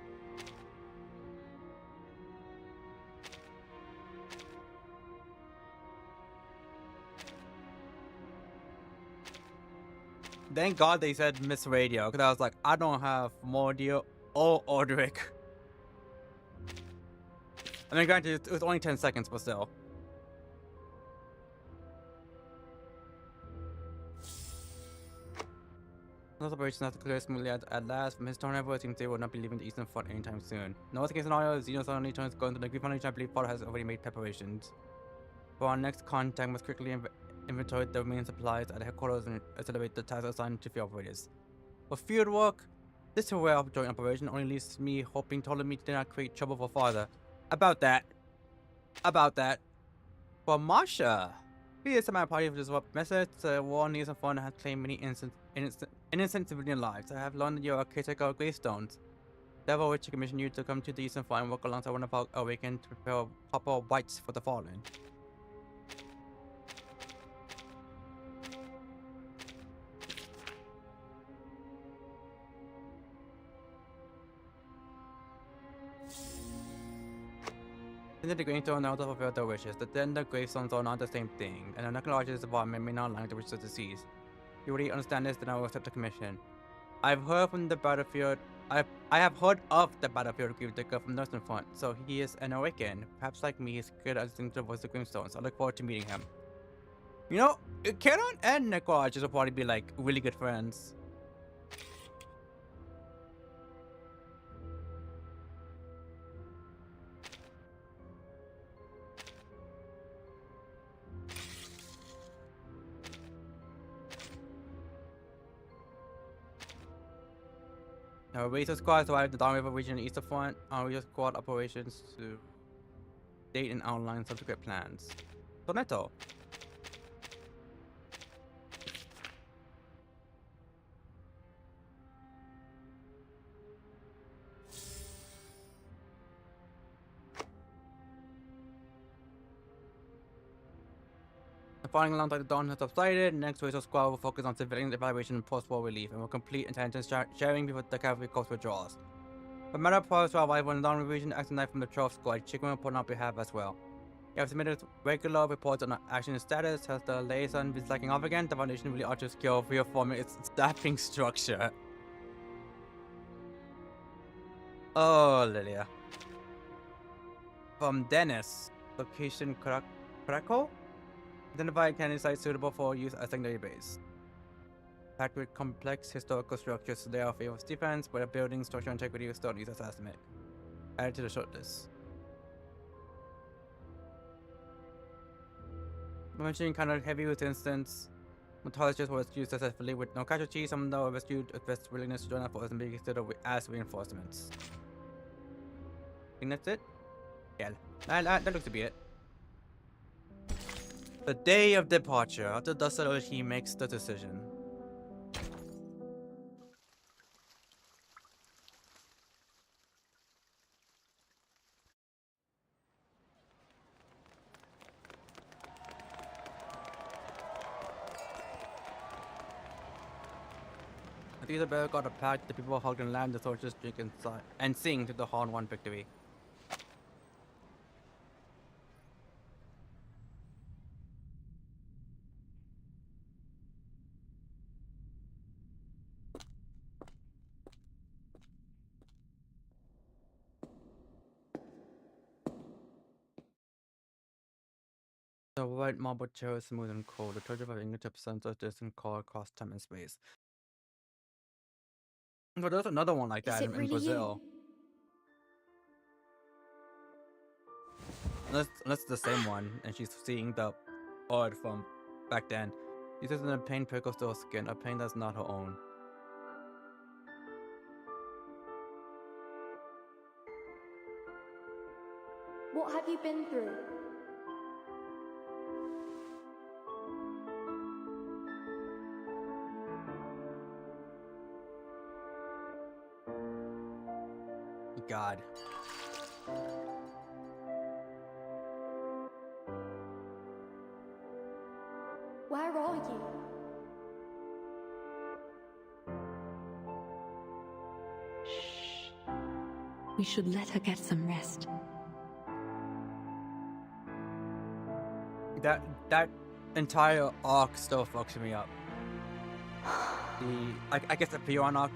Thank God they said Miss Radio, because I was like, I don't have Mordio or Orderic. I mean, granted, it was only 10 seconds, but still. Those operations have to clear smoothly at last. From his tornado, it seems they will not be leaving the Eastern Front anytime soon. In worst case scenario, Xeno suddenly turns going to the Greek Foundation. I believe Potter has already made preparations. For our next contact, must quickly inventory the remaining supplies at the headquarters and accelerate the tasks assigned to field operators. For field work, this rare joint operation only leaves me hoping Ptolemy did not create trouble for father. About that. For Marsha, we is my party of disrupt message. The war needs and fun has claimed many innocent civilian lives. I have learned that you are a caretaker of gravestones. Therefore, which commission you to come to the Eastern Front and work alongside one of our awakened to prepare proper rites for the fallen. The gravestone now to fulfill their wishes. Then the gravestones are not the same thing, and an acknowledges the environment may not align with the wishes of the deceased. You already understand this, then I will accept the commission. I've heard from the battlefield. I have heard of the battlefield gravedigger from Northern Front, so he is an awakened. Perhaps like me, he's good at listening to the voice of gravestones. I look forward to meeting him. You know, Keron and Necroarchers will probably be like really good friends. Our Razor Squad survived the Down River region east of front. Our Razor Squad operations to date and outline subsequent plans. Sonetto. Fighting alongside the dawn has subsided. Next RoA2 squad will focus on civilian evaluation and post-war relief, and will complete intelligence sharing before the cavalry corps withdraws. For matter of progress arrival in the dawn region, acting knife from the 12th squad, Chicken will report on our behalf as well. You have submitted regular reports on our action status. Has the liaison been slacking off again? The Foundation really ought to skill reforming its staffing structure. Oh, Lilia. From Dennis. Location Krakow? Identify candidate sites suitable for use as secondary base. Packed with complex historical structures, they are favor of defense, but a building structural integrity is still used as estimate. Added to the shortlist. Mentioning kind of heavy resistance. Metallurgists were rescued successfully with no casualties. Some that were rescued expressed willingness to join our forces and be considered as reinforcements. I think that's it? Yeah, that looks to be it. The day of departure. After dust settles, he makes the decision. I think the bear got a pack, the people hug and land, the soldiers drink inside and sing to the hard-won victory. The white marble chair is smooth and cold. The treasure of fingertip sends a distant call across time and space. But there's another one like that in really Brazil. Unless it's the same one, and she's seeing the odd from back then. She says in a pain prickles to her skin, a pain that's not her own. What have you been through? God. Where are you? Shh. We should let her get some rest. That entire arc still fucks me up. I guess the P1 arc.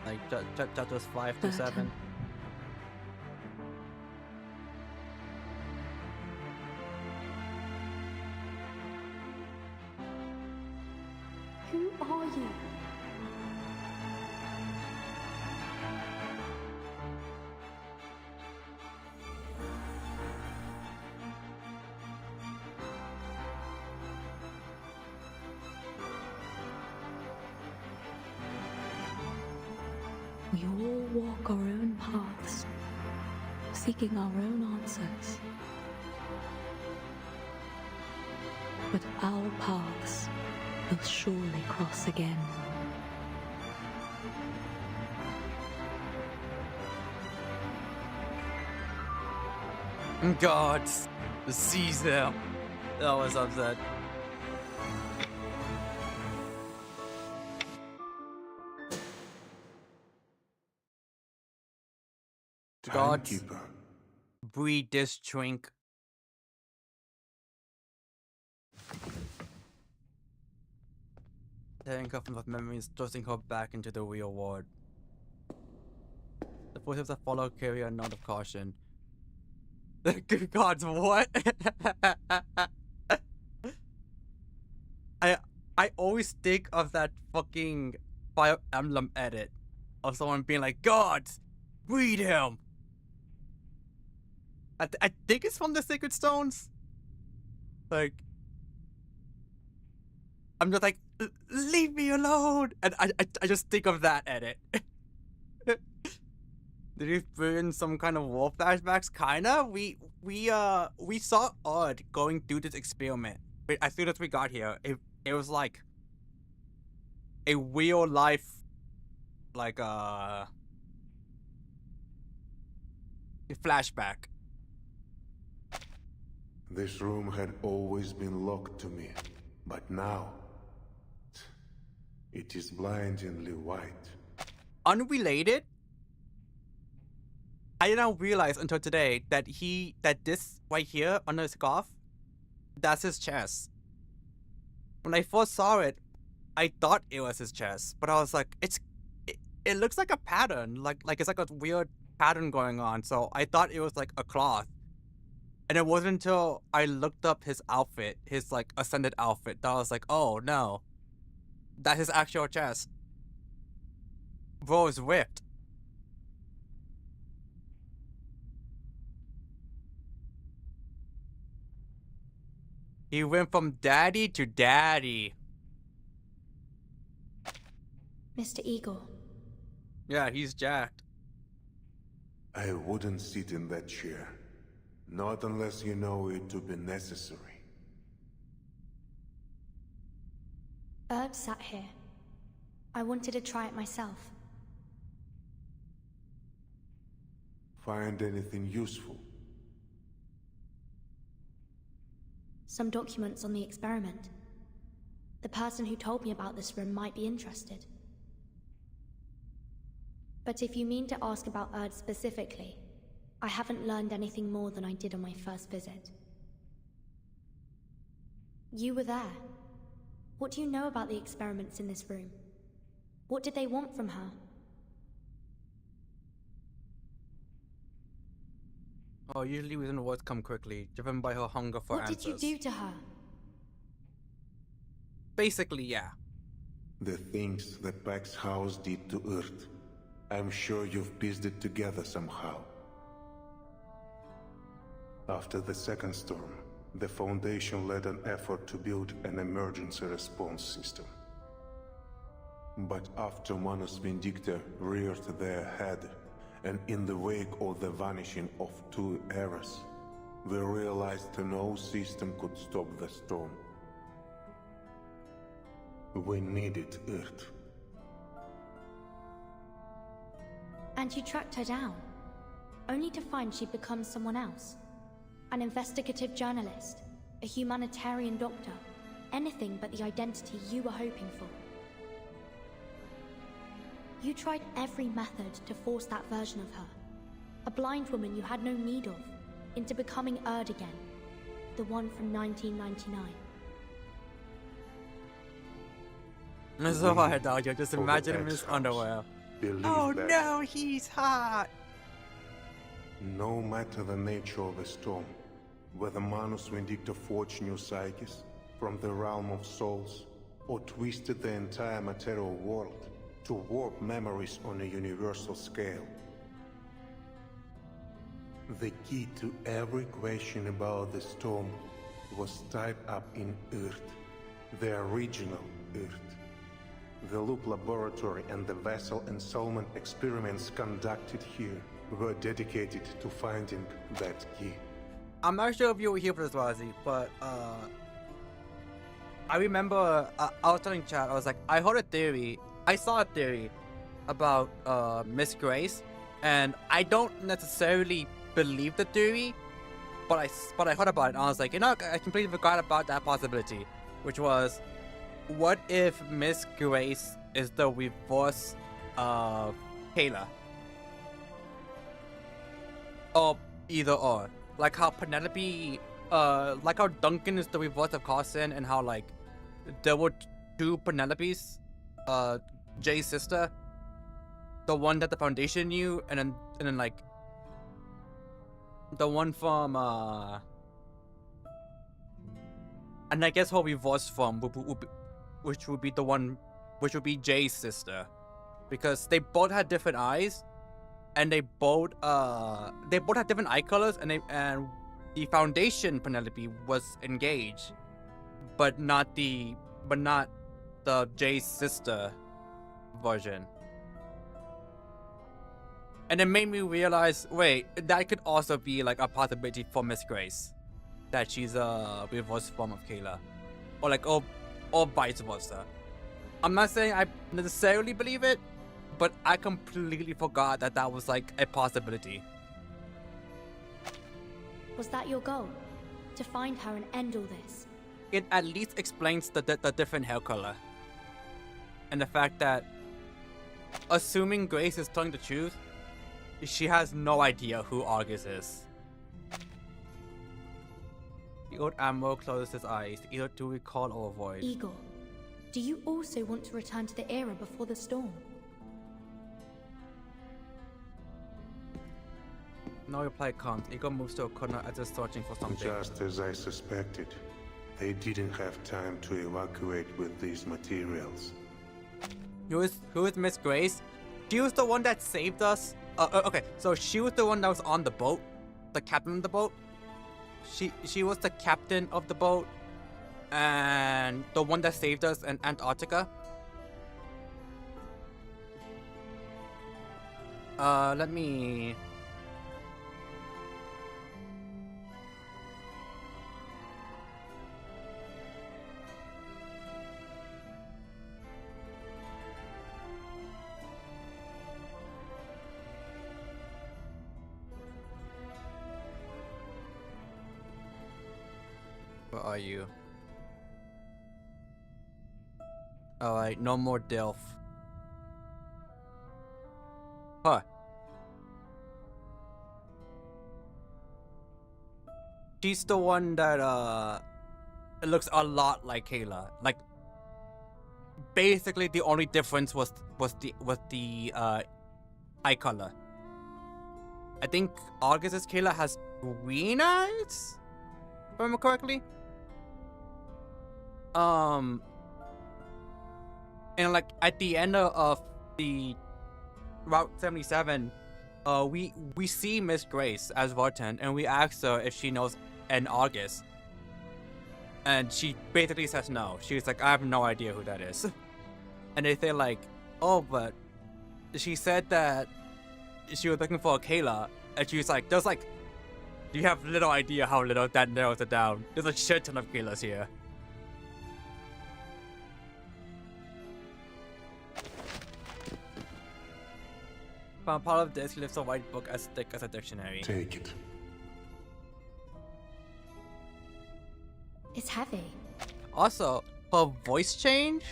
Like chapters 5 to 7. Who are you? We all walk our own paths, seeking our own answers. But our paths will surely cross again. God, the seas there. That was upset. God, breed this drink. Tearing her from her memories, thrusting her back into the real world. The footsteps that follow carry a note of caution. Good gods, what? I always think of that fucking Fire Emblem edit of someone being like, "Gods, breed him." I think it's from the Sacred Stones. Like, I'm just like, leave me alone, and I just think of that edit. Did we put in some kind of war flashbacks? Kinda. We saw Odd going through this experiment. But as soon as we got here, it was like a real life, like a flashback. This room had always been locked to me, but now it is blindingly white. Unrelated, I did not realize until today that this right here on the scarf, that's his chest. When I first saw it, I thought it was his chest, but I was like, it looks like a pattern, like it's like a weird pattern going on. So I thought it was like a cloth, and it wasn't until I looked up his outfit, his like ascended outfit, that I was like, oh no, that's his actual chest. Bro is ripped. He went from daddy to daddy. Mr. Eagle. Yeah, he's jacked. I wouldn't sit in that chair. Not unless you know it to be necessary. Erd sat here. I wanted to try it myself. Find anything useful? Some documents on the experiment. The person who told me about this room might be interested. But if you mean to ask about Erd specifically, I haven't learned anything more than I did on my first visit. You were there. What do you know about the experiments in this room? What did they want from her? Oh, usually reason words come quickly, driven by her hunger for answers. What did you do to her? Basically, yeah. The things that Pax House did to Earth. I'm sure you've pieced it together somehow. After the second storm, the Foundation led an effort to build an emergency response system. But after Manus Vindicta reared their head, and in the wake of the vanishing of 2 eras, we realized no system could stop the storm. We needed Earth. And you tracked her down, only to find she'd become someone else. An investigative journalist, a humanitarian doctor, anything but the identity you were hoping for. You tried every method to force that version of her, a blind woman you had no need of, into becoming Erd again, the one from 1999. That's so hard, dog. Just imagine him in his underwear. Oh that no, he's hot! no matter the nature of the storm, whether Manus Vindicta forged new psyches from the realm of souls, or twisted the entire material world to warp memories on a universal scale. The key to every question about the storm was tied up in Earth, the original Earth. The Loop Laboratory and the vessel ensoulment experiments conducted here were dedicated to finding that key. I'm not sure if you were here for this, Wazi, but I remember I was telling chat, I was like, I saw a theory about Miss Grace, and I don't necessarily believe the theory, but I heard about it, and I was like, you know, I completely forgot about that possibility, which was, what if Miss Grace is the reverse of Kayla? Or either or. Like how Penelope, like how Duncan is the reverse of Carson, and how like there were 2 Penelopes, Jay's sister, the one that the Foundation knew, and then like the one from and I guess her reverse from which would be the one, which would be Jay's sister, because they both had different eyes, and they both had different eye colors, and the Foundation Penelope was engaged, but not the Jay's sister version. And it made me realize, wait, that could also be like a possibility for Miss Grace, that she's a reverse form of Kayla, or like or vice versa. I'm not saying I necessarily believe it, but I completely forgot that that was like a possibility. Was that your goal? To find her and end all this? It at least explains the different hair color, and the fact that, assuming Grace is telling the truth, she has no idea who Argus is. The old Admiral closes his eyes, either to recall or avoid. Igor, do you also want to return to the era before the storm? No reply comes. Igor moves to a corner as if searching for something. Just as I suspected, they didn't have time to evacuate with these materials. Who is Miss Grace? She was the one that saved us. Okay, so she was the one that was on the boat, the captain of the boat. She was the captain of the boat, and the one that saved us in Antarctica. Let me. Where are you? Alright, no more Delph. Huh. She's the one that, it looks a lot like Kayla. Like, basically the only difference was the eye color. I think Argus's Kayla has green eyes? If I remember correctly. And like at the end of the Route 77, we see Miss Grace as Vartan, and we ask her if she knows an Argus, and she basically says no. She's like, I have no idea who that is. And they say like, oh, but she said that she was looking for a Kayla, and she's like, there's like, you have little idea how little that narrows it down. There's a shit ton of Kaylas here. From part of this, he lifts a white book as thick as a dictionary. Take it. It's heavy. Also, her voice change?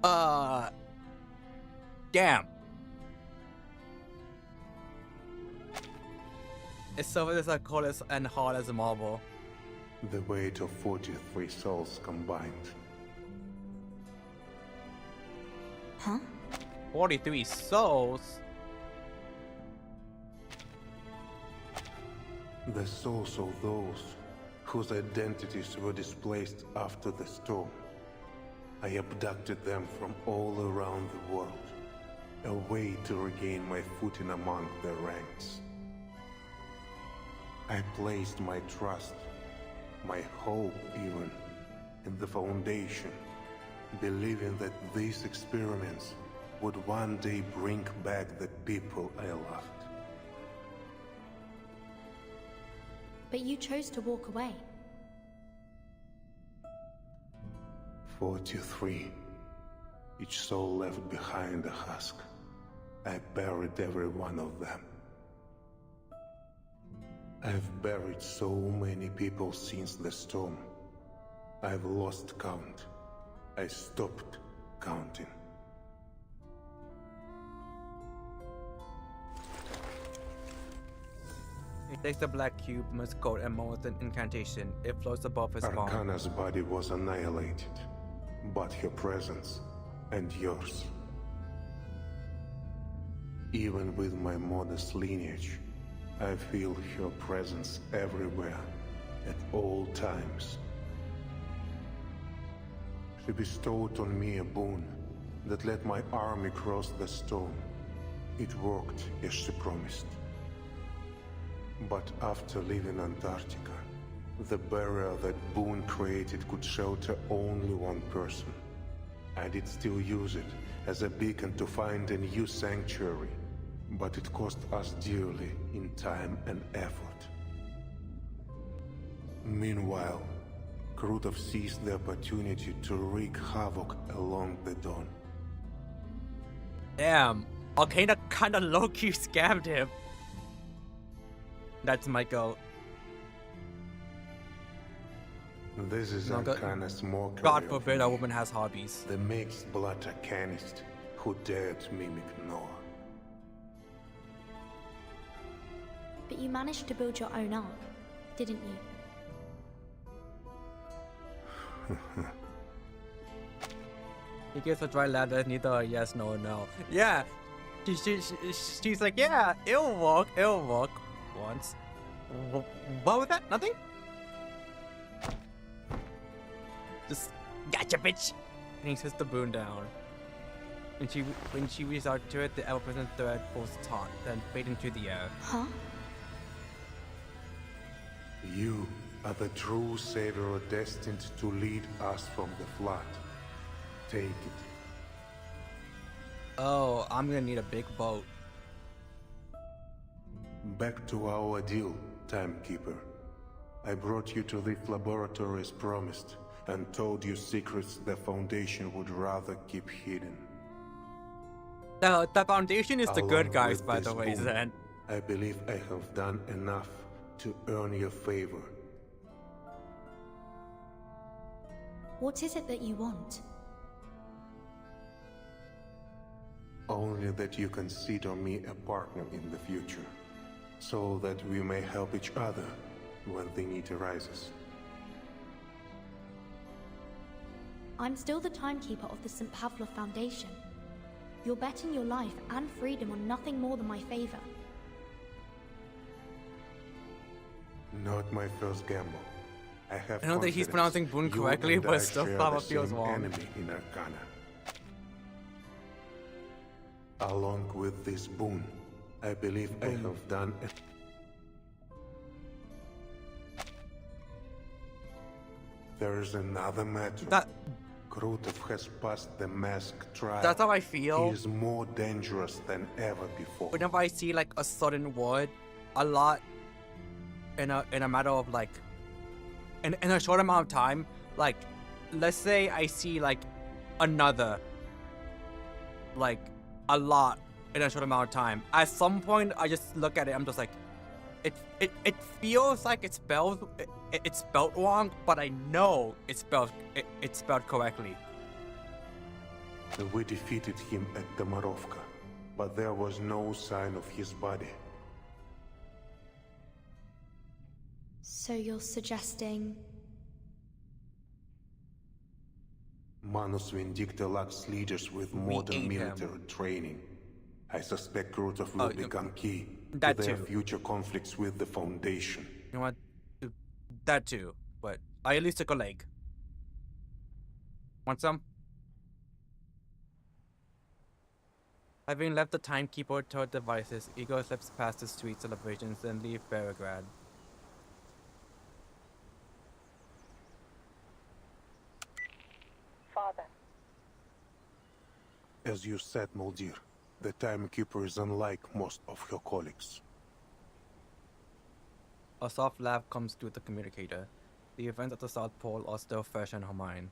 Damn. It's so as cold as and hard as a marble. The weight of 43 souls combined. Huh? 43 souls? The souls of those whose identities were displaced after the storm. I abducted them from all around the world, a way to regain my footing among their ranks. I placed my trust, my hope even, in the Foundation, believing that these experiments would one day bring back the people I loved. But you chose to walk away. 43. Each soul left behind a husk. I buried every one of them. I've buried so many people since the storm. I've lost count. I stopped counting. He takes the black cube from his coat and mumbles an incantation. It floats above his palm. Arcana's body was annihilated, but her presence and yours. Even with my modest lineage, I feel her presence everywhere, at all times. She bestowed on me a boon that let my army cross the storm. It worked as she promised. But after leaving Antarctica, the barrier that boon created could shelter only one person. I did still use it as a beacon to find a new sanctuary, but it cost us dearly in time and effort. Meanwhile, Krutov seized the opportunity to wreak havoc along the Don. Damn, Arcana kinda low-key scammed him. That's my goat. This is No, Arcana's mockery. God forbid a woman has hobbies. The mixed blood Arcanist who dared mimic Noah. But you managed to build your own ark, didn't you? He gives a dry ladder, neither a yes, no, no. Yeah, she's like, yeah, it'll work once. What was that? Nothing? Just gotcha, bitch. And he sets the boon down. When she reaches out to it, the ever-present thread pulls taut, then fade into the air. Huh? You are the true savior destined to lead us from the flood. Take it. Oh, I'm gonna need a big boat. Back to our deal, Timekeeper. I brought you to this laboratory as promised, and told you secrets the Foundation would rather keep hidden. The Foundation is the Along good guys, with by this the way, boon, Zen. I believe I have done enough to earn your favor. What is it that you want? Only that you consider me a partner in the future, so that we may help each other when the need arises. I'm still the timekeeper of the St. Pavlov Foundation. You're betting your life and freedom on nothing more than my favor. Not my first gamble. I have I know that he's pronouncing boon correctly, but still Flava feels wrong. Enemy in Arcana. Along with this boon, I believe I have done it. There is another matter. Krutov has passed the mask trial. That's how I feel. He is more dangerous than ever before. Whenever I see like a sudden word, a lot in a matter of like in a short amount of time, like let's say I see like another like a lot in a short amount of time. At some point I just look at it, I'm just like it feels like it's spelled wrong, but I know it's spelled correctly. We defeated him at the Morovka, but there was no sign of his body. So you're suggesting... Manus Vindicta lacks leaders with modern military training. I suspect Krutov will become key to their future conflicts with the Foundation. You know what? That too, but I at least took a leg. Want some? Having left the Timekeeper toward devices, Igor slips past the street celebrations and leave Belgrade. Father. As you said, Muldir, the Timekeeper is unlike most of her colleagues. A soft laugh comes through the communicator. The events at the South Pole are still fresh in her mind.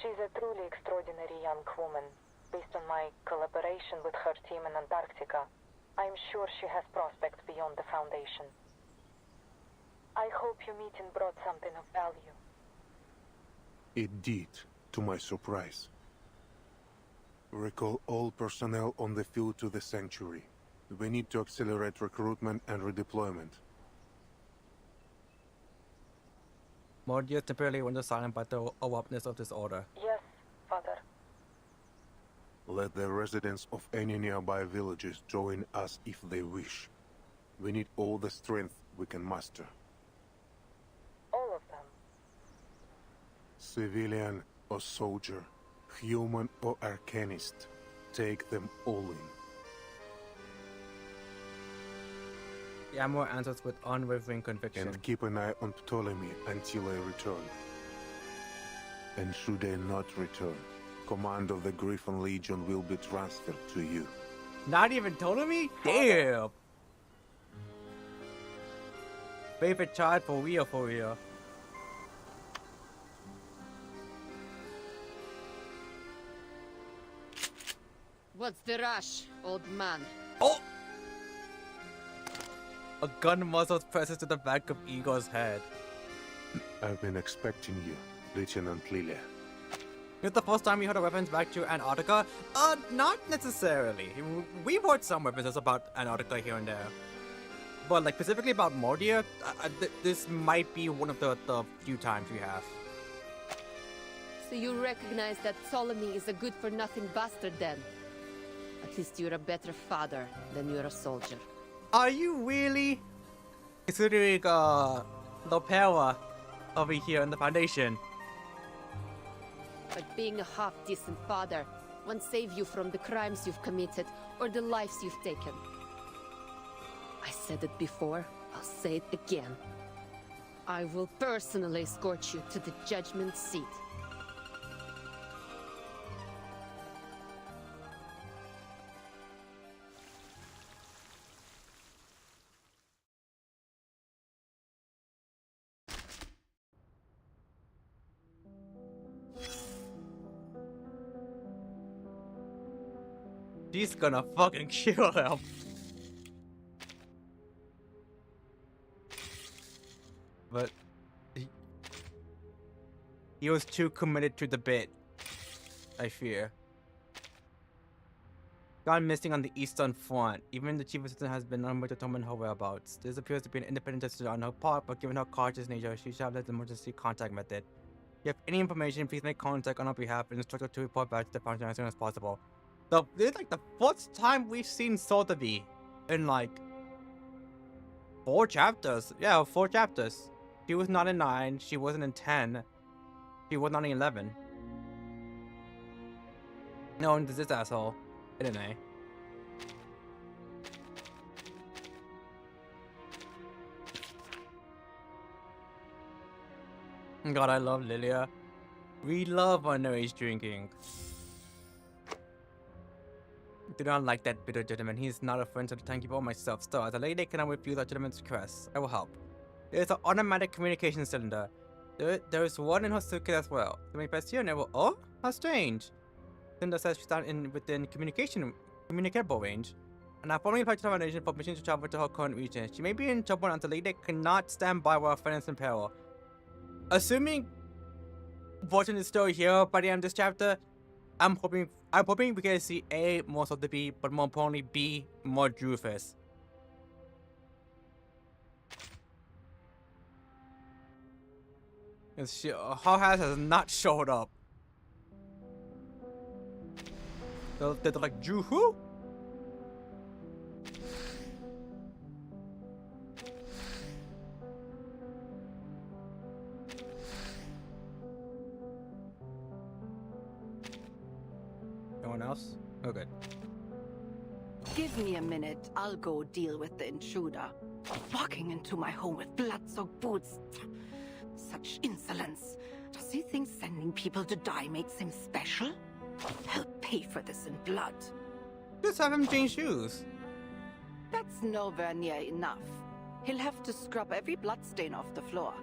She's a truly extraordinary young woman. Based on my collaboration with her team in Antarctica, I'm sure she has prospects beyond the Foundation. I hope your meeting brought something of value. It did, to my surprise. Recall all personnel on the field to the Sanctuary. We need to accelerate recruitment and redeployment. Mordia temporarily went silent by the abruptness of this order. Yes, Father. Let the residents of any nearby villages join us if they wish. We need all the strength we can muster. All of them? Civilian or soldier, human or arcanist, take them all in. Yamor answers with unwavering conviction. And keep an eye on Ptolemy until I return. And should I not return, command of the Griffin Legion will be transferred to you. Not even telling me? Damn. Favorite child for real, for real. What's the rush, old man? Oh! A gun muzzle presses to the back of Igor's head. I've been expecting you, Lieutenant Lilia. It's the first time we heard of weapons back to Antarctica? Not necessarily. We've heard some weapons about Antarctica here and there. But like specifically about Mordia, this might be one of the few times we have. So you recognize that Ptolemy is a good-for-nothing bastard then? At least you're a better father than you're a soldier. Are you really? Considering the power over here in the Foundation. But being a half-decent father won't save you from the crimes you've committed or the lives you've taken. I said it before, I'll say it again. I will personally escort you to the judgment seat. She's gonna fucking kill him. But he was too committed to the bit, I fear. Gone missing on the Eastern Front. Even the chief assistant has been unable to determine her whereabouts. This appears to be an independent decision on her part, but given her cautious nature, she shall have the emergency contact method. If you have any information, please make contact on our behalf and instruct her to report back to the Foundation as soon as possible. This is like the first time we've seen Sotheby in like 4 chapters. Yeah, 4 chapters. She was not in 9, she wasn't in 10, she was not in 11. No, and this asshole. Anyway. God, I love Lilia. We love underage drinking. Do not like that bitter gentleman. He is not a friend to the timekeeper or myself. Still, as a lady, cannot refuse that gentleman's request. I will help. There is an automatic communication cylinder. There is one in her suitcase as well. The main best here never. Oh, how strange. Cylinder says she's not within communicable range. And I formally applied to the Foundation for permission to travel to her current region. She may be in trouble until the lady cannot stand by while her friend is in peril. Assuming Fortune is still here by the end of this chapter, I'm hoping we can see A, more of the B, but more importantly B, more Drufus. Her has not showed up. They're like, Drew who? No one else? Oh, good. Give me a minute. I'll go deal with the intruder. Walking into my home with blood-soaked boots. Such insolence. Does he think sending people to die makes him special? He'll pay for this in blood. Just have him change shoes. That's nowhere near enough. He'll have to scrub every bloodstain off the floor.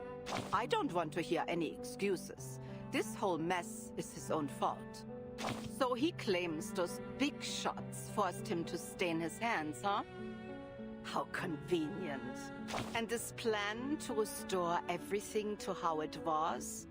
I don't want to hear any excuses. This whole mess is his own fault. So he claims those big shots forced him to stain his hands, huh? How convenient. And this plan to restore everything to how it was?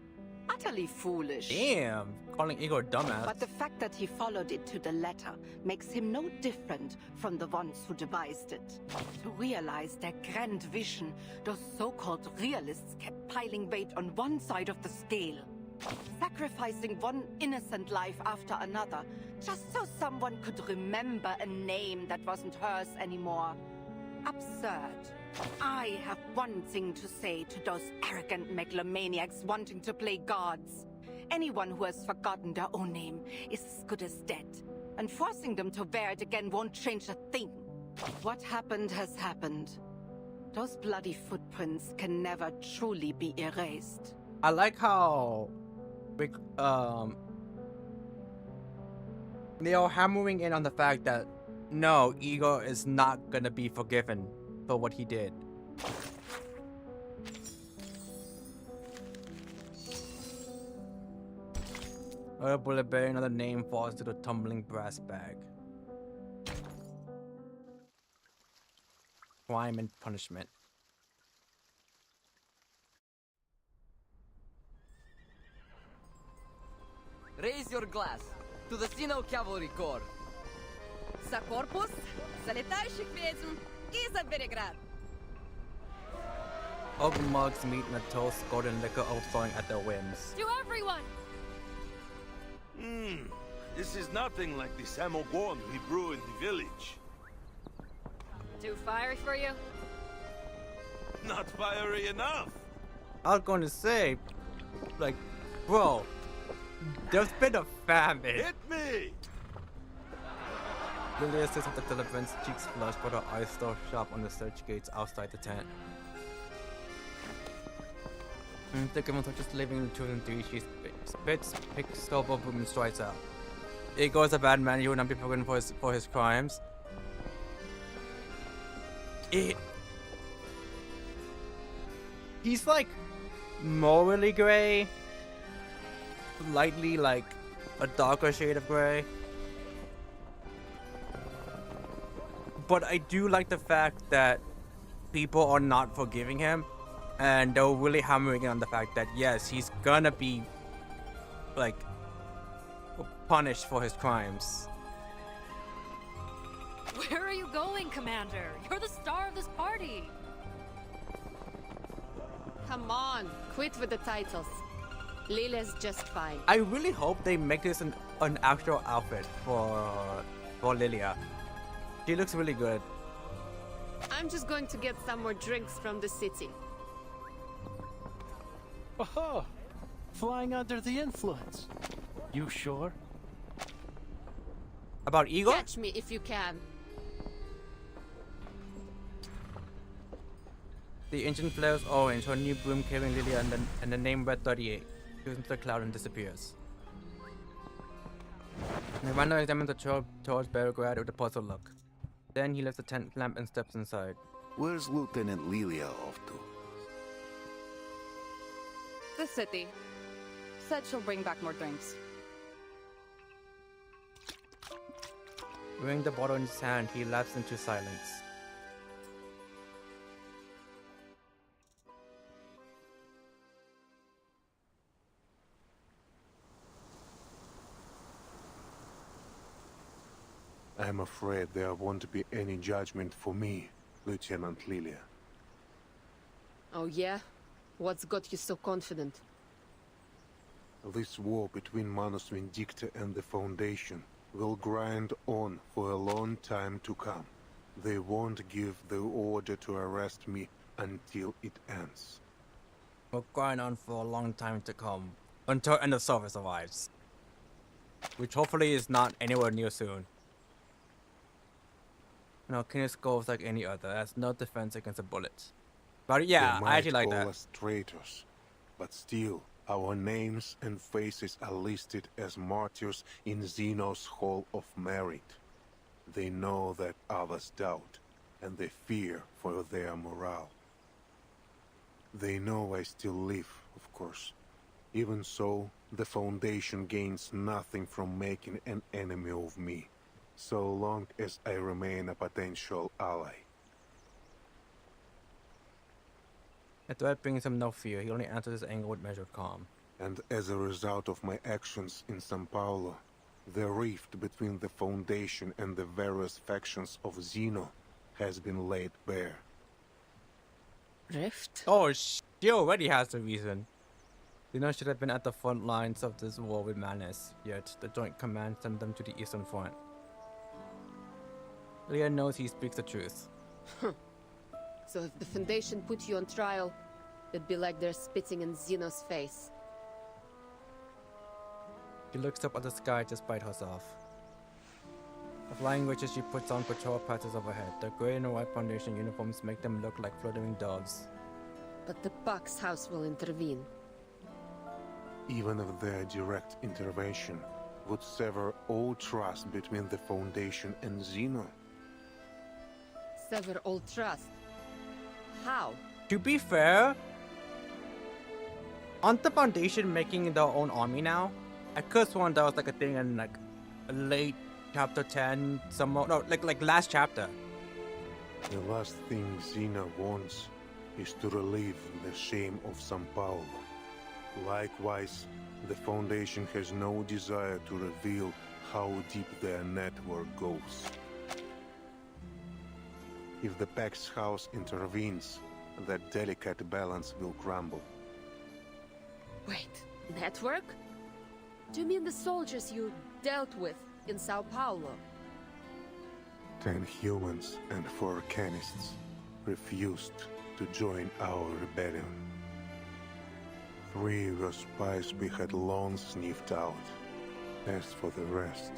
Utterly foolish. Damn, calling Igor dumbass. But the fact that he followed it to the letter makes him no different from the ones who devised it. To realize their grand vision, those so-called realists kept piling weight on one side of the scale. Sacrificing one innocent life after another, just so someone could remember a name that wasn't hers anymore. Absurd. I have one thing to say to those arrogant megalomaniacs wanting to play gods. Anyone who has forgotten their own name is as good as dead, and forcing them to wear it again won't change a thing. What happened has happened. Those bloody footprints can never truly be erased. I like how they are hammering in on the fact that No, Igor is not gonna be forgiven for what he did. A bullet bearing another name falls to the tumbling brass bag. Crime and punishment. Raise your glass to the Sino Cavalry Corps. За корпус, за летающих ведьм и за Береград. Oak mugs meet in a toast, golden liquor overflowing at their whims. To everyone! This is nothing like the samogon we brew in the village. Too fiery for you? Not fiery enough. I was going to say, like, bro, there's been a famine. Hit me! Lilia sits with the deliverance, cheeks flushed, but her eyes still sharp on the search gates outside the tent. The given touches leaving the 2 and 3, she spits, picks ZHAOBUBU and strides out. Igor is a bad man, he will not be forgiven for his crimes. He's like morally gray, slightly like a darker shade of gray. But I do like the fact that people are not forgiving him, and they're really hammering on the fact that yes, he's gonna be like punished for his crimes. Where are you going, Commander? You're the star of this party. Come on, quit with the titles. Lila's just fine. I really hope they make this an actual outfit for Lilia. She looks really good. I'm just going to get some more drinks from the city. Oh, flying under the influence. You sure? About Igor? Catch me if you can. The engine flares orange, her new broom carrying Lilia and the name Red 38. Goes into the cloud and disappears. Miranda examines the trail towards Belgrade with a puzzled look. Then he lifts the tent lamp and steps inside. Where's Lieutenant Lilia off to? The city. Said she'll bring back more drinks. Weighing the bottle in his hand, he lapses into silence. I'm afraid there won't be any judgment for me, Lieutenant Lilia. Oh yeah? What's got you so confident? This war between Manus Vindicta and the Foundation will grind on for a long time to come. They won't give the order to arrest me until it ends. We'll grind on for a long time to come, until end of service arrives. Which hopefully is not anywhere near soon. No, King's Skull is like any other, has no defense against a bullet. But yeah, I actually like that. They might call us traitors, but still, our names and faces are listed as martyrs in Zeno's Hall of Merit. They know that others doubt, and they fear for their morale. They know I still live, of course. Even so, the Foundation gains nothing from making an enemy of me, so long as I remain a potential ally. The threat brings him no fear, he only answers his anger with measured calm. And as a result of my actions in São Paulo, the rift between the Foundation and the various factions of Zeno has been laid bare. Rift? Oh, she already has a reason. Zeno should have been at the front lines of this war with Manus, yet the Joint Command sent them to the Eastern Front. Lilia knows he speaks the truth. So if the Foundation put you on trial, it'd be like they're spitting in Zeno's face. She looks up at the sky despite herself. The flying witches she puts on patrol passes overhead. The gray and white Foundation uniforms make them look like fluttering doves. But the Buck's house will intervene. Even if their direct intervention would sever all trust between the Foundation and Zeno, sever all trust. How? To be fair, aren't the Foundation making their own army now? I could have sworn that was like a thing in like late chapter 10, like last chapter. The last thing Xena wants is to relieve the shame of São Paulo. Likewise, the Foundation has no desire to reveal how deep their network goes. If the Pax House intervenes, that delicate balance will crumble. Wait, network? Do you mean the soldiers you dealt with in Sao Paulo? 10 humans and 4 canists refused to join our rebellion. 3 were spies we had long sniffed out. As for the rest...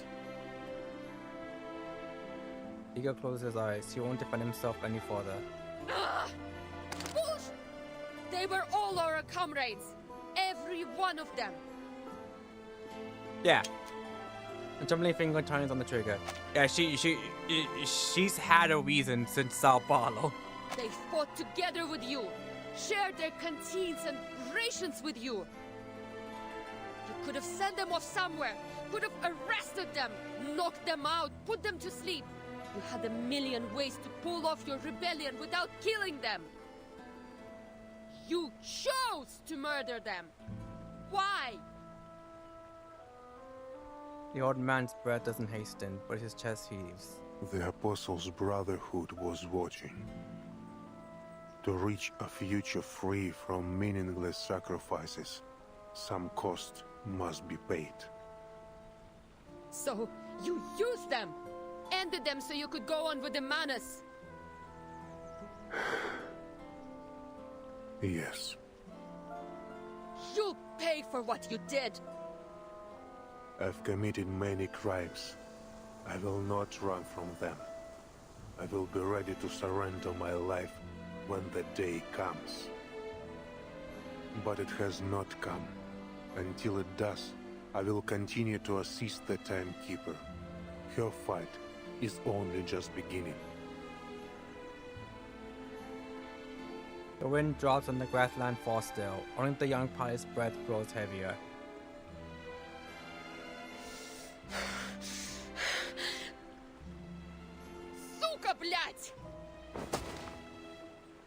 Ego closes his eyes. He won't defend himself any further. Bullshit! They were all our comrades. Every one of them. Yeah. And Germany finger turns on the trigger. Yeah, she's had a reason since Sao Paulo. They fought together with you, shared their canteens and rations with you. You could have sent them off somewhere, could have arrested them, knocked them out, put them to sleep. You had a million ways to pull off your rebellion without killing them. You chose to murder them. Why? The old man's breath doesn't hasten, but his chest heaves. The Apostles' Brotherhood was watching. To reach a future free from meaningless sacrifices, some cost must be paid. So, you used them! Ended them so you could go on with the Manus! Yes. You'll pay for what you did! I've committed many crimes. I will not run from them. I will be ready to surrender my life when the day comes. But it has not come. Until it does, I will continue to assist the Timekeeper. Her fight is only just beginning. The wind drops and the grassland falls still. Only the young pilot's breath grows heavier. Сука, блядь!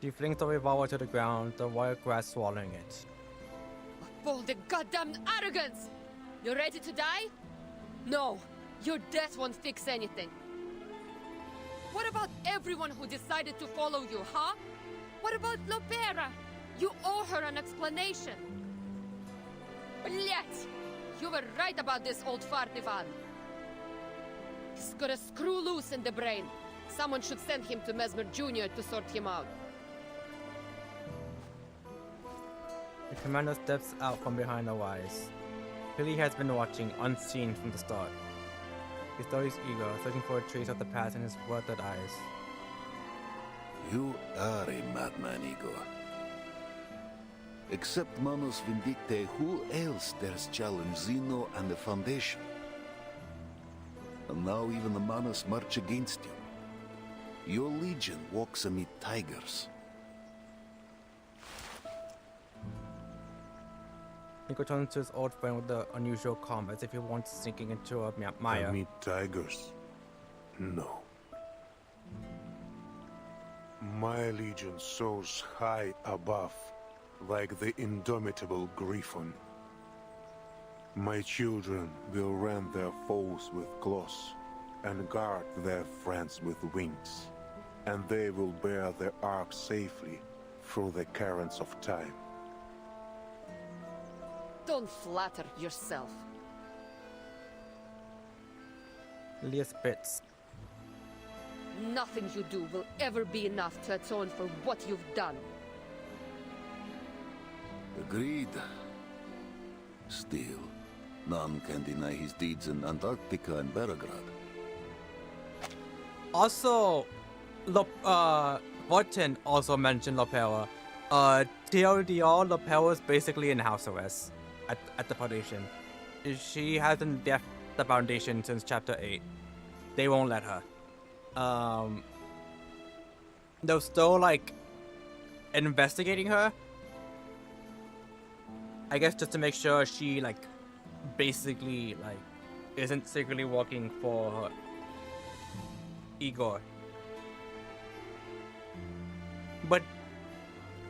She flings the revolver to the ground, the wild grass swallowing it. Of all the goddamn arrogance! You ready to die? No, your death won't fix anything. What about everyone who decided to follow you, huh? What about Lopera? You owe her an explanation. Блять! You were right about this old fart Ivan. He's got a screw loose in the brain. Someone should send him to Mesmer Jr. to sort him out. The commander steps out from behind the wires. Billy has been watching, unseen from the start. He studies ego, searching for a trace of the past in his blooded eyes. You are a madman, Igor. Except Manus Vindicte, who else dares challenge Zeno and the Foundation? And now even the Manus march against you. Your legion walks amid tigers. Nico turns to his old friend with the unusual calm, as if he wants sinking into a mire. Amid tigers? No. My legion soars high above, like the indomitable griffin. My children will rend their foes with claws, and guard their friends with wings. And they will bear the ark safely through the currents of time. Don't flatter yourself. Leah spits. Nothing you do will ever be enough to atone for what you've done. Agreed. Still, none can deny his deeds in Antarctica and Belgrade. Also, Vortin also mentioned Lopera. TLDR, Lopera is basically in house arrest at the Foundation. She hasn't left the Foundation since Chapter 8. They won't let her. they're still like investigating her. I guess just to make sure she like basically like isn't secretly working for Igor. But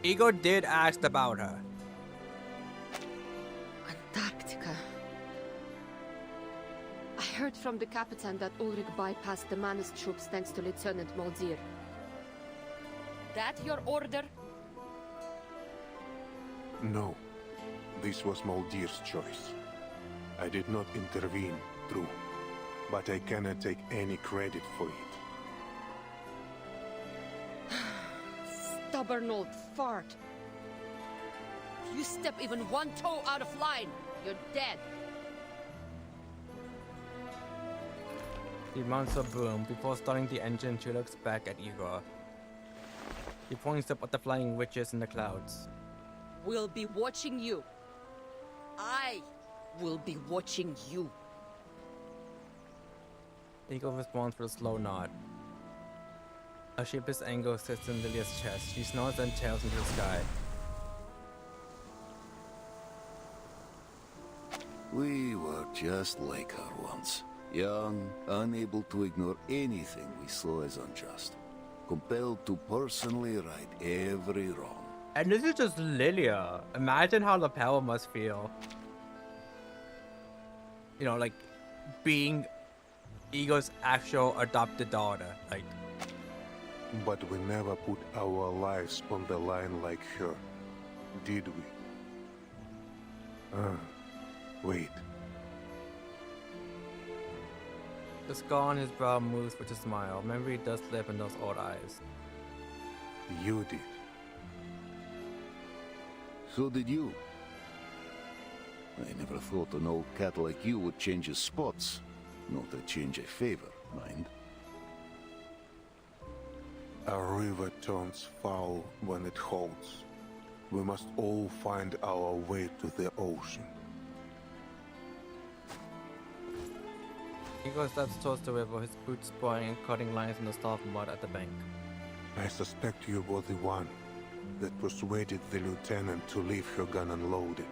Igor did ask about her. Antarctica. I heard from the captain that Ulrich bypassed the Manus troops thanks to Lieutenant Moldir. That your order? No. This was Moldir's choice. I did not intervene, true. But I cannot take any credit for it. Stubborn old fart. If you step even one toe out of line, you're dead. He mounts a boom. Before starting the engine, she looks back at Igor. He points up at the flying witches in the clouds. We'll be watching you. I will be watching you. Igor responds with a slow nod. A shapeless anger sits in Lilia's chest. She snorts and tails into the sky. We were just like her once. Young, unable to ignore anything we saw as unjust. Compelled to personally right every wrong. And this is just Lilia. Imagine how Lapel must feel. You know, like, being Igor's actual adopted daughter. Like, But we never put our lives on the line like her, did we? Wait. the scar on his brow moves with a smile. Memory does live in those old eyes. You did. So did you. I never thought an old cat like you would change his spots. Not a change I favor, mind. A river turns foul when it holds. We must all find our way to the ocean. Igor steps towards the river, his boots sprawling and cutting lines in the soft mud at the bank. I suspect you were the one that persuaded the lieutenant to leave her gun unloaded.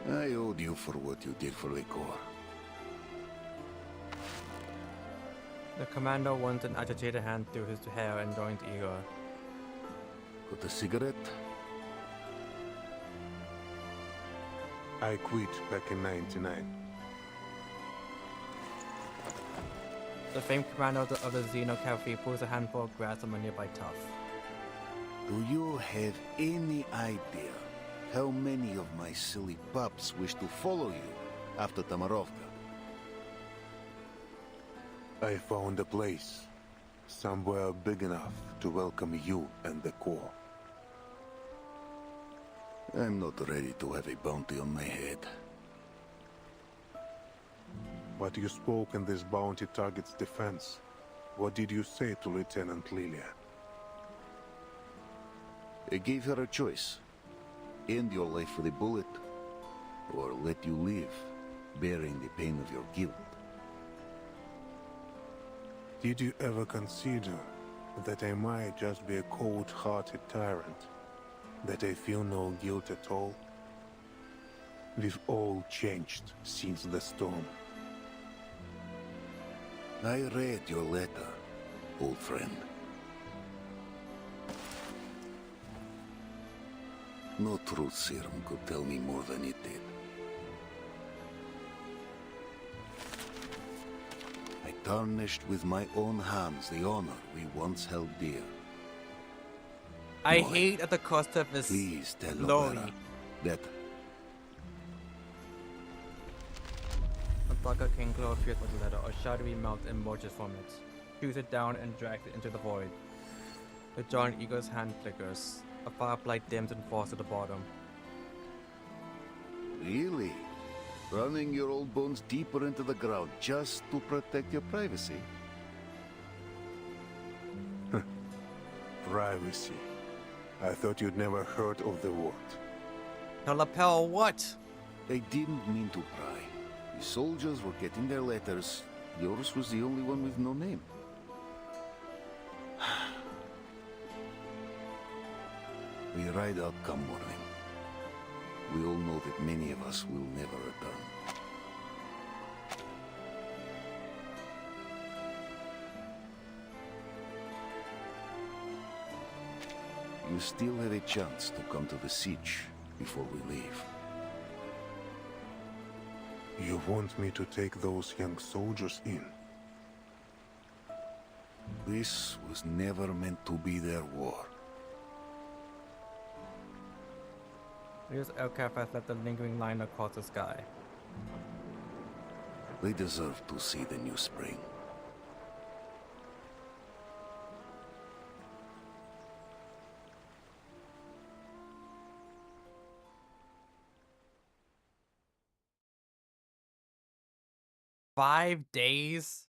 I owed you for what you did for Igor. The commander runs an agitated hand through his hair and joins Igor. Got a cigarette? I quit back in '99. The famed commander of the Xeno cavalry pulls a handful of grass from a nearby tuft. Do you have any idea how many of my silly pups wish to follow you after Tamarovka? I found a place. Somewhere big enough to welcome you and the Corps. I'm not ready to have a bounty on my head. But you spoke in this bounty target's defense. What did you say to Lieutenant Lilia? I gave her a choice. End your life with a bullet, or let you live, bearing the pain of your guilt. Did you ever consider that I might just be a cold-hearted tyrant? That I feel no guilt at all? We've all changed since the storm. I read your letter, old friend. No truth serum could tell me more than it did. I tarnished with my own hands the honor we once held dear. I hate at the cost of his Please tell glory. Lorena that A Baka King Claw appears with the letter. A shadowy mouth emerges from it. Chews it down and drags it into the void. The jaw in Igor's hand flickers. A firefly dims and falls to the bottom. Really? Running your old bones deeper into the ground just to protect your privacy? Privacy. I thought you'd never heard of the word. Now, Lapel, what? I didn't mean to pry. The soldiers were getting their letters. Yours was the only one with no name. be right out come morning. We all know that many of us will never return. You still have a chance to come to the siege before we leave. You want me to take those young soldiers in? This was never meant to be their war. This aircraft has left a lingering line across the sky. They deserve to see the new spring. Five days?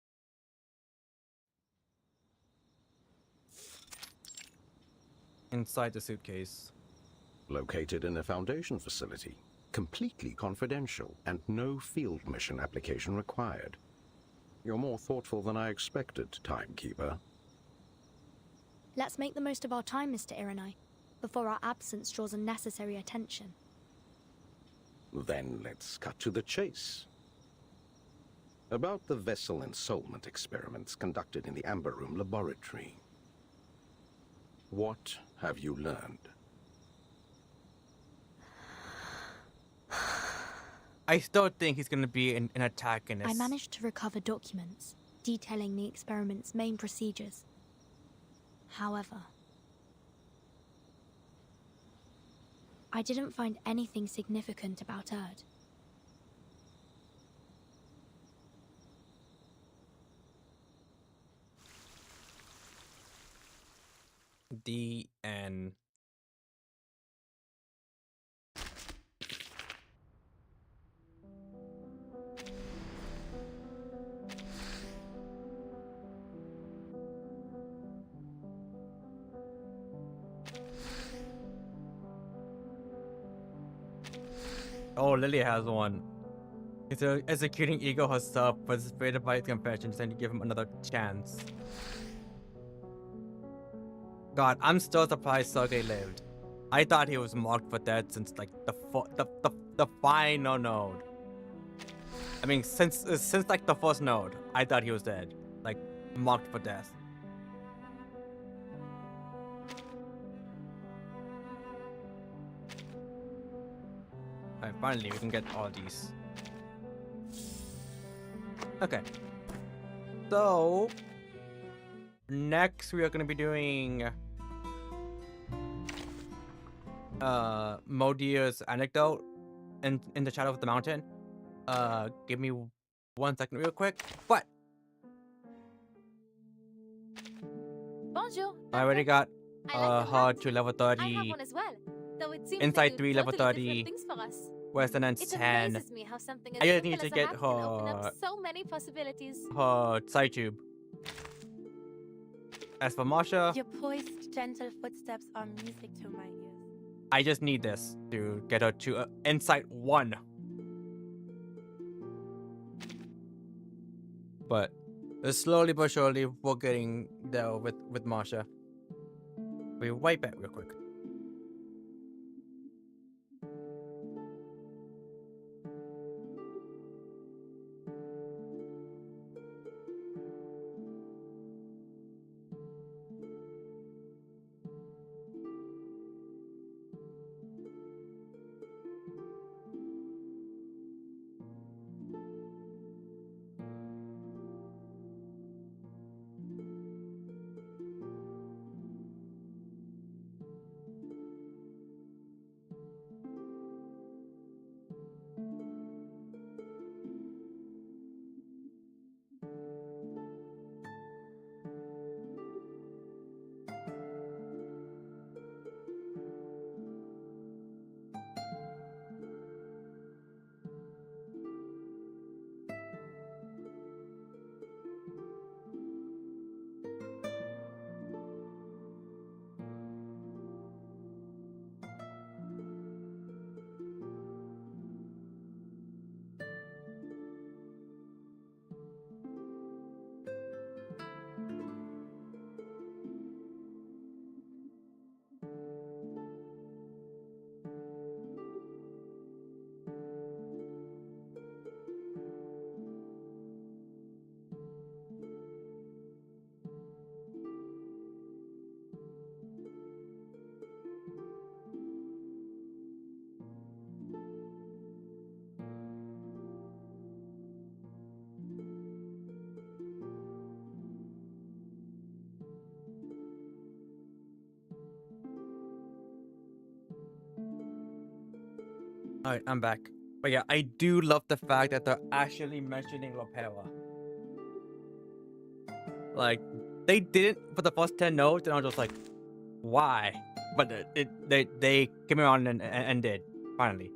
Inside the suitcase. Located in a Foundation facility. Completely confidential and no field mission application required. You're more thoughtful than I expected, Timekeeper. Let's make the most of our time, Mr. Irenai, before our absence draws unnecessary attention. Then let's cut to the chase. About the vessel ensoulment experiments conducted in the Amber Room laboratory. What have you learned? I still think he's gonna be an antagonist. I managed to recover documents detailing the experiment's main procedures. However, I didn't find anything significant about Erd. The end. Oh, Lily has one. It's executing ego herself, but is afraid by his compassion, and to give him another chance. God, I'm still surprised Sergei lived. I thought he was marked for death since like the final node. I mean, since like the first node, I thought he was dead, like marked for death. Alright, finally we can get all these. Okay. So next we are gonna be doing Modia's anecdote in the shadow of the mountain. Give me 1 second real quick. What? Bonjour. I already got I like her to level I have 30. one as well, though it seems Inside they 3 do level totally 30. different things for us. Western and It 10. amazes me how something as I just simple need to as a get hand can open up her so many possibilities. side tube. As for Marsha, Your poised, gentle footsteps are music to my ears. I just need this to get her to Insight 1. But slowly but surely, we're getting there with Marsha. We wipe it real quick. Alright, I'm back. But yeah, I do love the fact that they're actually mentioning Lopera. Like, they didn't for the first 10 notes, and I was just like, why? But they came around and did, finally.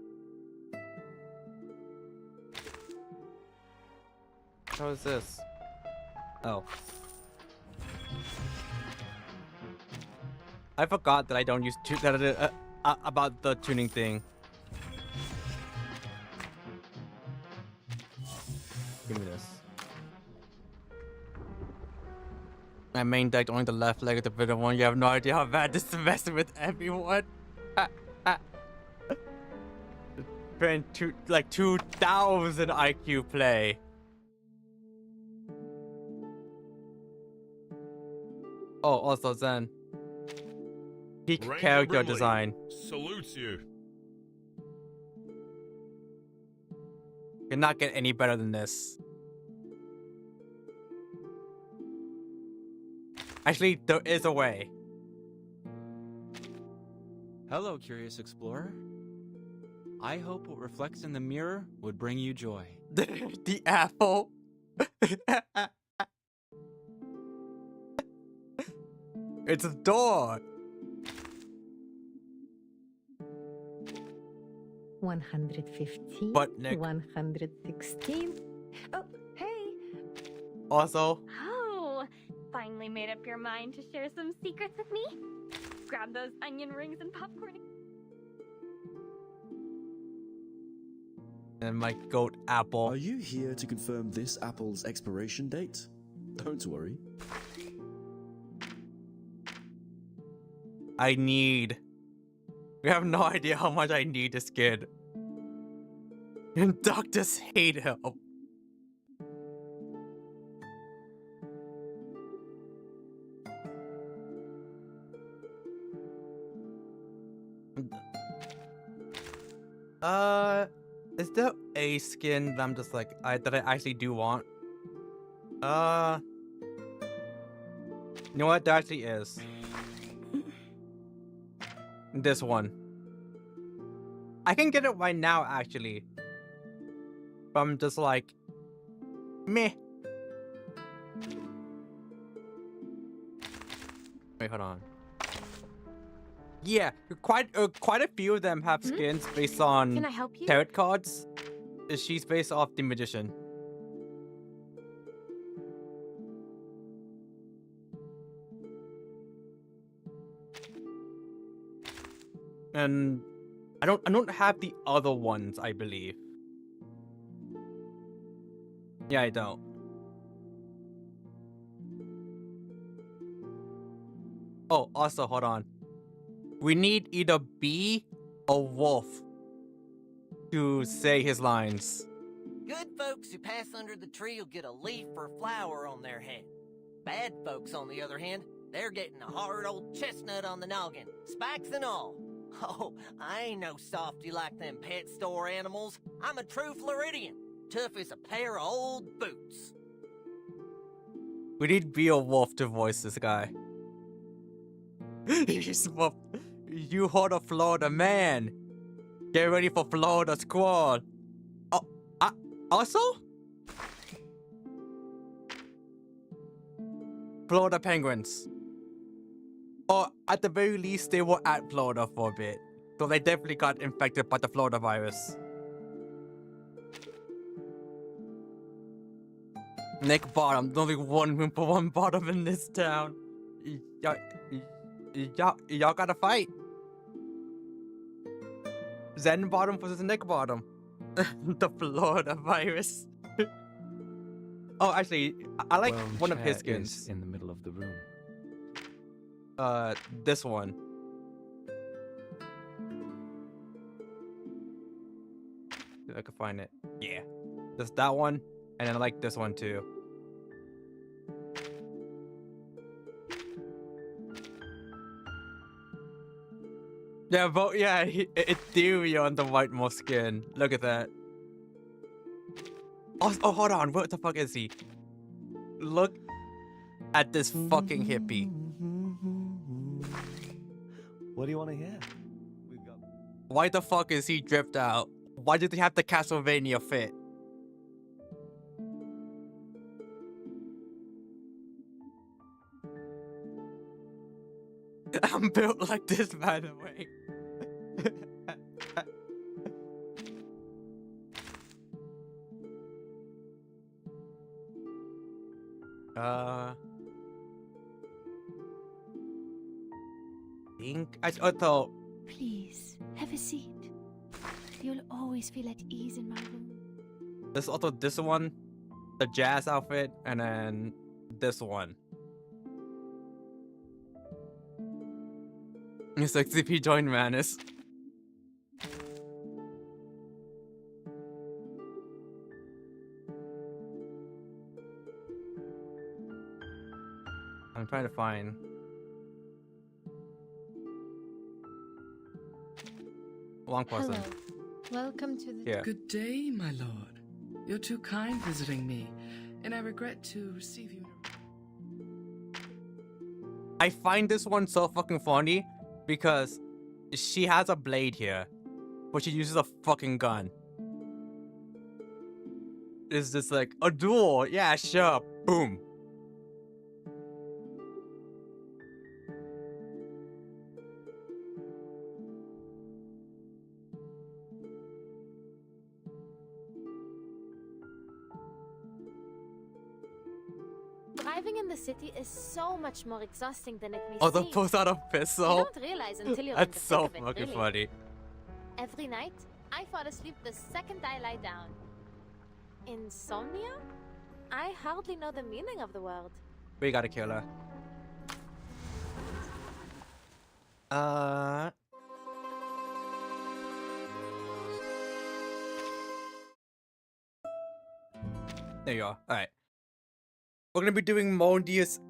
How is this? Oh. I forgot that I don't use about the tuning thing. Give me this. My main deck, only the left leg of the middle one. You have no idea how bad this is messing with everyone. Been like 2,000 IQ play. Oh, also Zen. Peak Ranger character Brindley design. salutes you. Cannot get any better than this. Actually, there is a way. Hello, curious explorer. I hope what reflects in the mirror would bring you joy. The apple. It's a door. 115. But Nick. 116. Oh, hey. Also. Oh, finally made up your mind to share some secrets with me? Grab those onion rings and popcorn. And my goat apple. Are you here to confirm this apple's expiration date? Don't worry. I need. We have no idea how much I need this kid. And doctors hate him. Is there a skin that I'm just like that I actually do want? You know what? There actually is. This one. I can get it right now, actually. But I'm just like, meh. Wait, hold on. Yeah, quite a few of them have skins based on Can I help you? tarot cards. She's based off the magician. And I don't have the other ones, I believe. Yeah, I don't. Oh, also, hold on. We need either bee or wolf to say his lines. Good folks who pass under the tree will get a leaf or flower on their head. Bad folks, on the other hand, they're getting a hard old chestnut on the noggin, spikes and all. Oh, I ain't no softy like them pet store animals. I'm a true Floridian, tough as a pair of old boots. We need bee or wolf to voice this guy. He's wolf. You hold a Florida man. Get ready for Florida squad. Oh, also? Florida penguins. Or at the very least, they were at Florida for a bit. So they definitely got infected by the Florida virus. Nick Bottom. There's only one bottom in this town. Y'all gotta fight. Zen Bottom versus Nick Bottom. The Florida virus. Oh, actually, I like one of his skins. In the middle of the room. This one. If I can find it. Yeah. There's that one, and then I like this one too. Yeah, but yeah, Ethereal on the white skin. Look at that. Oh, hold on. What the fuck is he? Look at this fucking hippie. What do you want to hear? Why the fuck is he dripped out? Why did they have the Castlevania fit? I'm built like this, by the way. I thought. Please, have a seat. You'll always feel at ease in my room. This also this one, the jazz outfit, and then this one. It's like CP joint madness. I'm trying to find. Wrong person. Hello. Welcome to the... Yeah. Good day, my lord. You're too kind visiting me, and I regret to receive you... I find this one so fucking funny because she has a blade here, but she uses a fucking gun. It's just like, a duel, yeah, sure, boom. Driving in the city is so much more exhausting than it may Oh, the seem. pulls out a pistol. You don't realize until you're in That's the so thick of it, fucking really. funny. Every night, I fall asleep the second I lie down. Insomnia? I hardly know the meaning of the word. We gotta kill her. There you are. Alright. We're gonna be doing Modius.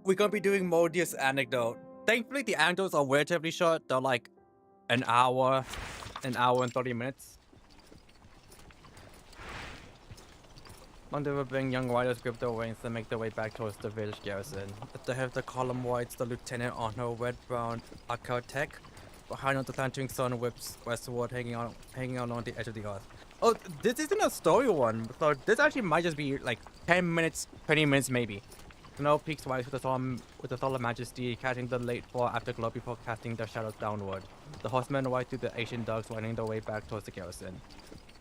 We're gonna be doing Modius anecdote. Thankfully, the anecdotes are relatively short. They're like an hour and 30 minutes. One day will bring young riders grip their wings and make their way back towards the village garrison. At the head of the column rides the lieutenant on her red-brown Archautech. Behind her, the thundering sun whips westward, hanging out on the edge of the earth. Oh, this isn't a story one, so this actually might just be like 10 minutes, 20 minutes maybe. Snow peaks rise with a solemn majesty, catching the late fall afterglow before casting their shadows downward. The horsemen ride through the ancient dogs, winding their way back towards the garrison.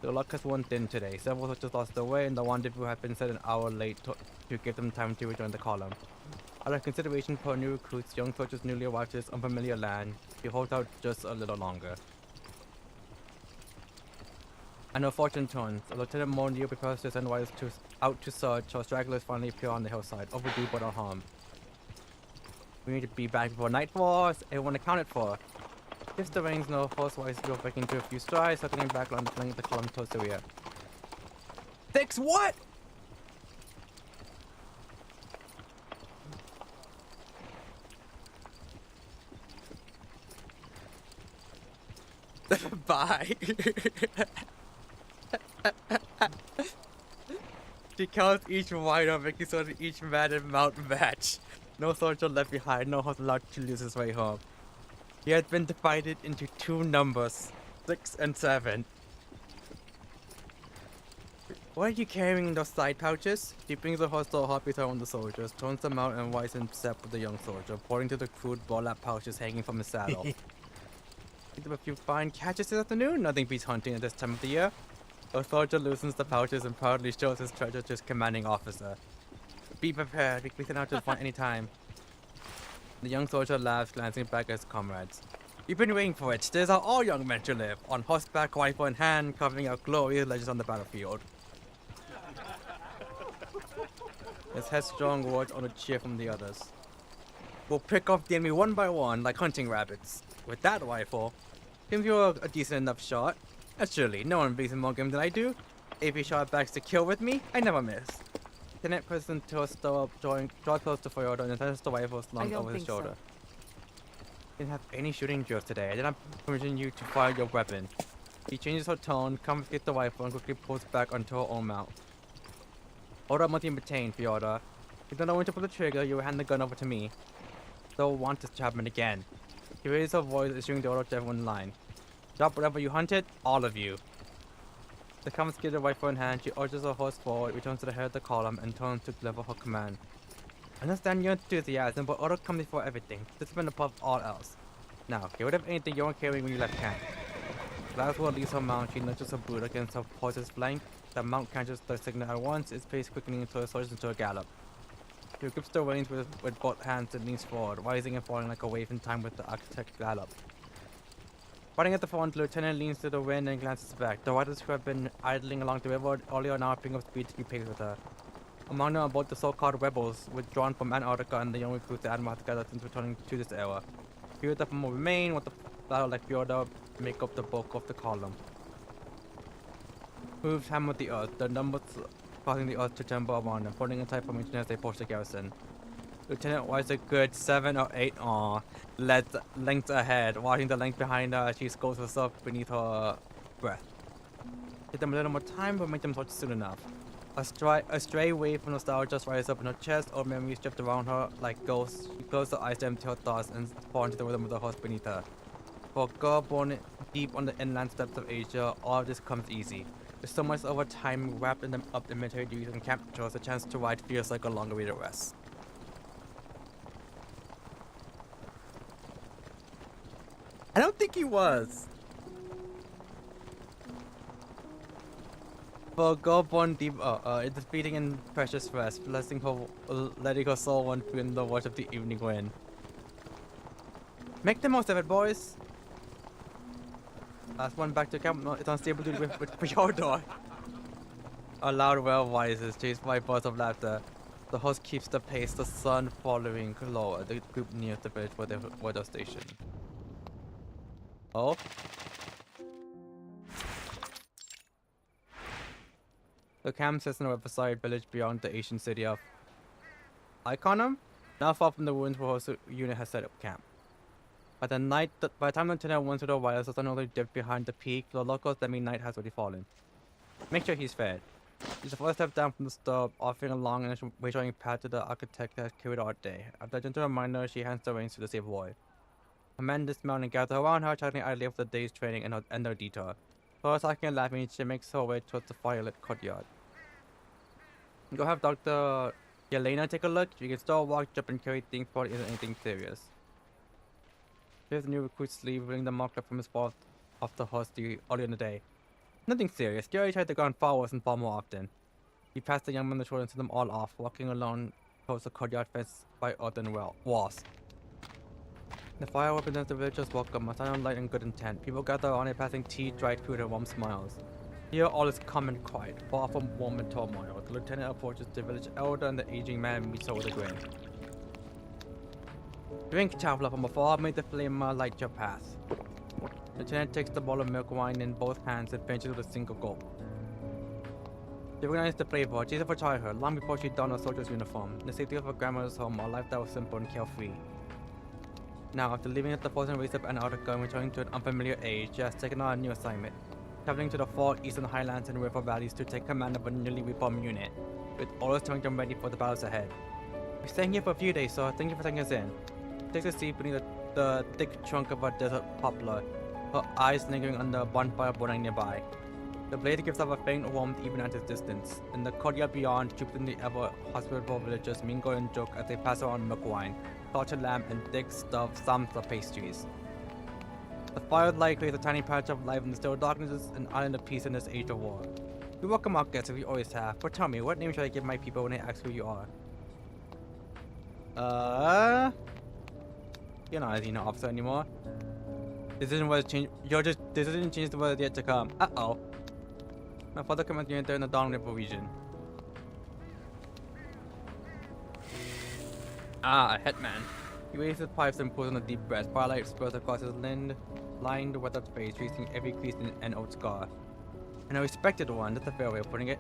The luck has run thin today. Several soldiers lost their way, and the rendezvous had been set an hour late to give them time to rejoin the column. Out of consideration for new recruits, young soldiers newly arrived to this unfamiliar land, he holds out just a little longer. And her fortune turns. Lieutenant Mondio prepares to send riders out to search, so stragglers finally appear on the hillside, overdue but unharmed. We need to be back before nightfall, everyone accounted for. If the rains, no force riders go back into a few strides, circling back along the flank of the column towards the rear. 6 what? Bye. She counts each rider, making sure that each man and mount match. No soldier left behind, no horse allowed to lose his way home. He had been divided into 2 numbers, 6 and 7. Why are you carrying those side pouches? He brings the horse to a halt beside one of the soldiers, turns them out and rides in step with the young soldier, pointing to the crude burlap pouches hanging from his saddle. Picked up a few fine catches this afternoon. Nothing beats hunting at this time of the year. A soldier loosens the pouches and proudly shows his treasure to his commanding officer. Be prepared, we can be sent out to find any time. The young soldier laughs, glancing back at his comrades. You've been waiting for it. This is how all young men should live, on horseback, rifle in hand, carving out glorious legends on the battlefield. His headstrong words on a cheer from the others. We'll pick off the enemy one by one, like hunting rabbits. With that rifle, if you're a decent enough shot, naturally, no one beats a more game than I do. If he shot backs to kill with me, I never miss. Lieutenant President draws close to Fyodo and turns the rifle slung over his shoulder. Didn't have any shooting drills today. I did not permission you to fire your weapon. He changes her tone, confiscates the rifle, and quickly pulls back onto her own mount. Hold up, nothing retained, Fyodor. If you don't know when to pull the trigger, you will hand the gun over to me. Don't want this to happen again. He raises her voice, issuing the order to everyone in line. Drop whatever you hunted, all of you. The confiscated rifle in hand, she urges her horse forward, returns to the head of the column, and turns to deliver her command. I understand your enthusiasm, but order comes before everything. Discipline above all else. Now, get rid of anything you weren't carrying when you left camp. As well leaves her mount, she nudges her boot against her horse's flank. The mount catches the signal at once, its pace quickening until it surges into a gallop. She grips the reins with both hands and leans forward, rising and falling like a wave in time with the architect's gallop. Riding at the front, the lieutenant leans to the wind and glances back. The riders who have been idling along the river earlier are now picking up speed to keep pace with her. Among them are both the so-called rebels, withdrawn from Antarctica, and the young recruits the Admiral has gathered since returning to this era. Few of them will remain, with the battle like Fjorda make up the bulk of the column. Hooves hammered the earth, the numbers causing the earth to tremble around them, putting in tight formation as they approach the garrison. Lieutenant was a good 7 or 8 lengths ahead, watching the length behind her as she scolds herself beneath her breath. Give them a little more time, but make them touch soon enough. A stray wave from nostalgia rises up in her chest, old memories drift around her like ghosts. She closes her eyes to empty her thoughts and fall into the rhythm of the horse beneath her. For a girl born deep on the inland steppes of Asia, all of this comes easy. With so much over time wrapped in up in military duties and camp chores, a chance to ride feels like a longer way to rest. I don't think he was. For a girl born deep, it's defeating in precious rest, letting her soul run free in the watch of the evening wind. Make the most of it, boys. Last one back to camp. No, it's unstable duty with Fjorda. A loud wail rises, chased by bursts of laughter. The horse keeps the pace, the sun following lower. The group nears the village where they're stationed. Oh. The camp sits in a riverside village beyond the ancient city of Iconum, now far from the ruins where her unit has set up camp. By the time the lieutenant went to the wires, the sun already dipped behind the peak. The locals that mean night has already fallen. Make sure he's fed. He's the first step down from the stove, offering a long and reassuring path to the architect that has carried out day. After a gentle reminder, she hands the reins to the safe boy. Her men dismount and gather around her, chatting idly of the day's training and their detour. Her talking and laughing, she makes her way towards the firelit courtyard. Go have Dr. Yelena take a look. You can still walk, jump, and carry things, but it isn't anything serious. Here's the new recruit's sleeve, revealing the marker from his fall off the horse earlier in the day. Nothing serious. Gary tried to go on far worse and fall more often. He passed the young man on the shoulder and sent them all off, walking alone towards the courtyard fence by earthen walls. The fire represents the villagers' welcome, a sign of light and good intent. People gather around it, passing tea, dried food, and warm smiles. Here all is calm and quiet, far from warm and turmoil. The lieutenant approaches the village elder and the aging man meets her with a grin. Drink, traveler, from afar, may the flame light your path. The lieutenant takes the bowl of milk wine in both hands and finishes with a single gulp. She recognized the flavor, chased for childhood, long before she donned a soldier's uniform. In the safety of her grandmother's home, a life that was simple and carefree. Now, after leaving at the frozen waste of Antarctica and returning to an unfamiliar age, she has taken on a new assignment. Traveling to the far eastern highlands and river valleys to take command of a newly reformed unit, with orders to make them ready for the battles ahead. We're staying here for a few days, so thank you for taking us in. She takes a seat beneath the thick trunk of a desert poplar, her eyes lingering on the bonfire burning nearby. The blaze gives off a faint warmth even at its distance. In the courtyard beyond, troops in the ever-hospitable villagers mingle and joke as they pass around milk wine, tortured lamb, and thick stuffed sums of pastries. The firelight creates a tiny patch of life in the still darkness, an island of peace in this age of war. We welcome our guests as we always have, but tell me, what name should I give my people when they ask who you are? You're not a senior officer anymore. Decision was changed. Decision changed the world yet to come. Uh-oh. My father commanded you enter in the Dawn River region. Ah, a hetman. He raised his pipes and pulls on a deep breath. Firelight spills across his lined, weathered face, tracing every crease and old scar. And a respected one, that's a fair way of putting it.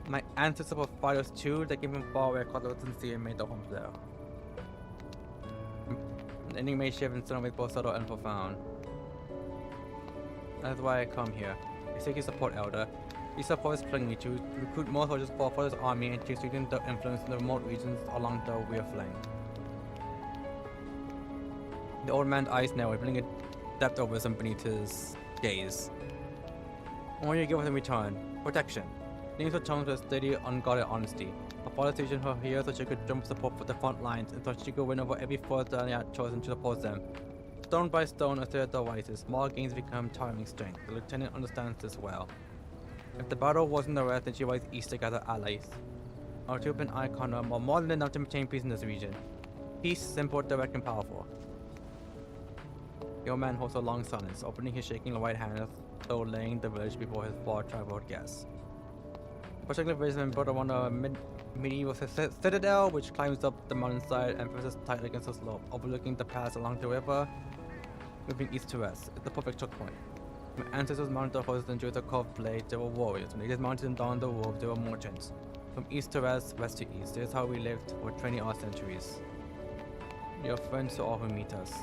My ancestors were fighters too, they came from far away across the sea and made their homes there. The ending may shift in some ways both subtle and profound. That's why I come here. I seek your support, Elder. He supports plainly to recruit more soldiers for his army and to strengthen the influence in the remote regions along the rear flank. The old man's eyes narrowed, revealing a depth of wisdom beneath his gaze. What will you give us in return? Protection. Names were chosen with steady, unguarded honesty. A politician who here so she could jump support for the front lines and so she could win over every force that had chosen to oppose them. Stone by stone, as their devices, small gains become towering strength. The lieutenant understands this well. If the battle wasn't the rest, then she was east to gather allies. Our European icon are more than enough to maintain peace in this region. Peace, simple, direct, and powerful. The old man holds a long silence, opening his shaking right hand as though laying the village before his four traveled guests. The particular village has been built around a medieval citadel which climbs up the mountainside and presses tight against the slope, overlooking the pass along the river, moving east to west. It's the perfect choke point. My ancestors mounted the horses and drew the curved blade. They were warriors. When they dismounted and donned the robes, they were merchants. From east to west, west to east. This is how we lived for 20-odd centuries. We are friends to all who meet us.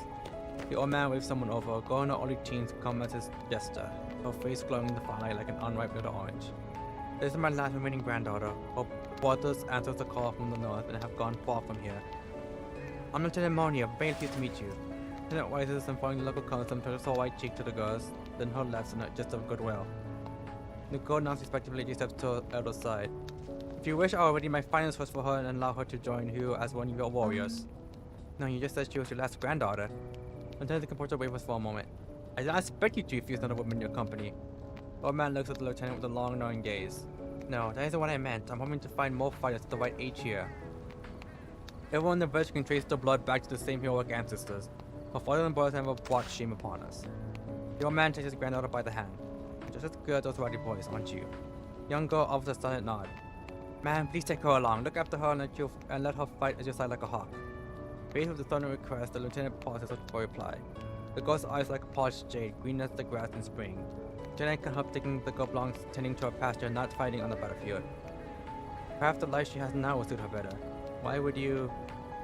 The old man waves someone over. Girl in her early teens come as his jester, her face glowing in the firelight like an unripe little orange. This is my last remaining granddaughter. Her brothers answered the call from the north and have gone far from here. I'm Lieutenant Monia, very pleased to meet you. Lieutenant rises and following the local custom turns her white cheek to the girls, then her left in a gesture of goodwill. The girl nods respectively as she steps to her elder's side. If you wish, I will ready my finest horse for her and allow her to join you as one of your warriors. No, you just said she was your last granddaughter. Lieutenant composed waivers for a moment. I did not expect you to if you not a woman in your company. The old man looks at the lieutenant with a long, knowing gaze. No, that isn't what I meant. I'm hoping to find more fighters at the right age here. Everyone in the village can trace their blood back to the same heroic ancestors. Her father and brothers never brought shame upon us. The old man takes his granddaughter by the hand. Just as good as those rowdy boys, aren't you? Young girl offers a silent nod. Man, please take her along. Look after her and let her fight at your side like a hawk. Faced with the sudden request, the lieutenant pauses for reply. The girl's eyes like polished jade, green as the grass in spring. Lieutenant can help taking the girl belongs tending to her pasture, not fighting on the battlefield. Perhaps the life she has now will suit her better. Why would you...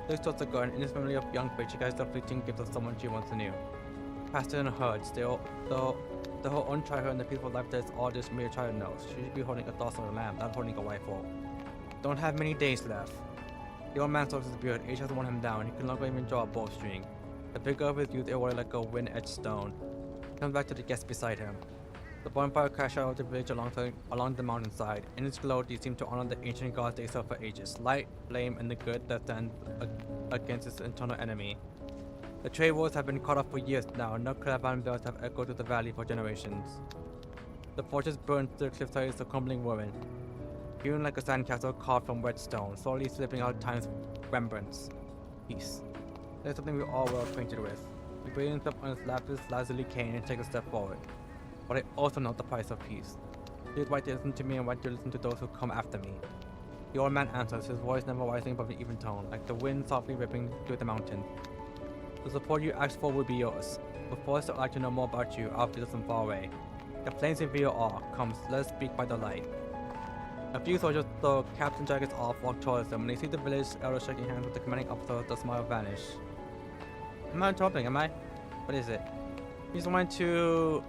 Looks towards the girl, and in this family of young fish, she guides the fleeting gift of someone she once knew. Pasture in herds, the whole untried her in the peaceful life that is all this mere child knows. She should be holding a docile lamb, not holding a rifle. Don't have many days left. The old man strokes his beard. Age has worn him down. He can no longer even draw a bowstring. The figure of his youth eroded like a wind-edged stone. He comes back to the guests beside him. The bonfire crashed out of the village along the mountainside. In its glow, they seem to honor the ancient gods they served for ages. Light, flame, and the good that stands against its internal enemy. The trade wars have been cut off for years now. No caravan bells have echoed through the valley for generations. The fortress burned to the cliffsides of crumbling ruin. Hewn like a sandcastle carved from red stone, slowly slipping out time's remembrance. Peace. There's something we're all well acquainted with. He breathes himself on his lapis lazuli cane and takes a step forward. But I also know the price of peace. He is right to listen to me and right to listen to those who come after me. The old man answers, his voice never rising above an even tone, like the wind softly ripping through the mountain. The support you asked for will be yours. Before I would like to know more about you, I'll visit them far away. The flames reveal all. Come, let us speak by the light. A few soldiers, though caps and jackets off, walk towards them. When they see the village elder shaking hands with the commanding officer, the smile vanish. I'm not interrupting, am I? What is it? He's wanted to...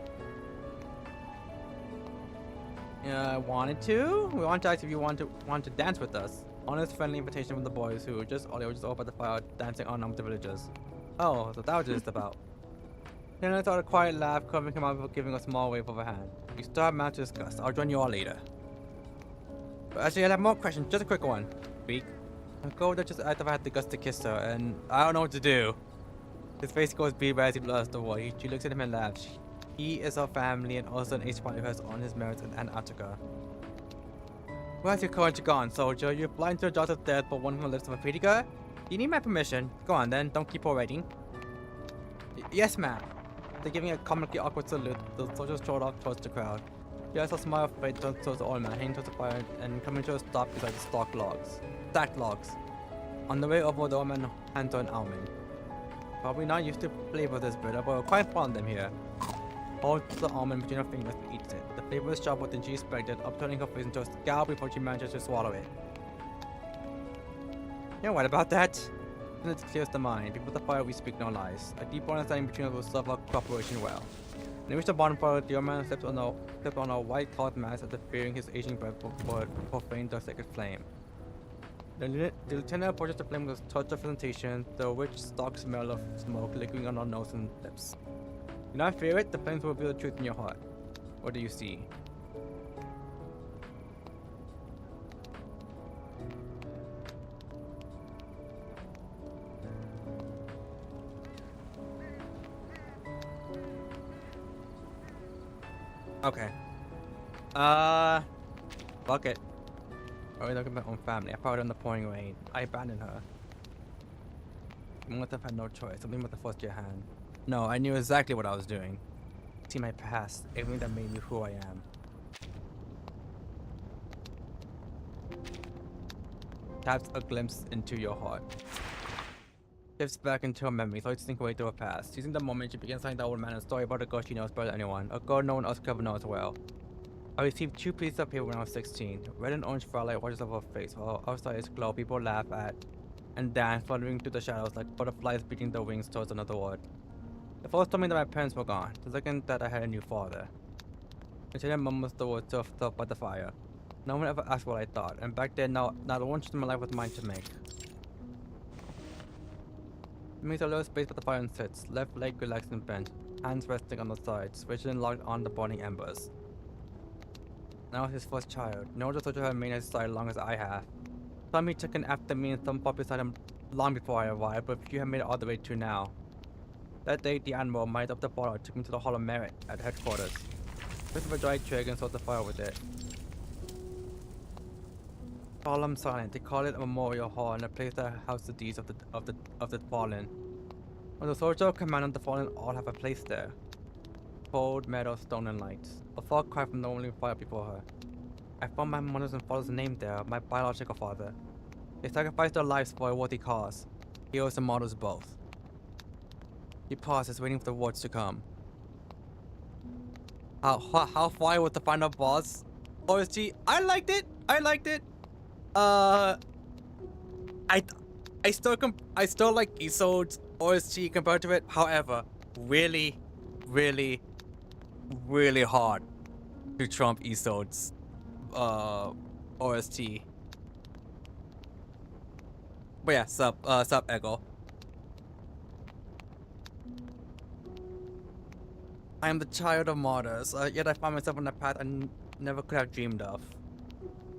wanted to? We want to ask if you want to dance with us. Honest, friendly invitation from the boys who were just over the fire, dancing on with the villagers. Oh, so that was just about. Then I thought a quiet laugh, covering him up before giving a small wave of a hand. We still have matters to discuss. I'll join you all later. But actually, I have more questions. Just a quick one. Weak. A girl that just asked if I had the guts to kiss her, and I don't know what to do. His face goes big as he blurs the word. She looks at him and laughs. He is her family and also an age partner who has on his merits in Antarctica. Where has your courage gone, soldier? You're blind to a jaws of death, but one from the lips of a pretty girl? You need my permission. Go on then, don't keep orating. Yes, ma'am. They're giving a comically awkward salute. The soldiers strode off towards the crowd. He has a smile of fate towards the old man, heading towards the fire and coming to a stop beside the stacked logs. On the way over, the old man hands her an almond. Probably not used to flavor this bread, but we're quite fond of them here. Holds the almond between her fingers and eats it. The flavor is sharper than she expected, upturning her face into a scowl before she manages to swallow it. Yeah, what about that? And it clears the mind. Before the fire, we speak no lies. A deep understanding between us will serve our cooperation well. When they reach the bonfire, the old man steps on a white cloth mask after fearing his aging breath would profane the sacred flame. The lieutenant approaches the flame with a touch of presentation, the rich stock smell of smoke lingering on our nose and lips. Do not fear it, the flames will reveal the truth in your heart. What do you see? Okay. Fuck it. I always look at my own family. I followed her on the pouring rain. I abandoned her. I must have had no choice. Something must have forced your hand. No, I knew exactly what I was doing. See my past, everything that made me who I am. Taps a glimpse into your heart. Shifts back into her memory, so it's think away to her past. Using the moment, she begins telling the old man a story about a girl she knows better than anyone. A girl no one else could ever know as well. I received 2 pieces of paper when I was 16. Red and orange firelight washes over her face, while outside its glow, people laugh at and dance, fluttering through the shadows like butterflies beating their wings towards another world. The first told me that my parents were gone. The second that I had a new father. The second mum was the word served up by the fire. No one ever asked what I thought, and back then, not one choice in my life was mine to make. It makes a little space for the fire and sits, left leg relaxed and bent, hands resting on the sides, vision locked on the burning embers. Now his first child. No other soldier had made his side as long as I have. Some he took in after me and some fought beside him long before I arrived, but few have made it all the way to now. That day, the Admiral, might of the border, took me to the Hall of Merit at headquarters. Took a dry twig and sort the fire with it. Solemn silent, they call it a memorial hall and a place that houses the deeds of the fallen. When the soldier commanded the fallen all have a place there. Cold, meadow, stone, and light. A far cry from the only fire before her. I found my mother's and father's name there, my biological father. They sacrificed their lives for a worthy cause. Heroes and martyrs both. He pauses, waiting for the words to come. How far was the final boss? OST, I liked it. I still like Isolde's OST compared to it. However, really hard to trump Isolde's OST. But yeah, sup Ego. I am the child of martyrs, yet I find myself on a path I never could have dreamed of.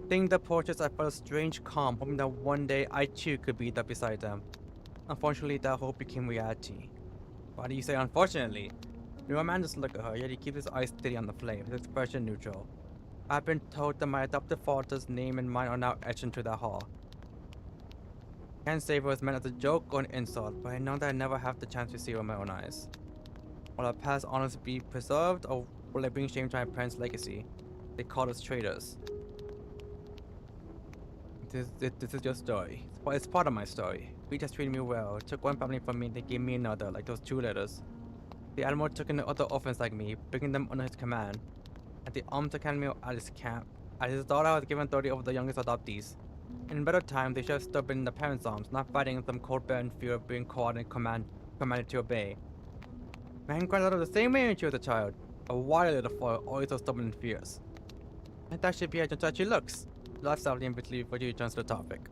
Seeing the portraits, I felt a strange calm, hoping that one day I too could be there beside them. Unfortunately, that hope became reality. Why do you say unfortunately? The man just looked at her, yet he keeps his eyes steady on the flame, his expression neutral. I've been told that my adopted father's name and mine are now etched into that hall. Can't say if it was meant as a joke or an insult, but I know that I never have the chance to see it with my own eyes. Will our past honors be preserved, or will it bring shame to my parents' legacy? They call us traitors. This is your story. It's part of my story. Reed has treated me well. Took one family from me, they gave me another, like those 2 letters. The Admiral took in other orphans like me, bringing them under his command. At the Arms Academy of Alice Camp, as his daughter, I was given 30 over the youngest adoptees. In better time, they should have stood in the parents' arms, not fighting in some cold barren fear of being caught and commanded to obey. My granddaughter was the same way when she was a child. A wild little foil, always so stubborn and fierce. I thought she'd be as gentle as she looks. Laughed softly and bitterly before she returns to the topic.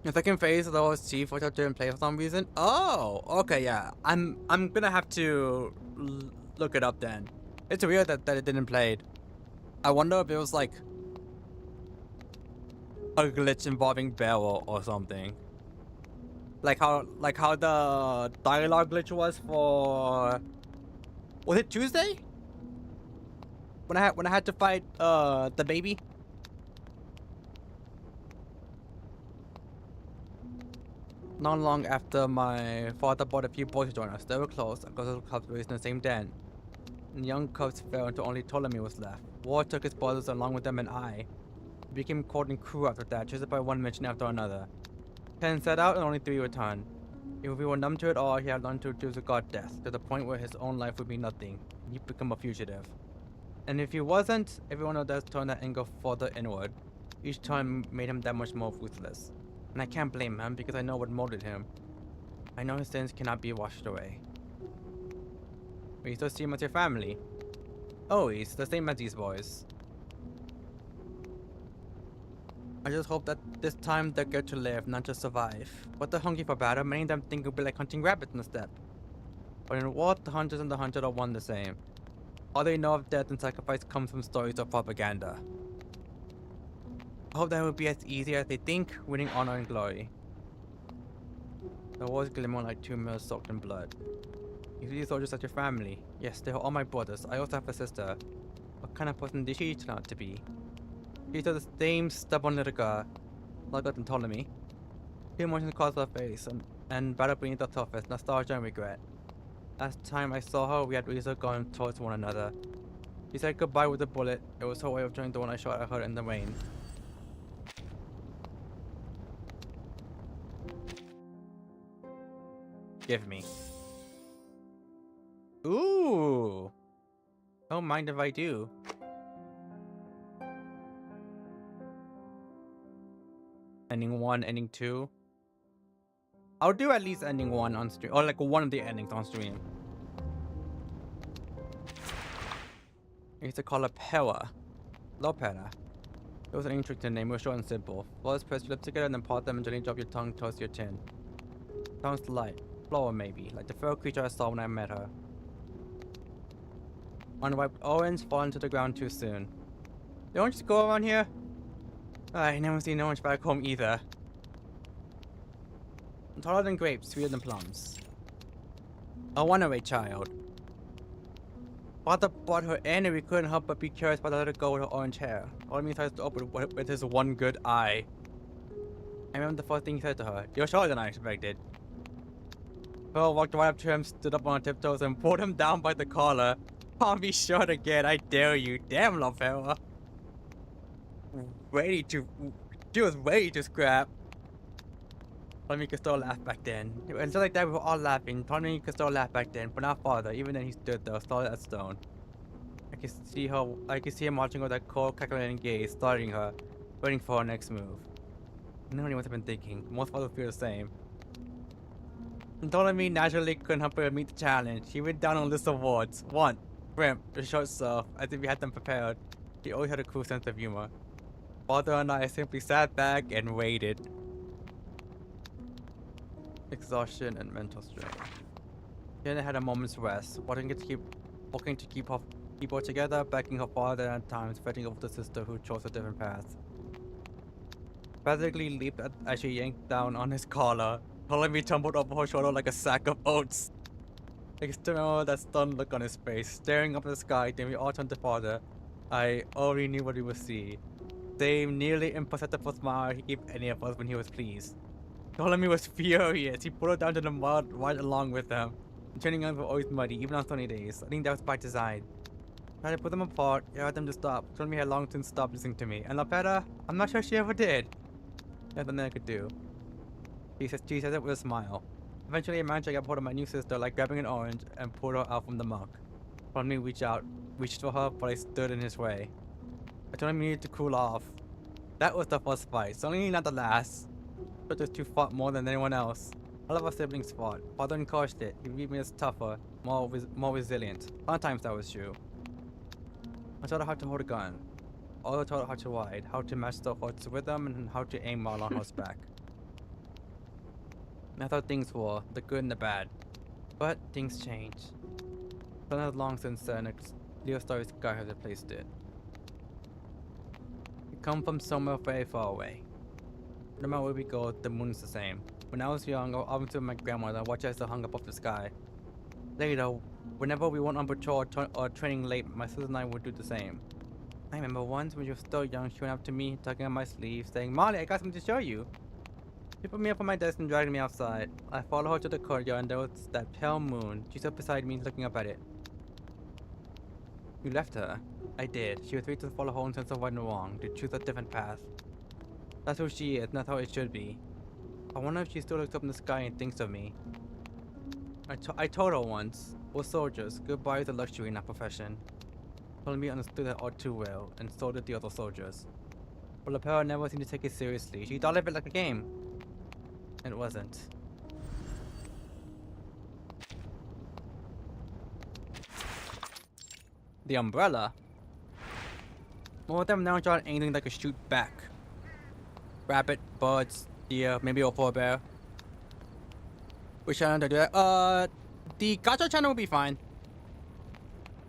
The second phase of the OST for didn't play for some reason. Oh, okay, yeah. I'm gonna have to look it up then. It's weird that it didn't play. I wonder if it was like a glitch involving Barrel or something. Like how the dialogue glitch was for, was it Tuesday? When I had to fight the baby. Not long after my father brought a few boys to join us. They were close, because the cubs raised in the same den. And young cubs fell until only Ptolemy was left. War took his brothers along with them, and I became court and crew after that, chased by one mission after another. 10 set out and only 3 returned. If we were numb to it all, he had learned to disregard death, to the point where his own life would be nothing, and he'd become a fugitive. And if he wasn't, everyone else turned that anger further inward. Each time made him that much more ruthless. And I can't blame him, because I know what molded him. I know his sins cannot be washed away. But you still see him as your family. Oh, he's the same as these boys. I just hope that this time they get to live, not just survive. But they're hungry for battle. Many of them think it will be like hunting rabbits in the steppe. But in war, the hunters and the hunted are one the same. All they know of death and sacrifice comes from stories of propaganda. I hope that it will be as easy as they think, winning honor and glory. The walls glimmer like 2 mirrors soaked in blood. You see these soldiers as your family. Yes, they are all my brothers. I also have a sister. What kind of person did she turn out to be? She's the same stubborn little girl, like what told me. Two emotions crossed her face, and battle beneath the surface, nostalgia and regret. Last time I saw her, we had reason gone towards one another. She said goodbye with a bullet. It was her way of joining the one I shot at her in the rain. Give me. Ooh! Don't mind if I do. Ending 1, ending 2. I'll do at least ending 1 on stream, or like one of the endings on stream. I used to call her Pera. Lopera. It was an intricate name, it was short and simple. First press your lips together and then part them and gently drop your tongue towards your chin. Sounds light. Flower maybe, like the feral creature I saw when I met her. Unwiped orange fallen to the ground too soon. They don't just go around here? I never seen orange back home either. Taller than grapes, sweeter than plums. A runaway child. Father brought her in and we couldn't help but be curious about the little girl with her orange hair. All he tries to open with his one good eye. I remember the first thing he said to her. You're shorter than I expected. Pearl walked right up to him, stood up on her tiptoes, and pulled him down by the collar. I'll be short again, I dare you. Damn, Lopera. She was ready to scrap. Tommy could still laugh back then. And just like that, we were all laughing. Tommy could still laugh back then, but not farther. Even then, he stood there, solid as stone. I could see him watching with that cold, calculating gaze, studying her, waiting for her next move. I know what he must have been thinking. Most fathers feel the same. And Ptolemy naturally couldn't help but meet the challenge. He went down on a list of words. 1. Grimp, the short surf, as if he had them prepared. He always had a cool sense of humor. Father and I simply sat back and waited. Exhaustion and mental strain. Jenna had a moment's rest, wanting to keep her together, backing her father at times, fighting over the sister who chose a different path. Practically leaped as she yanked down on his collar. Ptolemy tumbled over her shoulder like a sack of oats. I can still remember that stunned look on his face, staring up at the sky. Then we all turned to father. I already knew what we would see. Same nearly imperceptible smile he gave any of us when he was pleased. Ptolemy was furious. He pulled her down to the mud right along with him. Turning on were always muddy, even on sunny days. I think that was by design. Tried to put them apart, I had them to stop. Ptolemy had long since stopped listening to me. And Lopera, I'm not sure she ever did. Nothing I could do. She says it with a smile. Eventually I managed to get hold of my new sister, like grabbing an orange, and pulled her out from the muck. Ptolemy reached for her, but I stood in his way. I told him he needed to cool off. That was the first fight, certainly not the last. But those two fought more than anyone else. All of our siblings fought. Father encouraged it. He viewed me as tougher, more resilient. Sometimes that was true. I taught her how to hold a gun. Also taught her how to ride, how to match the horse with them, and how to aim while on horseback. That's how things were, the good and the bad. But things change. Sun has long since set, and a clear starry sky has replaced it. We come from somewhere very far away. No matter where we go, the moon is the same. When I was young, I would often sit with my grandmother and watch as it hung above the sky. Later, whenever we went on patrol or training late, my sister and I would do the same. I remember once when she was still young, she went up to me, tugging on my sleeve, saying, "Molly, I got something to show you." She put me up on my desk and dragged me outside. I followed her to the courtyard and there was that pale moon. She stood beside me, looking up at it. You left her. I did. She was free to follow her own sense of right and wrong, to choose a different path. That's who she is, and that's how it should be. I wonder if she still looks up in the sky and thinks of me. I told her once, we're soldiers. Goodbye is a luxury, not profession. Ptolemy understood that all too well, and so did the other soldiers. But Lopera never seemed to take it seriously. She thought of it like a game. It wasn't. The umbrella? More of them now shot anything that could shoot back. Rabbit, birds, deer, maybe a forebear. Which channel to do that? The gacha channel will be fine.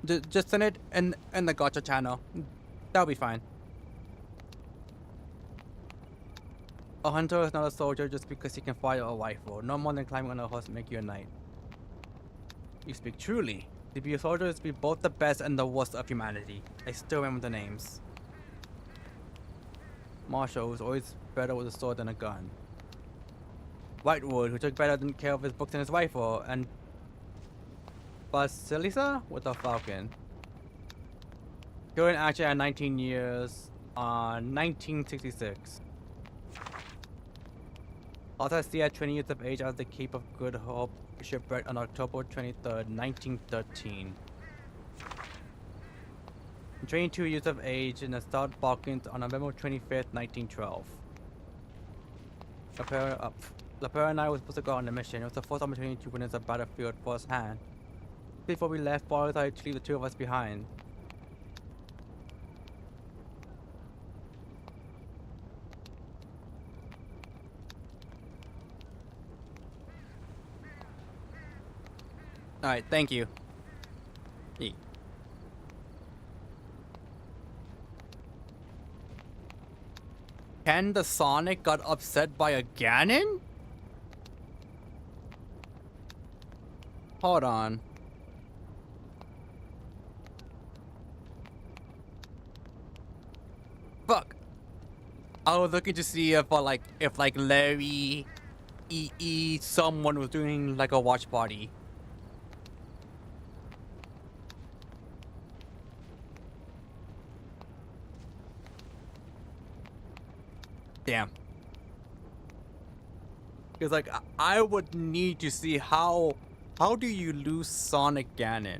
Just send it in the gacha channel. That'll be fine. A hunter is not a soldier just because he can fire a rifle. No more than climbing on a horse make you a knight. You speak truly. To be a soldier is to be both the best and the worst of humanity. I still remember the names. Marshall was always better with a sword than a gun. Whitewood, who took better care of his books and his rifle, and Basilisa with a falcon. During action at 19 years on 1966. Also at sea at 20 years of age at the Cape of Good Hope shipwreck on October 23rd, 1913. 22 years of age in the South Balkans on November 25th, 1912. LaPera and I were supposed to go on a mission. It was the first opportunity to witness a battlefield firsthand. Before we left, Paul decided to leave the two of us behind. Alright, thank you. Ken the Sonic got upset by a Ganon? Hold on. Fuck. I was looking to see if Larry, EE, someone was doing like a watch party. Damn. Because like I would need to see how do you lose Sonic Ganon?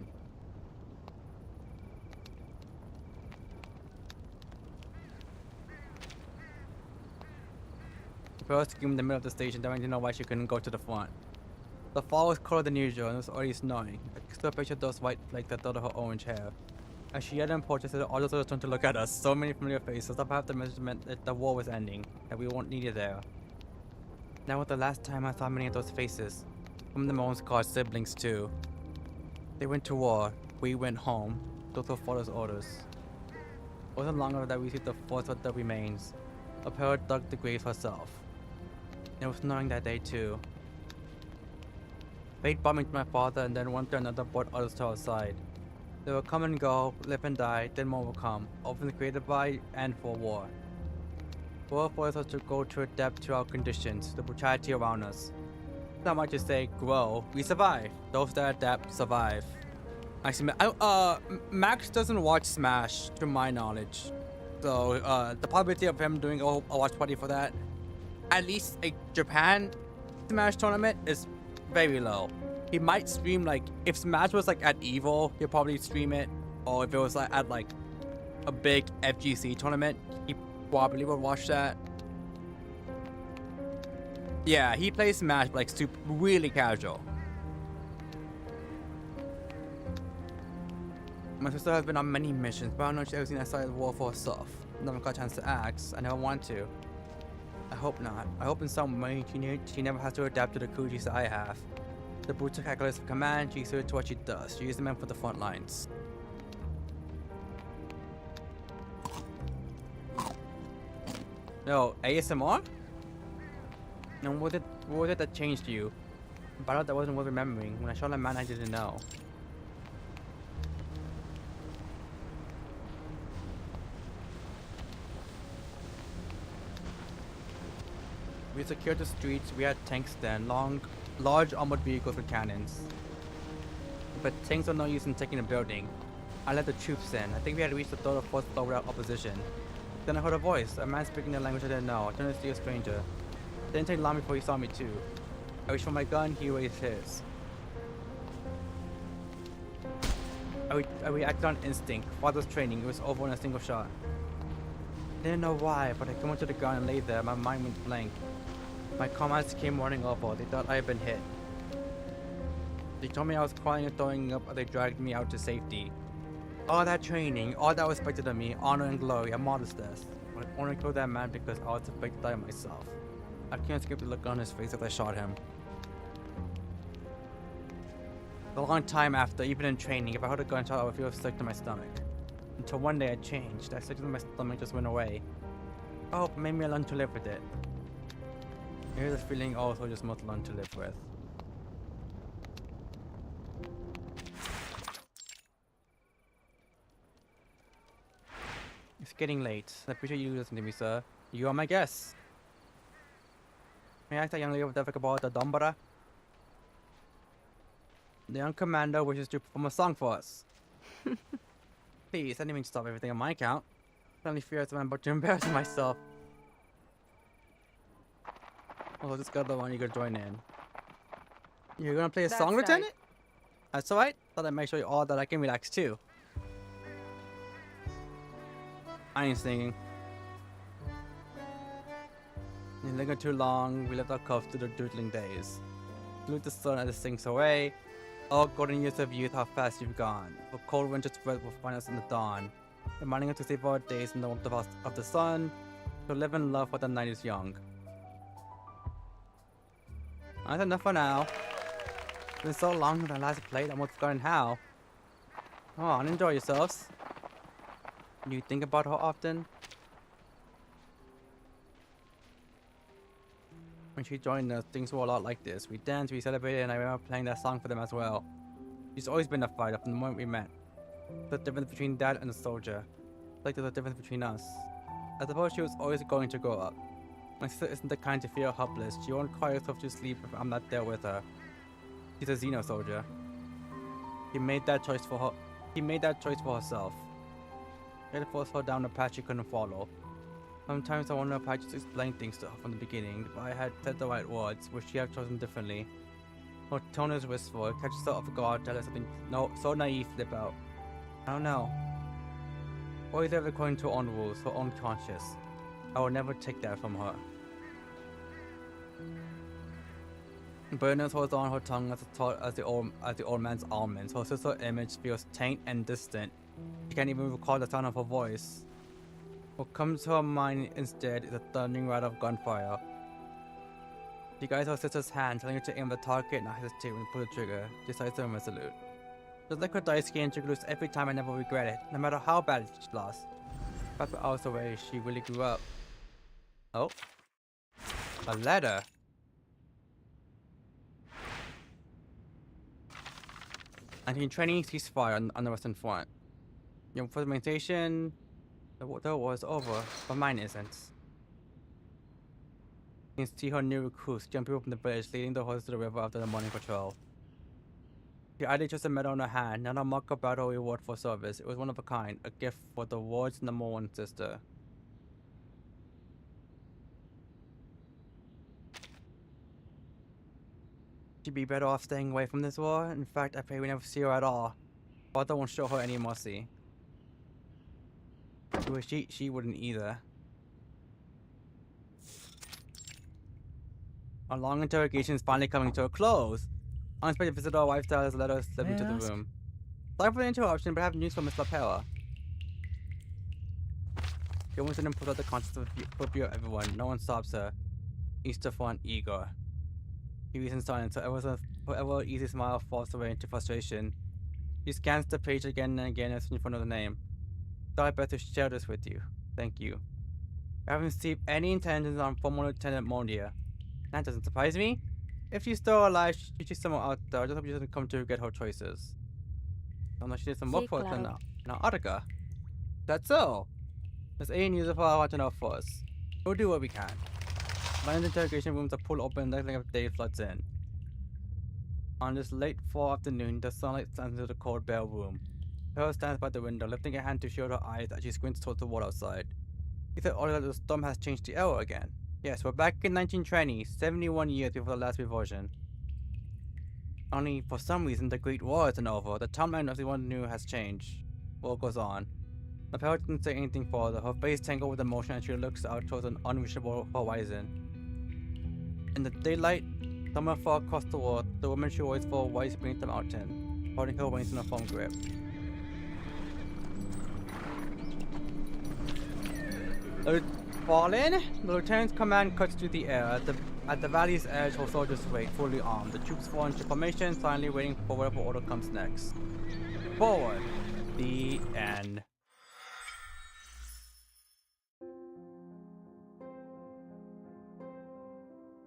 First came in the middle of the station, then I didn't know why she couldn't go to the front. The fall was colder than usual and it was already snowing. I could still picture those white flakes that dotted her orange hair. As she yelled and protested, all those others turned to look at us. So many familiar faces. About the measurement that the war was ending, that we weren't needed there. That was the last time I saw many of those faces. Some of them own Scar's siblings too. They went to war. We went home. Those were father's orders. It wasn't long after that we received the first of the remains. A parrot dug the grave herself. It was snowing that day too. Fate brought me to my father, and then one to another brought others to our side. They will come and go, live and die, then more will come, often created by and for war. War forces us to go to adapt to our conditions, the brutality around us. Not much to say, grow, we survive. Those that adapt, survive. Max doesn't watch Smash, to my knowledge. So, the probability of him doing a watch party for that, at least a Japan Smash tournament, is very low. He might stream, like, if Smash was like at EVO, he'll probably stream it. Or if it was like at like a big FGC tournament, he probably would watch that. Yeah, he plays Smash like really casual. My sister has been on many missions, but I don't know if she's ever seen that side of the war for herself. Never got a chance to ask. I never want to. I hope not. I hope in some way she never has to adapt to the Kujis that I have. The brutal calculus of command, she's suited to what she does. She is the man for the front lines. No, ASMR? And what was it that changed you? A battle that wasn't worth remembering. When I shot a man I didn't know. We secured the streets, we had tanks then, large armored vehicles with cannons. But tanks are no use in taking a building. I let the troops in. I think we had reached the third or fourth floor without opposition. Then I heard a voice, a man speaking a language I didn't know. I turned to see a stranger. It didn't take long before he saw me too. I reached for my gun, he raised his. I reacted on instinct. Father's training, it was over in a single shot. I didn't know why, but I came onto the ground and lay there. My mind went blank. My comrades came running over. They thought I had been hit. They told me I was crying and throwing up, or they dragged me out to safety. All that training, all that was expected of me, honor and glory, a modest death. But I only killed that man because I was afraid to die myself. I can't escape the look on his face as I shot him. A long time after, even in training, if I heard a gunshot, I would feel sick to my stomach. Until one day I changed. That sickness in my stomach just went away. I hope it made me learn to live with it. Here's a feeling all soldiers must learn to live with. It's getting late. I appreciate you listening to me, sir. You are my guest. May I ask that young lady what the fuck about the Dombara? The young commander wishes to perform a song for us. Please, I didn't mean to stop everything on my account. I only fear I'm about to embarrass myself. Oh, this got the one you could join in. You're gonna play a That's song, right. Lieutenant? That's alright. Thought I'd make sure you all that I can relax too. I ain't singing. You linger too long, we left our cuffs to the doodling days. Salute the sun as it sinks away. Oh, golden years of youth, how fast you've gone. For cold winter's breath will find us in the dawn. Reminding us to save our days in the warmth of the sun. To live in love while the night is young. That's enough for now. It's been so long since I last played, I almost forgotten how. Come on, enjoy yourselves. Do you think about her often? When she joined us, things were a lot like this. We danced, we celebrated, and I remember playing that song for them as well. She's always been a fighter from the moment we met. The difference between dad and a soldier. Like there's a difference between us. I suppose she was always going to grow up. My sister isn't the kind to feel helpless. She won't cry herself to sleep if I'm not there with her. She's a Xeno soldier. He made that choice for her. He made that choice for herself. He had to force her down a path she couldn't follow. Sometimes I wonder if I just explained things to her from the beginning. If I had said the right words, would she have chosen differently? Her tone is wistful. It catches her off guard. Tell her something so naive slip out. I don't know. Always live according to her own rules, her own conscience. I will never take that from her. Bitterness holds on her tongue as the old man's almonds. Her sister's image feels faint and distant. She can't even recall the sound of her voice. What comes to her mind instead is a thundering rattle of gunfire. She guides her sister's hand, telling her to aim the target, not hesitate when you pull the trigger, decisive and resolute. Just like her dice game, she could lose every time. I never regret it, no matter how bad she lost. But for hours away, she really grew up. Oh. A letter. Training ceasefire on the Western Front. Your implementation, the war is over, but mine isn't. You can see her new recruits jumping up from the village, leading the horses to the river after the morning patrol. She added just a medal on her hand, not a mock-up battle reward for service. It was one of a kind, a gift for the ward's #1 sister. She'd be better off staying away from this war. In fact, I pray we never see her at all. Father won't show her any mercy. She wouldn't either. Our long interrogation is finally coming to a close. Unexpected visitor, our wife has let us slip into the room. Sorry for the interruption, but I have news from Miss LaPera. She almost didn't put out the conscience of view of everyone. No one stops her. Easter Front Igor. He reads in silence, so forever easy smile falls away into frustration. She scans the page again and again, searching for another name. Thought I'd better share this with you. Thank you. I haven't received any intelligence on former Lieutenant Mondia. That doesn't surprise me. If she's still alive, she's somewhere out there. I just hope she doesn't come to regret her choices. I know she did some work for us in Antarctica. That's so. There's any news of her I want to know first. We'll do what we can. Lion's interrogation rooms are pulled open, like of day floods in. On this late fall afternoon, the sunlight stands into the cold, bare room. Pearl stands by the window, lifting a hand to shield her eyes as she squints towards the wall outside. He said earlier that the storm has changed the era again. Yes, we're back in 1920, 71 years before the last reversion. Only, for some reason, the Great War isn't over. The timeline of the one new has changed. War goes on. The Pearl didn't say anything further. Her face tangled with emotion as she looks out towards an unreachable horizon. In the daylight, somewhere far across the world, the woman she always wore waits beneath the mountain, holding her wings in a firm grip. Fallen? The lieutenant's command cuts through the air. At the valley's edge, her soldiers wait, fully armed. The troops fall into formation, silently waiting for whatever order comes next. Forward. The end.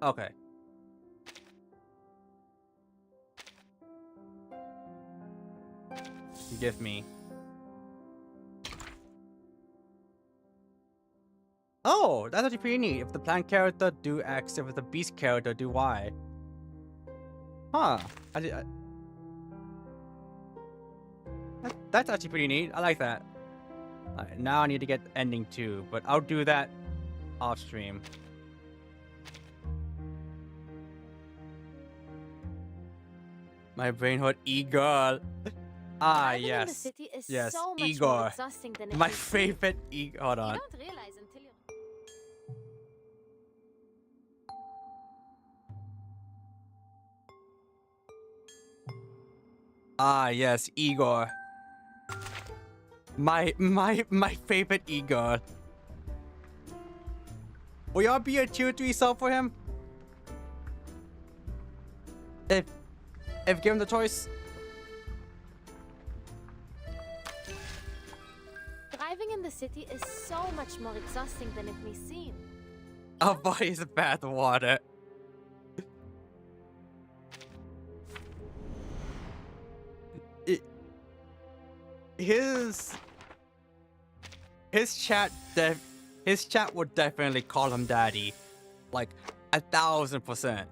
Okay. Give me. Oh, that's actually pretty neat. If the plant character do X, if the beast character do Y. Huh. That's actually pretty neat. I like that. Alright, now I need to get ending 2, but I'll do that off stream. My brain hurt Igor. Ah, Driving in the yes. city is Yes, so much more Igor. exhausting than My it may favorite Igor. Hold on. You don't realize until you... Ah, yes, Igor. My favorite Igor. Will y'all be a tier 3 sub for him? If given the choice. Driving in the city is so much more exhausting than it may seem. Avoid bad water. His chat would definitely call him daddy, like 1000%.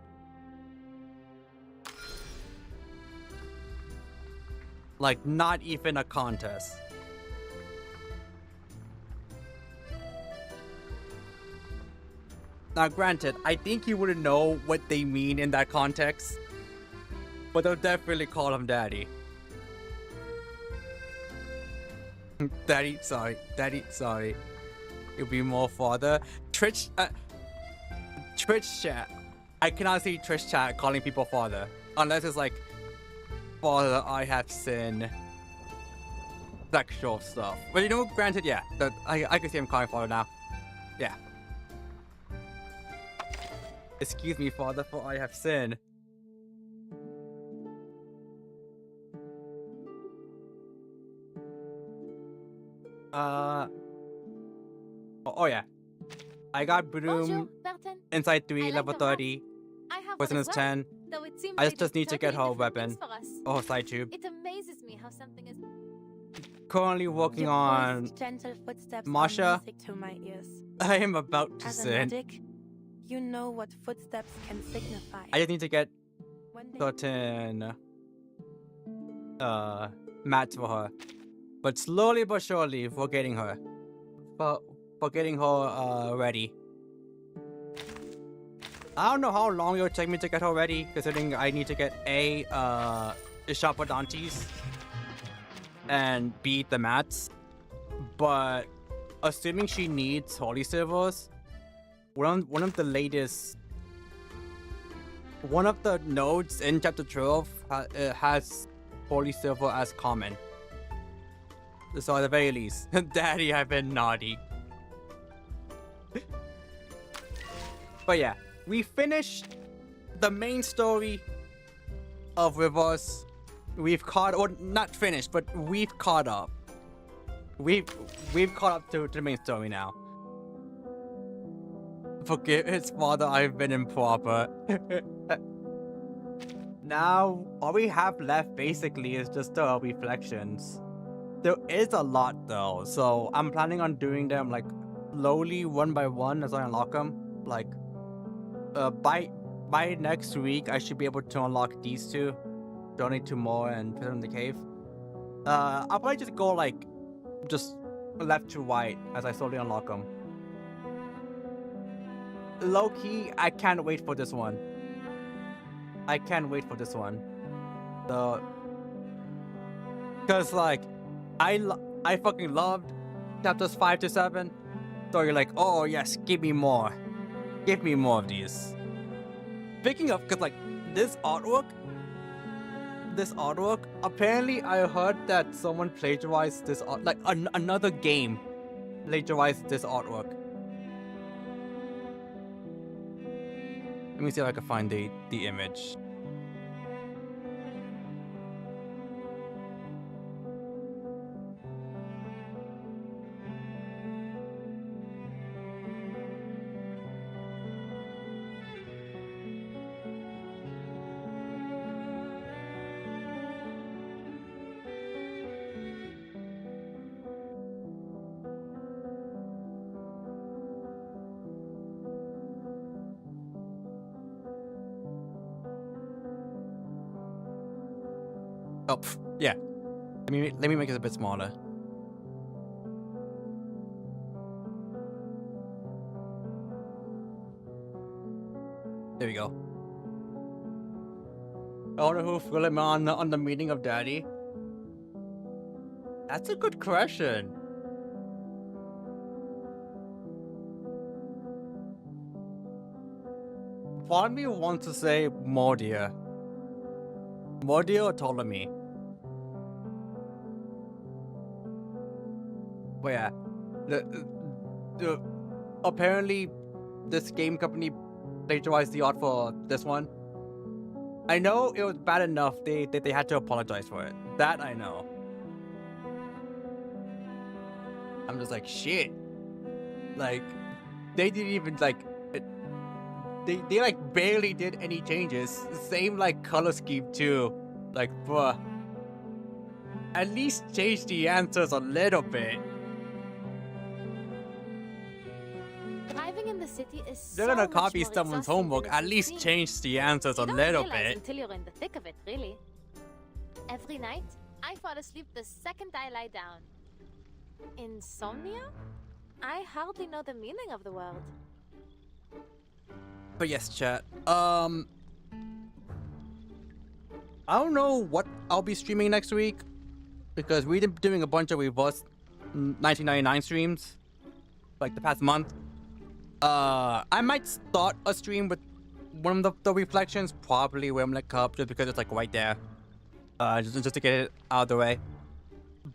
Like not even a contest. Now granted, I think you wouldn't know what they mean in that context, but they'll definitely call him daddy. Daddy, sorry. It'll be more father. Twitch chat. I cannot see Twitch chat calling people father. Unless it's like, father, I have sinned. Sexual stuff. But you know, granted, yeah. I can see him calling father now. Yeah. Excuse me, father, for I have sinned. Oh yeah. I got Broom inside 3, level 30. Person is 10. I just need to get her weapon. Oh, side tube. It amazes me how something is Currently working on gentle footsteps Masha. music to my ears. I am about to As a sin. medic, you know what footsteps can signify. I just need to get certain mats for her. But slowly but surely we're getting her. For getting her ready. I don't know how long it'll take me to get her ready, considering I need to get A, Ishapadantes, and B, the mats. But assuming she needs holy silvers, one of the latest, one of the nodes in chapter 12 has holy silver as common. So at the very least, daddy, I've been naughty. But yeah, we finished the main story of Rivers. We've caught, or not finished, but we've caught up. We've caught up to the main story now. Forgive his father, I've been improper. Now, all we have left basically is just the reflections. There is a lot though, so I'm planning on doing them like slowly, one by one, as I unlock them. Like, by next week, I should be able to unlock these two, donate 2 more, and put them in the cave. I'll probably just go like, just left to right as I slowly unlock them. Low key, I can't wait for this one. I can't wait for this one. Cause like, I fucking loved chapters 5 to 7. So you're like, oh yes, give me more. Give me more of these. Speaking of, cause like, this artwork, apparently I heard that someone plagiarized this art, like another game plagiarized this artwork. Let me see if I can find the image. Oh, yeah. Let me make it a bit smaller. There we go. I wonder who film on the meeting of Daddy. That's a good question. Part of me wants to say Mordia. Mordia or Ptolemy. But yeah, the apparently this game company plagiarized the art for this one. I know it was bad enough they had to apologize for it. That I know. I'm just like, shit. Like, they didn't even like they like barely did any changes. Same like color scheme too. Like, bruh. At least change the answers a little bit. Driving in the city is They're gonna copy someone's homework. At least change the answers a little bit. Until you're in the thick of it, really. Every night, I fall asleep the second I lie down. Insomnia? I hardly know the meaning of the word. But yes, chat. I don't know what I'll be streaming next week because we've been doing a bunch of reverse 1999 streams like the past month. I might start a stream with one of the reflections, probably Wimlet Cup, just because it's like right there. Just to get it out of the way.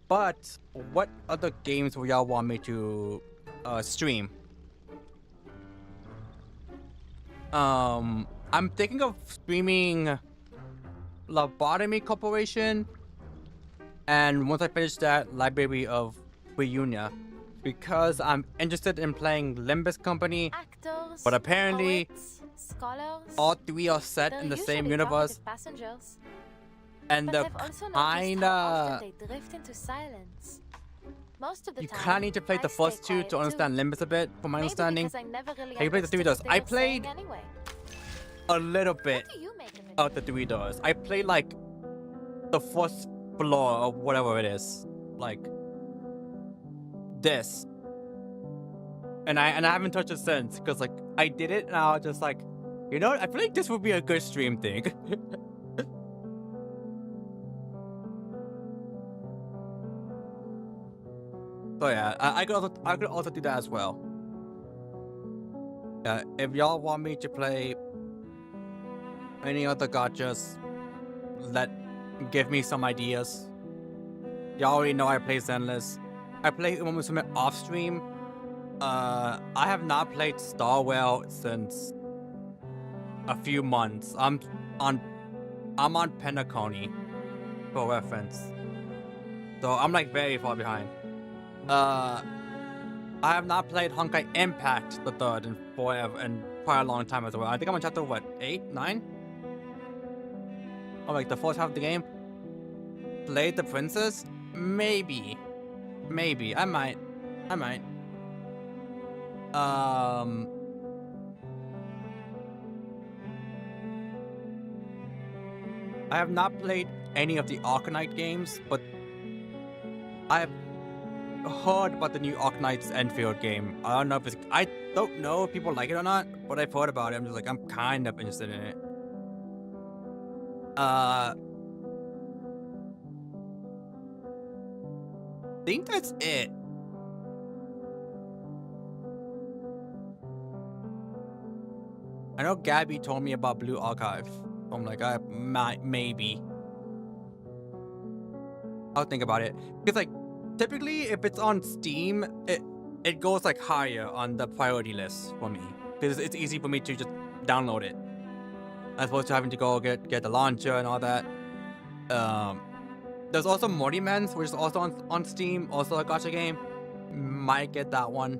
But what other games will y'all want me to stream? I'm thinking of streaming Lobotomy Corporation, and once I finish that, Library of Reunion, because I'm interested in playing Limbus Company. Actors, but apparently poets, scholars, all three are set in the same universe, passengers. and But they're I've also noticed how often kinda. they drift into silence. Most of the You time, kinda need to play the I first stay two quiet to understand too. Limbus a bit, from my Maybe understanding. because I never really Have you played the three understood doors? what I they were saying played anyway. a little bit of the three doors. I played like the first floor or whatever it is, like this, and I haven't touched it since because like I did it and I was just like, you know what? I feel like this would be a good stream thing. So yeah, I could also do that as well. If y'all want me to play any other gachas, give me some ideas. Y'all already know I play Zenless. I play Umamusume off stream. I have not played Starwell since a few months. I'm on Penacony for reference. So I'm like very far behind. I have not played Honkai Impact the third in forever and quite a long time as well. I think I'm on chapter what, 8, 9? Oh, like the first half of the game. Played the princess? Maybe. I might. I have not played any of the Arcanite games, but I have heard about the new Arknight's Enfield game. I don't know if people like it or not, but I've heard about it. I'm just like, I'm kind of interested in it. I think that's it. I know Gabby told me about Blue Archive. I'm like, I might, maybe. I'll think about it. Because like, typically if it's on Steam, it goes like higher on the priority list for me. Because it's easy for me to just download it, as opposed to having to go get the launcher and all that. There's also Morty Men's, which is also on Steam, also a gacha game. Might get that one.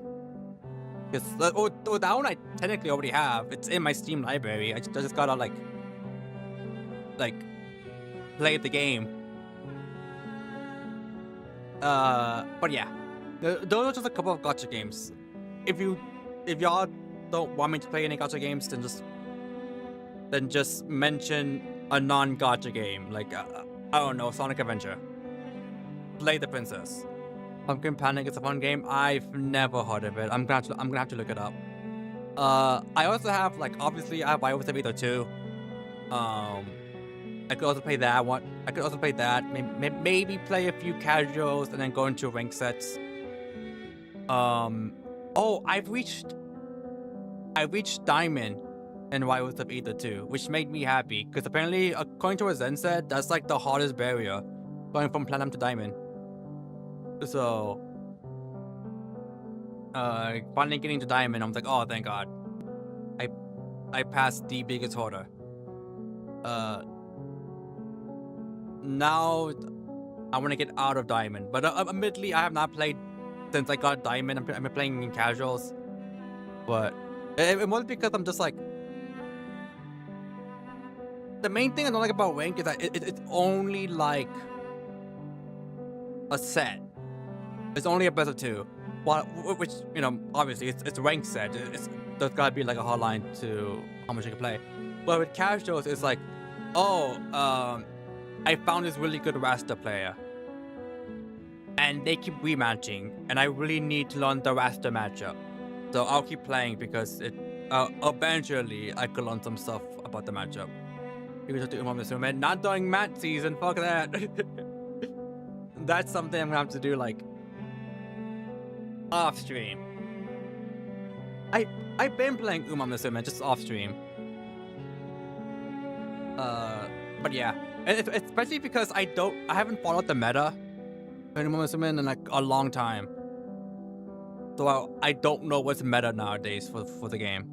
Because that one I technically already have. It's in my Steam library. I just gotta like play the game. But yeah, those are just a couple of gacha games. If y'all don't want me to play any gacha games, then just mention a non-gacha game. Like I don't know, Sonic Adventure. Play the Princess. Pumpkin Panic is a fun game. I've never heard of it. I'm gonna have to look it up. I also have, like, obviously I have WoW2 Beta 2. I could also play that one. I could also play that. Maybe play a few casuals and then go into rank sets. Oh, I've reached Diamond in WoW2 Beta 2, which made me happy because apparently, according to what Zen said, that's like the hardest barrier, going from Platinum to Diamond. So, finally getting to Diamond, I'm like, oh, thank God. I passed the biggest hurdle. Now I want to get out of Diamond, but admittedly, I have not played since I got Diamond. I've been playing in casuals, but it was because I'm just like, the main thing I don't like about rank is that it's only like a set. It's only a best of 2. Well, which, you know, obviously it's a rank set. There's gotta be like a hard line to how much you can play. But with casuals, it's like, oh, I found this really good Rasta player, and they keep rematching, and I really need to learn the Rasta matchup. So I'll keep playing because eventually I could learn some stuff about the matchup. You just do Umami, not during match season. Fuck that. That's something I'm gonna have to do like off stream. I've been playing Umami, just off stream. But yeah, especially because I haven't followed the meta in Umami in like a long time. So I don't know what's meta nowadays for the game.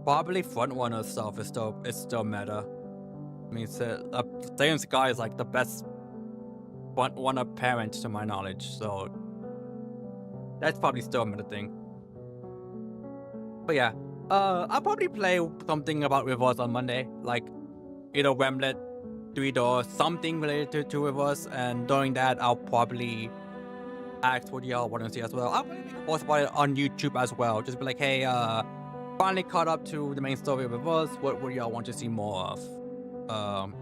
Probably front runner stuff is still meta. I mean, Saiyan Sky is like the best front runner parent to my knowledge, so that's probably still a meta thing. But yeah, I'll probably play something about Reverse on Monday, like either Remlet, 3 Doors, something related to Reverse, and during that I'll probably ask what y'all want to see as well. I'll probably make a post about it on YouTube as well. Just be like, hey, finally caught up to the main story of Reverse. What would y'all want to see more of?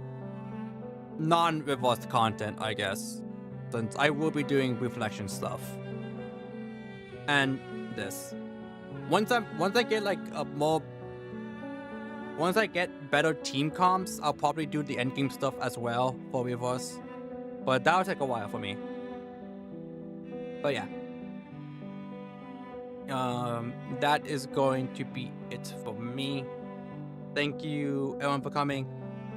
Non-Reverse content, I guess, since I will be doing reflection stuff. And this. Once I get like once I get better team comps, I'll probably do the endgame stuff as well for Reverse. But that'll take a while for me. But yeah. That is going to be it for me. Thank you everyone for coming.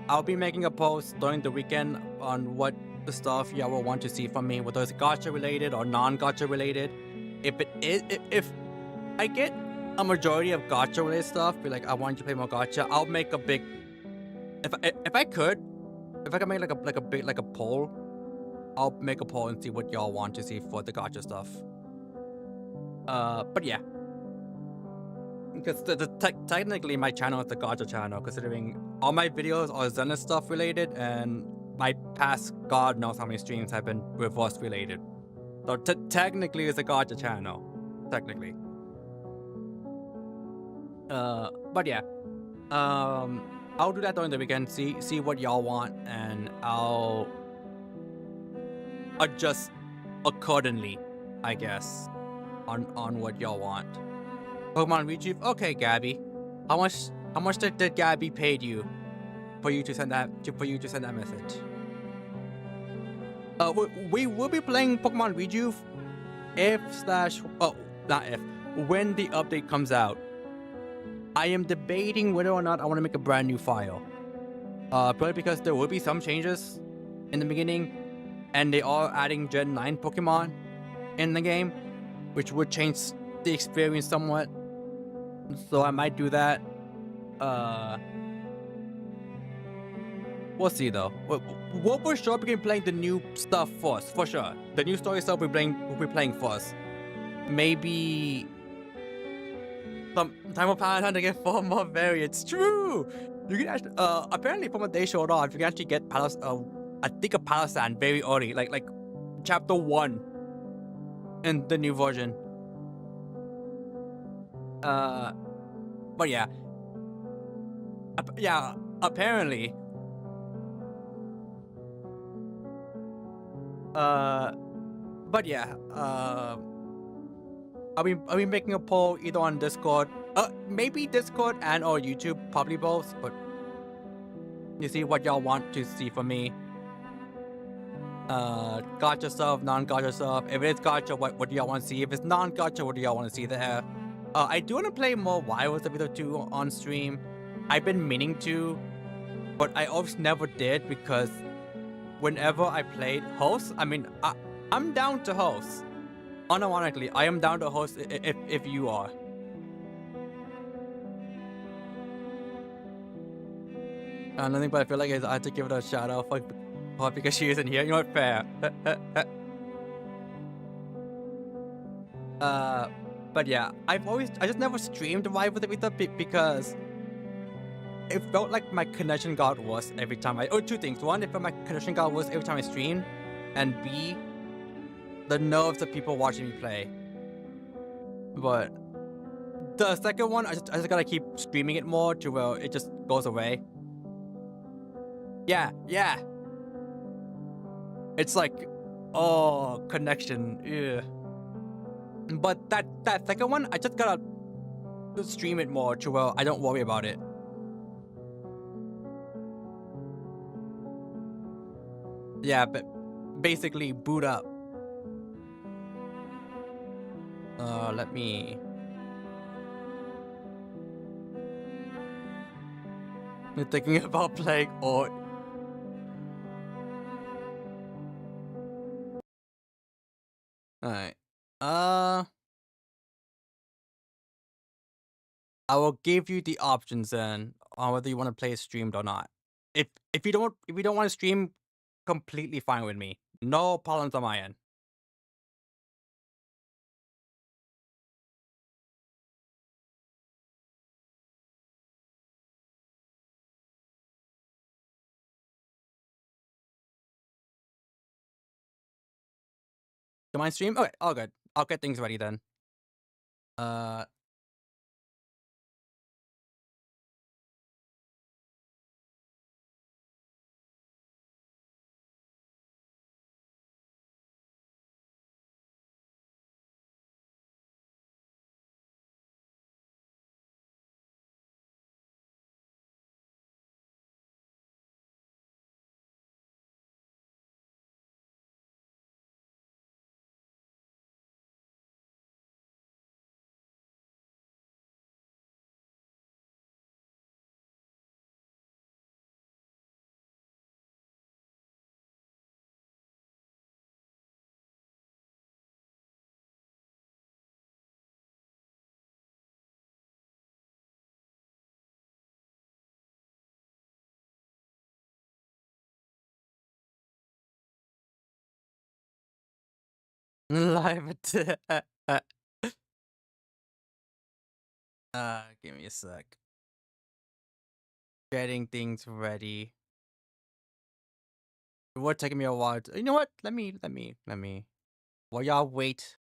I'll be making a post during the weekend on what the stuff y'all will want to see from me, whether it's gacha related or non-gacha related. If I get a majority of gacha related stuff, be like, I want you to play more gacha, I'll make a big, if I can make like a poll, I'll make a poll and see what y'all want to see for the gacha stuff. But yeah, because technically my channel is the gacha channel, considering all my videos are Zenith stuff related, and my past God knows how many streams have been Reverse related. So technically it's a gacha channel, technically. But yeah, I'll do that during the weekend, see what y'all want, and I'll adjust accordingly, I guess, on what y'all want. Pokemon Retrieve. Okay, Gabby. How much did Gabby paid you for you to send that message? We will be playing Pokemon Rejuve when the update comes out. I am debating whether or not I want to make a brand new file. Probably because there will be some changes in the beginning, and they are adding Gen 9 Pokemon in the game, which would change the experience somewhat. So I might do that. We'll see though. We'll for sure begin playing the new stuff first, for sure. The new story stuff we'll be playing first. Maybe some time of Valentine to get 4 more variants. True. You can actually, apparently from what they showed off, you can actually get I think a Palossand very early, like chapter 1 in the new version. But yeah, apparently But yeah, I'll be making a poll either on Discord, maybe Discord and or YouTube, probably both, but you see what y'all want to see from me. Gacha stuff, non-gacha stuff. If it's gacha, what do y'all want to see? If it's non-gacha, what do y'all want to see there? I do want to play more RoA2 on stream. I've been meaning to, but I always never did because whenever I played host, I mean, I'm down to host. Unironically, I am down to host if you are. Nothing, but I feel like I had to give it a shout out because she isn't here. You know what? Fair. But yeah, I just never streamed RoA2 because it felt like my connection got worse every time two things. One, it felt my connection got worse every time I streamed, and B, the nerves of people watching me play. But the second one, I just gotta keep streaming it more to where it just goes away. Yeah. It's like, oh, connection. Ew. But that second one, I just gotta stream it more to where I don't worry about it. Yeah, but basically boot up. Let me... You're thinking about playing or... Alright. I will give you the options then on whether you want to play it streamed or not. If you don't want to stream, completely fine with me. No problems on my end. Don't mind stream? Okay, all good. I'll get things ready then. Live give me a sec. Getting things ready. It would take me a while. You know what? Let me. While y'all wait,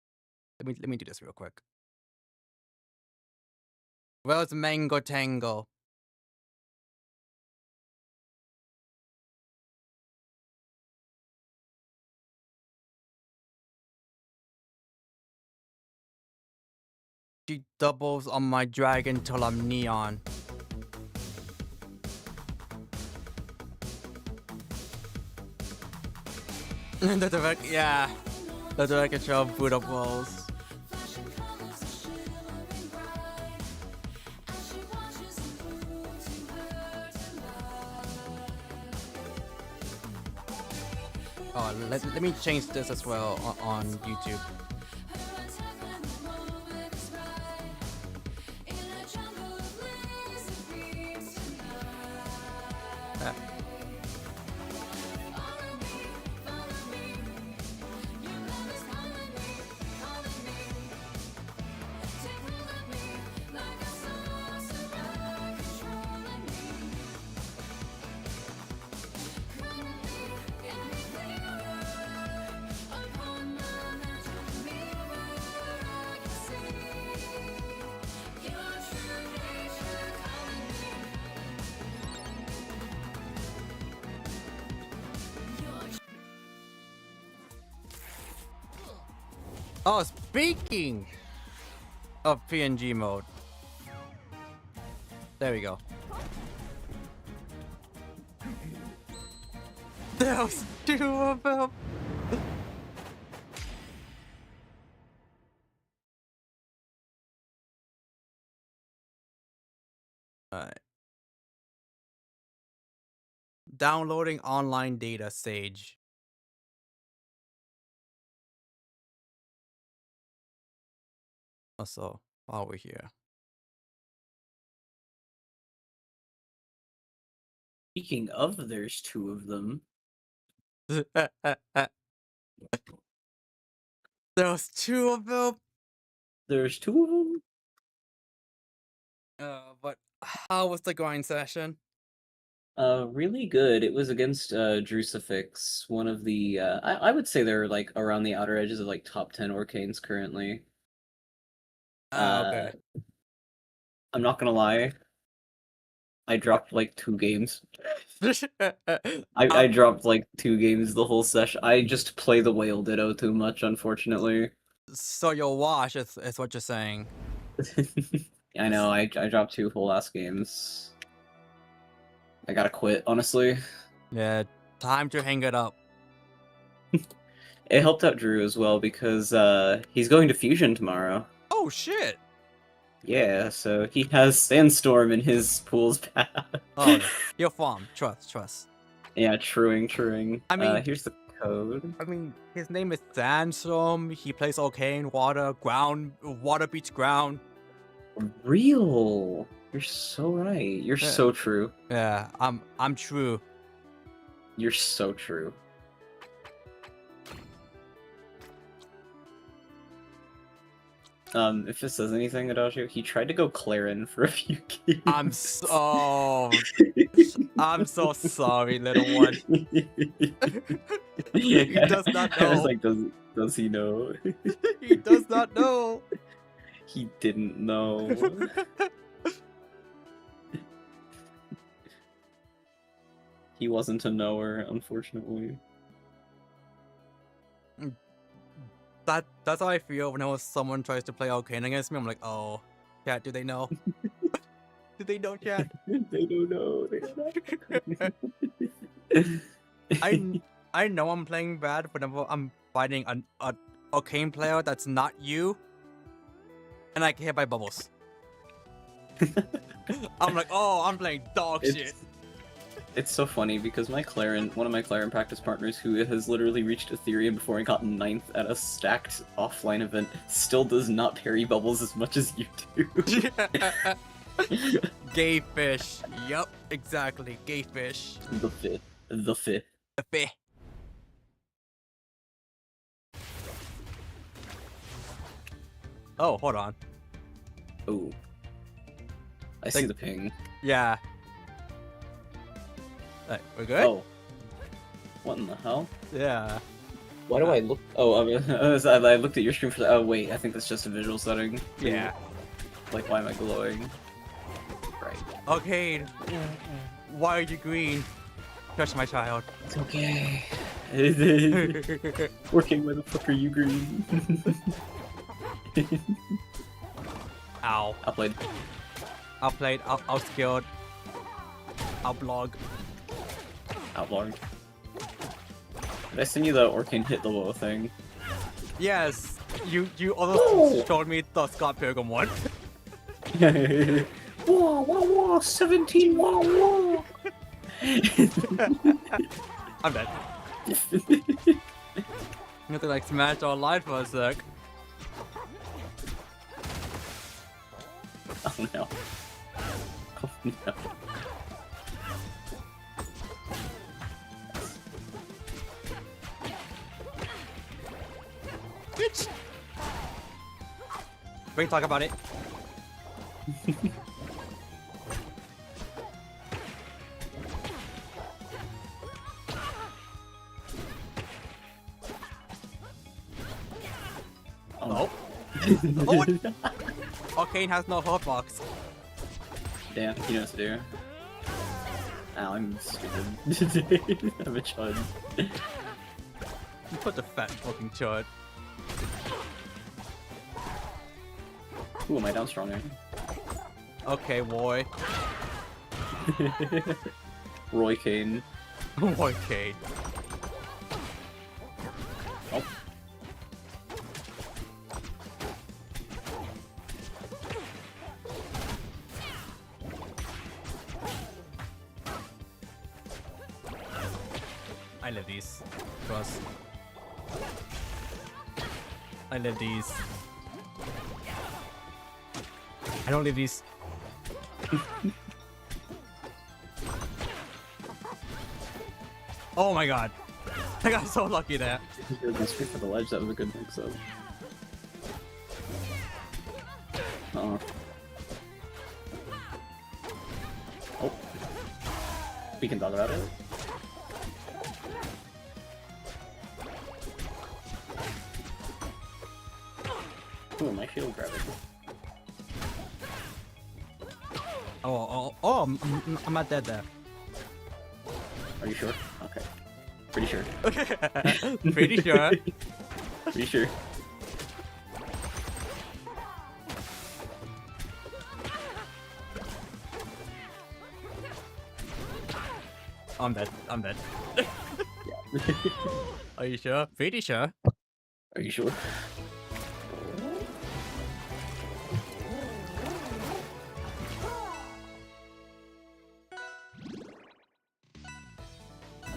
let me do this real quick. Where's Mango Tango? She doubles on my dragon till I'm neon. The direct, yeah. The direct control boot up walls. Oh, let me change this as well on YouTube. Oh, speaking of PNG mode. There we go. There was 2 of them. Alright. Downloading online data, Sage. Also, while we're here. Speaking of, there's 2 of them. There was 2 of them. There's 2 of them? But how was the grind session? Really good. It was against Drucifix, one of the I would say they're like around the outer edges of like top 10 Orcanes currently. Okay. I'm not gonna lie. I dropped like 2 games. I dropped like 2 games the whole session. I just play the whale ditto too much, unfortunately. So you'll wash is what you're saying. I know, I dropped 2 whole ass games. I gotta quit, honestly. Yeah, time to hang it up. It helped out Drew as well because he's going to Fusion tomorrow. Oh shit! Yeah, so he has Sandstorm in his pool's path. Oh, your farm. Trust. Yeah, truing. I mean, here's the code. I mean, his name is Sandstorm. He plays Arcane, water beats ground. Real. You're so right. You're so true. Yeah, I'm true. You're so true. If it says anything about you, he tried to go Clarin for a few games. I'm so sorry, little one. He does not know. I was like, does he know? He does not know. He didn't know. He wasn't a knower, unfortunately. That's how I feel whenever someone tries to play Arcane against me. I'm like, oh, chat, do they know? Do they know, chat? They don't know. I know I'm playing bad whenever I'm fighting an Arcane player that's not you, and I get hit by bubbles. I'm like, oh, I'm playing dog shit. It's so funny because one of my Clarin practice partners who has literally reached Ethereum before I got 9th at a stacked offline event still does not parry bubbles as much as you do. Gay fish. Yup, exactly. Gay fish. The fifth. Oh, hold on. Oh. I see the ping. Yeah. Hey, we're good? Oh. What in the hell? Yeah. Why do I look? Oh, I looked at your stream for the. Oh, wait, I think that's just a visual setting. Yeah. Like, why am I glowing? Right. Okay. Why are you green? Touch my child. It's okay. Working, why the fuck are you green? Ow. Outplayed. Outskilled. Outblog. Outlog. Did I send you the Orcane hit the low thing? Yes. You also showed me the Scott Pilgrim one. Whoa, whoa, whoa, 17, whoa, whoa. I'm dead. You have to like smash our light for a sec. Oh no. Oh no. Bitch! We can talk about it. Oh. Oh. Arcane has no hotbox. Damn, he knows what to do. Ow, I'm stupid. I'm a chud. You put the fat fucking chud. Ooh, am I down stronger? Okay, boy. Roy Kane. Roy Kane. Oh. I love these. Trust. I love these. I don't leave these. Oh my god. I got so lucky there. You were straight for the ledge, that was a good mix up. Oh. We can talk about it. Ooh, my shield gravity. I'm not dead there. Are you sure? Okay. Pretty sure. Pretty sure. Pretty sure. I'm dead. I'm dead. Are you sure? Pretty sure. Are you sure?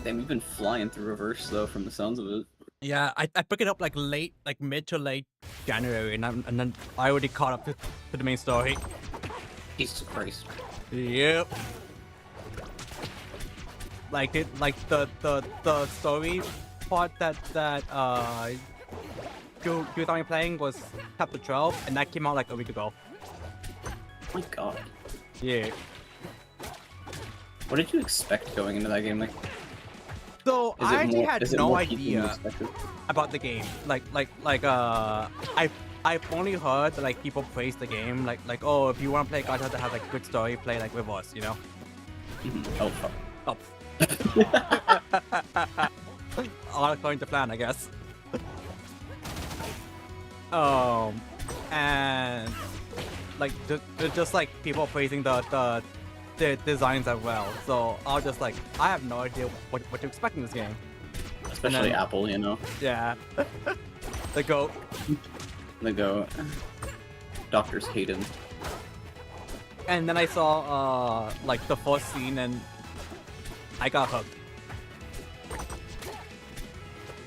Damn, you've been flying through reverse though, from the sounds of it. Yeah, I picked it up like late, like mid to late January, and then I already caught up to the main story. Jesus Christ. Yep. Like the story part that you thought you playing was chapter 12, and that came out like a week ago. Oh my god. Yeah. What did you expect going into that game? Like, so I actually had no idea expected? about the game. I've only heard that like people praise the game, like oh, if you want to play gacha that has like good story, play like with us, you know. Oh fuck. Oh. All according to plan, I guess. And like just like people praising the designs as well. So I was just like, I have no idea what to expect in this game. Especially then, Apple, you know. Yeah. The goat. The goat. Doctors hate him. And then I saw like the first scene and I got hooked.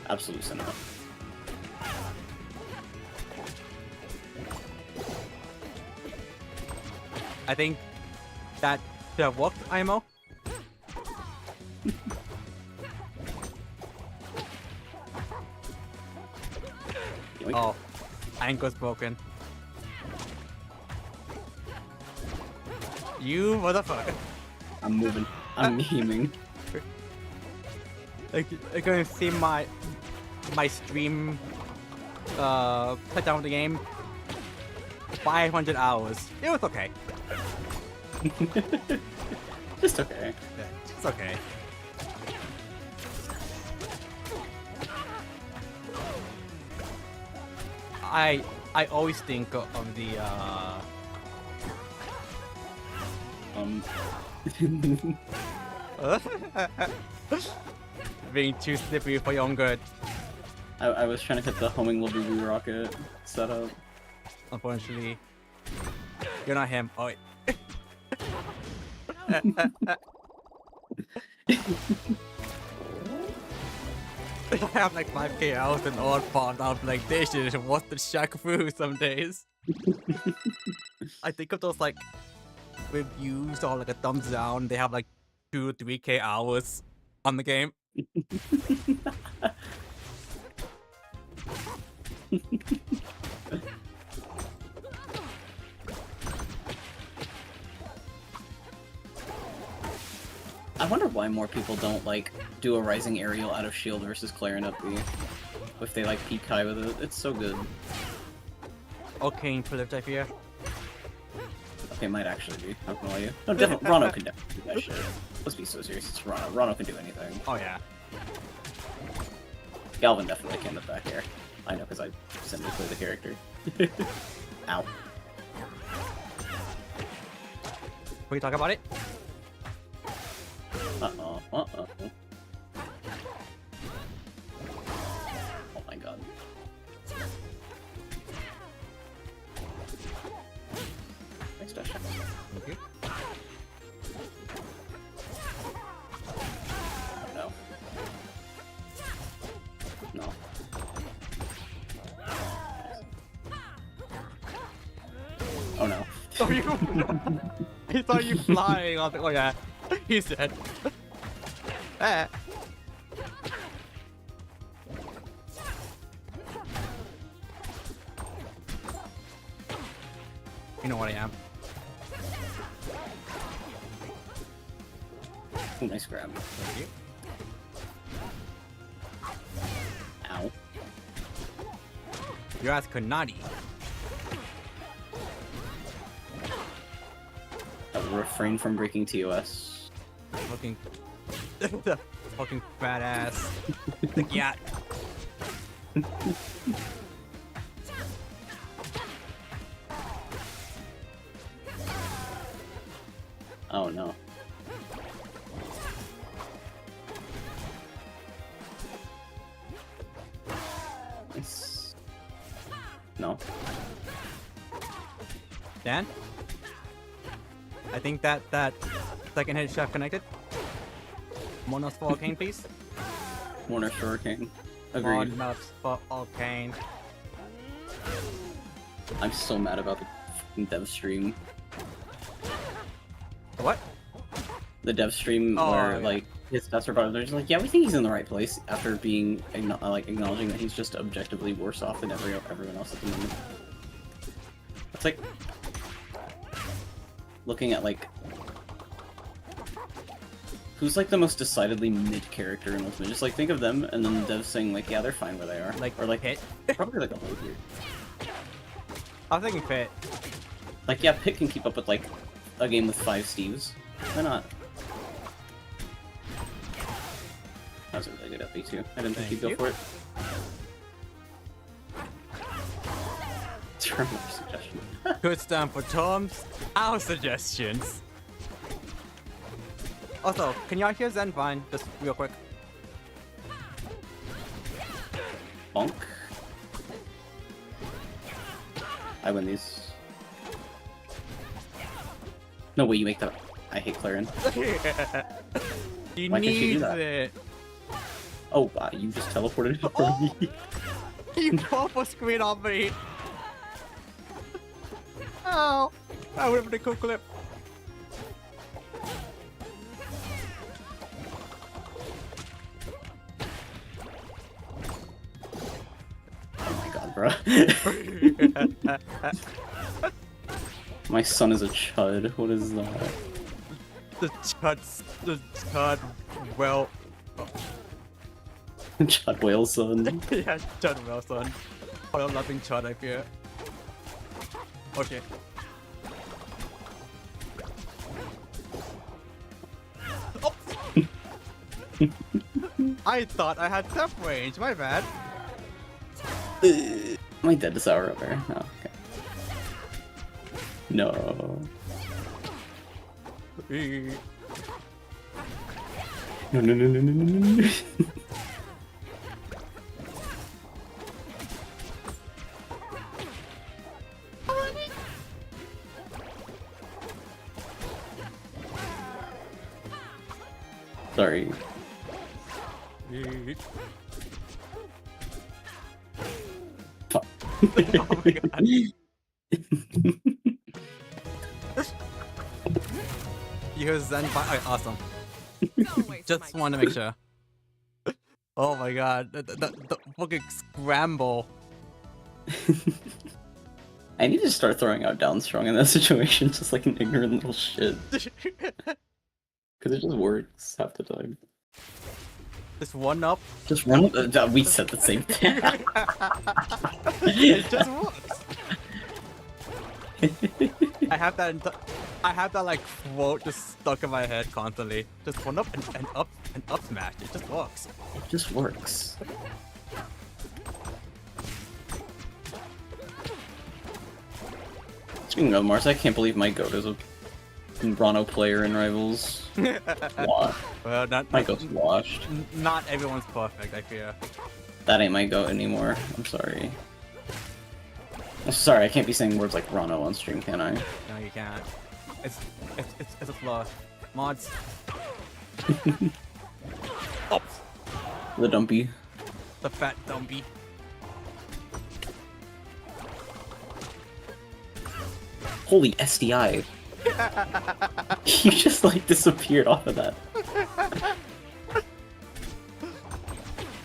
Absolute cinema. I think that should have worked, IMO. Oh, ankle's broken. You motherfucker. I'm moving. I'm memeing. Like, you're gonna see my stream put down the game 500 hours. It was okay. Just okay. Yeah, it's okay. I always think of the being too slippery for your own good. I was trying to hit the homing ZHAOBUBU rocket setup. Unfortunately, you're not him. Oh wait. I have like 5k hours in all farms. I'm like, this shit is worth the shack food some days. I think of those like reviews or like a thumbs down. They have like 2 or 3k hours on the game. I wonder why more people don't like do a rising aerial out of shield versus Clarin up B. If they like peek high with it, it's so good. Okay, prolific, I fear. Okay, might actually be. Not gonna lie you. No, definitely. Rano can definitely do that shit. Let's be so serious. It's Rano. Rano can do anything. Oh yeah. Galvin definitely can with back air. I know because I simply play the character. Ow. we talk about it? Uh-oh, uh-oh. Oh my god. Thanks, Dash. Thank you. No. No. Oh no. Oh, you... I saw you flying on the... Oh yeah, he's dead. Ah. You know what I am. Ooh, nice grab. Thank you. Ow. Your ass could not eat. Refrain from breaking TOS. Fucking... the fucking fat ass. The yacht. Oh no. Nice. No. Dan? I think that second headshot connected. Monos for Arcane, please. Warner for Arcane. Agreed. Monos for Arcane. I'm so mad about the fucking dev stream. What? The dev stream where like his stats are brought. They're just like, yeah, we think he's in the right place after being like acknowledging that he's just objectively worse off than everyone else at the moment. It's like looking at like who's like the most decidedly mid character in Ultimate. Just like think of them and then the devs saying like, yeah, they're fine where they are. Like or like Pit. Probably like a whole here. I was thinking Pit. Like yeah, Pit can keep up with like a game with 5 Steves. Why not? That was a really good FP too. I didn't think he'd go for it. Term suggestion. Could stand for terms, our suggestions. Also, can y'all hear Zen Vine just real quick? Bonk. I win these. No way you make that. I hate Clarin. He Why can't you do needs that? it. Oh, wow, you just teleported it from me. You purple screen on me. Oh, that would have been a cool clip. Oh my god, bro. My son is a chud. What is that? The chud, well... Chud whale son. Yeah, chud well son. Oh, nothing chud, I fear. Okay. Oh! I thought I had step range, my bad. Am I dead to sour up there? Oh, okay. No. No, no, no, no, no, no, no. Sorry. Fuck. Oh my god. You Zen Vine. Awesome. Just want to make sure. Oh my god. The fucking scramble. I need to start throwing out down strong in that situation, just like an ignorant little shit. Because it just works half the time. Just one up. Just one up. We said the same thing. It just works. I have that like quote just stuck in my head constantly. Just one up and up smash. It just works. It just works. Speaking of Mars, I can't believe my goat is a Rano player in Rivals. What? Well, My goat's washed. Not everyone's perfect, I fear. That ain't my goat anymore. I'm sorry. I'm sorry, I can't be saying words like Rano on stream, can I? No, you can't. It's a flaw. Mods. Oops. The dumpy. The fat dumpy. Holy SDI. You just like disappeared off of that.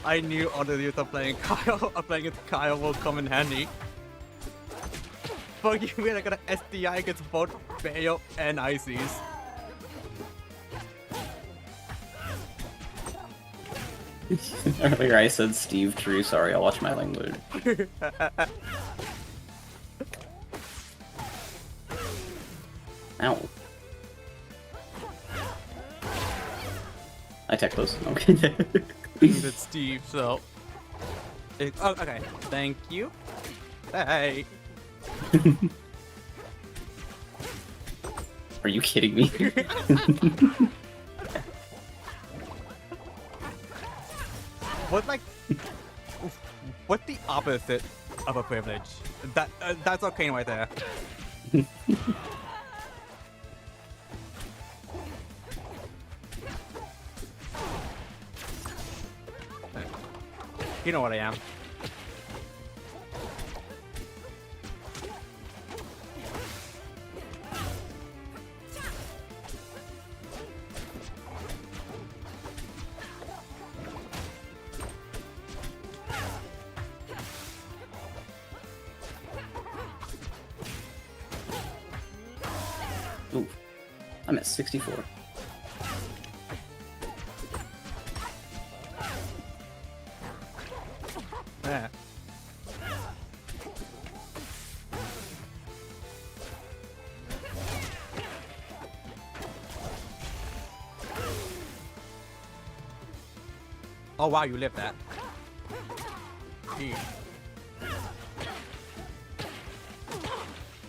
I knew all the youth of playing Kyle with Kyle will come in handy. Fuck you, we're gonna SDI against both Bayo and Ices. Earlier I said Steve True, sorry, I'll watch my language. Ow. I tech those. Okay. It's Steve, so... Oh, okay. Thank you. Hey. Are you kidding me? What's the opposite of a privilege? That's okay right there. You know what I am. Ooh, I'm at 64. Yeah. Oh wow, you lived that. Gee.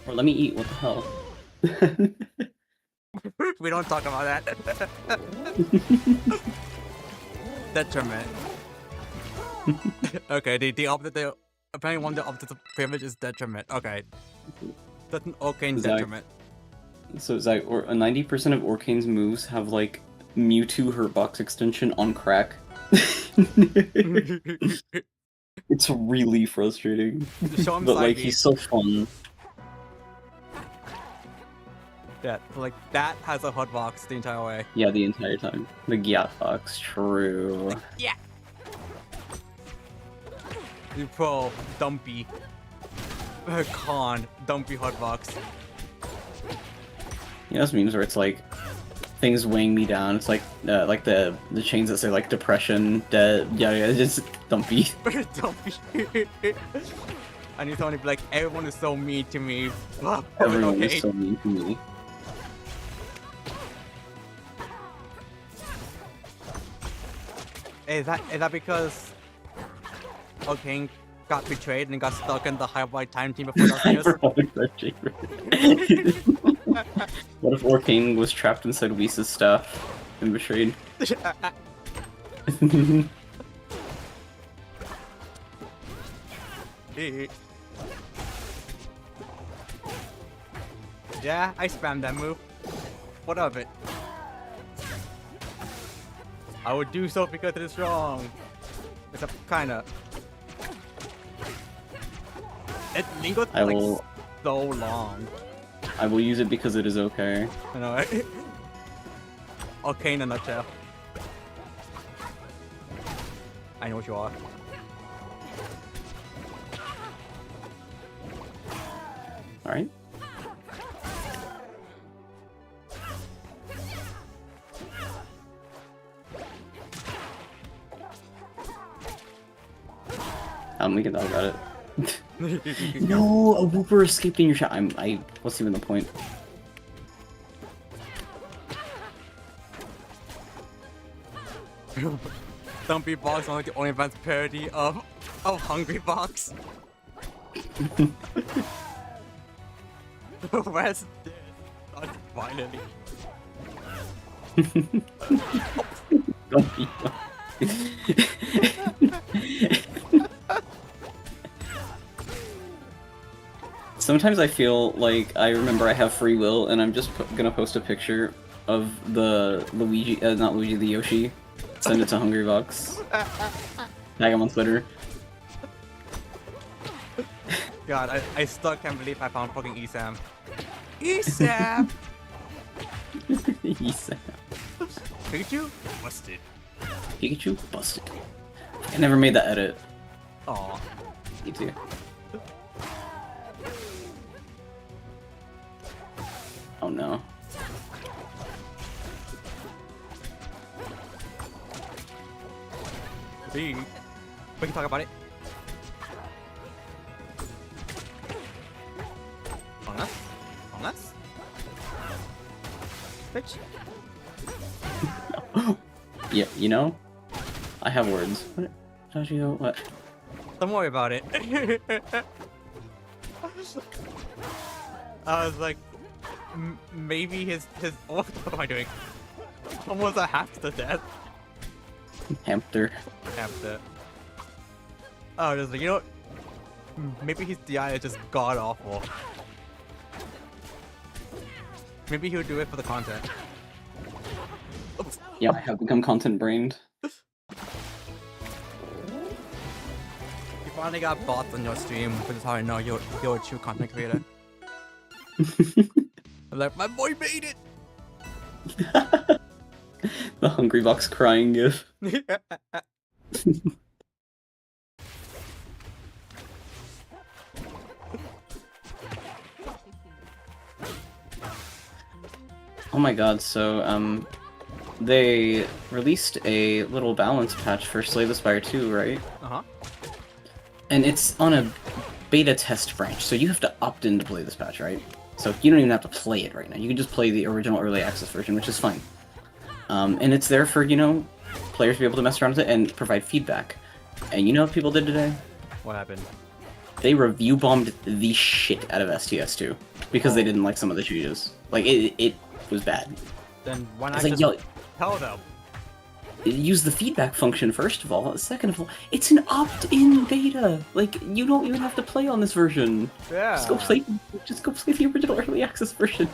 Or let me eat, what the hell? We don't talk about that. Detriment. Okay, the opposite, apparently one of the opposites of privilege is detriment. Okay. That's an arcane detriment. So Zach, or 90% of Orcane's moves have like Mewtwo Hurtbox extension on crack. It's really frustrating. Show him but like Psyche. he's so fun. Yeah, so, like that has a hotbox the entire way. Yeah, the entire time. The Gyat Fox, true. Yeah. You pro dumpy. Con dumpy hotbox. You know those memes where it's like things weighing me down. It's like the chains that say like depression, dead. Yeah, it's just dumpy. Dumpy. I need someone to be like, everyone is so mean to me. Everyone okay. is so mean to me. Is that because Arcane got betrayed and got stuck in the Hyperlight time team before Darkness? What if Orcane was trapped inside Whisa's staff and betrayed? Yeah, I spammed that move. What of it? I would do so because it is wrong. Except kinda. It lingered like so long. I will use it because it is okay. I know, right? Okay, in a nutshell. I know what you are. Alright. We can talk about it. No, a Wooper escaped in your shot. What's even the point? Dumpy Box is like the only advanced parody of Hungry Box. Where's this? Finally. Don't be. Sometimes I feel like I remember I have free will, and I'm just gonna post a picture of the Luigi, not Luigi, the Yoshi. Send it to Hungrybox. Tag him on Twitter. God, I still can't believe I found fucking Esam. Esam! Esam. Pikachu? Busted. Pikachu? Busted. I never made that edit. Aw. Me too. Oh no. See, we can talk about it. On us? On us? Bitch. Yeah, you know? I have words. What? How'd you go? What? Don't worry about it. I was like, maybe his what am I doing? Almost a hamster death. Hamster. Hamster. Oh, just like, you know what? Maybe his DI is just god awful. Maybe he'll do it for the content. Oops. Yeah, I have become content brained. You finally got bots on your stream, which is how I know you're a true content creator. I'm like, my boy made it! The Hungrybox crying gif. Oh my god, so, they released a little balance patch for Slay the Spire 2, right? Uh-huh. And it's on a beta test branch, so you have to opt in to play this patch, right? So you don't even have to play it right now. You can just play the original early access version, which is fine. And it's there for, you know, players to be able to mess around with it and provide feedback. And you know what people did today? What happened? They review bombed the shit out of STS2 because they didn't like some of the changes. Like, it was bad. Then why not like, just yo, tell them? use the feedback function first of all. Second of all, it's an opt-in beta. Like, you don't even have to play on this version. Yeah. Just go play the original early access version.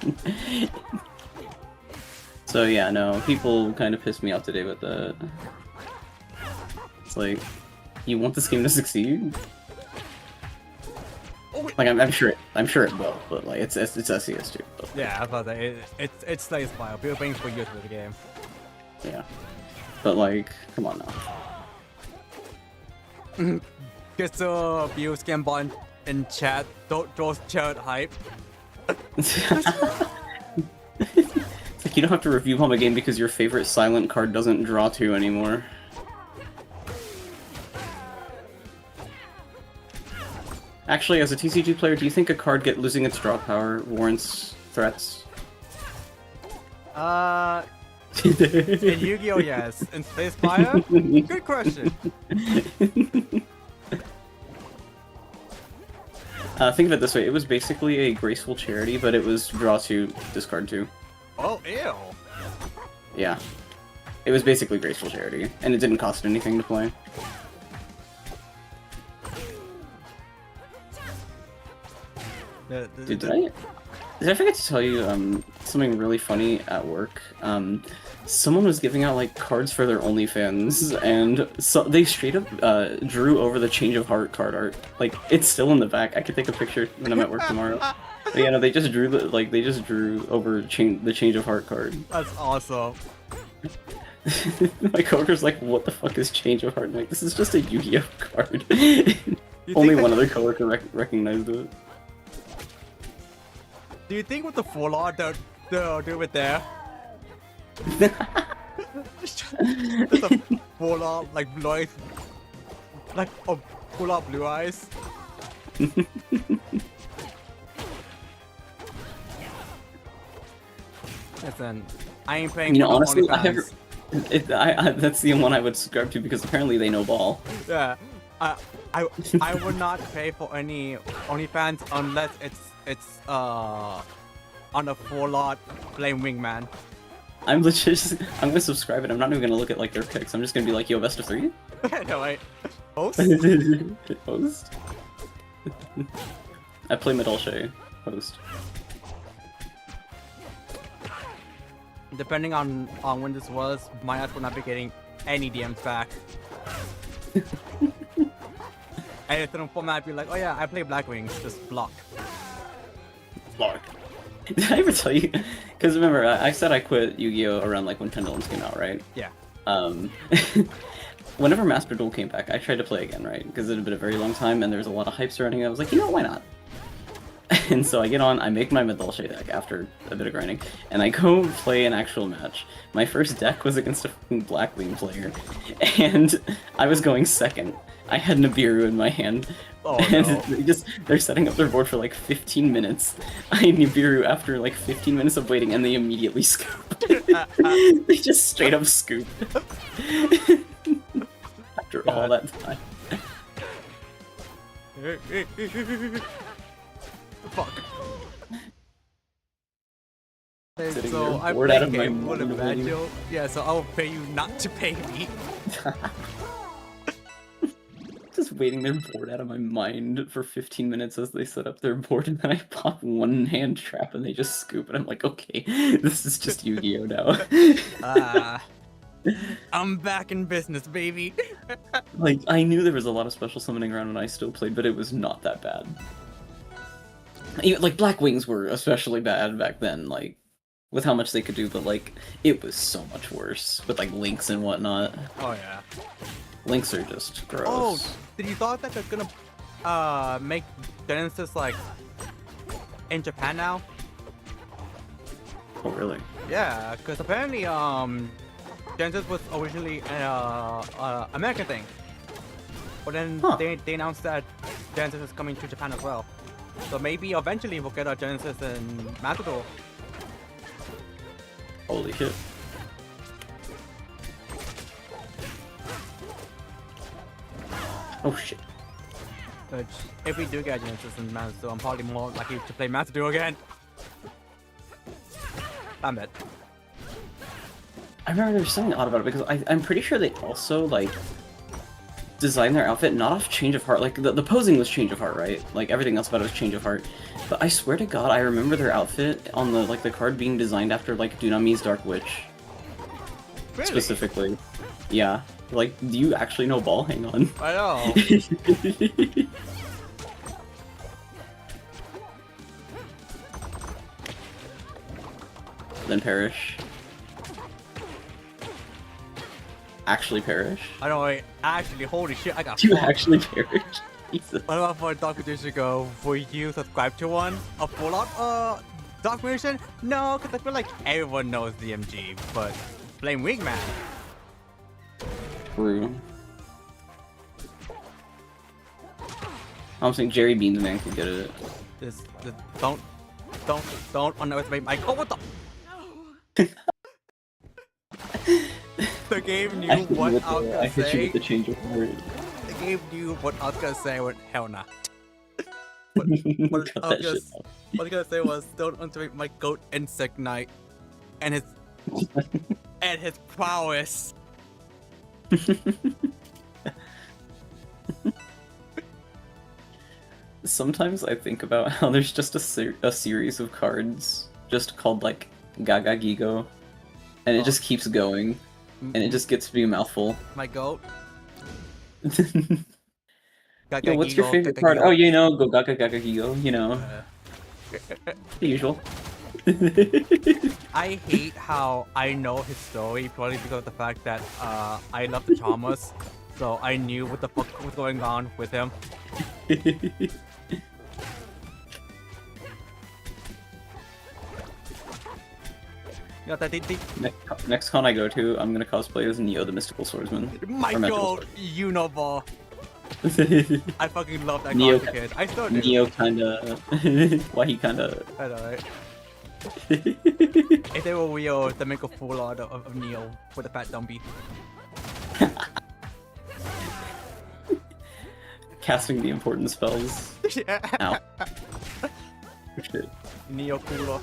So yeah, no, people kind of pissed me off today with that. It's like, you want this game to succeed? Like, I'm sure it will, but like it's SCS2. But... Yeah, I thought that it's Slay Spire. People paying for years for the game. Yeah, but like, come on now. Get the views can bond in chat. Don't just chat hype. It's like you don't have to review bomb a game because your favorite silent card doesn't draw 2 anymore. Actually, as a TCG player, do you think a card losing its draw power warrants threats? In Yu-Gi-Oh, yes. In Space Fire? Good question. Think of it this way, it was basically a graceful charity, but it was draw 2, discard 2. Oh, ew. Yeah. It was basically graceful charity, and it didn't cost anything to play. Dude, did I forget to tell you something really funny at work? Someone was giving out like cards for their OnlyFans, and so they straight up drew over the Change of Heart card art. Like, it's still in the back. I could take a picture when I'm at work tomorrow. But yeah, no, they just drew over the Change of Heart card. That's awesome. My coworker's like, "What the fuck is Change of Heart?" I'm like, this is just a Yu-Gi-Oh card. Only one other coworker recognized it. Do you think with the full art they'll do it there? Just a full art, like blue eyes, like a full art blue eyes. Listen, I ain't paying. You know, honestly, that's the one I would subscribe to because apparently they know ball. Yeah, I would not pay for any OnlyFans unless it's on a full art Flame Wingman. I'm legit. I'm gonna subscribe and I'm not even gonna look at like their picks. I'm just gonna be like, yo, best of 3. No, wait. Host? Host. I play Medolce. Host. Depending on when this was, my ass will not be getting any DMs back. And it's in a format, I'd be like, oh yeah, I play Black Wings, just block. Block. Did I ever tell you? Because remember, I said I quit Yu-Gi-Oh! Around like when Pendulums came out, right? Yeah. Whenever Master Duel came back, I tried to play again, right? Because it had been a very long time and there was a lot of hype surrounding it. I was like, you know, why not? And so I get on, I make my Medolce deck after a bit of grinding, and I go play an actual match. My first deck was against a fucking Blackwing player, and I was going second. I had Nibiru in my hand. Oh, and no. they're setting up their board for like 15 minutes. I Nibiru after like 15 minutes of waiting, and they immediately scoop. They just straight up scoop. After all that time. Fuck. Sitting So there I bored play out of my game with a mind. manual. Yeah, so I will pay you not to pay me. Just waiting there bored out of my mind for 15 minutes as they set up their board, and then I pop one hand trap and they just scoop, and I'm like, okay, this is just Yu-Gi-Oh! Now. I'm back in business, baby. Like, I knew there was a lot of special summoning around when I still played, but it was not that bad. Like, Black Wings were especially bad back then, like, with how much they could do, but, like, it was so much worse, with, like, links and whatnot. Oh, yeah. Links are just gross. Oh, did you thought that they're gonna, make Genesis, like, in Japan now? Oh, really? Yeah, because apparently, Genesis was originally an American thing. But then they announced that Genesis is coming to Japan as well. So maybe eventually we'll get a Genesis in Matador. Holy shit. Oh shit. Which, if we do get a Genesis in Matador, I'm probably more likely to play Matador again. Damn it. I remember there was something odd about it, because I'm pretty sure they also, like, designed their outfit not off Change of Heart. Like, the posing was Change of Heart, right? Like, everything else about it was Change of Heart. But I swear to God, I remember their outfit on the, like, the card being designed after, like, Dunami's Dark Witch. Really? Specifically. Yeah. Like, do you actually know Ball? Hang on. I know. Then perish. Actually perish? I know, wait, actually, holy shit, I got You fucked. actually perish? Jesus. What about for a documentation ago? Will you subscribe to one? A full-out documentation? No, because I feel like everyone knows DMG, but blame Wingman. True. I'm saying Jerry Beans man can get it. This don't underestimate my. Oh, what the? The game knew what I was gonna I hit you say. with the change of heart. The game knew what I was gonna say. I went, hell nah. What I was gonna say was, don't underestimate my goat Insect Knight and his prowess. Sometimes I think about how there's just a series of cards just called like Gaga Gigo, and it just keeps going, and it just gets to be a mouthful. My goat. Yo, what's your favorite card? Oh, you know, go Gaga Gaga Gigo, you know. The usual. I hate how I know his story probably because of the fact that I love the Chalmers, so I knew what the fuck was going on with him. Yeah, Next con I go to, I'm gonna cosplay as Neo the Mystical Swordsman. My Or Magical god, you know ball. I fucking love that Neo, card kid. I still do. Neo kinda... Why he kinda... I know, right? If they were real, they make a full art of Neo with a fat dumpy. Casting the important spells. Yeah. Ow. Shit. Neo cooler.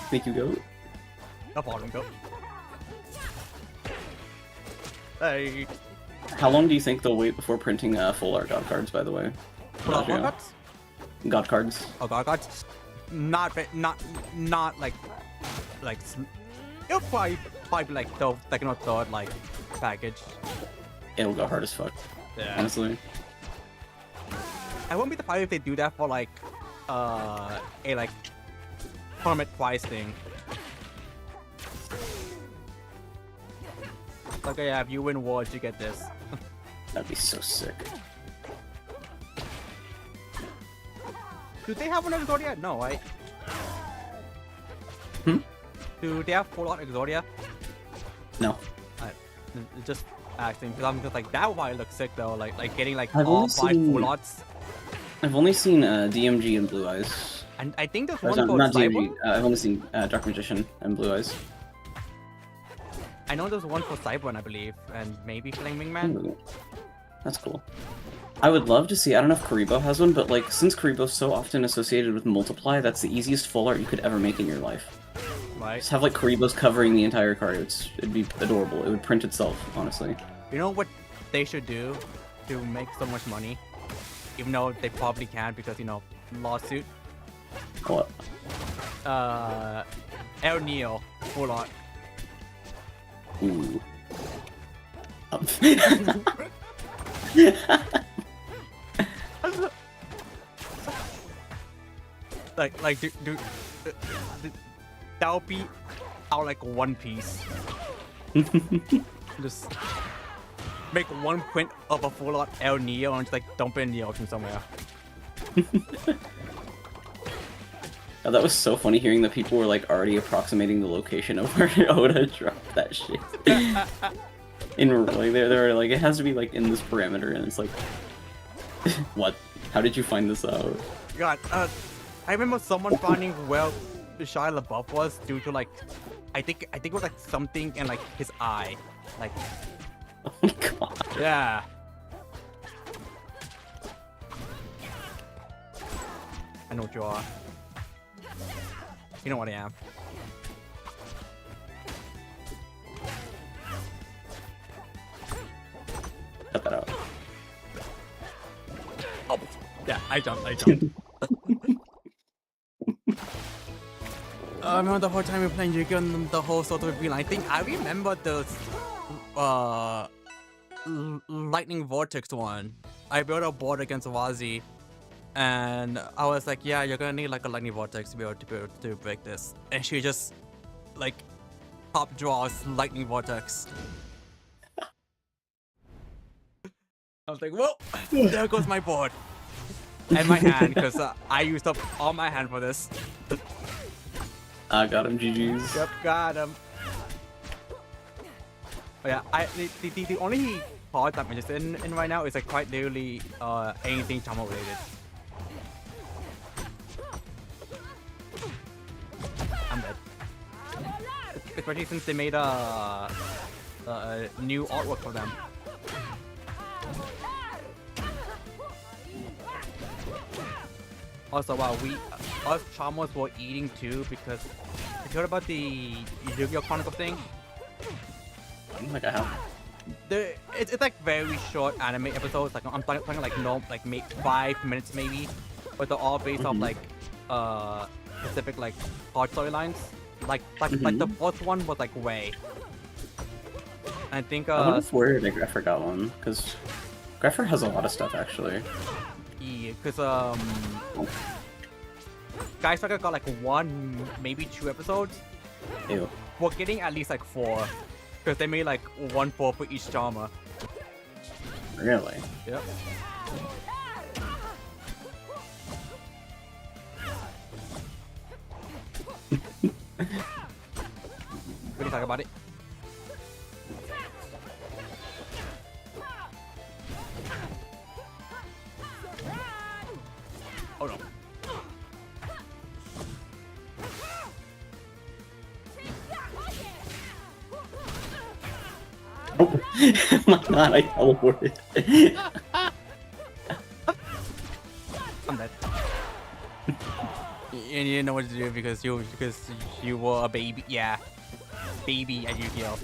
Thank you, Goat. No problem, Goat. Hey. How long do you think they'll wait before printing full art god cards, by the way? Full art god cards? God cards. Oh, god cards? Not like it'll probably be like the second or third like package. It'll go hard as fuck. Yeah. Honestly. I wouldn't be surprised if they do that for like a like tournament prize thing. Like, yeah, if you win awards, you get this. That'd be so sick. Do they have one Exodia? No, right? Do they have full art Exodia? No. Just acting, because I'm just like, that might look sick though, like getting like I've all only 5 seen- full arts. I've only seen DMG and Blue Eyes. And I think there's Or one for not Cyber. DMG. I've only seen Dark Magician and Blue Eyes. I know there's one for Cyber, I believe, and maybe Flaming Man. Ooh, that's cool. I would love to see, I don't know if Karibo has one, but like, since Karibo's so often associated with Multiply, that's the easiest full art you could ever make in your life. Right. Just have like Karibo's covering the entire card. It'd be adorable. It would print itself, honestly. You know what they should do to make so much money? Even though they probably can't because, you know, lawsuit. What? El Neo, full art. Ooh. like, that would be out like one piece. Just make one print of a full art El Neo and just like dump it in the ocean somewhere. Oh, that was so funny hearing that people were like already approximating the location of where Oda dropped that shit. In like they're like, it has to be like in this parameter, and it's like, what? How did you find this out? God, I remember someone finding where Shia LaBeouf was due to like, I think it was like something in like his eye, like. Oh my god. Yeah. I know what you are. You know what I am. Cut that out. Oh, yeah, I jumped. I remember the whole time we were playing Yu-Gi-Oh! And the whole sort of I think I remember the Lightning Vortex one. I built a board against Wazi, and I was like, yeah, you're gonna need like a Lightning Vortex to be able to break this. And she just like top draws Lightning Vortex. I was like, whoa, there goes my board. And my hand, because I used up all my hand for this. I got him, GG's. Yep, got him. But yeah, the only card that I'm interested in right now is like quite literally anything Chama related. I'm dead. Especially since they made a new artwork for them. Also, wow, us Chamas were eating too because you heard about the Yu-Gi-Oh! Chronicle thing? I don't think I have. It's like very short anime episodes. Like I'm talking like no, like 5 minutes maybe, but they're all based off like specific like hard storylines. Like the fourth one was like way. I think I wonder if where the Greffer got one, because Greffer has a lot of stuff actually. Yeah, because Guy Striker got like 1, maybe 2 episodes. Ew. We're getting at least like 4, because they made like 1 for each drama. Really? Yep. We can talk about it. Oh no. Oh my god, I teleported. I'm dead. and you didn't know what to do because you were a baby. Yeah, baby at Yu-Gi-Oh.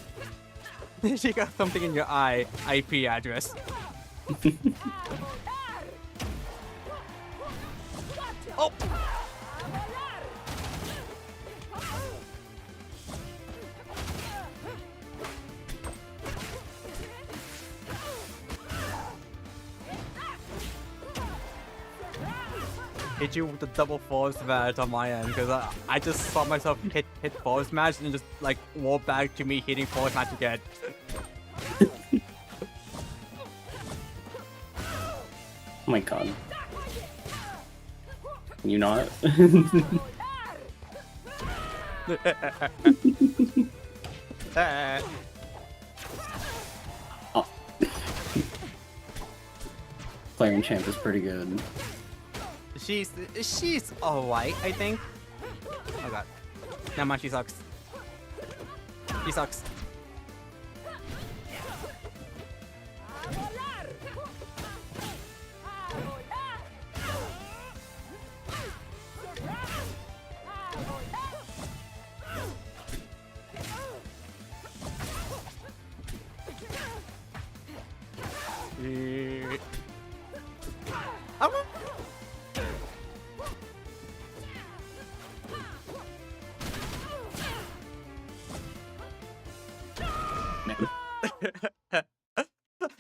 She got something in your eye. IP address. Oh. Hit you with the double force smash on my end because I just saw myself hit force smash and just like walk back to me hitting force smash again. Oh my god. Can you not? Oh. Playing champ is pretty good. She's alright, I think. Oh god. Never mind, she sucks. She sucks.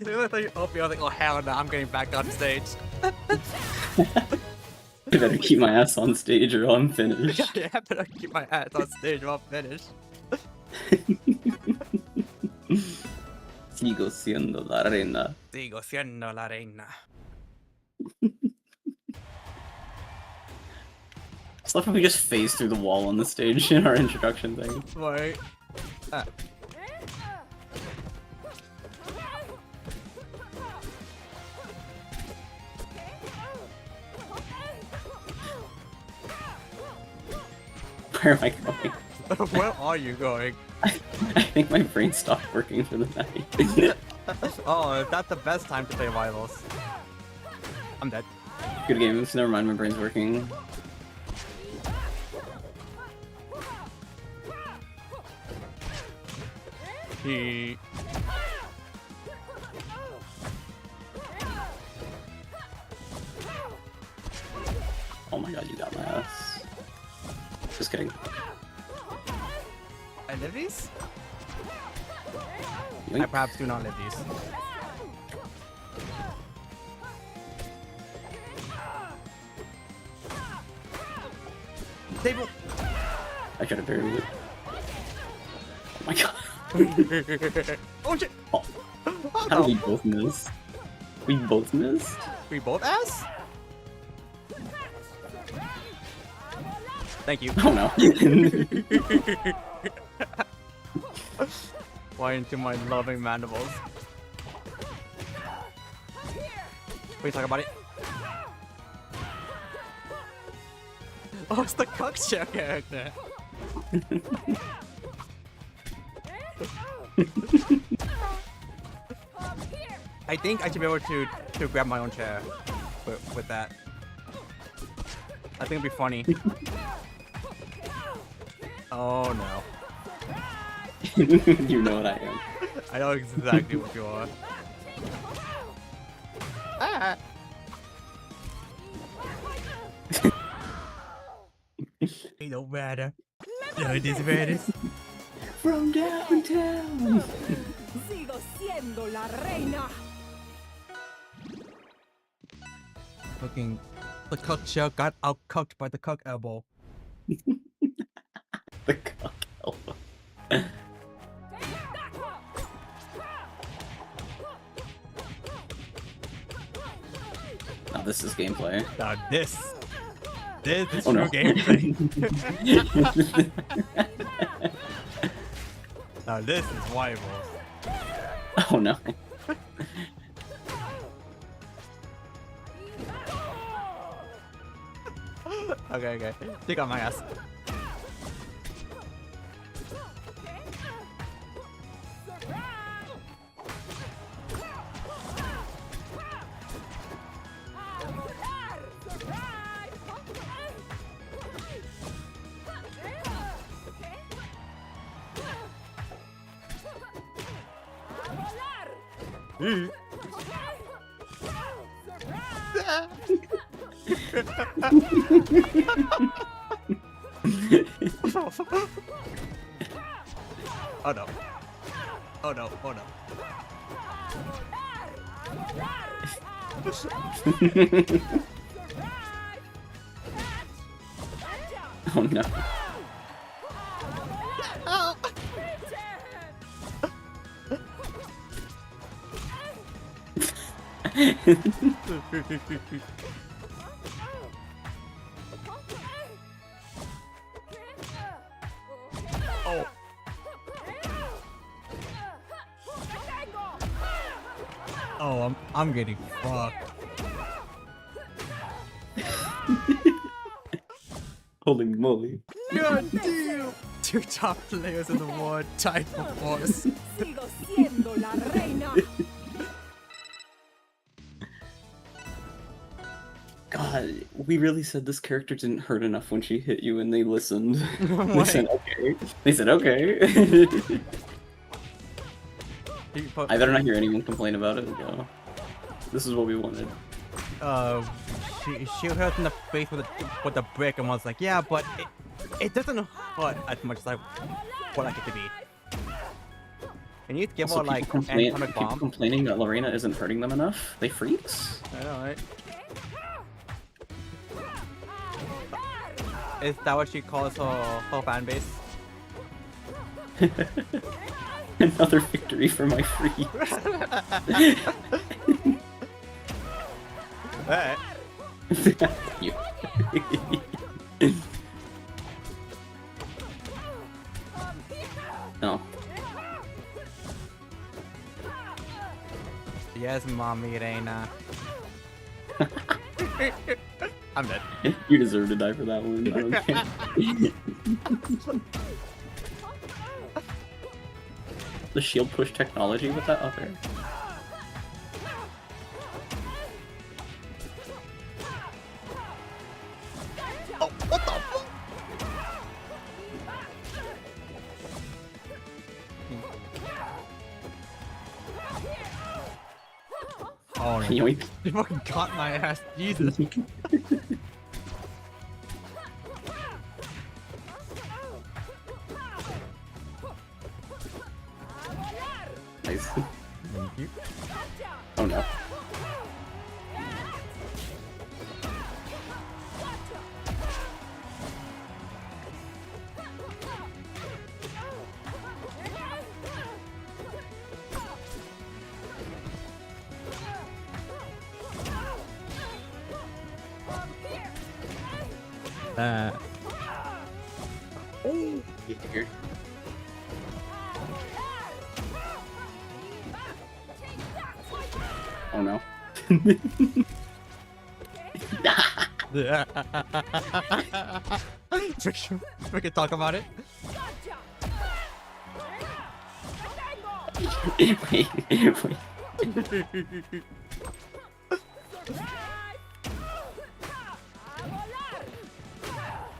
I was like, oh hell no, I'm getting back on stage. I better keep my ass on stage or I'm finished. Yeah, I better keep my ass on stage or I'm finished. Sigo siendo la reina. Sigo siendo la reina. It's like if we just phase through the wall on the stage in our introduction thing. Wait. Where am I going? Where are you going? I think my brain stopped working for the night. Oh, that's the best time to play rivals. I'm dead. Good games. Never mind, my brain's working. Oh my god, you got my ass. Just kidding. I live these? Yoink. I perhaps do not live these. Table! I tried to bury it. Oh my god. Oh shit! Oh. How did we both miss? We both missed? We both ass? Thank you. Oh no. Why into my loving mandibles? What are you talking about it? Oh, it's the cockshell character. I think I should be able to grab my own chair with that. I think it'd be funny. Oh no. You know what I am. I know exactly what you are. Ah. It don't matter. No, it is matters. From downtown. Sigo siendo la reina. Fucking the cock shell got out-cocked by the cock elbow. The cock elbow. Now this is gameplay. Now this is Oh, true no. gameplay. Now this is rivals. Oh no. Okay. Take on my ass. Oh no. Oh no, oh no. Oh no. Oh. Oh. Oh, I'm getting fucked. Holy moly. God damn! 2 top players in the one type of force. Sigo siendo la reina. God, we really said this character didn't hurt enough when she hit you and they listened. They said okay. They said okay. I better not hear anyone complain about it though. This is what we wanted. She hit us in the face with a brick and was like, yeah, but it doesn't hurt as much as I would like it to be. And you give her Also, like people atomic people bomb. complaining that Lorena isn't hurting them enough. They freaks. I know, right? Is that what she calls her fan base? Another victory for my free. Alright. You. No. Yes, mommy, Reina. I'm dead. You deserve to die for that one. I don't care. The shield push technology with that other. Oh, what the fuck? Oh, no. Yoink. You fucking caught my ass, Jesus. Nice. Thank you. Oh no. Oh, Get here. Oh no. We can talk about it. Wait, wait.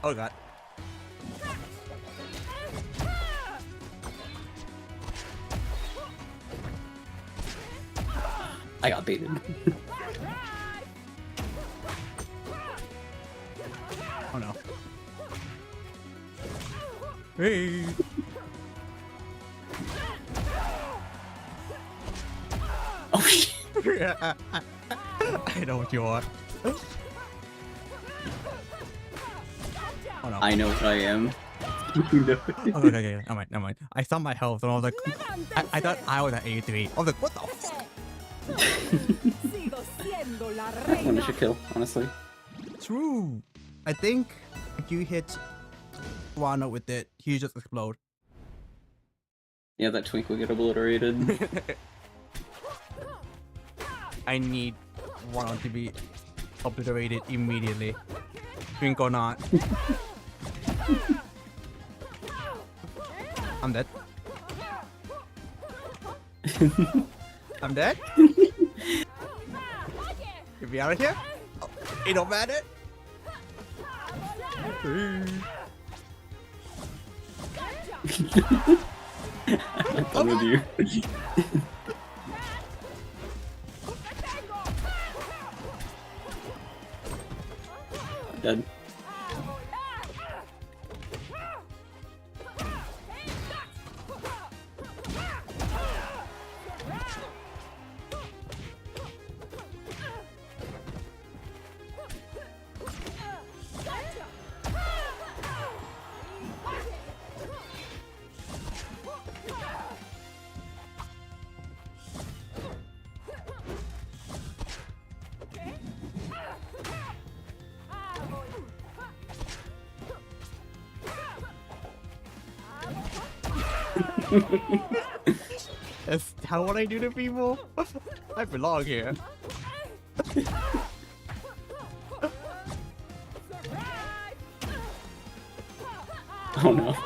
Oh god. I got baited. Oh no. Hey. Oh shit. I know what you are. Oh no. I know what I am. You know. Oh, okay, never mind. I saw my health and I was like, I thought I was at 83. I was like, what the fuck? That one should kill, honestly. True. I think if you hit Wano with it, he just explode. Yeah, that twink will get obliterated. I need Wano to be obliterated immediately. Twink or not. I'm dead. I'm dead? Get me out of here? Oh, it don't matter. I'm done with you. Dead. That's how what I do to people? I belong here. Oh no.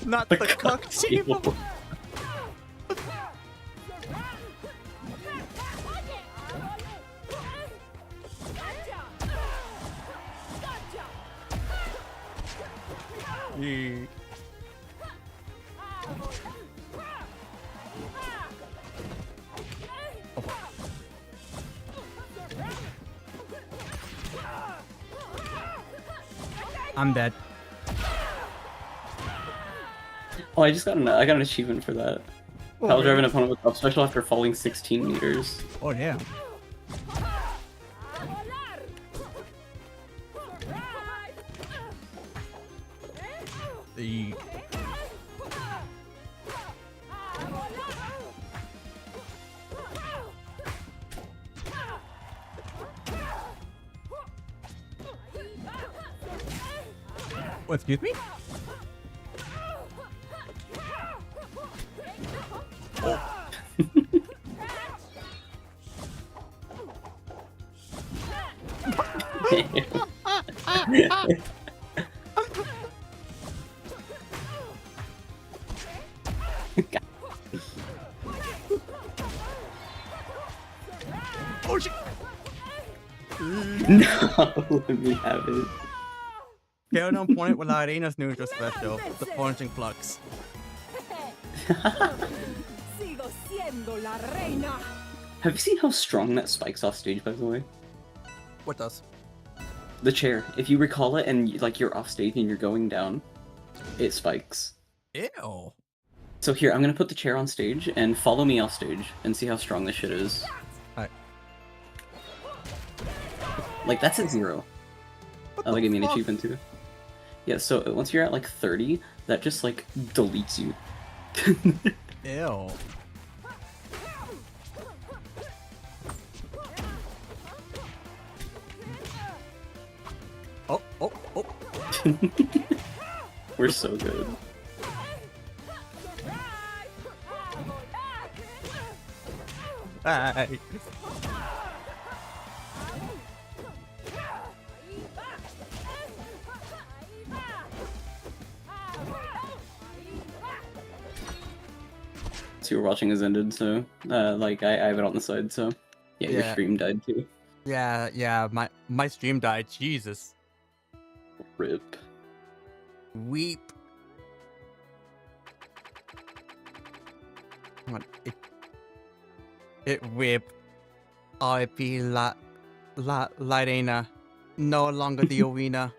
Not the cock table. I'm dead. Oh, I just got I got an achievement for that. Oh, Power drive really? an opponent with up special after falling 16 meters. Oh yeah. The what, excuse me? Oh shit! No, let me have it. Carried on point with Arena's neutral special, the Punching Flux. Sigo siendo la reina. Have you seen how strong that spikes off stage, by the way? What does? The chair. If you recall it and like you're off stage and you're going down, it spikes. Ew. So here, I'm gonna put the chair on stage and follow me off stage and see how strong this shit is. Alright. Like, that's at 0. That'll give me an achievement too. Yeah, so once you're at like 30, that just like deletes you. Ew. Oh, oh, oh. We're so good. Hi. So you're watching has ended, so like I have it on the side, so yeah, your Yeah. stream died too. Yeah, my stream died. Jesus. RIP. Weep. Come on, it whip. R.I.P. Lyrena. No longer the arena.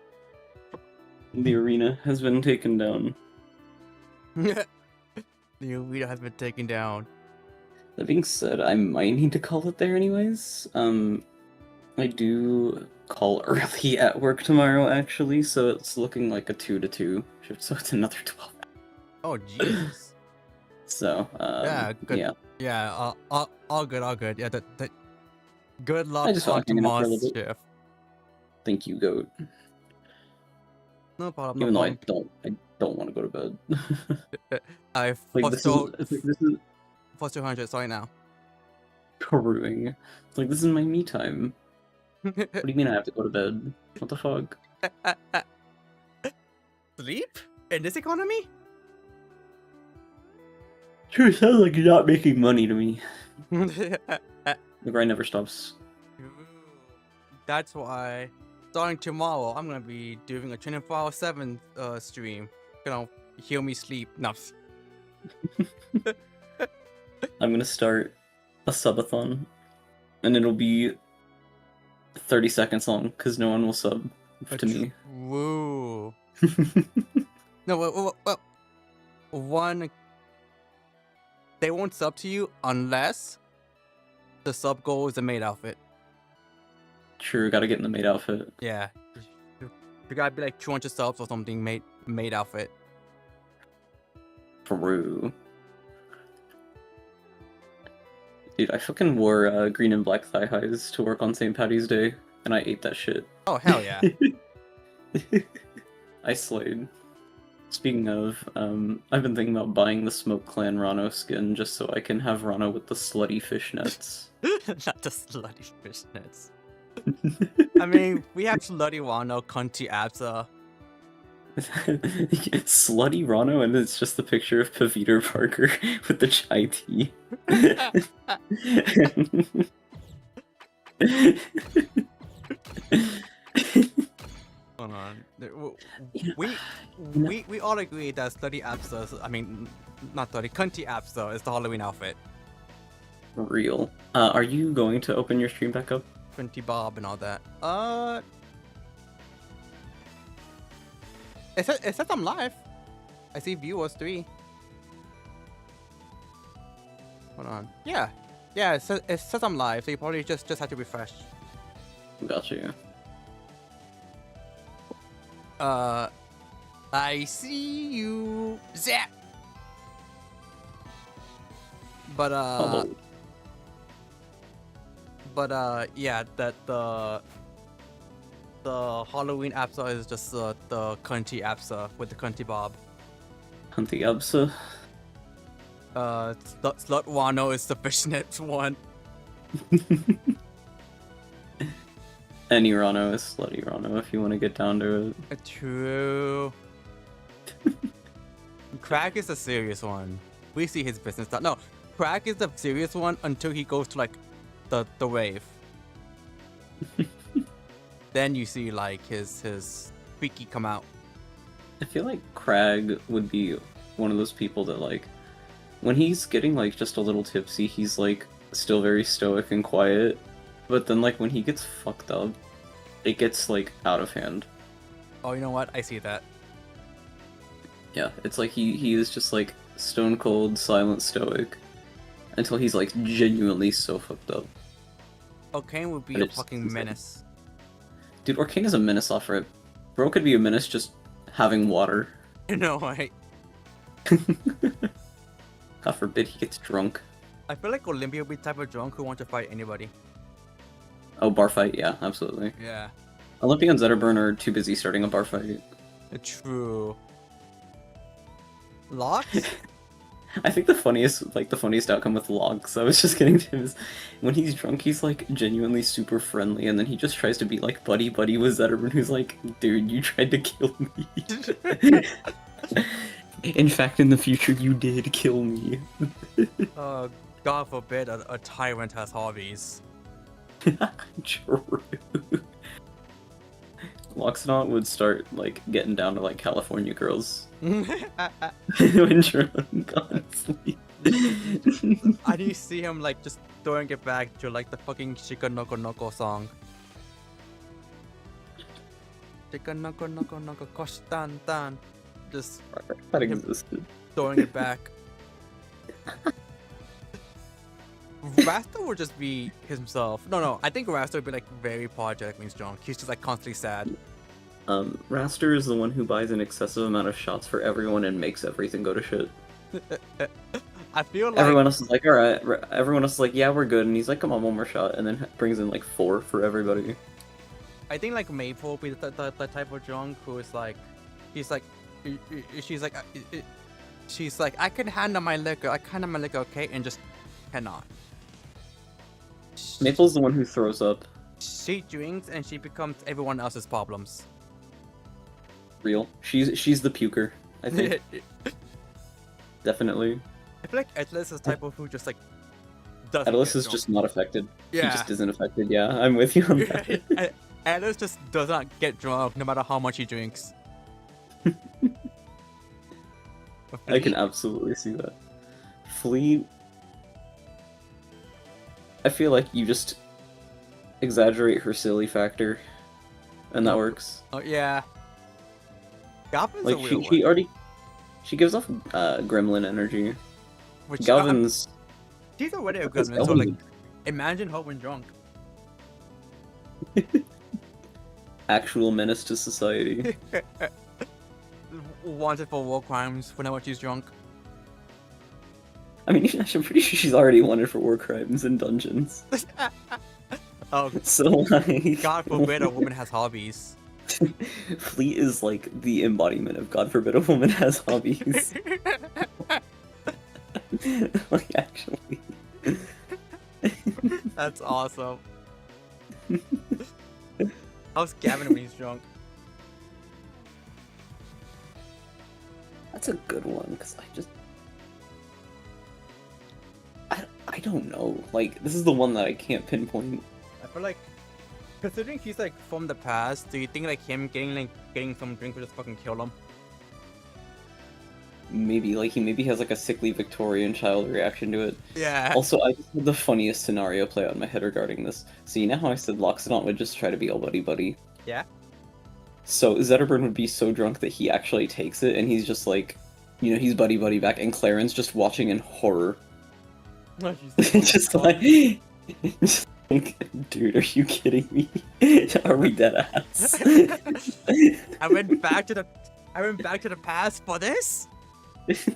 The arena has been taken down. The arena has been taken down. That being said, I might need to call it there anyways. I do call early at work tomorrow actually, so it's looking like a 2 to 2 shift, so it's another 12 hours. Oh jeez. So Yeah, good. yeah. Yeah, all good. Yeah, that good luck I just on want to hang out for a tomorrow's little bit. shift. Thank you, Goat. No problem. Even No though problem. I don't want to go to bed. I Like this is for 200 right now. crewing. It's like this is my me time. What do you mean I have to go to bed? What the fuck? Sleep in this economy? Sure sounds like you're not making money to me. The grind never stops. That's why starting tomorrow I'm gonna be doing a 24/7 stream. Gonna heal me sleep. No. I'm gonna start a subathon. and it'll be 30 seconds long because no one will sub to me. Woo. No, well, one, they won't sub to you unless the sub goal is a maid outfit. True, gotta get in the maid outfit. Yeah. You gotta be like 200 subs or something, maid outfit. True. Dude, I fucking wore green and black thigh highs to work on St. Patty's Day, and I ate that shit. Oh, hell yeah. I slayed. Speaking of, I've been thinking about buying the Smoke Clan Rano skin just so I can have Rano with the slutty fishnets. Not the slutty fishnets. I mean, we have slutty Wano, cunty Absa. Slutty Rano, and it's just the picture of Paviter Parker with the chai tea. Hold on. We all agree that slutty Absa, I mean, not slutty, cunty Absa is the Halloween outfit. Real. Are you going to open your stream back up? 20 Bob and all that. It says I'm live. I see viewers 3. Hold on. Yeah. Yeah, it says I'm live, so you probably just have to refresh. Got you. I see you, Zap. But yeah, that the Halloween Absa is just the cunty Absa with the cunty Bob. Cunty Absa. Slut Wano is the fishnet one. Any Rano is slutty Rano if you want to get down to it. True. Crack is a serious one. We see his business stuff. No, Crack is the serious one until he goes to like the rave. Then you see like his freaky come out. I feel like Crag would be one of those people that like when he's getting like just a little tipsy, he's like still very stoic and quiet. But then like when he gets fucked up, it gets like out of hand. Oh, you know what? I see that. Yeah, it's like he is just like stone cold, silent, stoic until he's like genuinely so fucked up. Arcane would be a fucking menace. Dude, Arcane is a menace off rip. Bro could be a menace just having water. No way. God forbid he gets drunk. I feel like Olympia would be the type of drunk who wants to fight anybody. Oh, bar fight? Yeah, absolutely. Yeah. Olympia and Zetterburn are too busy starting a bar fight. True. Locks? I think the funniest outcome with Logs, I was just getting to him, is when he's drunk, he's like genuinely super friendly, and then he just tries to be like buddy with Zetterburn, who's like, dude, you tried to kill me. In fact, in the future, you did kill me. God forbid a tyrant has hobbies. True. Loxodont would start like getting down to like California girls when drunk, honestly. I do see him like just throwing it back to like the fucking Shika Noko Noko song. Shika Noko Noko Noko Kosh Tan Tan. Just that existed. Throwing it back. Rasta would just be himself. No, I think Rasta would be like very project means drunk. He's just like constantly sad. Raster is the one who buys an excessive amount of shots for everyone and makes everything go to shit. I feel like everyone else is like, alright, everyone else is like, yeah, we're good, and he's like, come on, one more shot, and then brings in like 4 for everybody. I think like Maple will be the type of drunk who is like, she's like, I can handle my liquor, okay, and just cannot. Maple's the one who throws up. She drinks and she becomes everyone else's problems. Real. She's the puker, I think. Definitely. I feel like Atlas is the type of who just like doesn't. Atlas is just not affected. Yeah. He just isn't affected. Yeah, I'm with you on that. Atlas just does not get drunk no matter how much he drinks. I can absolutely see that. Fleet. I feel like you just exaggerate her silly factor, and that works. Oh yeah. Galvin's Like a weird she one. already she gives off gremlin energy. Which Galvin's she's already a because good one, so like Galvin's imagine her when drunk. actual menace to society. Wanted for war crimes whenever she's drunk. I mean, I'm pretty sure she's already wanted for war crimes in dungeons. Oh, So like, God forbid a woman has hobbies. Fleet is like the embodiment of God forbid a woman has hobbies. Like actually. That's awesome. How's Gavin when he's drunk? That's a good one because I don't know. Like this is the one that I can't pinpoint. I feel like, considering he's like from the past, do you think like him getting some drink would just fucking kill him? Maybe like he maybe has like a sickly Victorian child reaction to it. Yeah. Also, I just had the funniest scenario play out in my head regarding this. So you know how I said Loxodon would just try to be all buddy. Yeah. So Zetterburn would be so drunk that he actually takes it, and he's just like, you know, he's buddy back, and Claren's just watching in horror. just like, dude, are you kidding me? Are we dead ass? I went back to the past for this. We could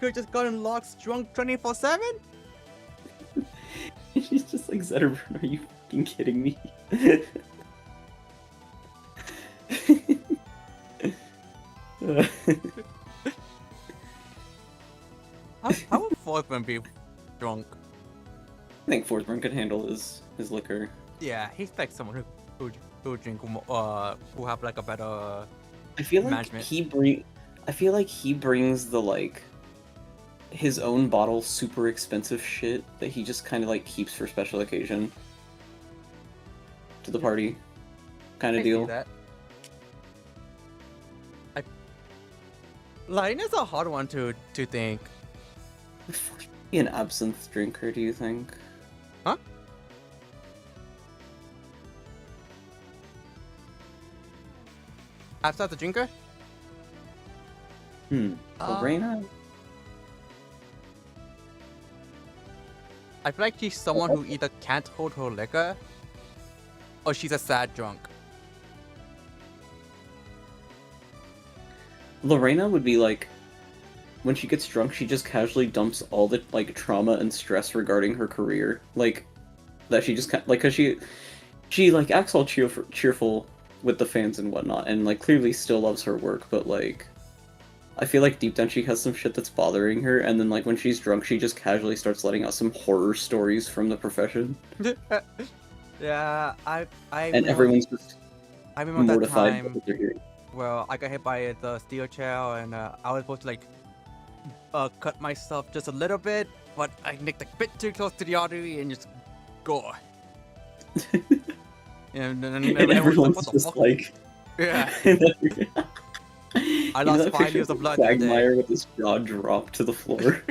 have just gotten Locks drunk 24/7. She's just like, Zetterburn, are you fucking kidding me? How would Forsman be drunk? I think Forsburn could handle his liquor. Yeah, he's like someone who drink who have like a better I feel like management. I feel like he brings the like his own bottle super expensive shit that he just kind of like keeps for special occasion to the party kind I of see deal. that. Lightning is a hard one to think. Be an absinthe drinker, do you think? Huh? Absinthe the drinker? Lorena? I feel like she's someone who either can't hold her liquor, or she's a sad drunk. Lorena would be like, when she gets drunk, she just casually dumps all the like trauma and stress regarding her career, like that she just like, cause she like acts all cheerful with the fans and whatnot, and like clearly still loves her work, but like I feel like deep down she has some shit that's bothering her, and then like when she's drunk, she just casually starts letting out some horror stories from the profession. Yeah, and everyone's just I remember that mortified by time. what they're hearing. Well, I got hit by the steel chair, and I was supposed to like cut myself just a little bit, but I nicked a bit too close to the artery and just gore. And everyone's like, just like, yeah. I lost 5 years of blood that day. Quagmire with his jaw dropped to the floor.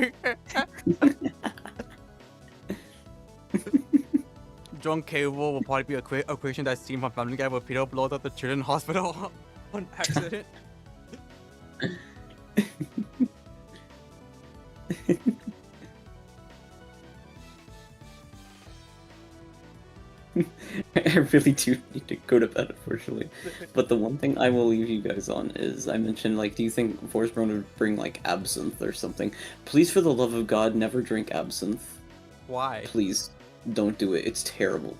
John Cable will probably be a equation that scene from Family Guy where Peter blows up the children's hospital on accident. I really do need to go to bed, unfortunately. But the one thing I will leave you guys on is, I mentioned, like, do you think Forsbrunn would bring, like, absinthe or something? Please, for the love of God, never drink absinthe. Why? Please, don't do it. It's terrible.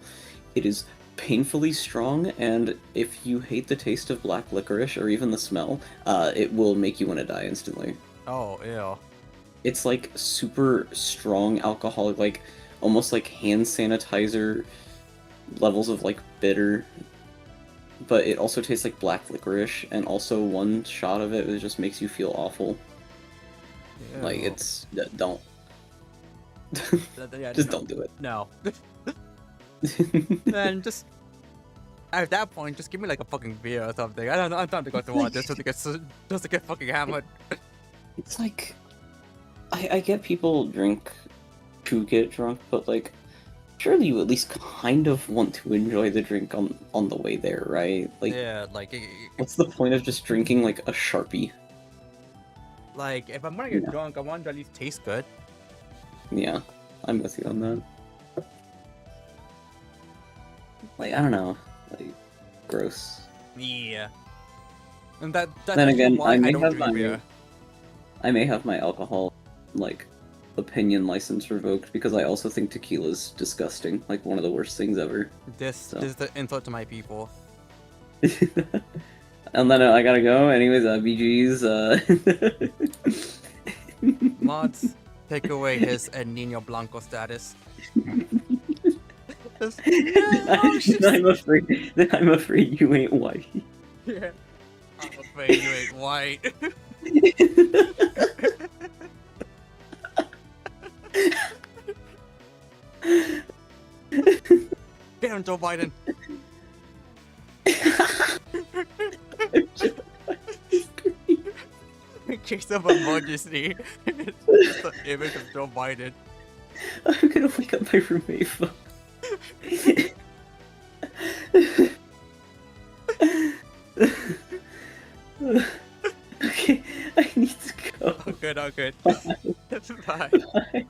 It is painfully strong, and if you hate the taste of black licorice, or even the smell, it will make you want to die instantly. Oh, ew. It's, like, super strong alcoholic, like, almost like hand sanitizer levels of like bitter, but it also tastes like black licorice, and also one shot of it just makes you feel awful. Ew. Like it's don't Yeah, just no. don't do it. No. And just at that point, just give me like a fucking beer or something. I don't know. I'm time to go to watch this just to get fucking hammered. It's like I get people drink to get drunk, but like surely you at least kind of want to enjoy the drink on the way there, right? Like, yeah, like what's the point of just drinking like a Sharpie? Like, if I'm gonna get drunk, I want it to at least taste good. Yeah, I'm with you on that. Like, I don't know, like, gross. Yeah. And that's Then again, why I may don't have drink beer. my alcohol, like, opinion license revoked because I also think tequila's disgusting, like one of the worst things ever. This is the insult to my people. And then I gotta go. Anyways, BG's. Mods, take away his El Nino Blanco status. I'm afraid you ain't white. Yeah. I'm afraid you ain't white. Get him, Joe Biden. In case of emergency, it's the image of Joe Biden. I'm gonna wake up my roommate. Okay, I need to go. Oh, good, oh, good. Bye. Bye.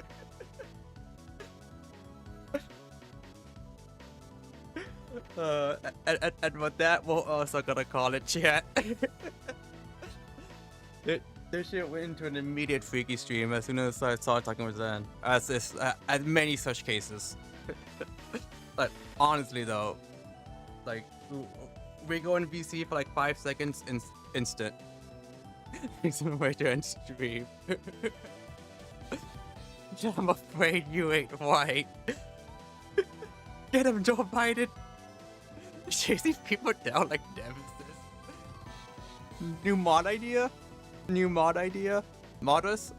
And with that, we're also gonna call it chat. This shit went into an immediate freaky stream as soon as I started talking with Zen. As many such cases. But honestly though, like, we go in VC for like 5 seconds instant. It's a way to end stream. I'm afraid you ain't white. Get him, Joe Biden. Chasing people down like nemesis. New mod idea? New mod idea? Mod us?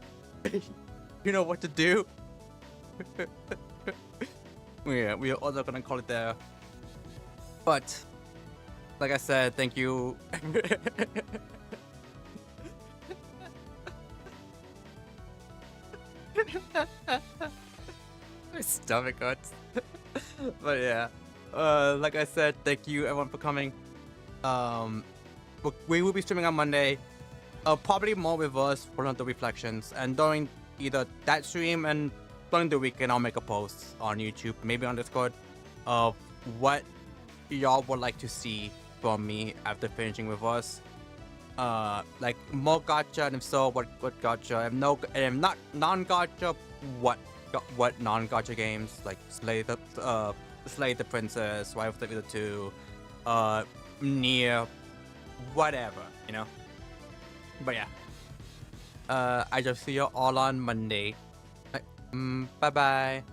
You know what to do? Yeah, we are also gonna call it there. But, like I said, thank you. My stomach hurts. But yeah. Like I said, thank you everyone for coming. We will be streaming on Monday. Probably more with us for the reflections, and during either that stream and during the weekend I'll make a post on YouTube, maybe on Discord, of what y'all would like to see from me after finishing with us. Like more gacha, and if so, what gacha? And if not non-gacha, what non-gacha games, like Slay the Princess, Wife of the Wither 2, Nier, whatever, you know. But yeah, I just see you all on Monday. Bye bye.